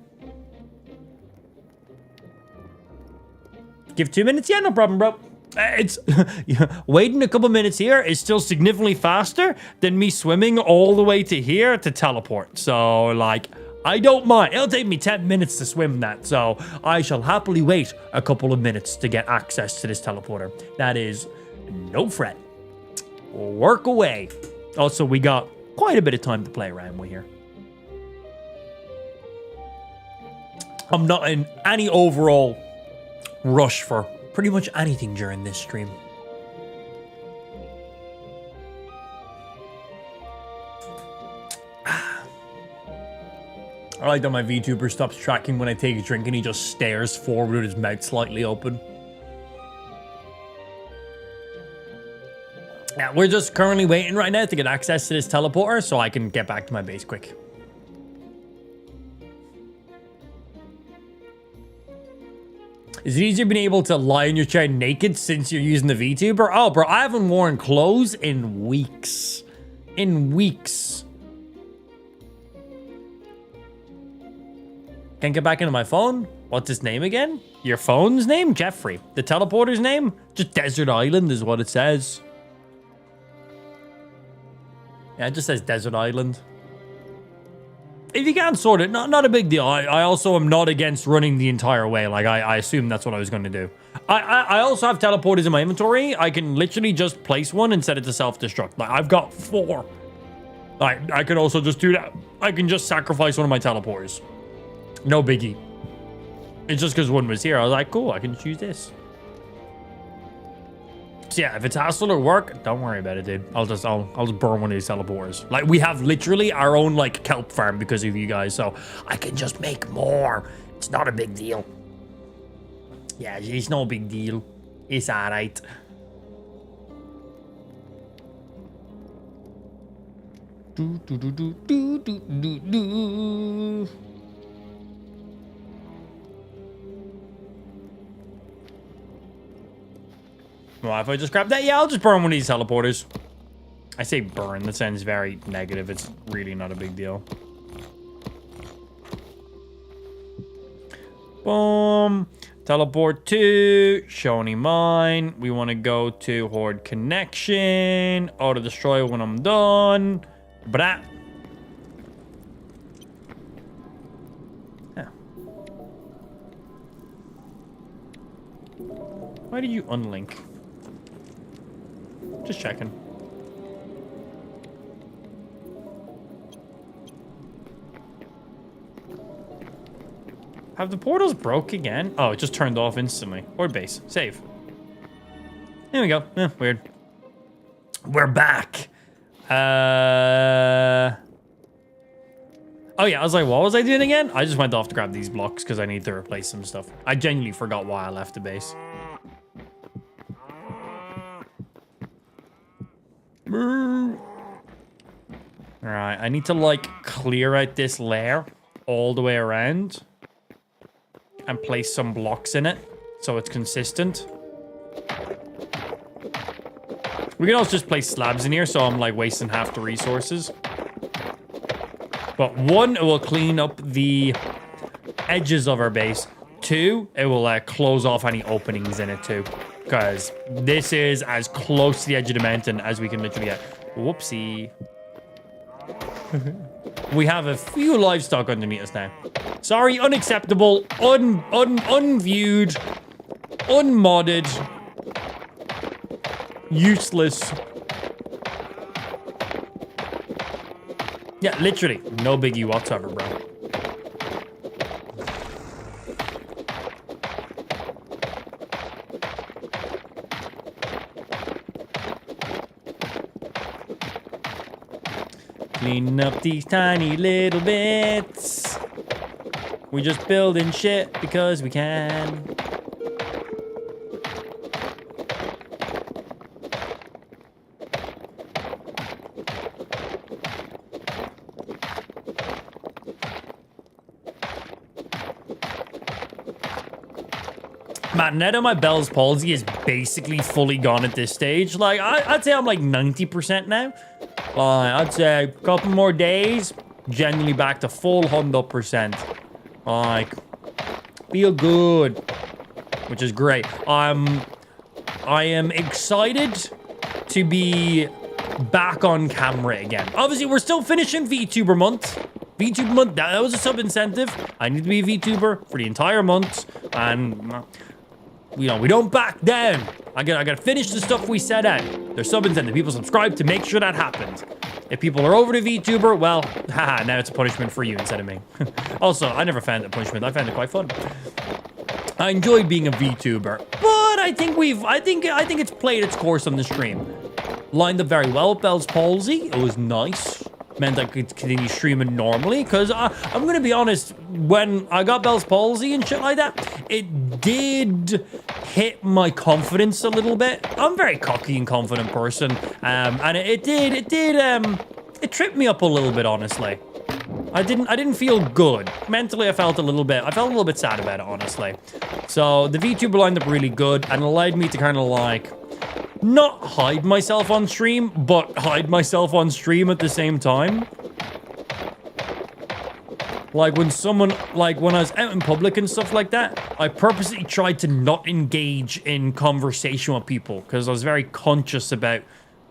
Give 2 minutes? Yeah, no problem, bro. It's waiting a couple minutes here is still significantly faster than me swimming all the way to here to teleport. So, like, I don't mind. It'll take me 10 minutes to swim that. So, I shall happily wait a couple of minutes to get access to this teleporter. That is no fret. Work away. Also, we got quite a bit of time to play around with here. I'm not in any overall rush for pretty much anything during this stream. I like that my VTuber stops tracking when I take a drink and he just stares forward with his mouth slightly open. Yeah, we're just currently waiting right now to get access to this teleporter so I can get back to my base quick. Is it easier being able to lie in your chair naked since you're using the VTuber? Oh, bro, I haven't worn clothes in weeks. In weeks. Can't get back into my phone? What's his name again? Your phone's name? Jeffrey. The teleporter's name? Just Desert Island is what it says. Yeah, it just says Desert Island. If you can't sort it, not a big deal. I also am not against running the entire way. Like, I assume that's what I was going to do. I also have teleporters in my inventory. I can literally just place one and set it to self-destruct. Like, I've got 4. Like, I can also just do that. I can just sacrifice one of my teleporters. No biggie. It's just because one was here. I was like, cool, I can choose this. So yeah, if it's hassle or work, don't worry about it, dude. I'll just burn one of these teleporters. Like, we have literally our own like kelp farm because of you guys, so I can just make more. It's not a big deal. Yeah, it's no big deal. It's alright. Well, if I just grab that, yeah, I'll just burn one of these teleporters. I say burn, that sounds very negative. It's really not a big deal. Boom. Teleport to Shoney Mine. We want to go to Horde Connection. Auto destroy when I'm done. Blah. Yeah. Why did you unlink? Just checking. Have the portals broke again? Oh, it just turned off instantly. Horde base. Save. There we go. Weird. We're back. Oh yeah, I was like, what was I doing again? I just went off to grab these blocks because I need to replace some stuff. I genuinely forgot why I left the base. Alright, I need to like clear out this layer all the way around and place some blocks in it so it's consistent. We can also just place slabs in here so I'm like wasting half the resources. But 1, it will clean up the edges of our base. 2, it will close off any openings in it too. Because this is as close to the edge of the mountain as we can literally get. Whoopsie. We have a few livestock underneath us now. Sorry, unacceptable, unviewed, unmodded, useless. Yeah, literally, no biggie whatsoever, bro. Cleaning up these tiny little bits. We're just building shit because we can. Man, now that my Bell's palsy is basically fully gone at this stage, like, I'd say I'm like 90% now. I'd say a couple more days, genuinely back to full 100%. Like, feel good, which is great. I am excited to be back on camera again. Obviously, we're still finishing VTuber month. VTuber month, that was a sub incentive. I need to be a VTuber for the entire month, and you know, we don't back down. I gotta finish the stuff we set out. There's sub incentive. People subscribe to make sure that happens. If people are over to VTuber, well, haha, now it's a punishment for you instead of me. Also, I never found it a punishment. I found it quite fun. I enjoyed being a VTuber, but I think it's played its course on the stream. Lined up very well with Bell's palsy. It was nice. Meant I could continue streaming normally, because I'm going to be honest, when I got Bell's palsy and shit like that, it did hit my confidence a little bit. I'm a very cocky and confident person, and it tripped me up a little bit, honestly. I didn't feel good. Mentally, I felt a little bit sad about it, honestly. So the VTuber lined up really good and allowed me to kind of like not hide myself on stream, but hide myself on stream at the same time. like when someone, like when I was out in public and stuff like that, I purposely tried to not engage in conversation with people because I was very conscious about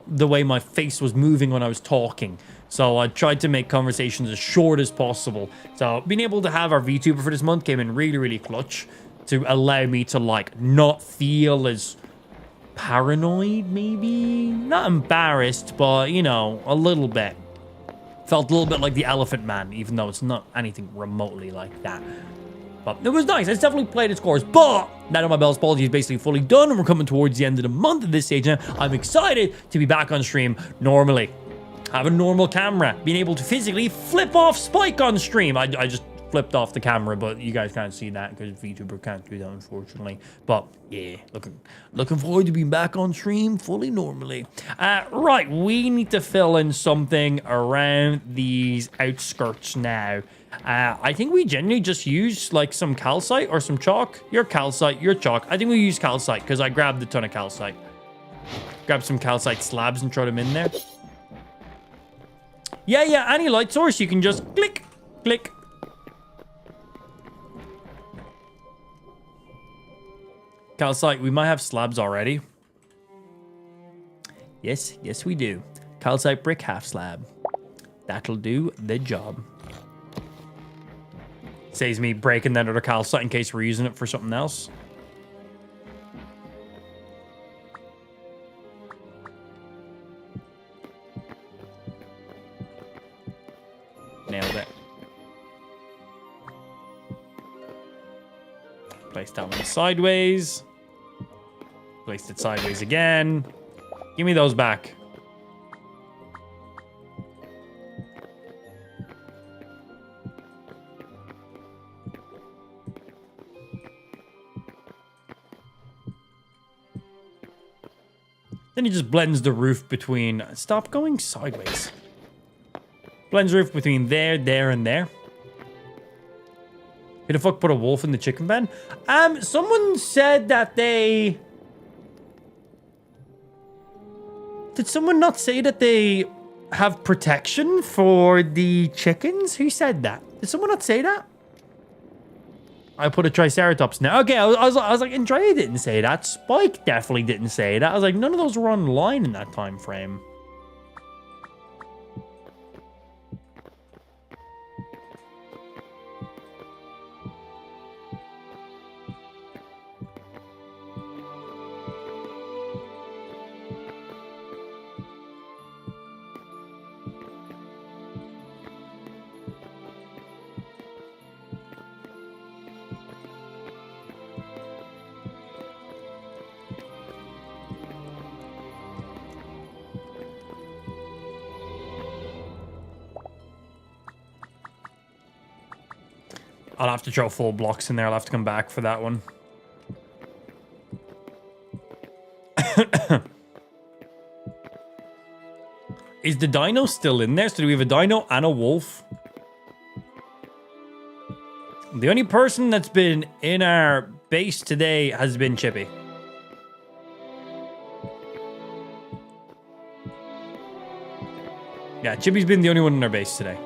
the way my face was moving when I was talking. So I tried to make conversations as short as possible. So being able to have our VTuber for this month came in really, really clutch to allow me to like not feel as paranoid, maybe? Not embarrassed, but you know, a little bit. Felt a little bit like the Elephant Man, even though it's not anything remotely like that. But it was nice. It's definitely played its course. But now that my Bell's Palsy is basically fully done and we're coming towards the end of the month at this stage now, I'm excited to be back on stream normally. Have a normal camera. Being able to physically flip off Spike on stream. I just flipped off the camera, but you guys can't see that because VTuber can't do that, unfortunately. But yeah, looking forward to being back on stream fully normally. Right, we need to fill in something around these outskirts now. I think we generally just use like some calcite or some chalk. You're calcite, you're chalk. I think we use calcite because I grabbed a ton of calcite. Grab some calcite slabs and throw them in there. Yeah, any light source, you can just click, click. Calcite, we might have slabs already. Yes, we do. Calcite brick half slab. That'll do the job. Saves me breaking that other calcite in case we're using it for something else. Nailed it. Place that one sideways. Placed it sideways again. Give me those back. Then he just blends the roof between... Stop going sideways. Blends roof between there, there, and there. Who the fuck put a wolf in the chicken pen? Someone said that they... Did someone not say that they have protection for the chickens? Who said that? Did someone not say that? I put a Triceratops now. Okay, I was like, Andrea didn't say that. Spike definitely didn't say that. I was like, none of those were online in that time frame. I'll have to throw full blocks in there. I'll have to come back for that one. Is the dino still in there? So do we have a dino and a wolf? The only person that's been in our base today has been Chippy. Yeah, Chippy's been the only one in our base today.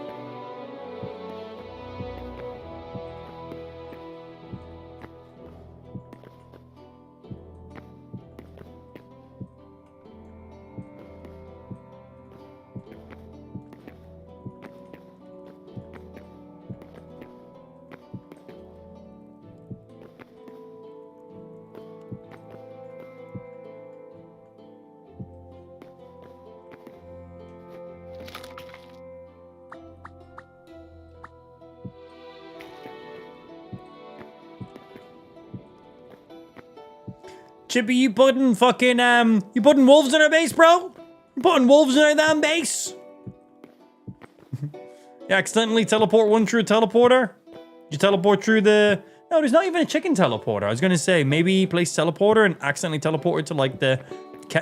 Chippy, you putting fucking, you putting wolves in our base, bro? You putting wolves in our damn base? You accidentally teleport one through a teleporter? You teleport through the... No, there's not even a chicken teleporter. I was going to say, maybe place teleporter and accidentally teleport to, like, the...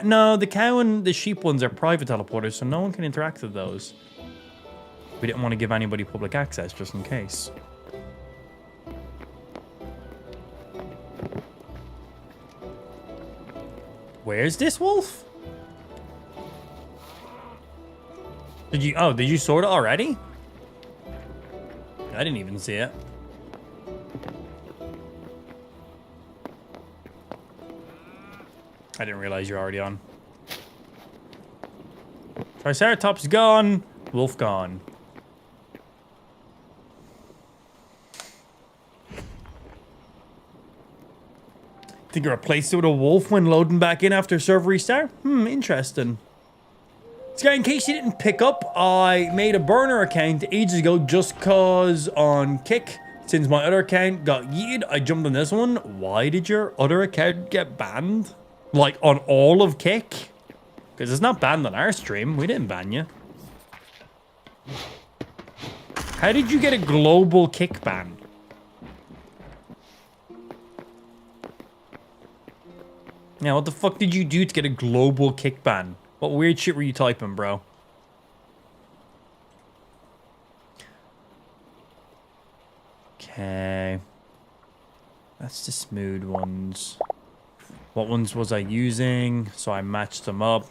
No, the cow and the sheep ones are private teleporters, so no one can interact with those. We didn't want to give anybody public access, just in case. Where's this wolf? Did you sort it already? I didn't even see it. I didn't realize you're already on. Triceratops gone. Wolf gone. Think you replaced it with a wolf when loading back in after server restart? Interesting. So guy, in case you didn't pick up, I made a burner account ages ago just cause on Kick. Since my other account got yeeted, I jumped on this one. Why did your other account get banned? Like on all of Kick? Because it's not banned on our stream. We didn't ban you. How did you get a global Kick ban? Yeah, what the fuck did you do to get a global Kick ban? What weird shit were you typing, bro? Okay. That's the smooth ones. What ones was I using? So I matched them up.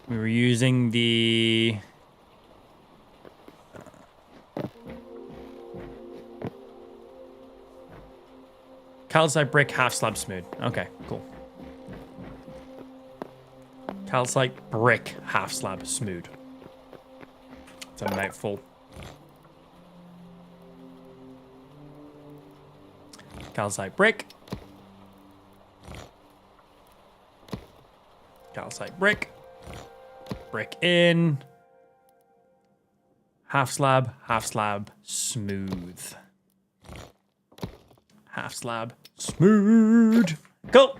We were using the... calcite brick, half slab smooth. Okay, cool. Calcite brick, half slab smooth. It's a mouthful. Calcite brick. Calcite brick. Brick in. Half slab, smooth. Half slab, smooth. Cool.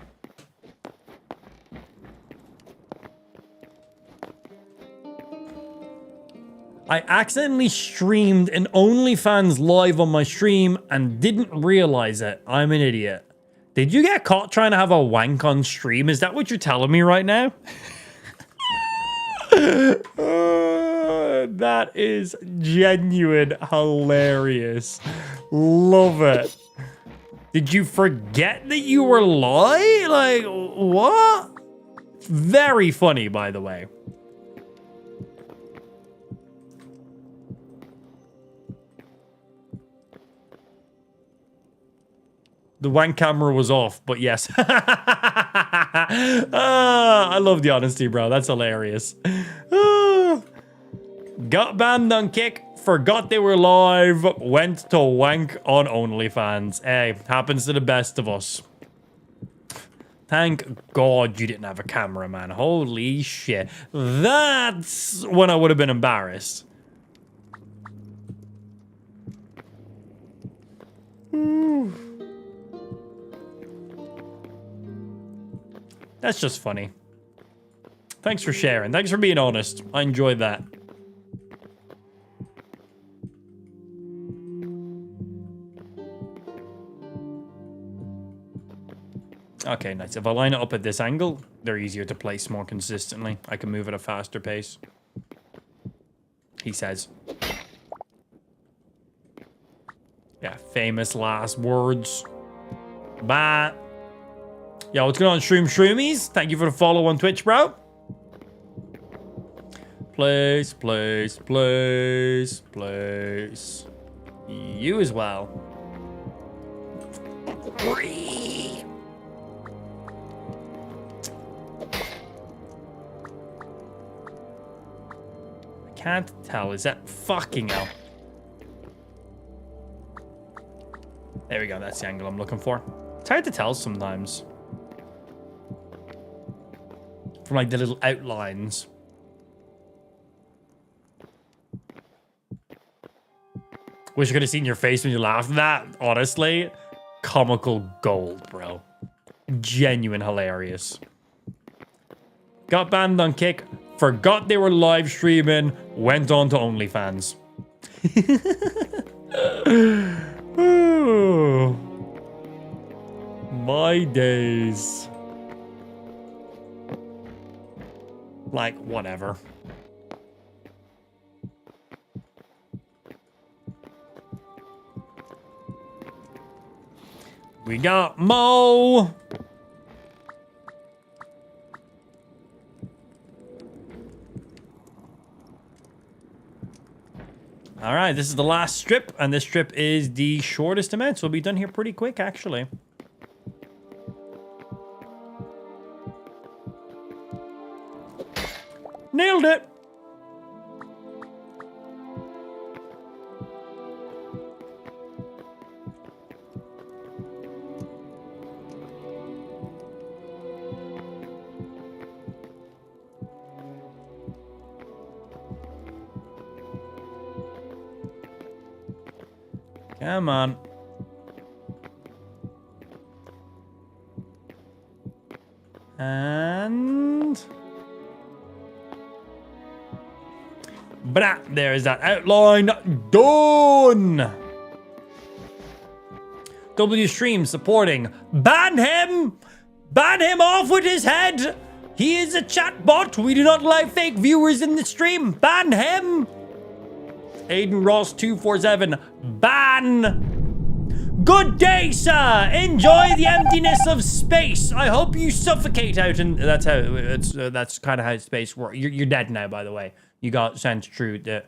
I accidentally streamed an OnlyFans live on my stream and didn't realize it. I'm an idiot. Did you get caught trying to have a wank on stream? Is that what you're telling me right now? That is genuine hilarious. Love it. Did you forget that you were live? Like, what? Very funny, by the way. The wank camera was off, but yes. I love the honesty, bro. That's hilarious. Got banned on Kick, forgot they were live, went to wank on OnlyFans. Hey, happens to the best of us. Thank God you didn't have a camera, man. Holy shit. That's when I would have been embarrassed. That's just funny. Thanks for sharing. Thanks for being honest. I enjoyed that. Okay, nice. If I line it up at this angle, they're easier to place more consistently. I can move at a faster pace. He says. Yeah, famous last words. Bye. Yo, what's going on, Shroomies? Thank you for the follow on Twitch, bro. Place. You as well. I can't tell. Is that fucking hell? There we go. That's the angle I'm looking for. It's hard to tell sometimes. From like the little outlines. Wish I could have seen your face when you laughed at that. Honestly, comical gold, bro. Genuine hilarious. Got banned on Kick. Forgot they were live streaming. Went on to OnlyFans. Ooh. My days. Like, whatever. We got Mo. All right, this is the last strip, and this strip is the shortest amount, so we'll be done here pretty quick, actually. Nailed it! Come on. And... Brah, there's that outline. Done! W stream supporting. Ban him! Ban him off with his head! He is a chatbot. We do not allow fake viewers in the stream. Ban him! Aiden Ross 247. Ban! Good day, sir! Enjoy the emptiness of space. I hope you suffocate out, and that's how it's. That's kind of how space works. You're dead now, by the way. You got sent through the.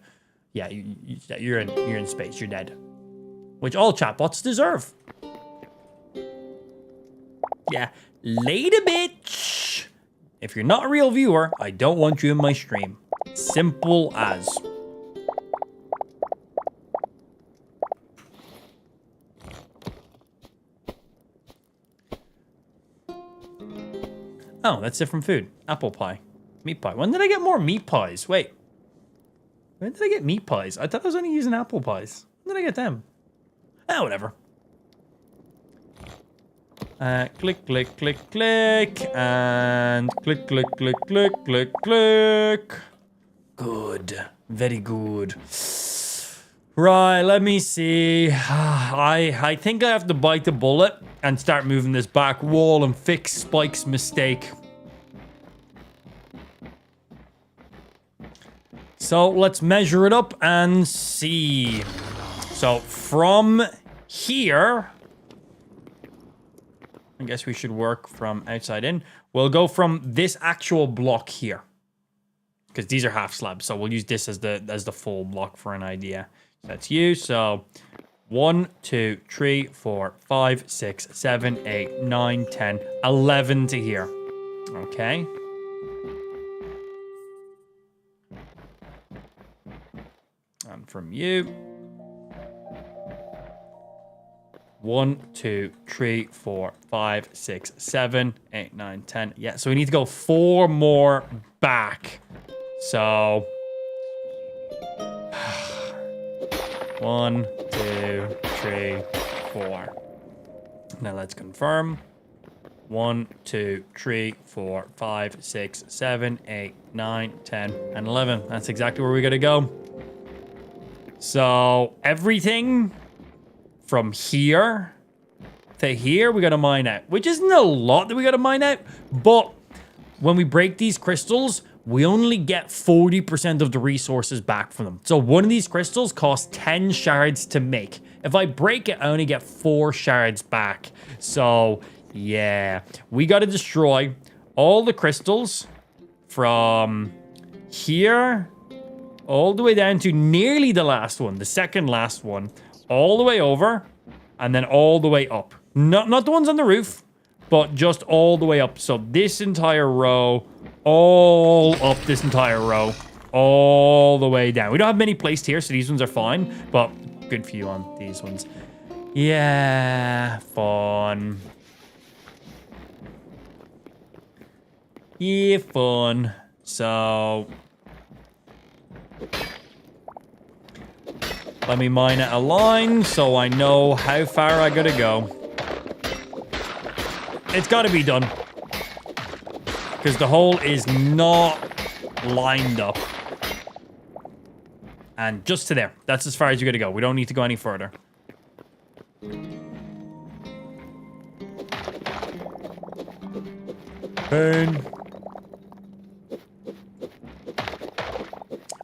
Yeah, you're in space. You're dead, which all chatbots deserve. Yeah, later, bitch. If you're not a real viewer, I don't want you in my stream. Simple as. Oh, that's different food. Apple pie. Meat pie. When did I get more meat pies? Wait. When did I get meat pies? I thought I was only using apple pies. When did I get them? Oh, whatever. Click, click, click, click. And click, click, click, click, click, click. Good. Very good. Right, let me see. I think I have to bite the bullet and start moving this back wall and fix Spike's mistake. So let's measure it up and see. So from here, I guess we should work from outside in. We'll go from this actual block here, because these are half slabs. So we'll use this as the full block for an idea. That's you. So 1, 2, 3, 4, 5, 6, 7, 8, 9, 10, 11 to here. Okay. And from you. 1, 2, 3, 4, 5, 6, 7, 8, 9, 10. Yeah, so we need to go 4 more back. So 1, 2, 3, 4. Now let's confirm. 1, 2, 3, 4, 5, 6, 7, 8, 9, 10, and 11. That's exactly where we gotta go. So everything from here to here, we gotta mine out, which isn't a lot that we gotta mine out, but when we break these crystals, we only get 40% of the resources back from them. So one of these crystals costs 10 shards to make. If I break it, I only get 4 shards back. So yeah, we gotta destroy all the crystals from here all the way down to nearly the last one, the second last one, all the way over, and then all the way up. Not the ones on the roof, but just all the way up. So this entire row, all up this entire row, all the way down. We don't have many placed here, so these ones are fine, but good for you on these ones. Yeah, fun. Yeah, fun. So let me mine it a line so I know how far I gotta go. It's gotta be done, because the hole is not lined up. And just to there. That's as far as you gotta go. We don't need to go any further. Pain.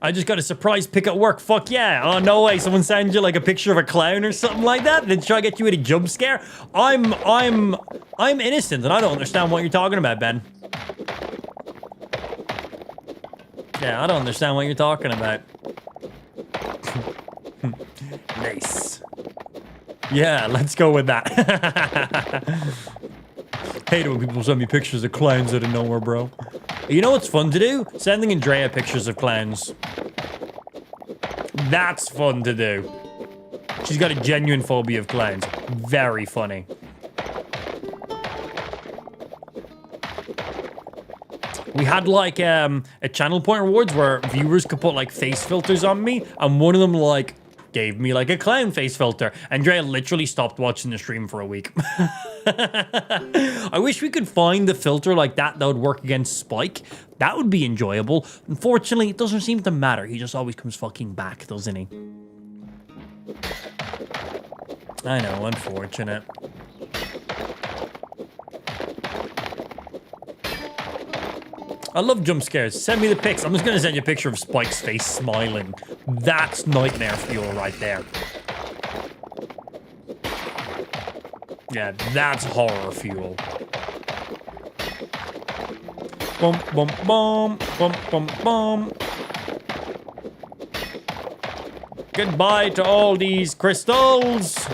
I just got a surprise pick at work. Fuck yeah. Oh, no way. Someone sends you like a picture of a clown or something like that. Then try to get you with a jump scare. I'm innocent and I don't understand what you're talking about, Ben. Yeah, I don't understand what you're talking about. Nice. Yeah, let's go with that. Hate it when people send me pictures of clowns out of nowhere, bro. You know what's fun to do? Sending Andrea pictures of clowns. That's fun to do. She's got a genuine phobia of clowns. Very funny. We had like a channel point rewards where viewers could put like face filters on me, and one of them like gave me like a clown face filter. Andrea literally stopped watching the stream for a week. I wish we could find the filter like that would work against Spike. That would be enjoyable. Unfortunately, it doesn't seem to matter. He just always comes fucking back, doesn't he? I know, unfortunate. I love jump scares. Send me the pics. I'm just going to send you a picture of Spike's face smiling. That's nightmare fuel right there. Yeah, that's horror fuel. Bum, bum, bum, bum, bum, bum. Goodbye to all these crystals.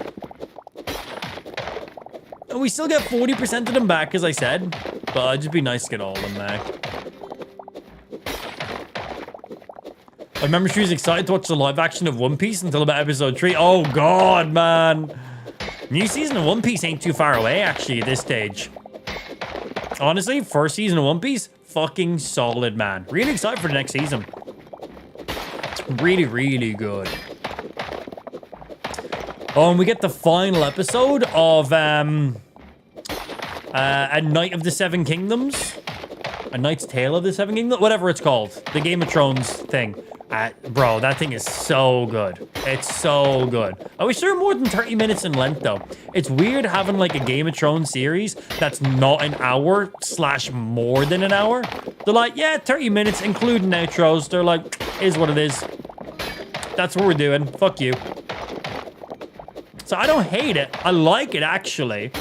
And we still get 40% of them back, as I said. But it'd just be nice to get all of them back. I remember she was excited to watch the live action of One Piece until about episode 3. Oh god, man. New season of One Piece ain't too far away, actually, at this stage. Honestly, first season of One Piece, fucking solid, man. Really excited for the next season. Really, really good. Oh, and we get the final episode of A Night of the Seven Kingdoms. A Knight's Tale of the Seven Kingdoms? Whatever it's called. The Game of Thrones thing. Bro, that thing is so good. It's so good. I wish there were more than 30 minutes in length, though. It's weird having, like, a Game of Thrones series that's not an hour / more than an hour. They're like, yeah, 30 minutes, including outros. They're like, is what it is. That's what we're doing. Fuck you. So I don't hate it. I like it, actually.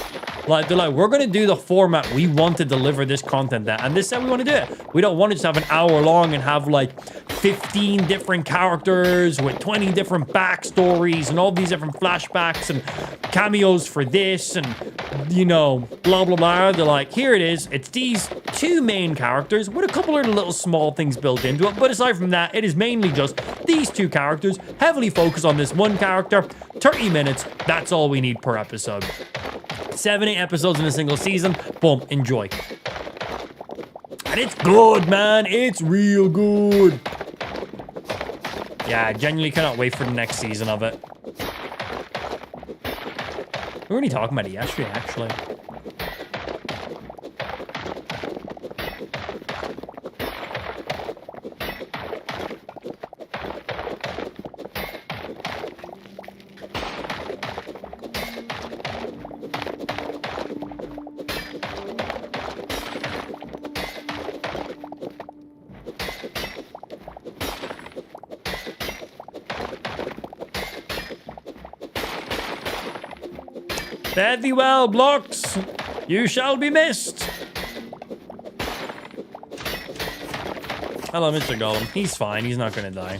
Like, they're like, we're going to do the format we want to deliver this content at. And this is how we want to do it. We don't want to just have an hour long and have, like, 15 different characters with 20 different backstories and all these different flashbacks and cameos for this and, you know, blah, blah, blah. They're like, here it is. It's these two main characters with a couple of little small things built into it. But aside from that, it is mainly just these two characters, heavily focused on this one character. 30 minutes. That's all we need per episode. 7-8 episodes in a single season. Boom, enjoy. And it's good, man. It's real good. Yeah, I genuinely cannot wait for the next season of it. We were only talking about it yesterday, actually. Fare thee well, blocks. You shall be missed. Hello, Mr. Golem. He's fine. He's not going to die.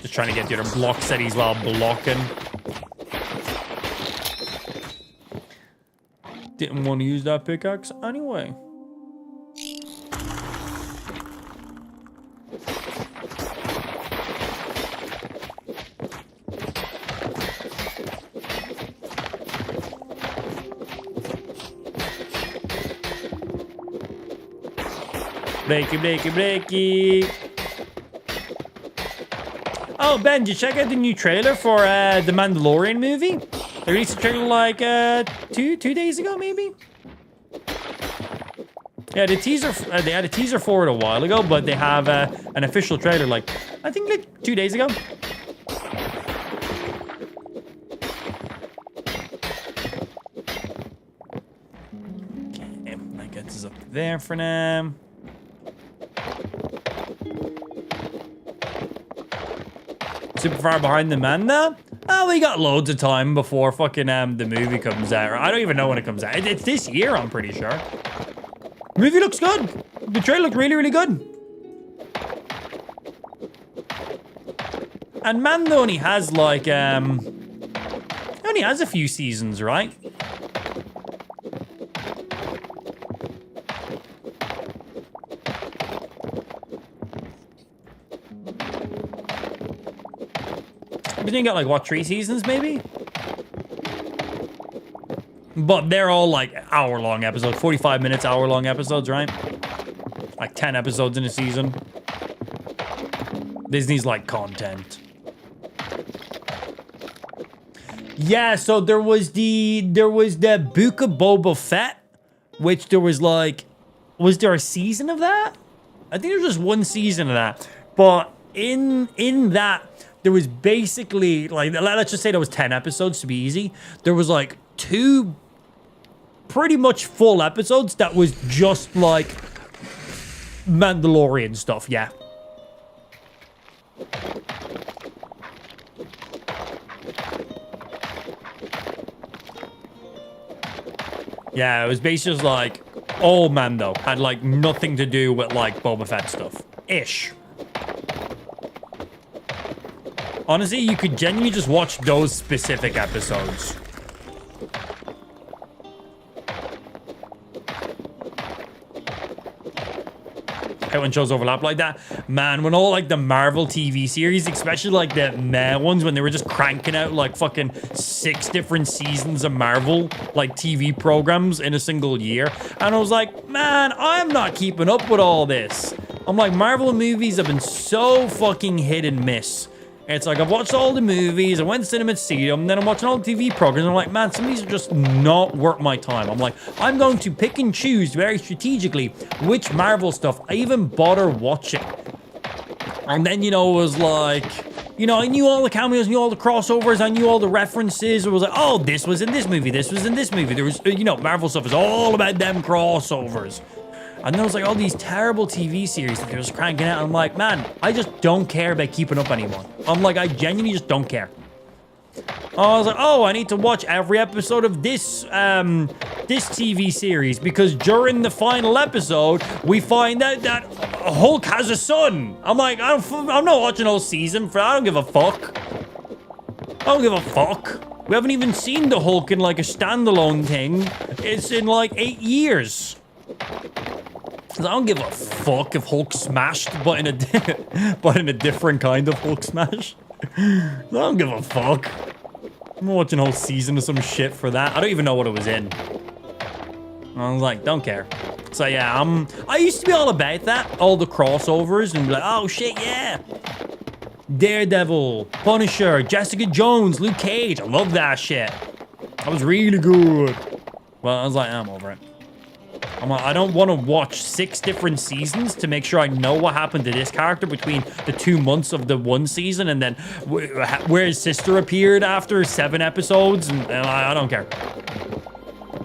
Just trying to get the other block setties while blocking. Didn't want to use that pickaxe anyway. Breaky, breaky, breaky. Oh, Ben, did you check out the new trailer for the Mandalorian movie? They released a trailer like two days ago, maybe? Yeah, the teaser. They had a teaser for it a while ago, but they have an official trailer like, I think like 2 days ago. Okay, that gets us up there for now. Super far behind the man now? Oh, we got loads of time before fucking the movie comes out. I don't even know when it comes out. It's this year, I'm pretty sure. The movie looks good. The trailer looked really, really good. And Mando only has like, only has a few seasons, right? I think got like, what, 3 seasons maybe? But they're all like hour-long episodes, 45 minutes, hour-long episodes, right? Like 10 episodes in a season. Disney's like content. Yeah, so there was the Book of Boba Fett, which there was like, was there a season of that? I think there was just 1 season of that. But in that, there was basically like, let's just say there was 10 episodes to be easy. There was like 2 pretty much full episodes that was just like Mandalorian stuff, yeah. Yeah, it was basically just like all Mando. Had like nothing to do with like Boba Fett stuff. Ish. Honestly, you could genuinely just watch those specific episodes. When shows overlap like that, man, when all like the Marvel TV series, especially like the meh ones, when they were just cranking out like fucking 6 different seasons of Marvel like TV programs in a single year, and I was like, man, I'm not keeping up with all this. I'm like, Marvel movies have been so fucking hit and miss. It's like, I've watched all the movies, I went to cinema to see them, then I'm watching all the TV programs, and I'm like, man, some of these are just not worth my time. I'm like, I'm going to pick and choose very strategically which Marvel stuff I even bother watching. And then, you know, it was like, you know, I knew all the cameos, I knew all the crossovers, I knew all the references. It was like, oh, this was in this movie, this was in this movie. There was, you know, Marvel stuff is all about them crossovers. And there was like all these terrible TV series that they were just cranking out. I'm like, man, I just don't care about keeping up anymore. I'm like, I genuinely just don't care. I was like, oh, I need to watch every episode of this TV series because during the final episode, we find out that Hulk has a son. I'm like, I'm not watching a whole season for that. I don't give a fuck. I don't give a fuck. We haven't even seen the Hulk in like a standalone thing. It's in like 8 years. I don't give a fuck if Hulk smashed, but in a different kind of Hulk smash. I don't give a fuck. I'm watching a whole season of some shit for that. I don't even know what it was in. I was like, don't care. So yeah, I used to be all about that, all the crossovers, and be like, oh shit, yeah. Daredevil, Punisher, Jessica Jones, Luke Cage. I love that shit. That was really good. Well, I was like, I'm over it. I'm like, I don't want to watch 6 different seasons to make sure I know what happened to this character between the 2 months of the 1 season and then where his sister appeared after 7 episodes. And I don't care.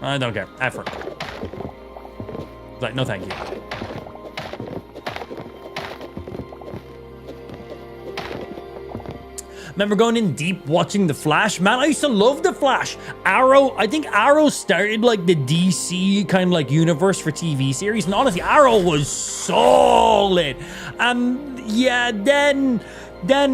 I don't care. Effort. It's like, no thank you. Remember going in deep watching The Flash? Man, I used to love The Flash. Arrow, I think Arrow started like the DC kind of like universe for TV series. And honestly, Arrow was solid. Yeah, then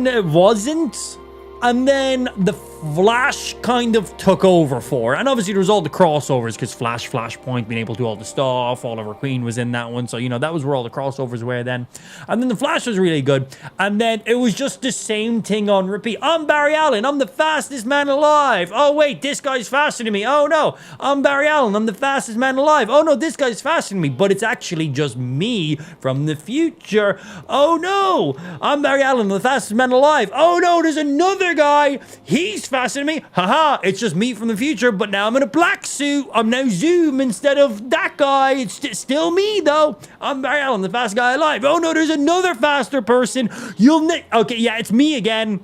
it wasn't. And then The Flash kind of took over for it. And obviously there was all the crossovers because Flashpoint being able to do all the stuff. Oliver Queen was in that one. So, you know, that was where all the crossovers were then. And then The Flash was really good. And then it was just the same thing on repeat. I'm Barry Allen. I'm the fastest man alive. Oh, wait, this guy's faster than me. Oh, no. I'm Barry Allen. I'm the fastest man alive. Oh, no, this guy's faster than me. But it's actually just me from the future. Oh, no. I'm Barry Allen. I'm the fastest man alive. Oh, no, there's another guy. He's faster than me. Haha, it's just me from the future, but now I'm in a black suit. I'm now Zoom instead of that guy. It's still me, though. I'm Barry Allen, the fastest guy alive. Oh, no, there's another faster person. Okay, yeah, it's me again.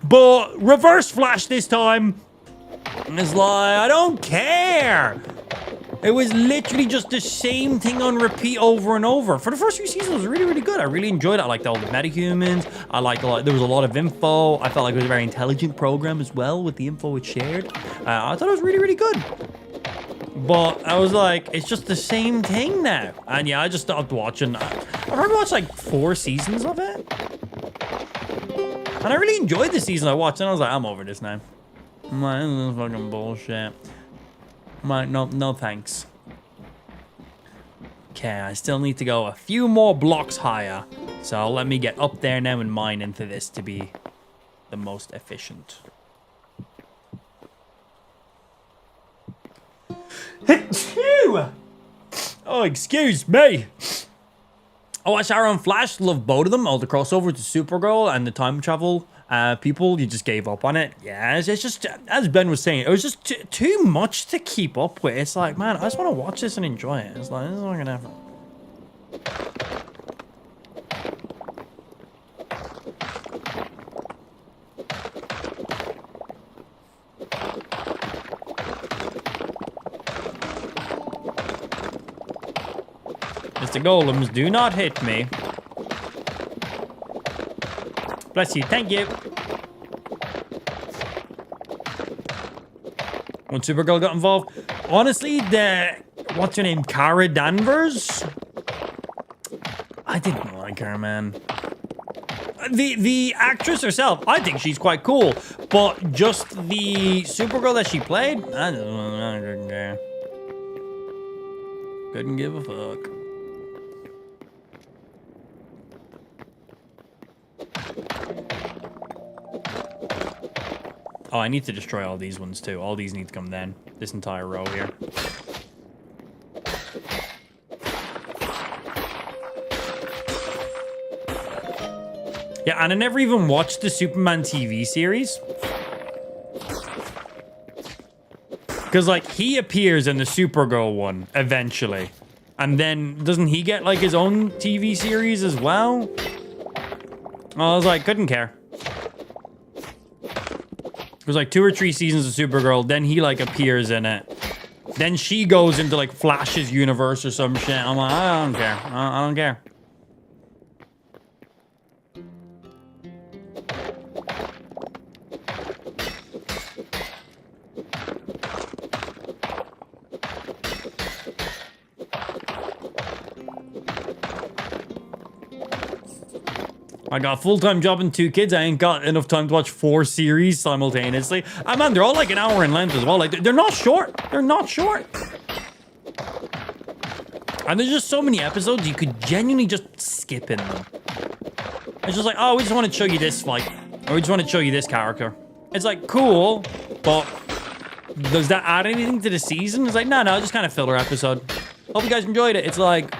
But reverse Flash this time. It's like, I don't care. It was literally just the same thing on repeat over and over. For the first few seasons, it was really, really good. I really enjoyed it. I liked all the metahumans. I liked there was a lot of info. I felt like it was a very intelligent program as well with the info it shared. I thought it was really, really good. But I was like, it's just the same thing now. And yeah, I just stopped watching. I probably watched like 4 seasons of it. And I really enjoyed the season I watched, and I was like, I'm over this now. I'm like, this is fucking bullshit. I'm like, no thanks. Okay, I still need to go a few more blocks higher. So let me get up there now and mine into this to be the most efficient. Oh, excuse me. I watched Arrow and Flash, love both of them. All the crossover to Supergirl and the time travel people, you just gave up on it. Yeah, it's just, as Ben was saying, it was just too much to keep up with. It's like, man, I just want to watch this and enjoy it. It's like, this is not gonna happen. Mr. Golems, do not hit me. Bless you, thank you. When Supergirl got involved, honestly, what's her name, Kara Danvers? I didn't like her, man. The actress herself, I think she's quite cool, but just the Supergirl that she played, I didn't care. Couldn't give a fuck. Oh, I need to destroy all these ones too. All these need to come then. This entire row here. Yeah, and I never even watched the Superman TV series. Because, like, he appears in the Supergirl one eventually. And then, doesn't he get, like, his own TV series as well? I was like, couldn't care. It was like 2 or 3 seasons of Supergirl, then he like appears in it. Then she goes into like Flash's universe or some shit. I'm like, I don't care. I don't care. I got a full-time job and 2 kids. I ain't got enough time to watch 4 series simultaneously. And man, they're all like an hour in length as well. Like, they're not short. They're not short. And there's just so many episodes you could genuinely just skip in them. It's just like, oh, we just want to show you this fight. Or we just want to show you this character. It's like, cool, but does that add anything to the season? It's like, no, just kind of filler episode. Hope you guys enjoyed it. It's like,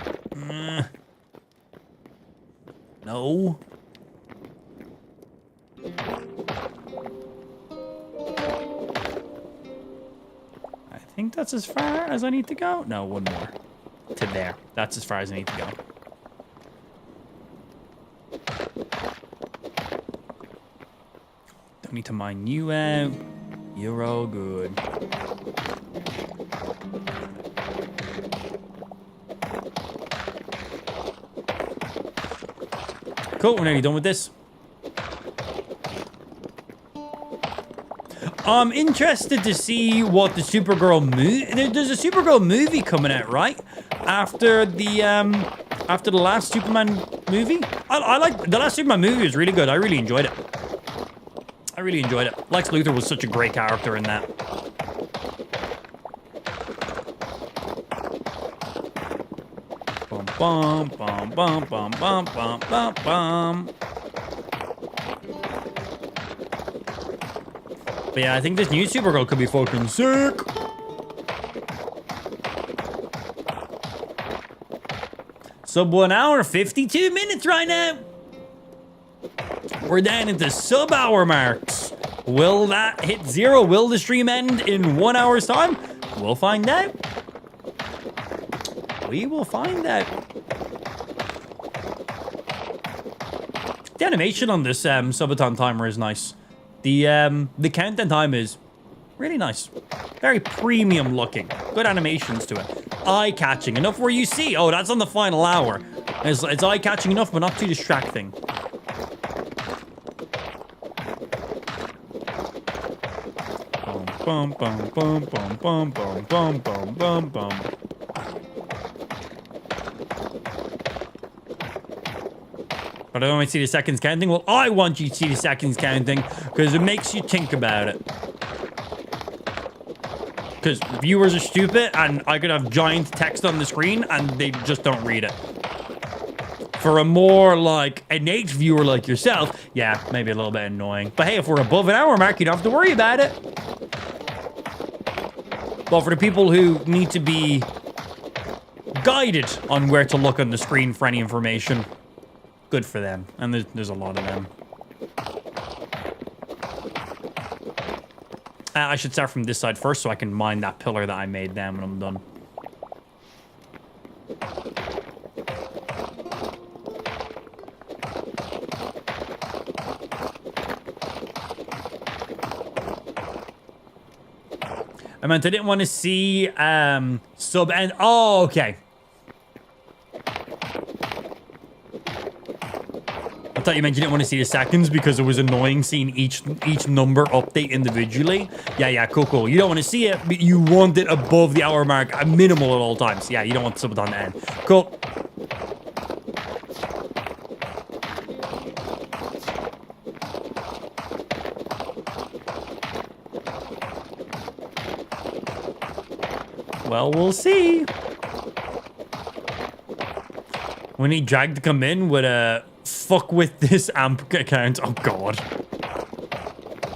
no. I think that's as far as I need to go. No, one more. To there. That's as far as I need to go. Don't need to mine you out. You're all good. Cool, we're nearly done with this. I'm interested to see what the Supergirl movie... There's a Supergirl movie coming out, right? After the last Superman movie. I like... The last Superman movie was really good. I really enjoyed it. Lex Luthor was such a great character in that. Bum, bum, bum, bum, bum, bum, bum, bum. But yeah, I think this new Supergirl could be fucking sick. Sub 1 hour, 52 minutes right now. We're down into sub hour marks. Will that hit 0? Will the stream end in 1 hour's time? We'll find out. We will find out. The animation on this subathon timer is nice. The countdown time is really nice. Very premium looking. Good animations to it. Eye-catching. Enough where you see. Oh, that's on the final hour. It's eye-catching enough, but not too distracting. Bum, bum, bum, bum, bum, bum, bum, bum, bum, bum. But I don't want to see the seconds counting. Well, I want you to see the seconds counting because it makes you think about it. Because viewers are stupid and I could have giant text on the screen and they just don't read it. For a more, like, innate viewer like yourself, yeah, maybe a little bit annoying. But hey, if we're above an hour mark, you don't have to worry about it. But for the people who need to be guided on where to look on the screen for any information, good for them. And there's a lot of them. I should start from this side first so I can mine that pillar that I made then when I'm done. I meant I didn't want to see sub and oh, okay. I thought you meant you didn't want to see the seconds because it was annoying seeing each number update individually. Yeah, cool. You don't want to see it, but you want it above the hour mark, a minimal at all times. Yeah, you don't want Subathon to end. Cool. Well, we'll see. We need Drag to come in with a fuck with this amp account. Oh, God.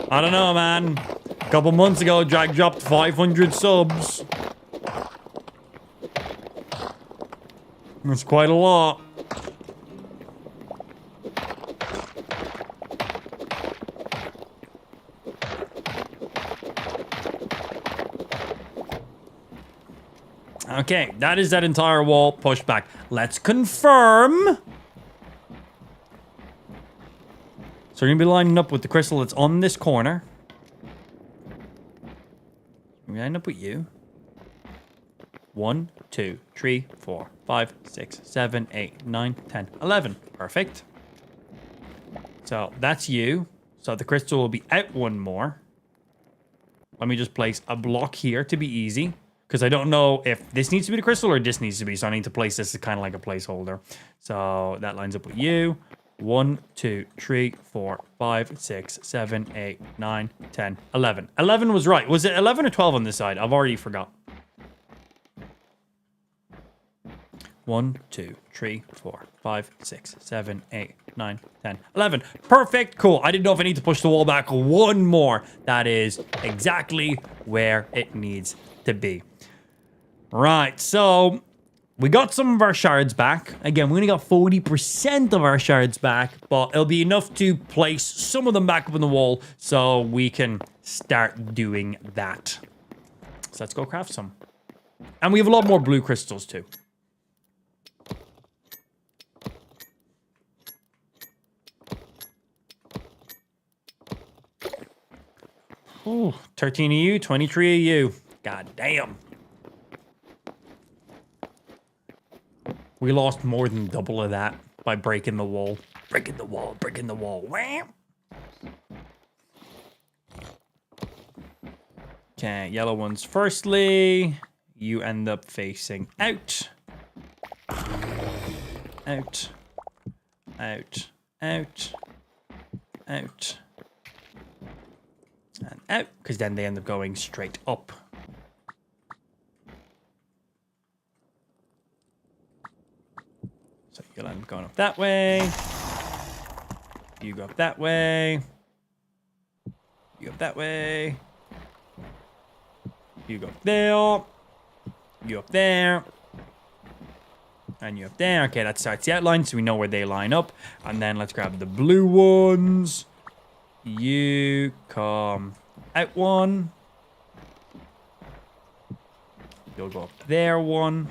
I don't know, man. A couple months ago, Drag dropped 500 subs. That's quite a lot. Okay, that is that entire wall pushed back. Let's confirm. So we're going to be lining up with the crystal that's on this corner. We line up with you. 1, 2, 3, 4, 5, 6, 7, 8, 9, 10, 11. Perfect. So that's you. So the crystal will be out one more. Let me just place a block here to be easy. Because I don't know if this needs to be the crystal or this needs to be. So I need to place this as kind of like a placeholder. So that lines up with you. 1, 2, 3, 4, 5, 6, 7, 8, 9, 10, 11. 11 was right. Was it 11 or 12 on this side? I've already forgot. 1, 2, 3, 4, 5, 6, 7, 8, 9, 10, 11. Perfect. Cool. I didn't know if I need to push the wall back one more. That is exactly where it needs to be. Right, so we got some of our shards back. Again, we only got 40% of our shards back, but it'll be enough to place some of them back up on the wall so we can start doing that. So let's go craft some. And we have a lot more blue crystals too. Ooh, 13 of you, 23 of you. God damn. We lost more than double of that by breaking the wall. Breaking the wall, breaking the wall. Wham! Okay, yellow ones firstly. You end up facing out. Out. Out. Out. Out. And out. Because then they end up going straight up. So you'll end up going up that way. You go up that way. You go up that way. You go up there. You up there. And you up there. Okay, that starts the outline, so we know where they line up. And then let's grab the blue ones. You come out one. You'll go up there one.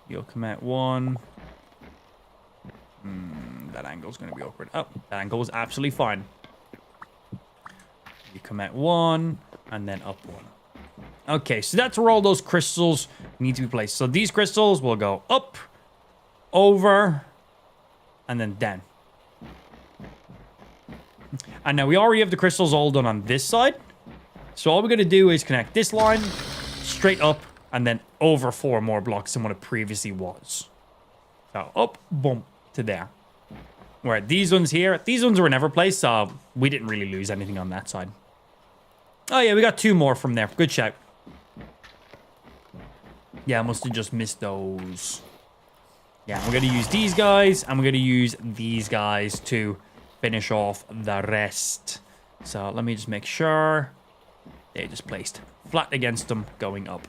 You'll come out one. That angle's going to be awkward. Oh, that angle was absolutely fine. You come out one, and then up one. Okay, so that's where all those crystals need to be placed. So these crystals will go up, over, and then down. And now we already have the crystals all done on this side. So all we're going to do is connect this line straight up and then over 4 more blocks than what it previously was. So up, boom, to there. Where these ones here, these ones were never placed, so we didn't really lose anything on that side. Oh yeah, we got 2 more from there. Good shout. Yeah, I must have just missed those. Yeah, we're going to use these guys, and we're going to use these guys to finish off the rest. So let me just make sure they just placed flat against them going up.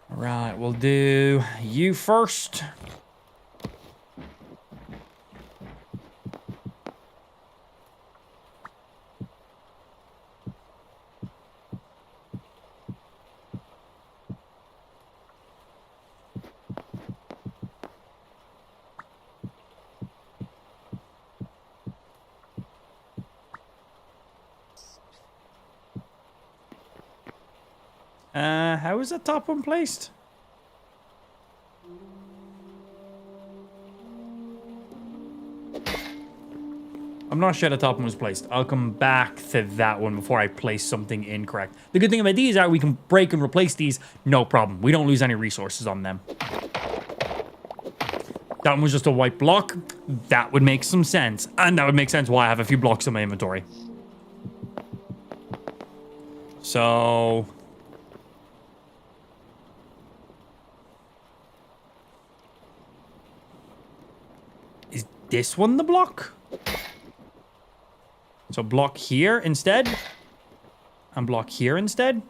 Right, we'll do you first. How is that top one placed? I'm not sure the top one was placed. I'll come back to that one before I place something incorrect. The good thing about these are we can break and replace these, no problem. We don't lose any resources on them. That one was just a white block. That would make some sense. And that would make sense why I have a few blocks in my inventory. So... is this one the block? So block here instead. And block here instead.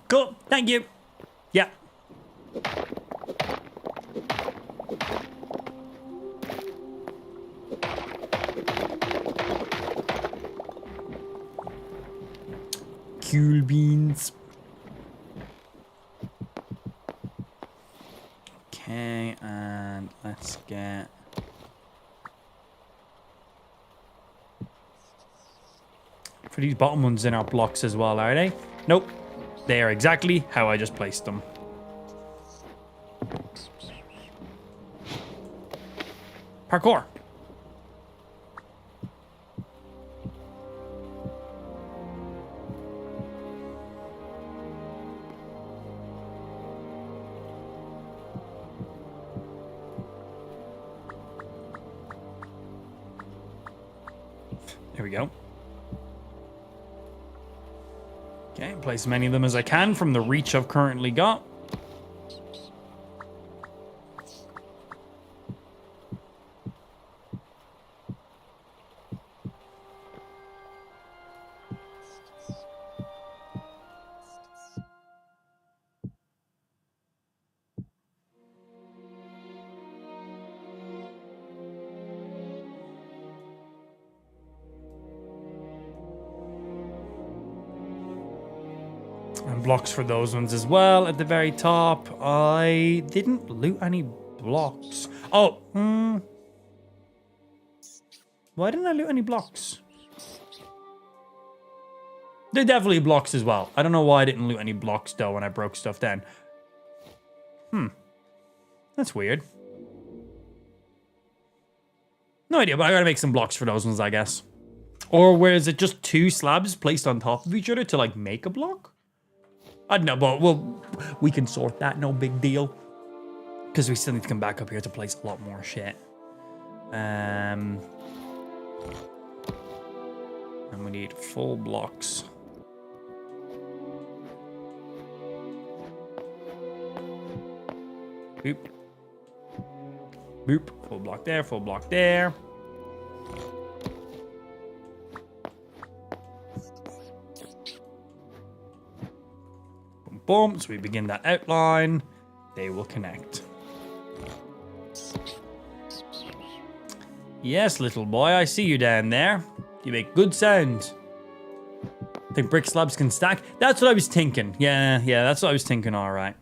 Cool. Thank you. Yeah. Cool beans. Okay, and let's get... for these bottom ones in our blocks as well, are they? Nope. They are exactly how I just placed them. Parkour. There we go. Okay, place as many of them as I can from the reach I've currently got. And blocks for those ones as well at the very top. I didn't loot any blocks. Oh, why didn't I loot any blocks? They're definitely blocks as well. I don't know why I didn't loot any blocks though when I broke stuff then. That's weird. No idea, but I gotta make some blocks for those ones, I guess. Or where is it just 2 slabs placed on top of each other to like make a block? I don't know, but we can sort that, no big deal. Because we still need to come back up here to place a lot more shit. And we need full blocks. Boop. Boop. Full block there, full block there. Boom, so we begin that outline. They will connect. Yes, little boy, I see you down there. You make good sounds. Think brick slabs can stack? That's what I was thinking. Yeah, that's what I was thinking, all right.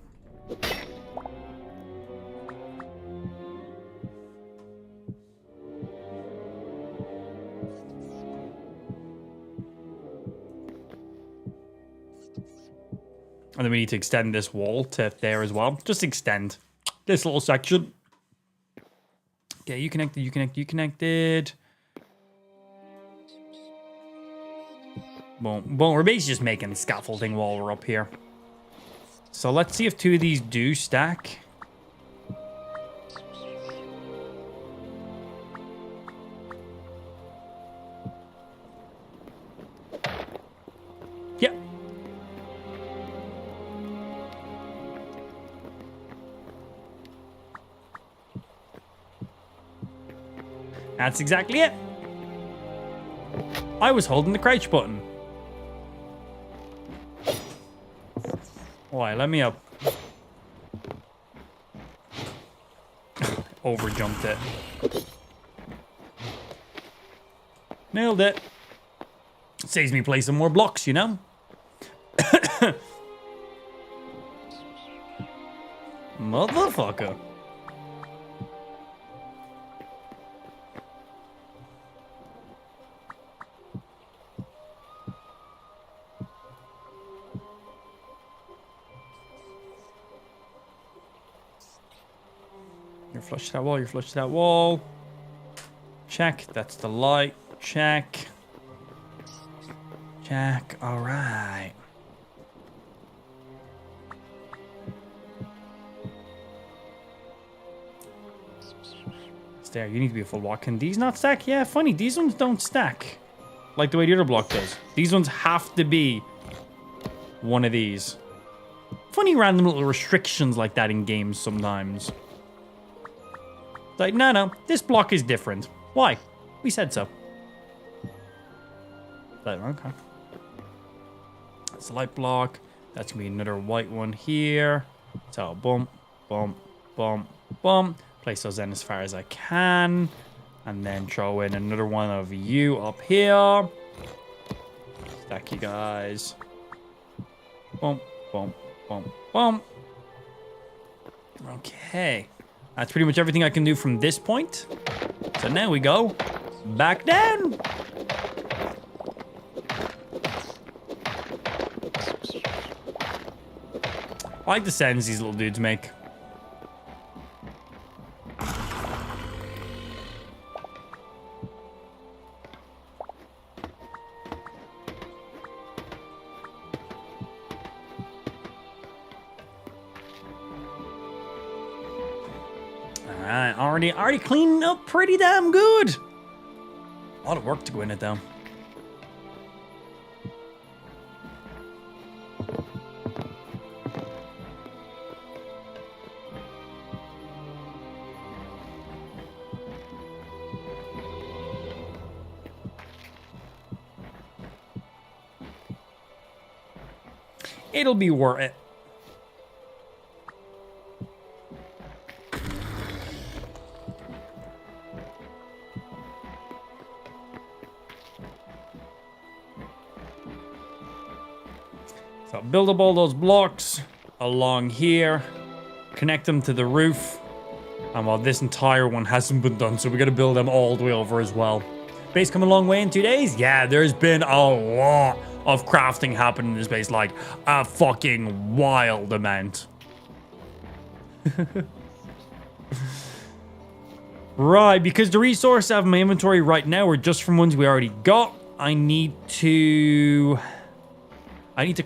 And then we need to extend this wall to there as well. Just extend this little section. Okay, you connected, you connected, you connected. Boom. Boom. We're basically just making scaffolding while we're up here. So let's see if 2 of these do stack. Yep. That's exactly it. I was holding the crouch button. Why? Let me up. Overjumped it. Nailed it. Saves me play some more blocks, you know? Motherfucker. You're flush to that wall, you're flush to that wall. Check, that's the light. Check. Check, alright. There, you need to be a full block. Can these not stack? Yeah, funny, these ones don't stack. Like the way the other block does. These ones have to be one of these. Funny random little restrictions like that in games sometimes. Like, no, this block is different. Why? We said so. Like, okay. That's a light block. That's going to be another white one here. So, bump, bump, bump, bump. Place those in as far as I can. And then throw in another one of you up here. Stack you guys. Bump, bump, bump, bump. Okay. That's pretty much everything I can do from this point. So now we go back down. I like the sounds these little dudes make. Alright, already cleaning up pretty damn good. A lot of work to go in it though. It'll be worth it. So build up all those blocks along here, connect them to the roof. And while this entire one hasn't been done, so we got to build them all the way over as well. Base come a long way in 2 days. Yeah, there's been a lot of crafting happening in this base, like a fucking wild amount. Right, because the resources I have in my inventory right now are just from ones we already got. I need to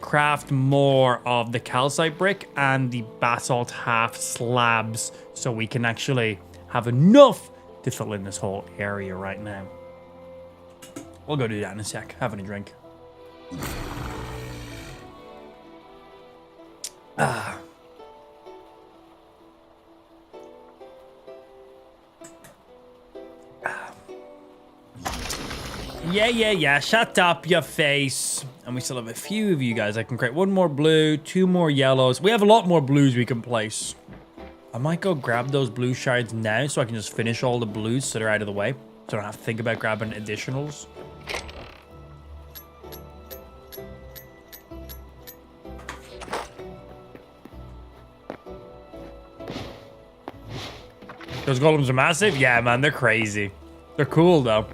craft more of the calcite brick and the basalt half slabs so we can actually have enough to fill in this whole area right now. We'll go do that in a sec. Having a drink. Ah. Yeah. Shut up, your face. And we still have a few of you guys. I can create 1 more blue, 2 more yellows. We have a lot more blues we can place. I might go grab those blue shards now so I can just finish all the blues so they're out of the way. So I don't have to think about grabbing additionals. Those golems are massive? Yeah, man, they're crazy. They're cool, though.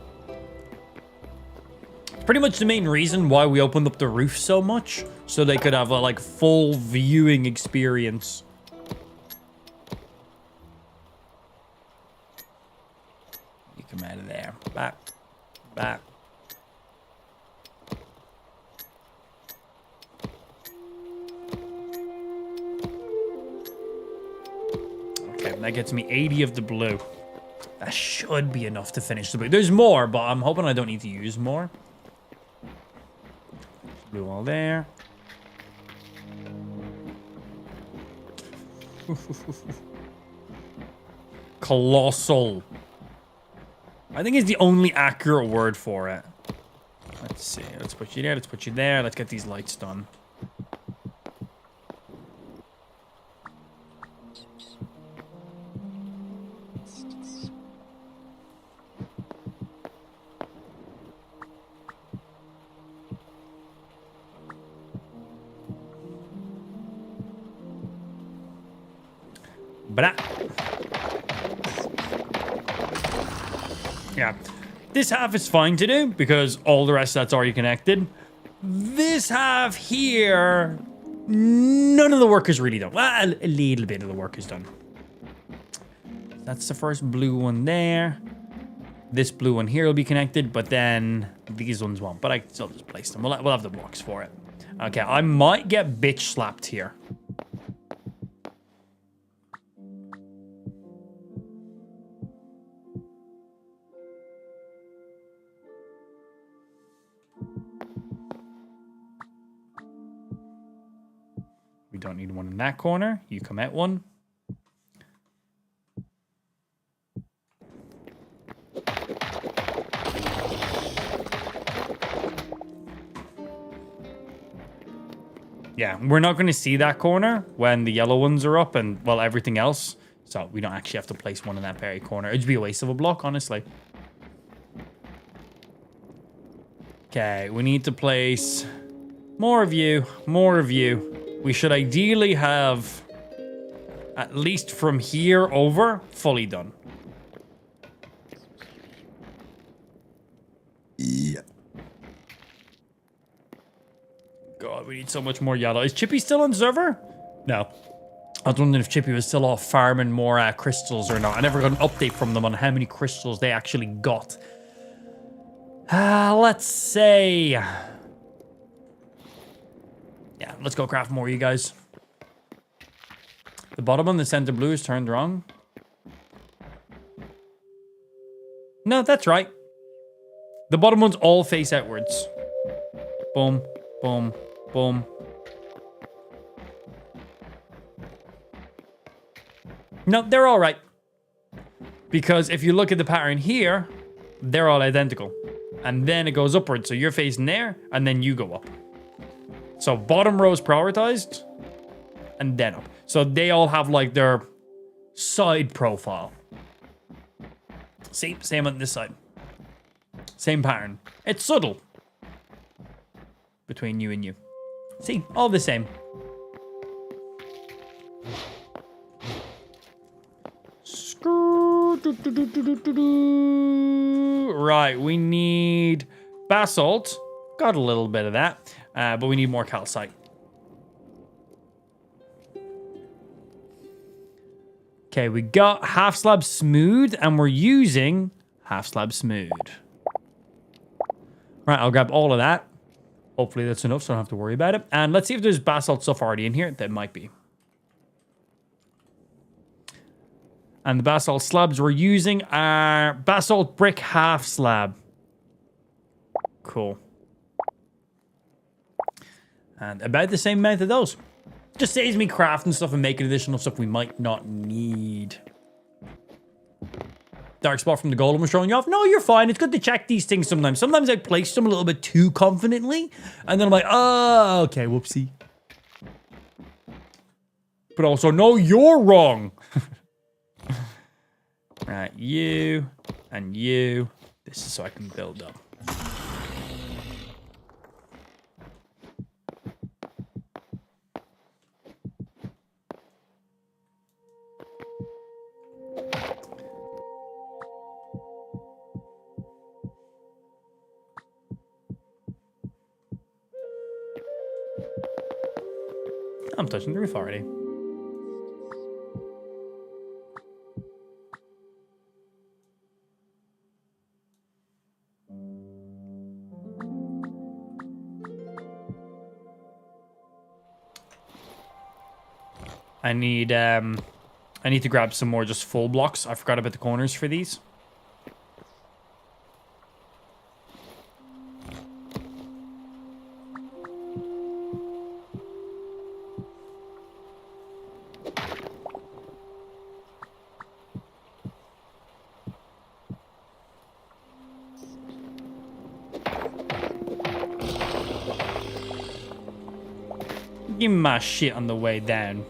Pretty much the main reason why we opened up the roof so much, so they could have a, like, full viewing experience. You come out of there. Back. that gets me 80 of the blue. That should be enough to finish the blue. There's more, but I'm hoping I don't need to use more. Blue all there. Colossal. I think it's the only accurate word for it. Let's see. Let's put you there. Let's put you there. Let's get these lights done. But yeah, this half is fine to do because all the rest of that's already connected. This half here, none of the work is really done. Well, a little bit of the work is done. That's the first blue one there. This blue one here will be connected, but then these ones won't. But I can still just place them. We'll have the blocks for it. Okay, I might get bitch slapped here. We don't need one in that corner. You come at one. Yeah, we're not going to see that corner when the yellow ones are up and, well, everything else. So we don't actually have to place one in that very corner. It'd be a waste of a block, honestly. Okay, we need to place more of you, more of you. We should ideally have, at least from here over, fully done. Yeah. God, we need so much more yellow. Is Chippy still on server? No. I was wondering if Chippy was still off farming more crystals or not. I never got an update from them on how many crystals they actually got. Let's say... Yeah, let's go craft more, you guys. The bottom one, the center blue, is turned wrong. No, that's right. The bottom ones all face outwards. Boom, boom, boom. No, they're all right. Because if you look at the pattern here, they're all identical. And then it goes upwards. So you're facing there, and then you go up. So bottom row is prioritized, and then up. So they all have like their side profile. See, same on this side. Same pattern. It's subtle between you and you. See, all the same. Right, we need basalt. Got a little bit of that, but we need more calcite. Okay, we got half slab smooth, and we're using half slab smooth. Right, I'll grab all of that. Hopefully that's enough, so I don't have to worry about it. And let's see if there's basalt stuff already in here. There might be. And the basalt slabs we're using are basalt brick half slab. Cool. And about the same amount of those. Just saves me crafting stuff and making additional stuff we might not need. Dark spot from the golem was showing you off. No, you're fine. It's good to check these things sometimes. Sometimes I place them a little bit too confidently. And then I'm like, oh, okay, whoopsie. But also, no, you're wrong. Right, you and you. This is so I can build up. I'm touching the roof already. I need I need to grab some more just full blocks. I forgot about the corners for these. Give me my shit on the way down.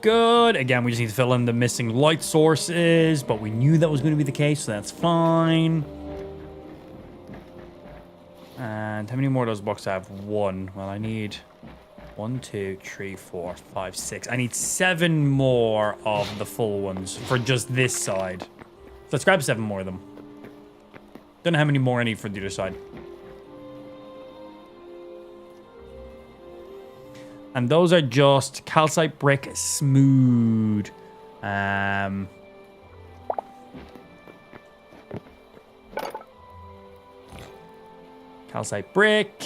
Good. Again, we just need to fill in the missing light sources, but we knew that was going to be the case, so that's fine. And how many more of those blocks do I have? One. Well, I need 1, 2, 3, 4, 5, 6. I need 7 more of the full ones for just this side. Let's grab 7 more of them. Don't know how many more I need for the other side. And those are just calcite brick smooth. Calcite brick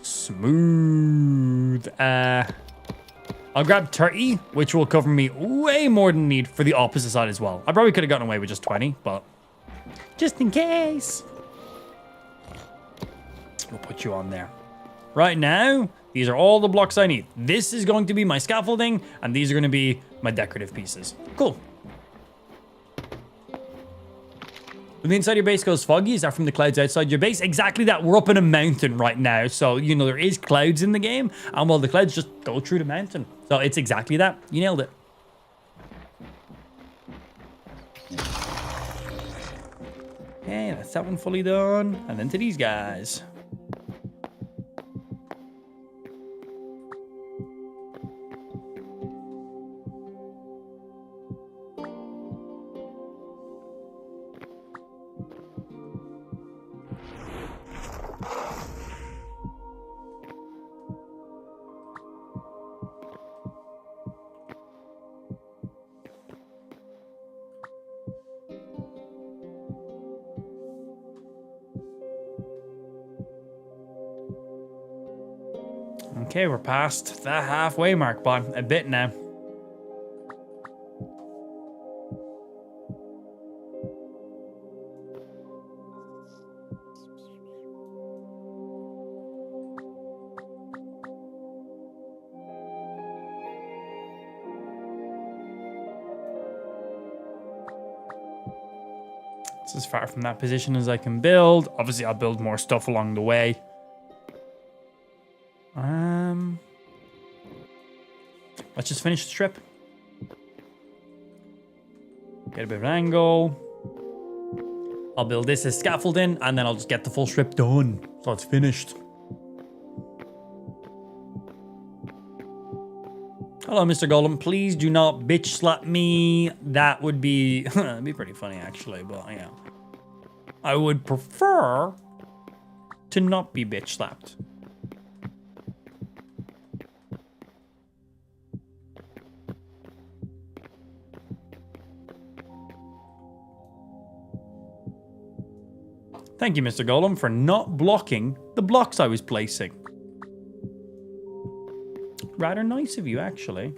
smooth. I'll grab 30, which will cover me way more than need for the opposite side as well. I probably could have gotten away with just 20, but just in case. We'll put you on there. Right now, these are all the blocks I need. This is going to be my scaffolding, and these are going to be my decorative pieces. Cool. When the inside of your base goes foggy, is that from the clouds outside your base? Exactly that. We're up in a mountain right now. So, you know, there is clouds in the game. And, well, the clouds just go through the mountain. So, it's exactly that. You nailed it. Okay, that's that one fully done. And then to these guys. Okay, we're past the halfway mark by a bit now. It's as far from that position as I can build. Obviously, I'll build more stuff along the way. Let's just finish the strip. Get a bit of an angle. I'll build this as scaffolding, and then I'll just get the full strip done. So it's finished. Hello, Mr. Golem. Please do not bitch slap me. That would be, that'd be pretty funny, actually. But, yeah. I would prefer to not be bitch slapped. Thank you, Mr. Golem, for not blocking the blocks I was placing. Rather nice of you, actually.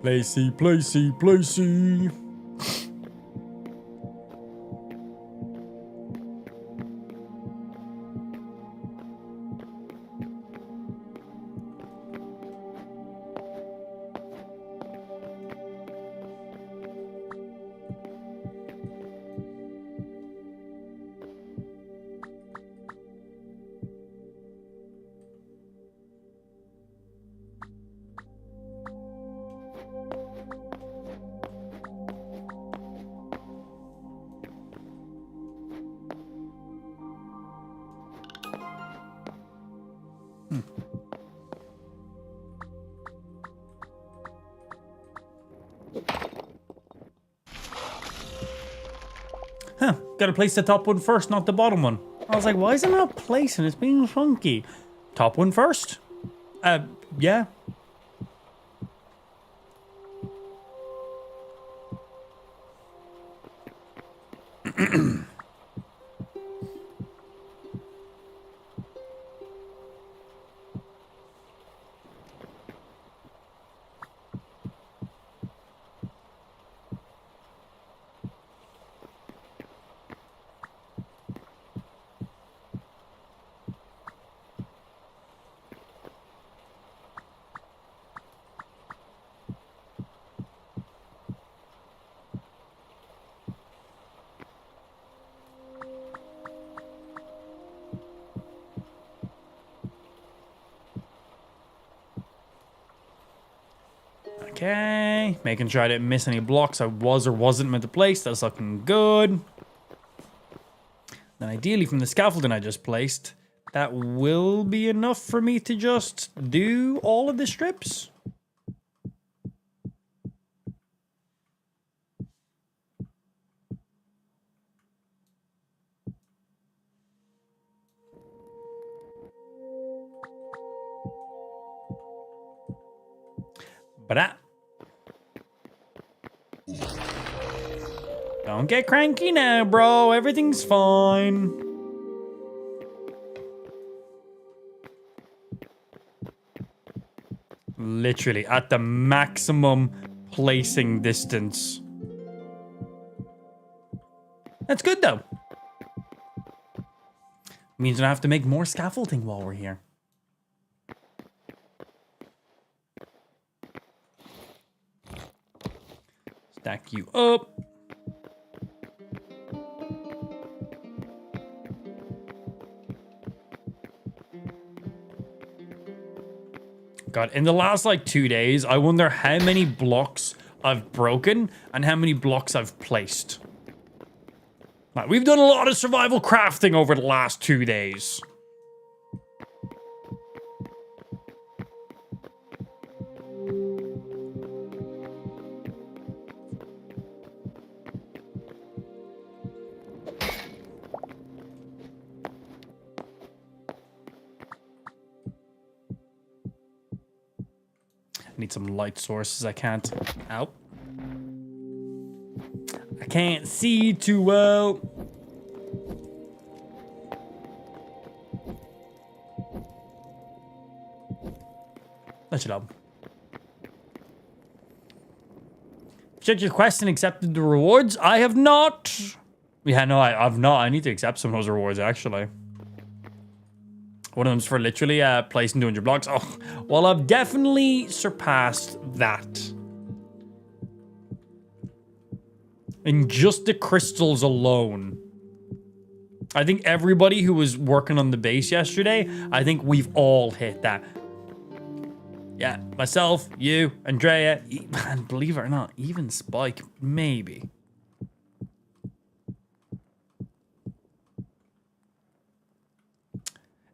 Placey, placey, placey. Huh, gotta place the top one first, not the bottom one. I was like, why is it not placing? It's being funky. Top one first? Yeah. Okay, making sure I didn't miss any blocks I was or wasn't meant to place. That's looking good. Then ideally from the scaffolding I just placed, that will be enough for me to just do all of the strips. But don't get cranky now, bro. Everything's fine. Literally at the maximum placing distance. That's good though. Means I don't have to make more scaffolding while we're here. Stack you up. God, in the last like 2 days, I wonder how many blocks I've broken and how many blocks I've placed. Like, we've done a lot of survival crafting over the last 2 days. Need some light sources. I can't. Ow. I can't see too well. Let it up. Check your quest and accepted the rewards. I have not. Yeah, no, I've not. I need to accept some of those rewards actually. One of them's for literally placing 200 blocks. Oh, well, I've definitely surpassed that. In just the crystals alone. I think everybody who was working on the base yesterday, I think we've all hit that. Yeah, myself, you, Andrea, and believe it or not, even Spike, maybe.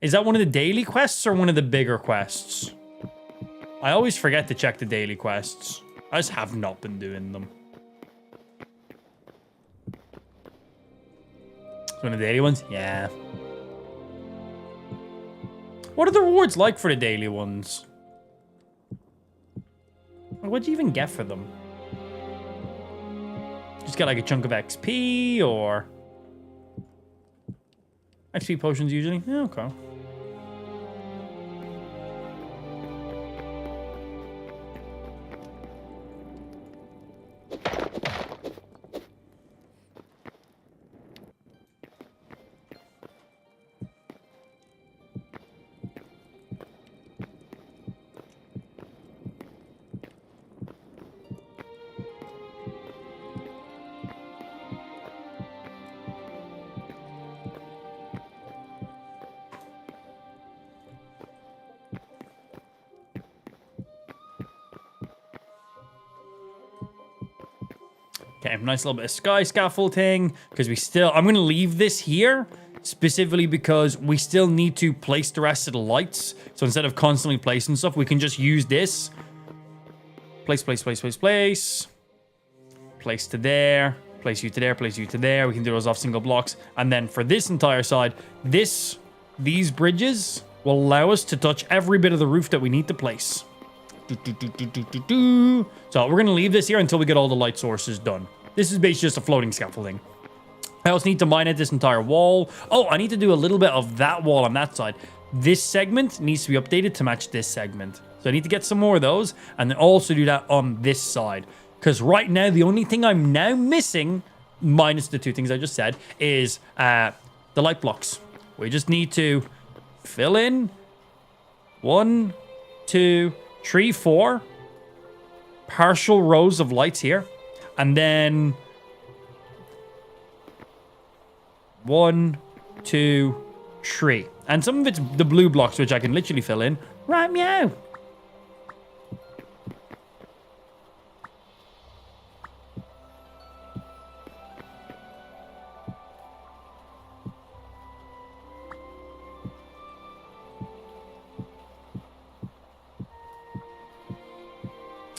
Is that one of the daily quests or one of the bigger quests? I always forget to check the daily quests. I just have not been doing them. One of the daily ones? Yeah. What are the rewards like for the daily ones? What do you even get for them? Just get like a chunk of XP or... XP potions usually? Yeah, okay. Okay, nice little bit of sky scaffolding, because I'm going to leave this here specifically because we still need to place the rest of the lights. So instead of constantly placing stuff, we can just use this. Place. Place to there. Place you to there. Place you to there. We can do those off single blocks. And then for this entire side, these bridges will allow us to touch every bit of the roof that we need to place. So we're going to leave this here until we get all the light sources done. This is basically just a floating scaffolding. I also need to mine out this entire wall. Oh, I need to do a little bit of that wall on that side. This segment needs to be updated to match this segment. So I need to get some more of those and then also do that on this side. Because right now, the only thing I'm now missing, minus the two things I just said, is the light blocks. We just need to fill in 1, 2, 3, 4 partial rows of lights here. And then 1, 2, 3. And some of it's the blue blocks, which I can literally fill in right meow.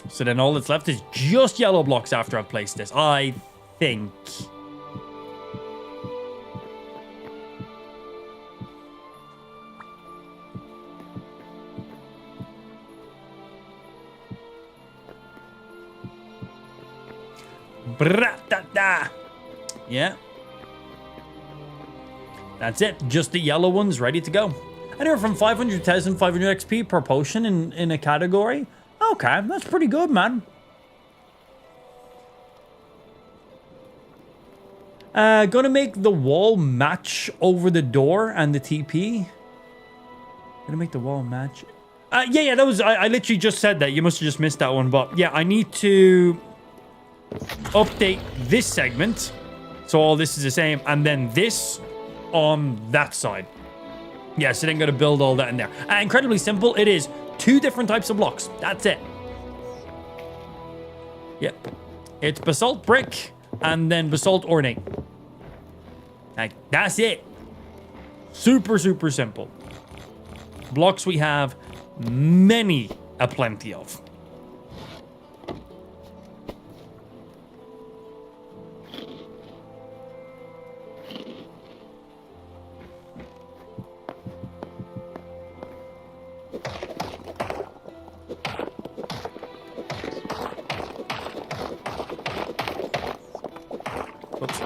So then all that's left is just yellow blocks after I've placed this, I think. Bra-da-da. Yeah. That's it. Just the yellow ones ready to go. Anywhere from 500 to 1,500 XP per potion in a category. Okay, that's pretty good, man. Gonna make the wall match over the door and the TP. Gonna make the wall match. Yeah, that was... I literally just said that. You must have just missed that one. But yeah, I need to update this segment. So all this is the same. And then this on that side. Yeah, so then gotta build all that in there. Incredibly simple. It is 2 different types of blocks. That's it. Yep. It's basalt brick and then basalt ornate. Like, that's it. Super, super simple. Blocks we have many a plenty of. Oops.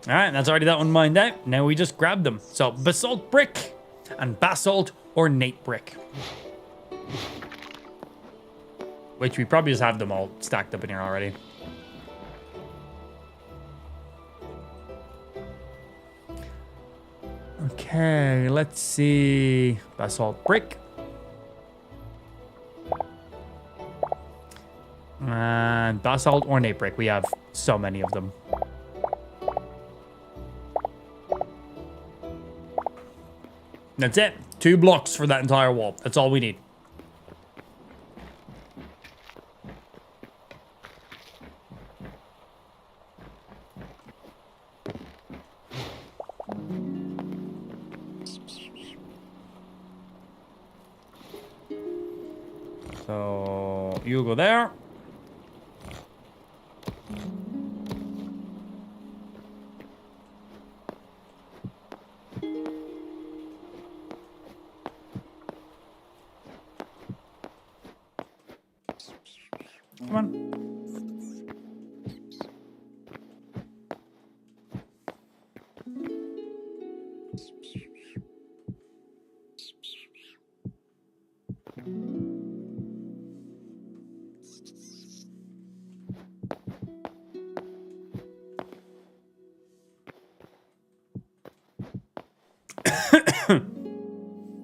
All right, that's already that one mined out. Now we just grab them. So basalt brick and basalt ornate brick. Which we probably just have them all stacked up in here already. Okay, let's see. Basalt brick. And basalt ornate brick. We have so many of them. That's it. 2 blocks for that entire wall. That's all we need. So you go there. Come on.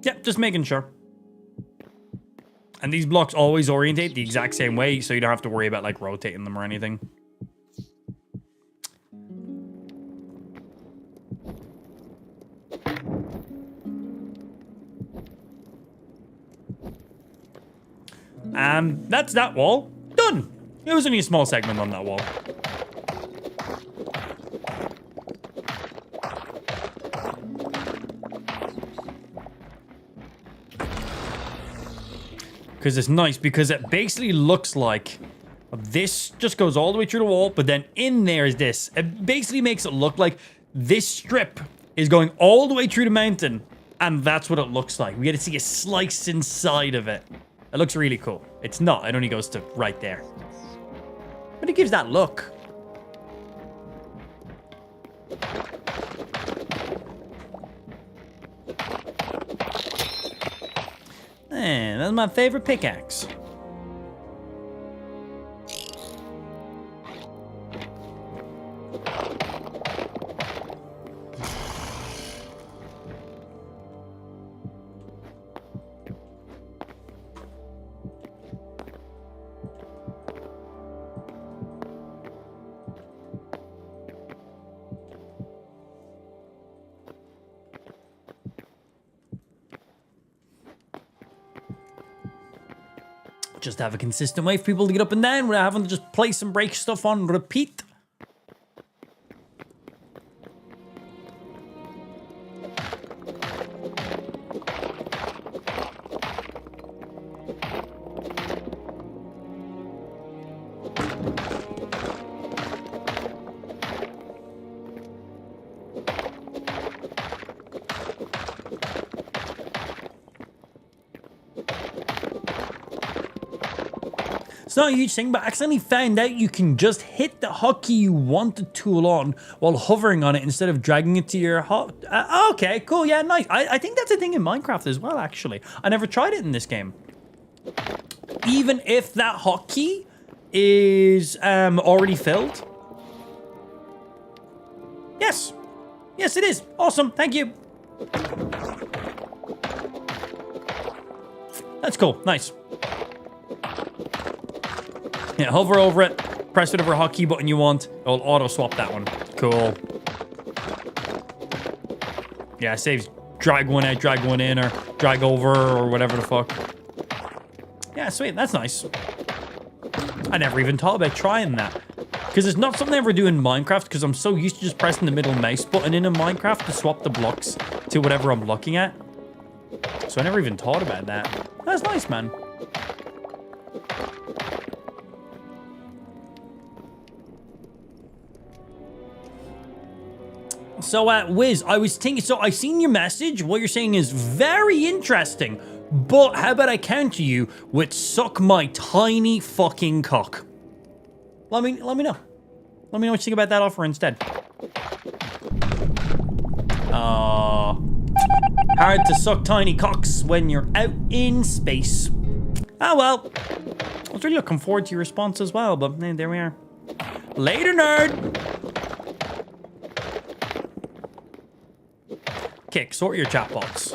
Yep, just making sure. And these blocks always orientate the exact same way, so you don't have to worry about like rotating them or anything. And that's that wall. Done. It was only a small segment on that wall. Because it's nice, because it basically looks like this just goes all the way through the wall, but then in there is this. It basically makes it look like this strip is going all the way through the mountain, and that's what it looks like. We get to see a slice inside of it. It looks really cool. It's not. It only goes to right there. But it gives that look. Man, that's my favorite pickaxe. Just have a consistent way for people to get up and down without having to just place and break stuff on repeat. It's not a huge thing, but I accidentally found out you can just hit the hotkey you want the tool on while hovering on it instead of dragging it to your hot. Okay, cool. Yeah, nice. I think that's a thing in Minecraft as well, actually. I never tried it in this game. Even if that hotkey is already filled. Yes. Yes, it is. Awesome. Thank you. That's cool. Nice. Yeah, hover over it, press whatever hotkey button you want. It'll auto-swap that one. Cool. Yeah, it saves drag one out, drag one in, or drag over, or whatever the fuck. Yeah, sweet. That's nice. I never even thought about trying that. Because it's not something I ever do in Minecraft, because I'm so used to just pressing the middle mouse button in a Minecraft to swap the blocks to whatever I'm looking at. So I never even thought about that. That's nice, man. So, Wiz, I was thinking, so I seen your message. What you're saying is very interesting. But how about I counter you with suck my tiny fucking cock? Let me know. Let me know what you think about that offer instead. Hard to suck tiny cocks when you're out in space. Oh, well. I was really looking forward to your response as well, but there we are. Later, nerd. Kick, sort your chat box.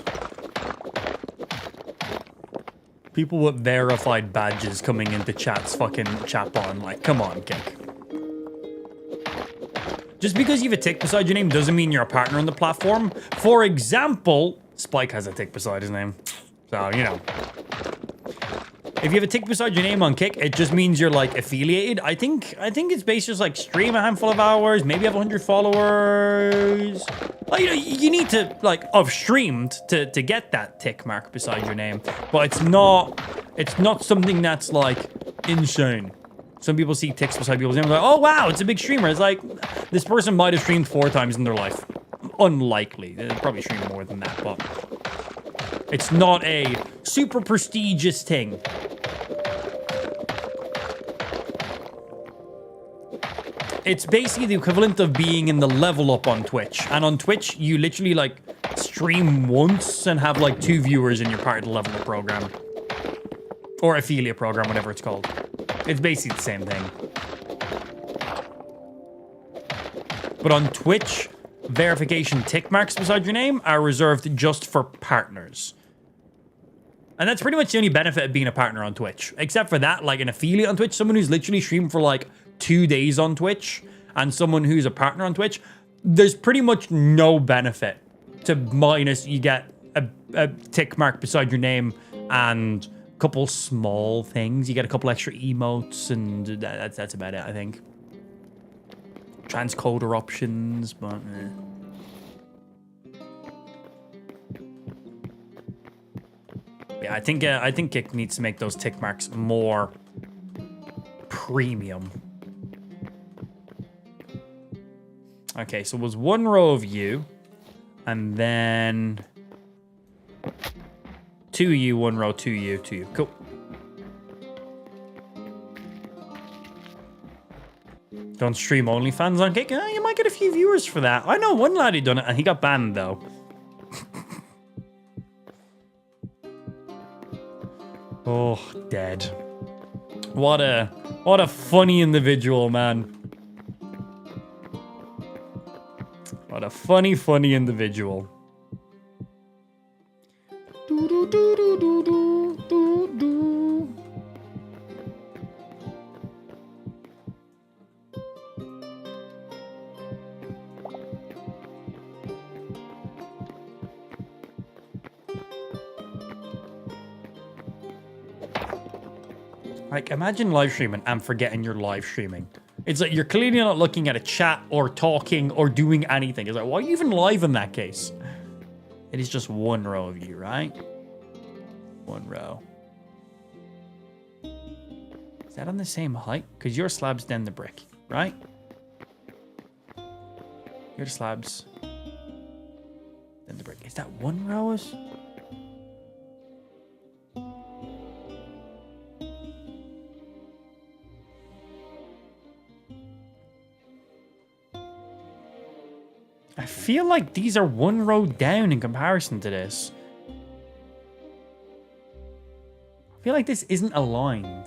People with verified badges coming into chat's fucking chat on. Like, come on, Kick. Just because you have a tick beside your name doesn't mean you're a partner on the platform. For example, Spike has a tick beside his name. So, you know. If you have a tick beside your name on Kick, it just means you're, like, affiliated. I think it's based just, like, stream a handful of hours, maybe have 100 followers. Well, you know, you need to, like, have streamed to get that tick mark beside your name. But it's not something that's, like, insane. Some people see ticks beside people's names, like, oh, wow, it's a big streamer. It's like, this person might have streamed 4 times in their life. Unlikely. They'll probably stream more than that, but it's not a super prestigious thing. It's basically the equivalent of being in the level up on Twitch. And on Twitch, you literally, like, stream once and have, like, 2 viewers in your part of the level up program. Or affiliate program, whatever it's called. It's basically the same thing. But on Twitch, verification tick marks beside your name are reserved just for partners. And that's pretty much the only benefit of being a partner on Twitch. Except for that, like an affiliate on Twitch, someone who's literally streamed for like 2 days on Twitch, and someone who's a partner on Twitch, there's pretty much no benefit to minus you get a tick mark beside your name and couple small things. You get a couple extra emotes, and that's about it, I think. Transcoder options, but yeah, I think it needs to make those tick marks more premium. Okay, so it was 1 row of you, and then 2 you, 1 row, 2 you, 2 you. Cool. Don't stream OnlyFans on Kick. You might get a few viewers for that. I know one lad who done it, and he got banned though. Oh, dead. What a funny individual, man. What a funny individual. Like, imagine live streaming and forgetting you're live streaming. It's like you're clearly not looking at a chat or talking or doing anything. It's like, why are you even live in that case? It is just 1 row of you, right? 1 row. Is that on the same height? Because your slab's then the brick, right? Your slabs. Then the brick. Is that 1 row? I feel like these are 1 row down in comparison to this. I feel like this isn't aligned.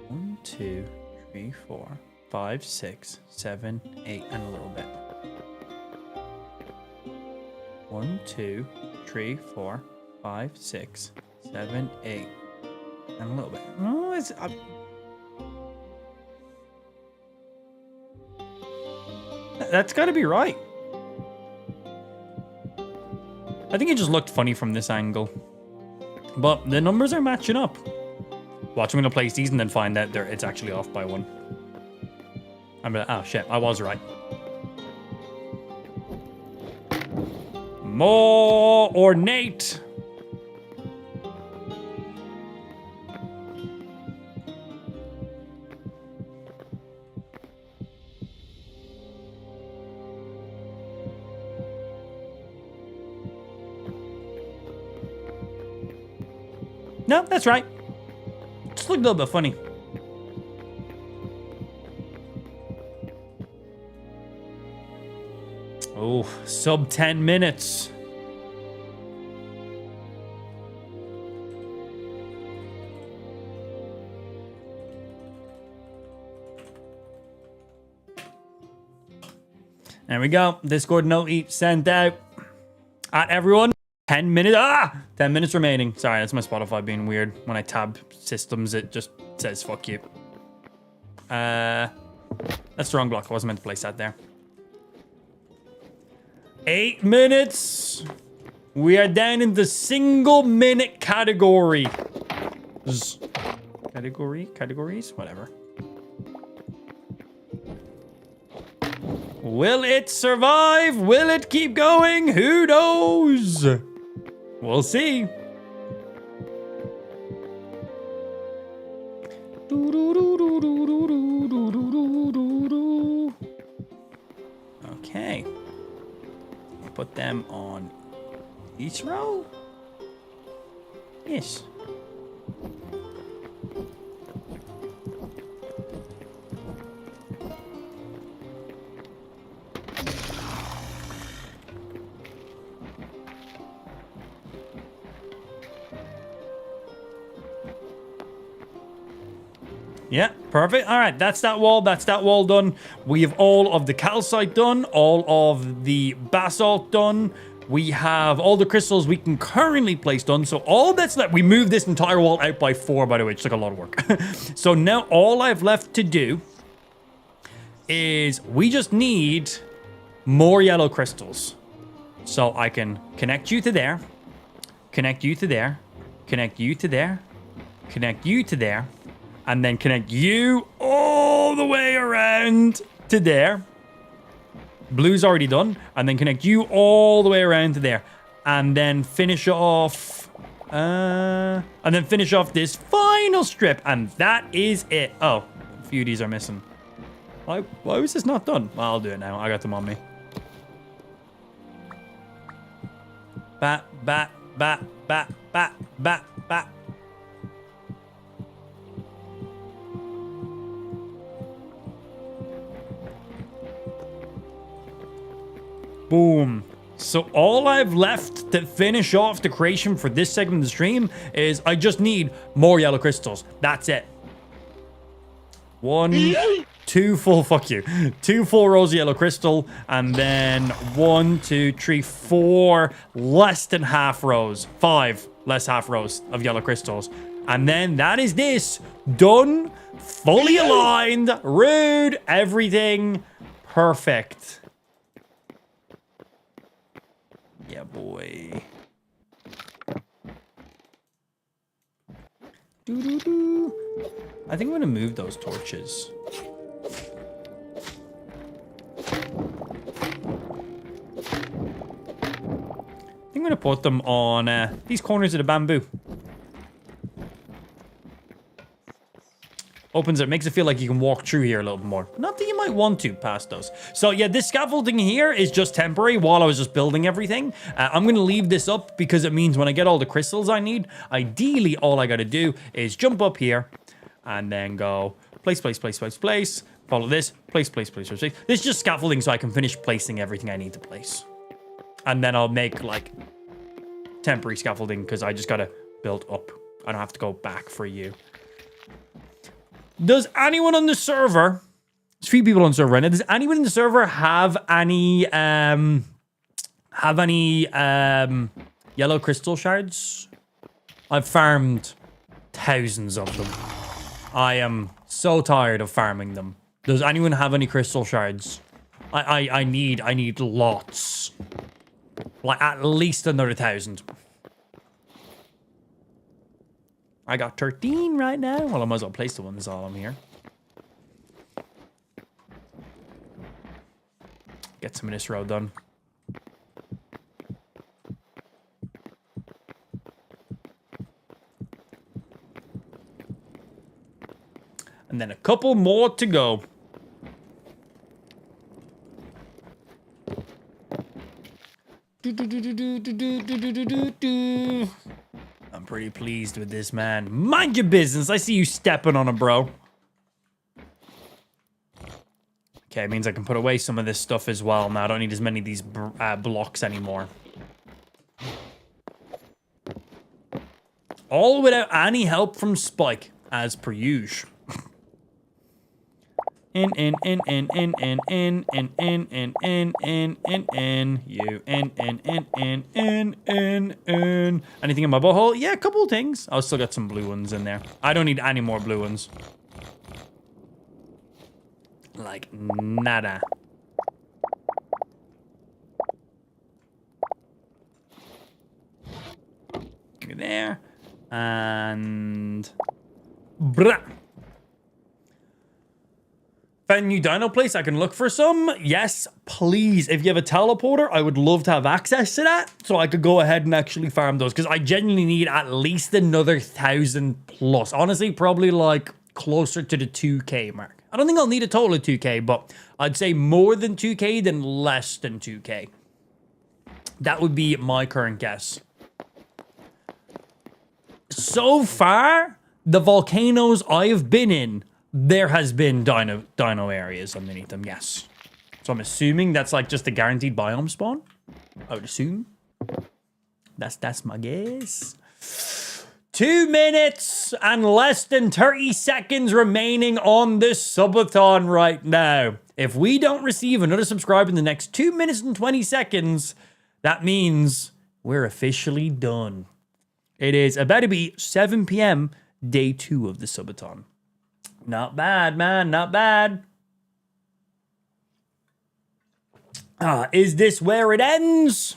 One, 2, 3, 4, 5, 6, 7, 8, and a little bit. 1, 2, 3, 4, 5, 6, 7, 8, and a little bit. No, it's up. That's got to be right. I think it just looked funny from this angle, but the numbers are matching up. Watch, I'm gonna place these and then find out it's actually off by 1. I'm gonna, oh shit, I was right. More ornate. No, that's right. Just look a little bit funny. Oh, sub 10 minutes. There we go. Discord note sent out at everyone. 10 minutes. 10 minutes remaining. Sorry, that's my Spotify being weird. When I tab systems, it just says fuck you. That's the wrong block. I wasn't meant to place that there. 8 minutes. We are down in the single minute category. Categories? Whatever. Will it survive? Will it keep going? Who knows? We'll see. Okay. Put them on each row. Yes. Yeah, perfect. All right, that's that wall. That's that wall done. We have all of the calcite done, all of the basalt done. We have all the crystals we can currently place done. So all that's left, we moved this entire wall out by 4, by the way, which took a lot of work. So now all I've left to do is we just need more yellow crystals. So I can connect you to there, connect you to there, connect you to there, connect you to there, and then connect you all the way around to there. Blue's already done. And then connect you all the way around to there. And then finish off... and then finish off this final strip. And that is it. Oh, a few of these are missing. Why was this not done? Well, I'll do it now. I got them on me. Bat, bat, bat, bat, bat, bat, bat. Boom. So all I've left to finish off the creation for this segment of the stream is I just need more yellow crystals. That's it. 1, 2 full, fuck you. 2 full rows of yellow crystal. And then 1, 2, 3, 4 less than half rows. 5 less half rows of yellow crystals. And then that is this. Done. Fully aligned. Rude. Everything. Perfect. Yeah, boy. Doo-doo-doo. I think I'm going to move those torches. I think I'm going to put them on these corners of the bamboo. Opens it, makes it feel like you can walk through here a little bit more. Not that you might want to past those. So yeah, this scaffolding here is just temporary while I was just building everything. I'm going to leave this up because it means when I get all the crystals I need, ideally all I got to do is jump up here and then go place, place, place, place, place. Follow this, place, place, place, place, place. This is just scaffolding so I can finish placing everything I need to place. And then I'll make like temporary scaffolding because I just got to build up. I don't have to go back for you. Does anyone on the server, there's 3 people on the server right now, does anyone in the server have any yellow crystal shards? I've farmed thousands of them. I am so tired of farming them. Does anyone have any crystal shards? I need lots. Like at least another 1,000. I got 13 right now. Well, I might as well place the ones while I'm here. Get some of this row done. And then a couple more to go. I'm pretty pleased with this, man. Mind your business. I see you stepping on it, bro. Okay, it means I can put away some of this stuff as well. Now, I don't need as many of these blocks anymore. All without any help from Spike, as per usual. Anything in my butthole? Yeah, a couple of things. I'll still got some blue ones in there. I don't need any more blue ones. Like nada. There. And bruh. Found a new dino place. I can look for some. Yes, please. If you have a teleporter, I would love to have access to that so I could go ahead and actually farm those because I genuinely need at least another 1,000 plus. Honestly, probably like closer to the 2K mark. I don't think I'll need a total of 2K, but I'd say more than 2K than less than 2K. That would be my current guess. So far, the volcanoes I have been in, there has been dino areas underneath them, yes. So I'm assuming that's like just a guaranteed biome spawn. I would assume. That's my guess. 2 minutes and less than 30 seconds remaining on this subathon right now. If we don't receive another subscriber in the next 2 minutes and 20 seconds, that means we're officially done. It is about to be 7 p.m. day 2 of the subathon. Not bad, man. Not bad. Is this where it ends?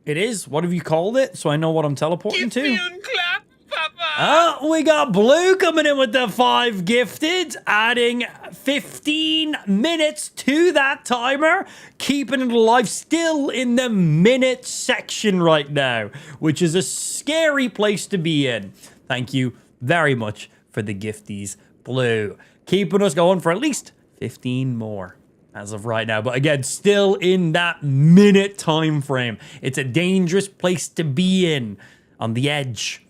It is. What have you called it? So I know what I'm teleporting to. UnCapped, Papa. We got Blue coming in with the 5 gifted, adding 15 minutes to that timer, keeping it alive, still in the minute section right now, which is a scary place to be in. Thank you very much for the gifties, Blue. Keeping us going for at least 15 more as of right now. But again, still in that minute time frame. It's a dangerous place to be in, on the edge.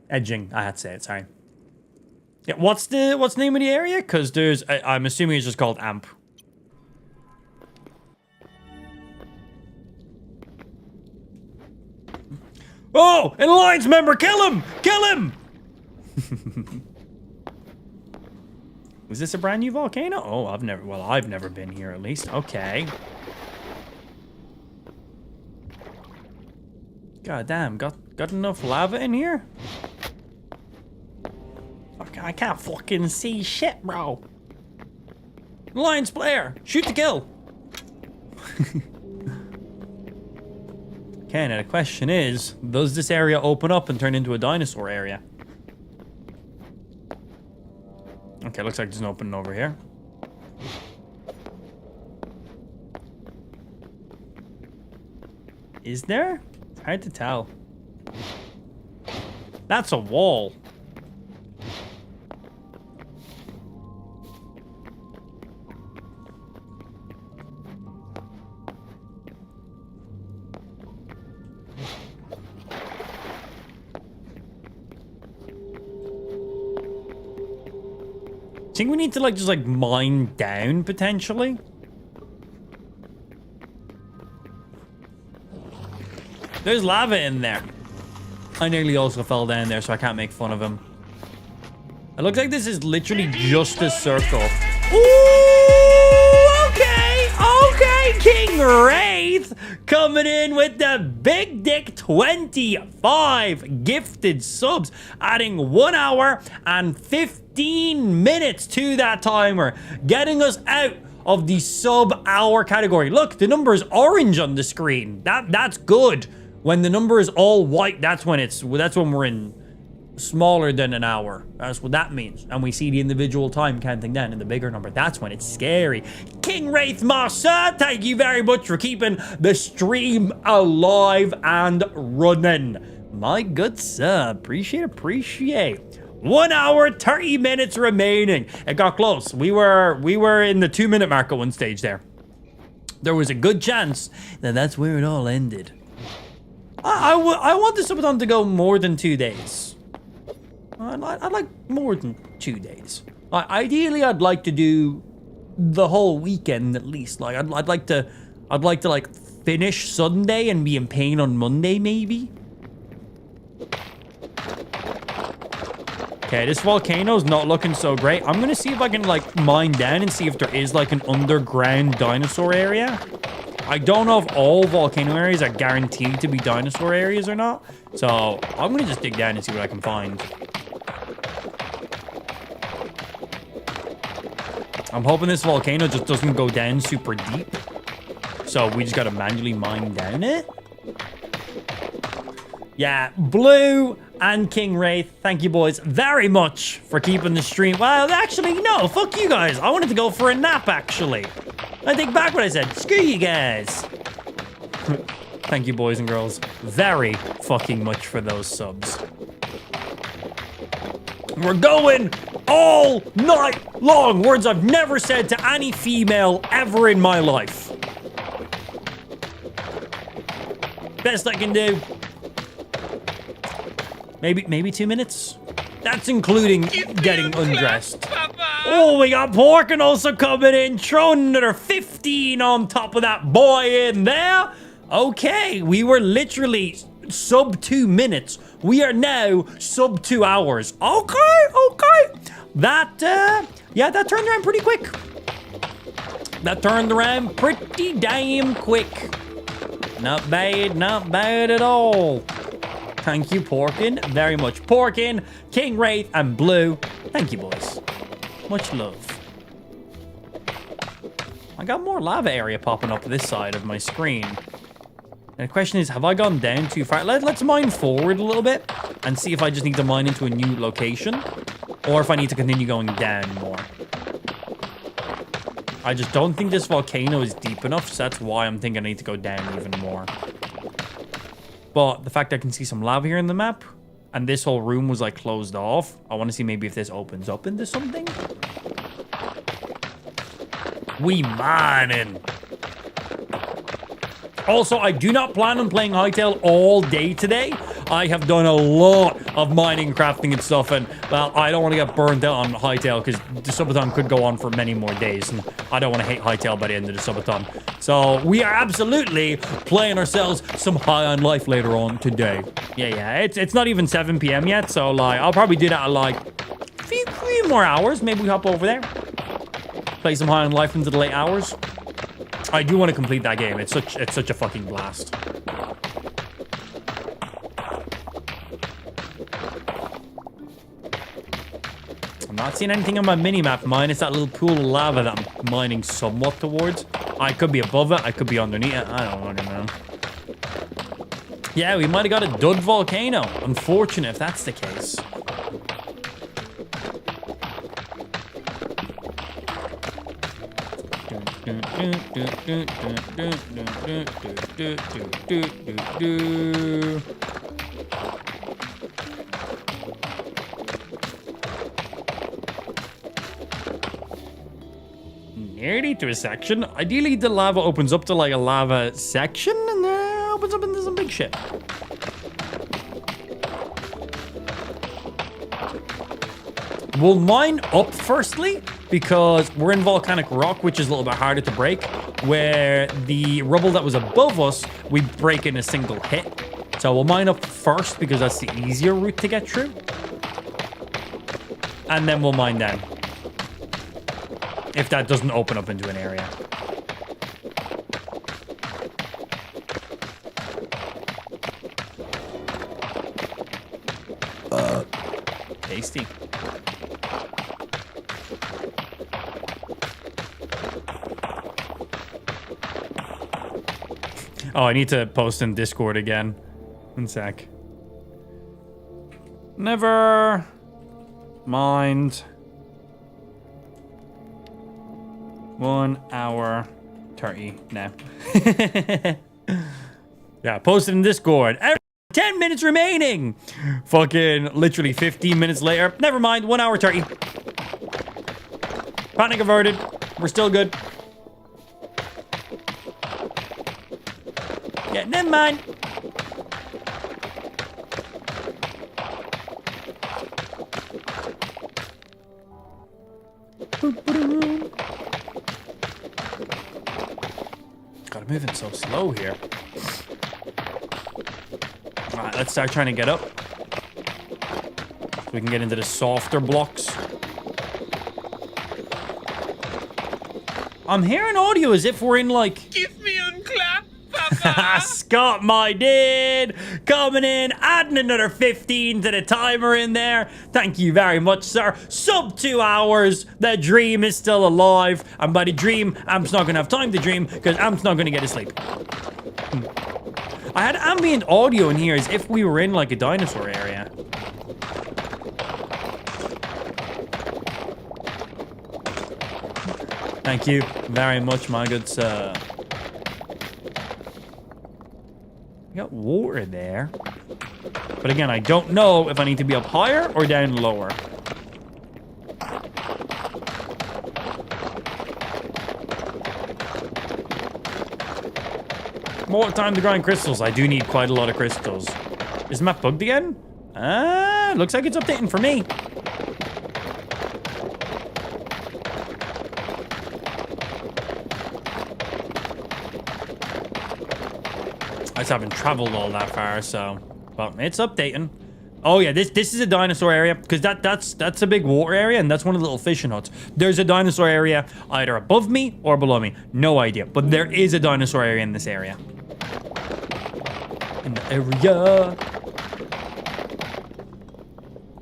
Edging, I had to say it, sorry. Yeah, what's the name of the area? Because there's, I'm assuming it's just called AMP. Oh, an Alliance member, kill him! Kill him! Is this a brand new volcano? Oh, I've never been here at least. Okay. God damn, got enough lava in here? Fuck, I can't fucking see shit, bro. Alliance player, shoot to kill. Okay, now the question is, does this area open up and turn into a dinosaur area? Okay, looks like there's an opening over here. Is there? It's hard to tell. That's a wall. I think we need to just mine down potentially. There's lava in there. I nearly also fell down there, so I can't make fun of him. It looks like this is literally just a circle. Ooh, okay, King Wraith coming in with the big dick 25 gifted subs, adding 1 hour and 15 minutes to that timer, getting us out of the sub-hour category. Look, the number is orange on the screen. That's good. When the number is all white, that's when we're in smaller than an hour. That's what that means. And we see the individual time counting down in the bigger number. That's when it's scary. King Wraith Massa, thank you very much for keeping the stream alive and running. My good sir, appreciate. 1 hour, 30 minutes remaining. It got close. We were in the 2-minute mark at one stage there. There was a good chance that that's where it all ended. I want the subathon to go more than 2 days. I'd like more than 2 days. Ideally, I'd like to do the whole weekend at least. I'd like to finish Sunday and be in pain on Monday, maybe. Okay, this volcano's not looking so great. I'm gonna see if I can mine down and see if there is an underground dinosaur area. I don't know if all volcano areas are guaranteed to be dinosaur areas or not. So I'm gonna just dig down and see what I can find. I'm hoping this volcano just doesn't go down super deep. So we just gotta manually mine down it. Yeah, Blue and King Wraith, thank you boys very much for keeping the stream. Well, actually, no, fuck you guys. I wanted to go for a nap, actually. I take back what I said. Screw you guys. Thank you, boys and girls, very fucking much for those subs. We're going all night long. Words I've never said to any female ever in my life. Best I can do. Maybe 2 minutes. That's including getting undressed. Oh, we got Porkin also coming in, throwing another 15 on top of that boy in there. Okay, we were literally sub 2 minutes. We are now sub 2 hours. Okay. That turned around pretty quick. That turned around pretty damn quick. Not bad at all. Thank you, Porkin, very much. Porkin, King Wraith, and Blue. Thank you, boys. Much love. I got more lava area popping up this side of my screen. And the question is, have I gone down too far? Let's mine forward a little bit and see if I just need to mine into a new location or if I need to continue going down more. I just don't think this volcano is deep enough, so that's why I'm thinking I need to go down even more. But the fact I can see some lava here in the map, and this whole room was like closed off, I want to see maybe if this opens up into something. We mining. Also, I do not plan on playing Hytale all day today. I have done a lot of mining, crafting, and stuff, and, well, I don't want to get burned out on Hytale because the Subathon could go on for many more days, and I don't want to hate Hytale by the end of the Subathon. So, we are absolutely playing ourselves some High on Life later on today. Yeah, it's not even 7 p.m. yet, so, like, I'll probably do that at, like, a few more hours. Maybe we hop over there. Play some High on Life into the late hours. I do want to complete that game. It's such a fucking blast. I'm not seeing anything on my mini-map minus that little pool of lava that I'm mining somewhat towards. I could be above it. I could be underneath it. I don't fucking know. Yeah, we might have got a dud volcano. Unfortunate if that's the case. Nearly to a section. Ideally, the lava opens up to like a lava section and then opens up into some big shit. We'll mine up firstly, because we're in volcanic rock, which is a little bit harder to break, where the rubble that was above us, we break in a single hit. So we'll mine up first, because that's the easier route to get through. And then we'll mine down. If that doesn't open up into an area. Tasty. Oh, I need to post in Discord again. One sec. Never mind. 1 hour 30 now. Yeah, post it in Discord. 10 minutes remaining. Fucking literally 15 minutes later. Never mind, 1 hour 30. Panic averted. We're still good. Yeah, never mind. God, I'm moving so slow here. Alright, let's start trying to get up. So we can get into the softer blocks. I'm hearing audio as if we're in like... Give me UnCapped, Papa. Scott, my dude, coming in, adding another 15 to the timer in there. Thank you very much, sir. Sub 2 hours. The dream is still alive. And by the dream, Amp's not going to have time to dream because Amp's not going to get to sleep. I had ambient audio in here as if we were in like a dinosaur area. Thank you very much, my good sir. We got water there. But again, I don't know if I need to be up higher or down lower. More time to grind crystals. I do need quite a lot of crystals. Is the map bugged again? Looks like it's updating for me. I just haven't traveled all that far, so... Well, it's updating. Oh yeah, this is a dinosaur area, because that's a big water area, and that's one of the little fishing huts. There's a dinosaur area either above me or below me. No idea, but there is a dinosaur area in this area. In the area.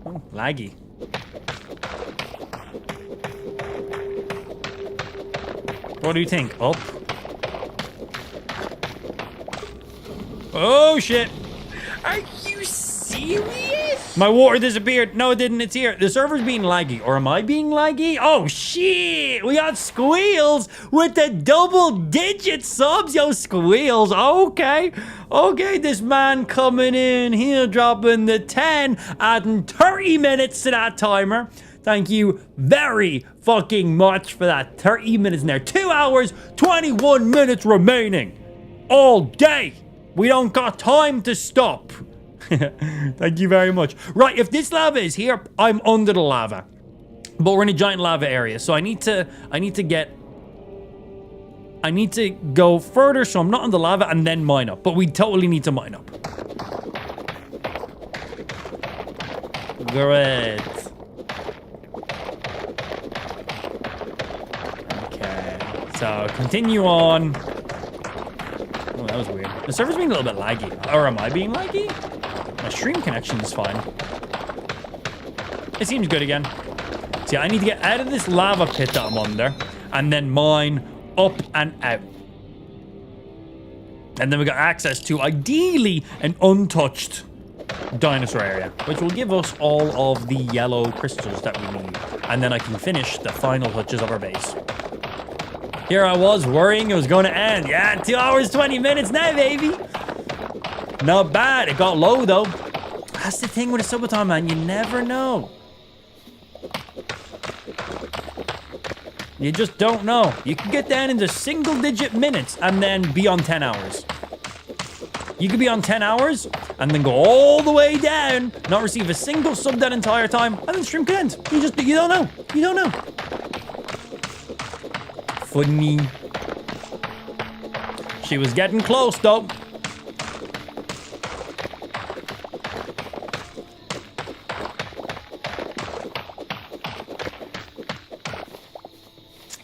Oh, laggy. What do you think? Up? Oh, shit. Are you serious? My water disappeared. No, it didn't. It's here. The server's being laggy. Or am I being laggy? Oh, shit. We got Squeals with the double-digit subs. Yo, Squeals. Okay. Okay, this man coming in here, dropping the 10, adding 30 minutes to that timer. Thank you very fucking much for that 30 minutes in there. 2 hours, 21 minutes remaining. All day. We don't got time to stop. Thank you very much. Right, if this lava is here, I'm under the lava. But we're in a giant lava area, so I need to go further so I'm not on the lava and then mine up. But we totally need to mine up. Great. Okay, so continue on. Oh, that was weird. The server's being a little bit laggy. Or am I being laggy? My stream connection is fine. It seems good again. See, I need to get out of this lava pit that I'm under and then mine up and out. And then we got access to, ideally, an untouched dinosaur area, which will give us all of the yellow crystals that we need. And then I can finish the final touches of our base. Here I was worrying it was going to end. Yeah, 2 hours, 20 minutes now, baby. Not bad. It got low, though. That's the thing with a Subathon, man. You never know. You just don't know. You can get down into single-digit minutes and then be on 10 hours. You could be on 10 hours and then go all the way down, not receive a single sub that entire time, and then stream could end. You don't know. You don't know. Funny. She was getting close, though.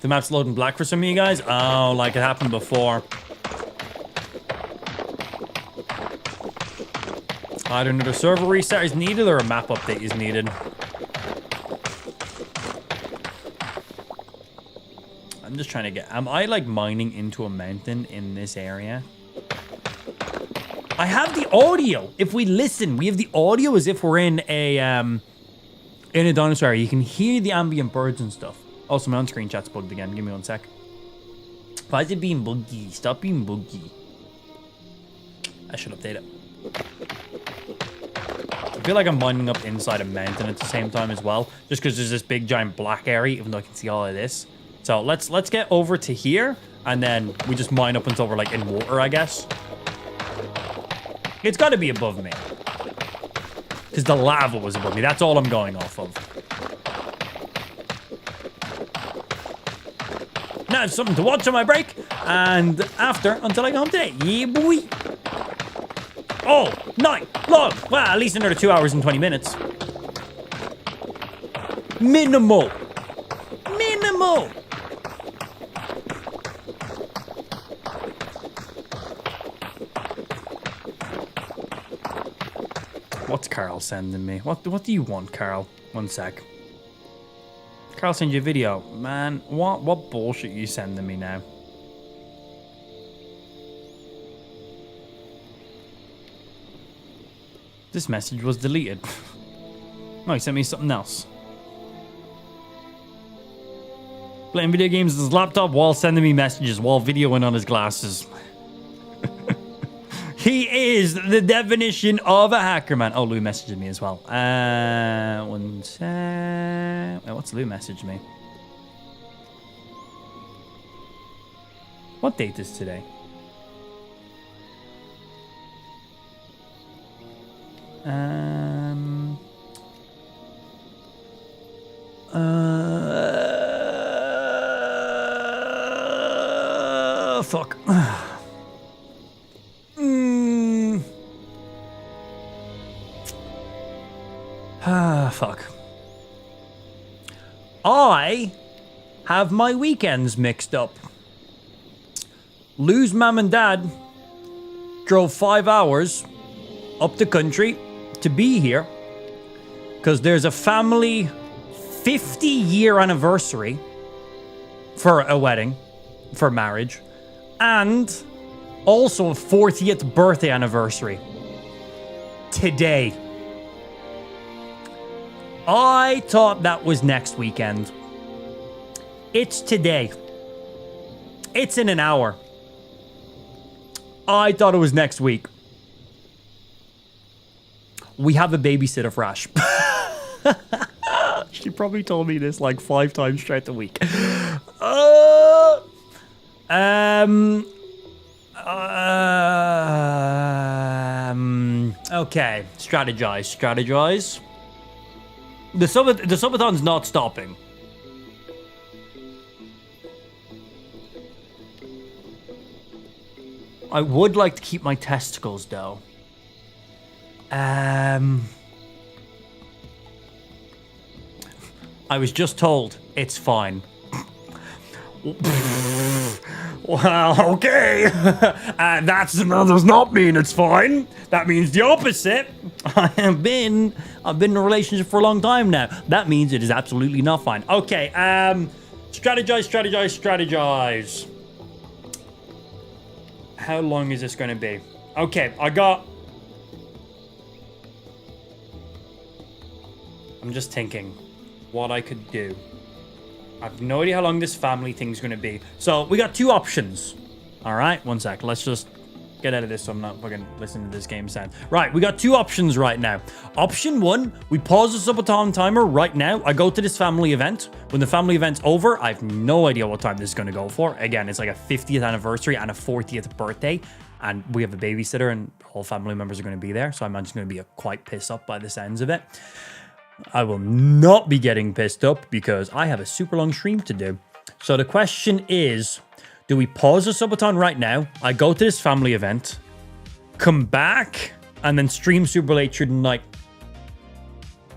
The map's loading black for some of you guys. Oh, like it happened before. Either another server reset is needed or a map update is needed. I'm just trying to get... Am I, like, mining into a mountain in this area? I have the audio. If we listen, we have the audio as if we're in a dinosaur area. You can hear the ambient birds and stuff. Also, my on-screen chat's bugged again. Give me 1 sec. Why is it being buggy? Stop being buggy. I should update it. I feel like I'm mining up inside a mountain at the same time as well. Just because there's this big giant black area, even though I can see all of this. So let's get over to here. And then we just mine up until we're like in water, I guess. It's got to be above me. Because the lava was above me. That's all I'm going off of. Now I have something to watch on my break, and after, until I go home today. Yeah, boy. Oh, night long. Well, at least another 2 hours and 20 minutes. Minimal. Minimal. What's Carl sending me? What do you want, Carl? 1 sec. Carl send you a video. Man, what bullshit are you sending me now? This message was deleted. No, he sent me something else. Playing video games on his laptop while sending me messages while videoing on his glasses. He is the definition of a hacker, man. Oh, Lou messaged me as well. 1 sec. What's Lou messaged me? What date is today? Fuck. Fuck. I have my weekends mixed up. Lou's mum and dad drove 5 hours up the country to be here because there's a family 50-year anniversary for a wedding for marriage, and also a 40th birthday anniversary. Today. I thought that was next weekend. It's today. It's in an hour. I thought it was next week. We have a babysitter for Ash. She probably told me this like 5 times throughout the week. Okay. Strategize. The subathon's not stopping. I would like to keep my testicles, though. I was just told it's fine. Well, okay. That does not mean it's fine. That means the opposite. I've been in a relationship for a long time now. That means it is absolutely not fine. Okay. Strategize. How long is this going to be? Okay, I'm just thinking what I could do. I have no idea how long this family thing's going to be. So, we got 2 options. All right, one sec. Let's just get out of this so I'm not fucking listening to this game sound. Right, we got 2 options right now. Option 1, we pause the subathon timer right now. I go to this family event. When the family event's over, I have no idea what time this is going to go for. Again, it's like a 50th anniversary and a 40th birthday. And we have a babysitter and all family members are going to be there. So I'm just going to be quite pissed up by the sounds of it. I will not be getting pissed up because I have a super long stream to do. So the question is, do we pause the subathon right now? I go to this family event, come back, and then stream super late through the night.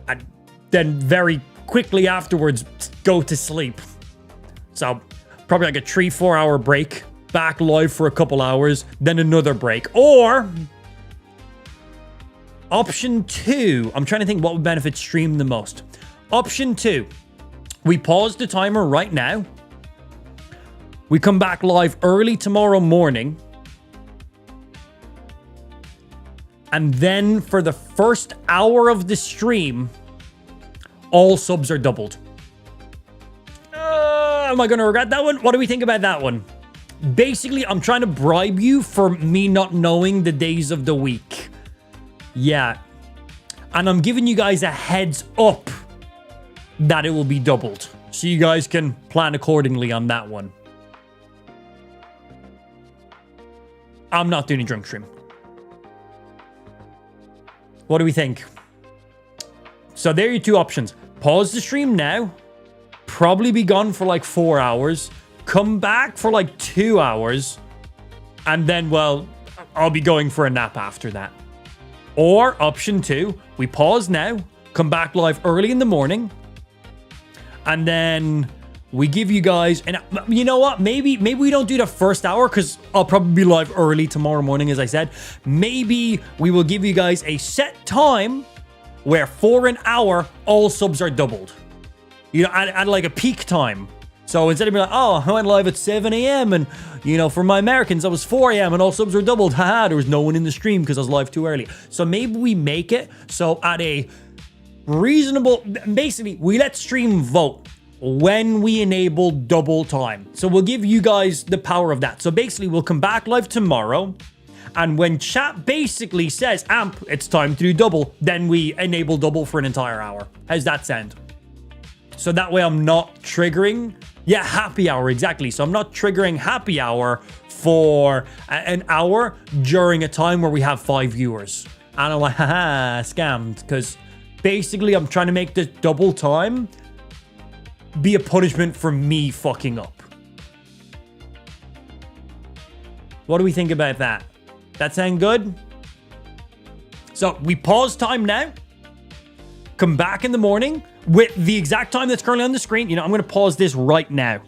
And then very quickly afterwards, go to sleep. So probably like a 3-4 hour break, back live for a couple hours, then another break. Or option 2, I'm trying to think what would benefit stream the most. Option 2, we pause the timer right now. We come back live early tomorrow morning. And then for the first hour of the stream, all subs are doubled. Am I going to regret that one? What do we think about that one? Basically, I'm trying to bribe you for me not knowing the days of the week. Yeah. And I'm giving you guys a heads up that it will be doubled. So you guys can plan accordingly on that one. I'm not doing a drunk stream. What do we think? So there are your 2 options. Pause the stream now. Probably be gone for like 4 hours. Come back for like 2 hours. And then, well, I'll be going for a nap after that. Or option 2, we pause now. Come back live early in the morning. And then we give you guys, and you know what? Maybe we don't do the first hour because I'll probably be live early tomorrow morning, as I said. Maybe we will give you guys a set time where for an hour, all subs are doubled. You know, at like a peak time. So instead of being like, oh, I went live at 7 a.m. and, you know, for my Americans, it was 4 a.m. and all subs were doubled. Haha, there was no one in the stream because I was live too early. So maybe we make it so at a reasonable, basically, we let stream vote when we enable double time. So we'll give you guys the power of that. So basically, we'll come back live tomorrow. And when chat basically says, Amp, it's time to do double, then we enable double for an entire hour. How's that sound? So that way I'm not triggering. Yeah, happy hour, exactly. So I'm not triggering happy hour for an hour during a time where we have 5 viewers. And I'm like, haha, scammed. Because basically I'm trying to make the double time be a punishment for me fucking up. What do we think about that? That sound good? So we pause time now. Come back in the morning with the exact time that's currently on the screen. You know, I'm going to pause this right now.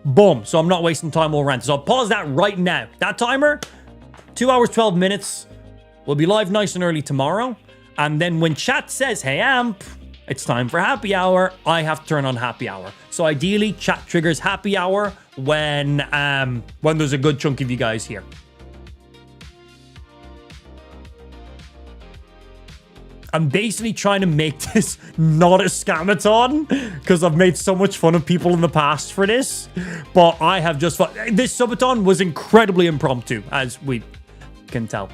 Boom. So I'm not wasting time over rant. So I'll pause that right now. That timer, 2 hours, 12 minutes. We'll be live nice and early tomorrow. And then when chat says, hey, Amp, it's time for happy hour. I have to turn on happy hour. So ideally, chat triggers happy hour when there's a good chunk of you guys here. I'm basically trying to make this not a scamathon because I've made so much fun of people in the past for this. But I have just this subathon was incredibly impromptu, as we can tell.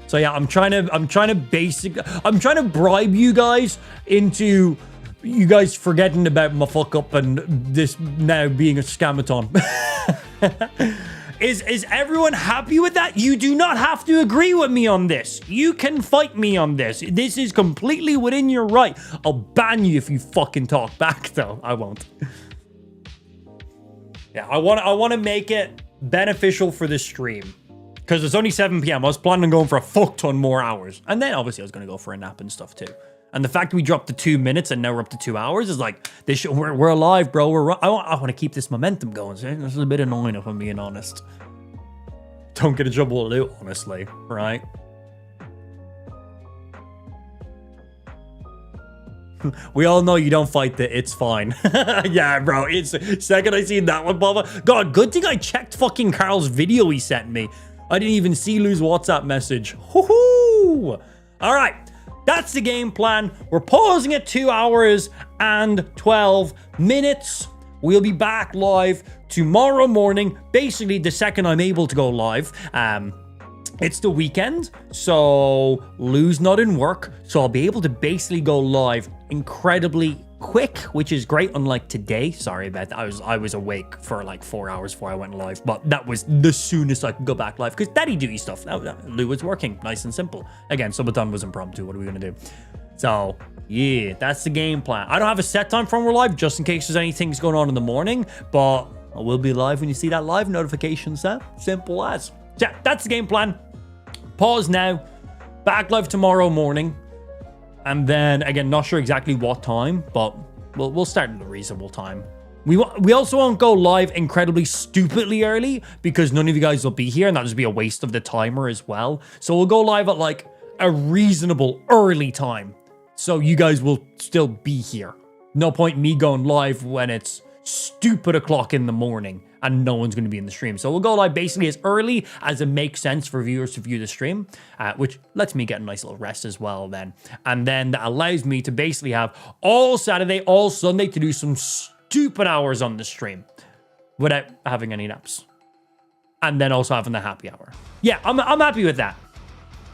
So yeah, I'm trying to bribe you guys into you guys forgetting about my fuck up and this now being a scamathon. Is everyone happy with that? You do not have to agree with me on this. You can fight me on this. This is completely within your right. I'll ban you if you fucking talk back, though. I won't. Yeah, I want to make it beneficial for the stream. Because it's only 7 p.m. I was planning on going for a fuck ton more hours. And then, obviously, I was going to go for a nap and stuff, too. And the fact that we dropped to 2 minutes and now we're up to 2 hours is like, we're alive, bro. I want to keep this momentum going. So this is a bit annoying, if I'm being honest. Don't get in trouble with loot, honestly, right? We all know you don't fight the it's fine. Yeah, bro. It's second I seen that one, Baba. God, good thing I checked fucking Carl's video he sent me. I didn't even see Lou's WhatsApp message. Woohoo! All right. That's the game plan. We're pausing at 2 hours and 12 minutes. We'll be back live tomorrow morning. Basically, the second I'm able to go live. It's the weekend, so Lou's not in work. So I'll be able to basically go live incredibly quick, which is great, unlike today. Sorry about that. I was awake for like 4 hours before I went live, but that was the soonest I could go back live because daddy duty stuff. Lou was working, nice and simple. Again, subathon was impromptu. What are we gonna do? So yeah, that's the game plan. I don't have a set time for when we're live, just in case there's anything's going on in the morning, but I will be live when you see that live notification set. Simple as. Yeah, that's the game plan. Pause now. Back live tomorrow morning. And then, again, not sure exactly what time, but we'll start at a reasonable time. We also won't go live incredibly stupidly early because none of you guys will be here, and that'll just be a waste of the timer as well. So we'll go live at, like, a reasonable early time. So you guys will still be here. No point me going live when it's stupid o'clock in the morning and no one's going to be in the stream. So we'll go live basically as early as it makes sense for viewers to view the stream, which lets me get a nice little rest as well then. And then that allows me to basically have all Saturday, all Sunday to do some stupid hours on the stream without having any naps. And then also having the happy hour. Yeah, I'm happy with that.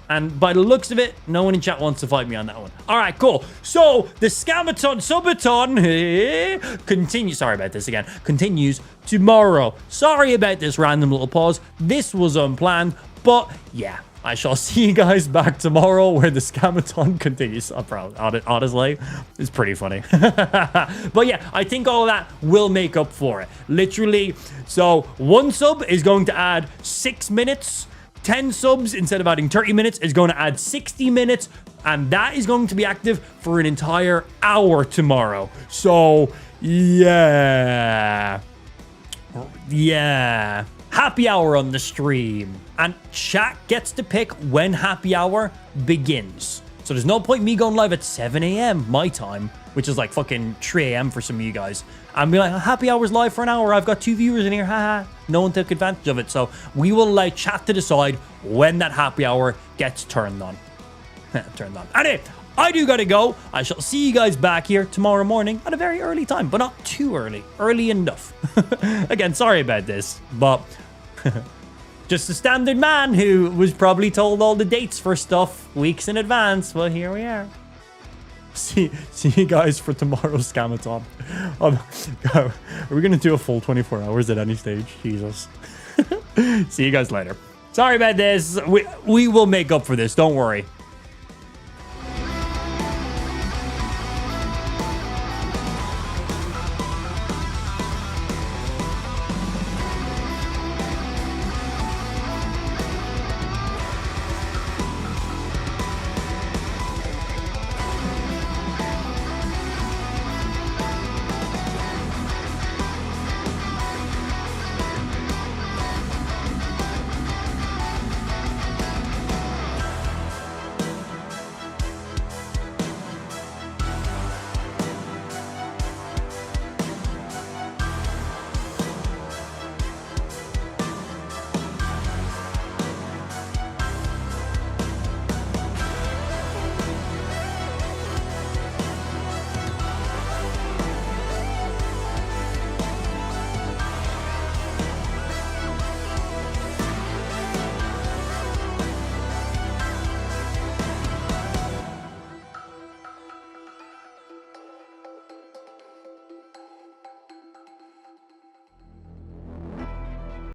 And by the looks of it, no one in chat wants to fight me on that one. All right, cool. So the Scamathon Subathon continues. Sorry about this again. Continues tomorrow. Sorry about this random little pause. This was unplanned, but yeah, I shall see you guys back tomorrow where the Scamathon continues. Honestly, it's pretty funny. But yeah, I think all of that will make up for it. Literally. So 1 sub is going to add 6 minutes. 10 subs, instead of adding 30 minutes, is going to add 60 minutes. And that is going to be active for an entire hour tomorrow. So, yeah. Yeah. Happy hour on the stream. And chat gets to pick when happy hour begins. So there's no point me going live at 7 a.m. my time, which is like fucking 3 a.m. for some of you guys. And be like, happy hour's live for an hour. I've got 2 viewers in here. Haha. No one took advantage of it. So we will allow chat to decide when that happy hour gets turned on. Turned on. Anyway, I do gotta go. I shall see you guys back here tomorrow morning at a very early time, but not too early. Early enough. Again, sorry about this, but just a standard man who was probably told all the dates for stuff weeks in advance. Well, here we are. See you guys for tomorrow's Scamathon. Are we going to do a full 24 hours at any stage? Jesus. See you guys later. Sorry about this. We will make up for this. Don't worry.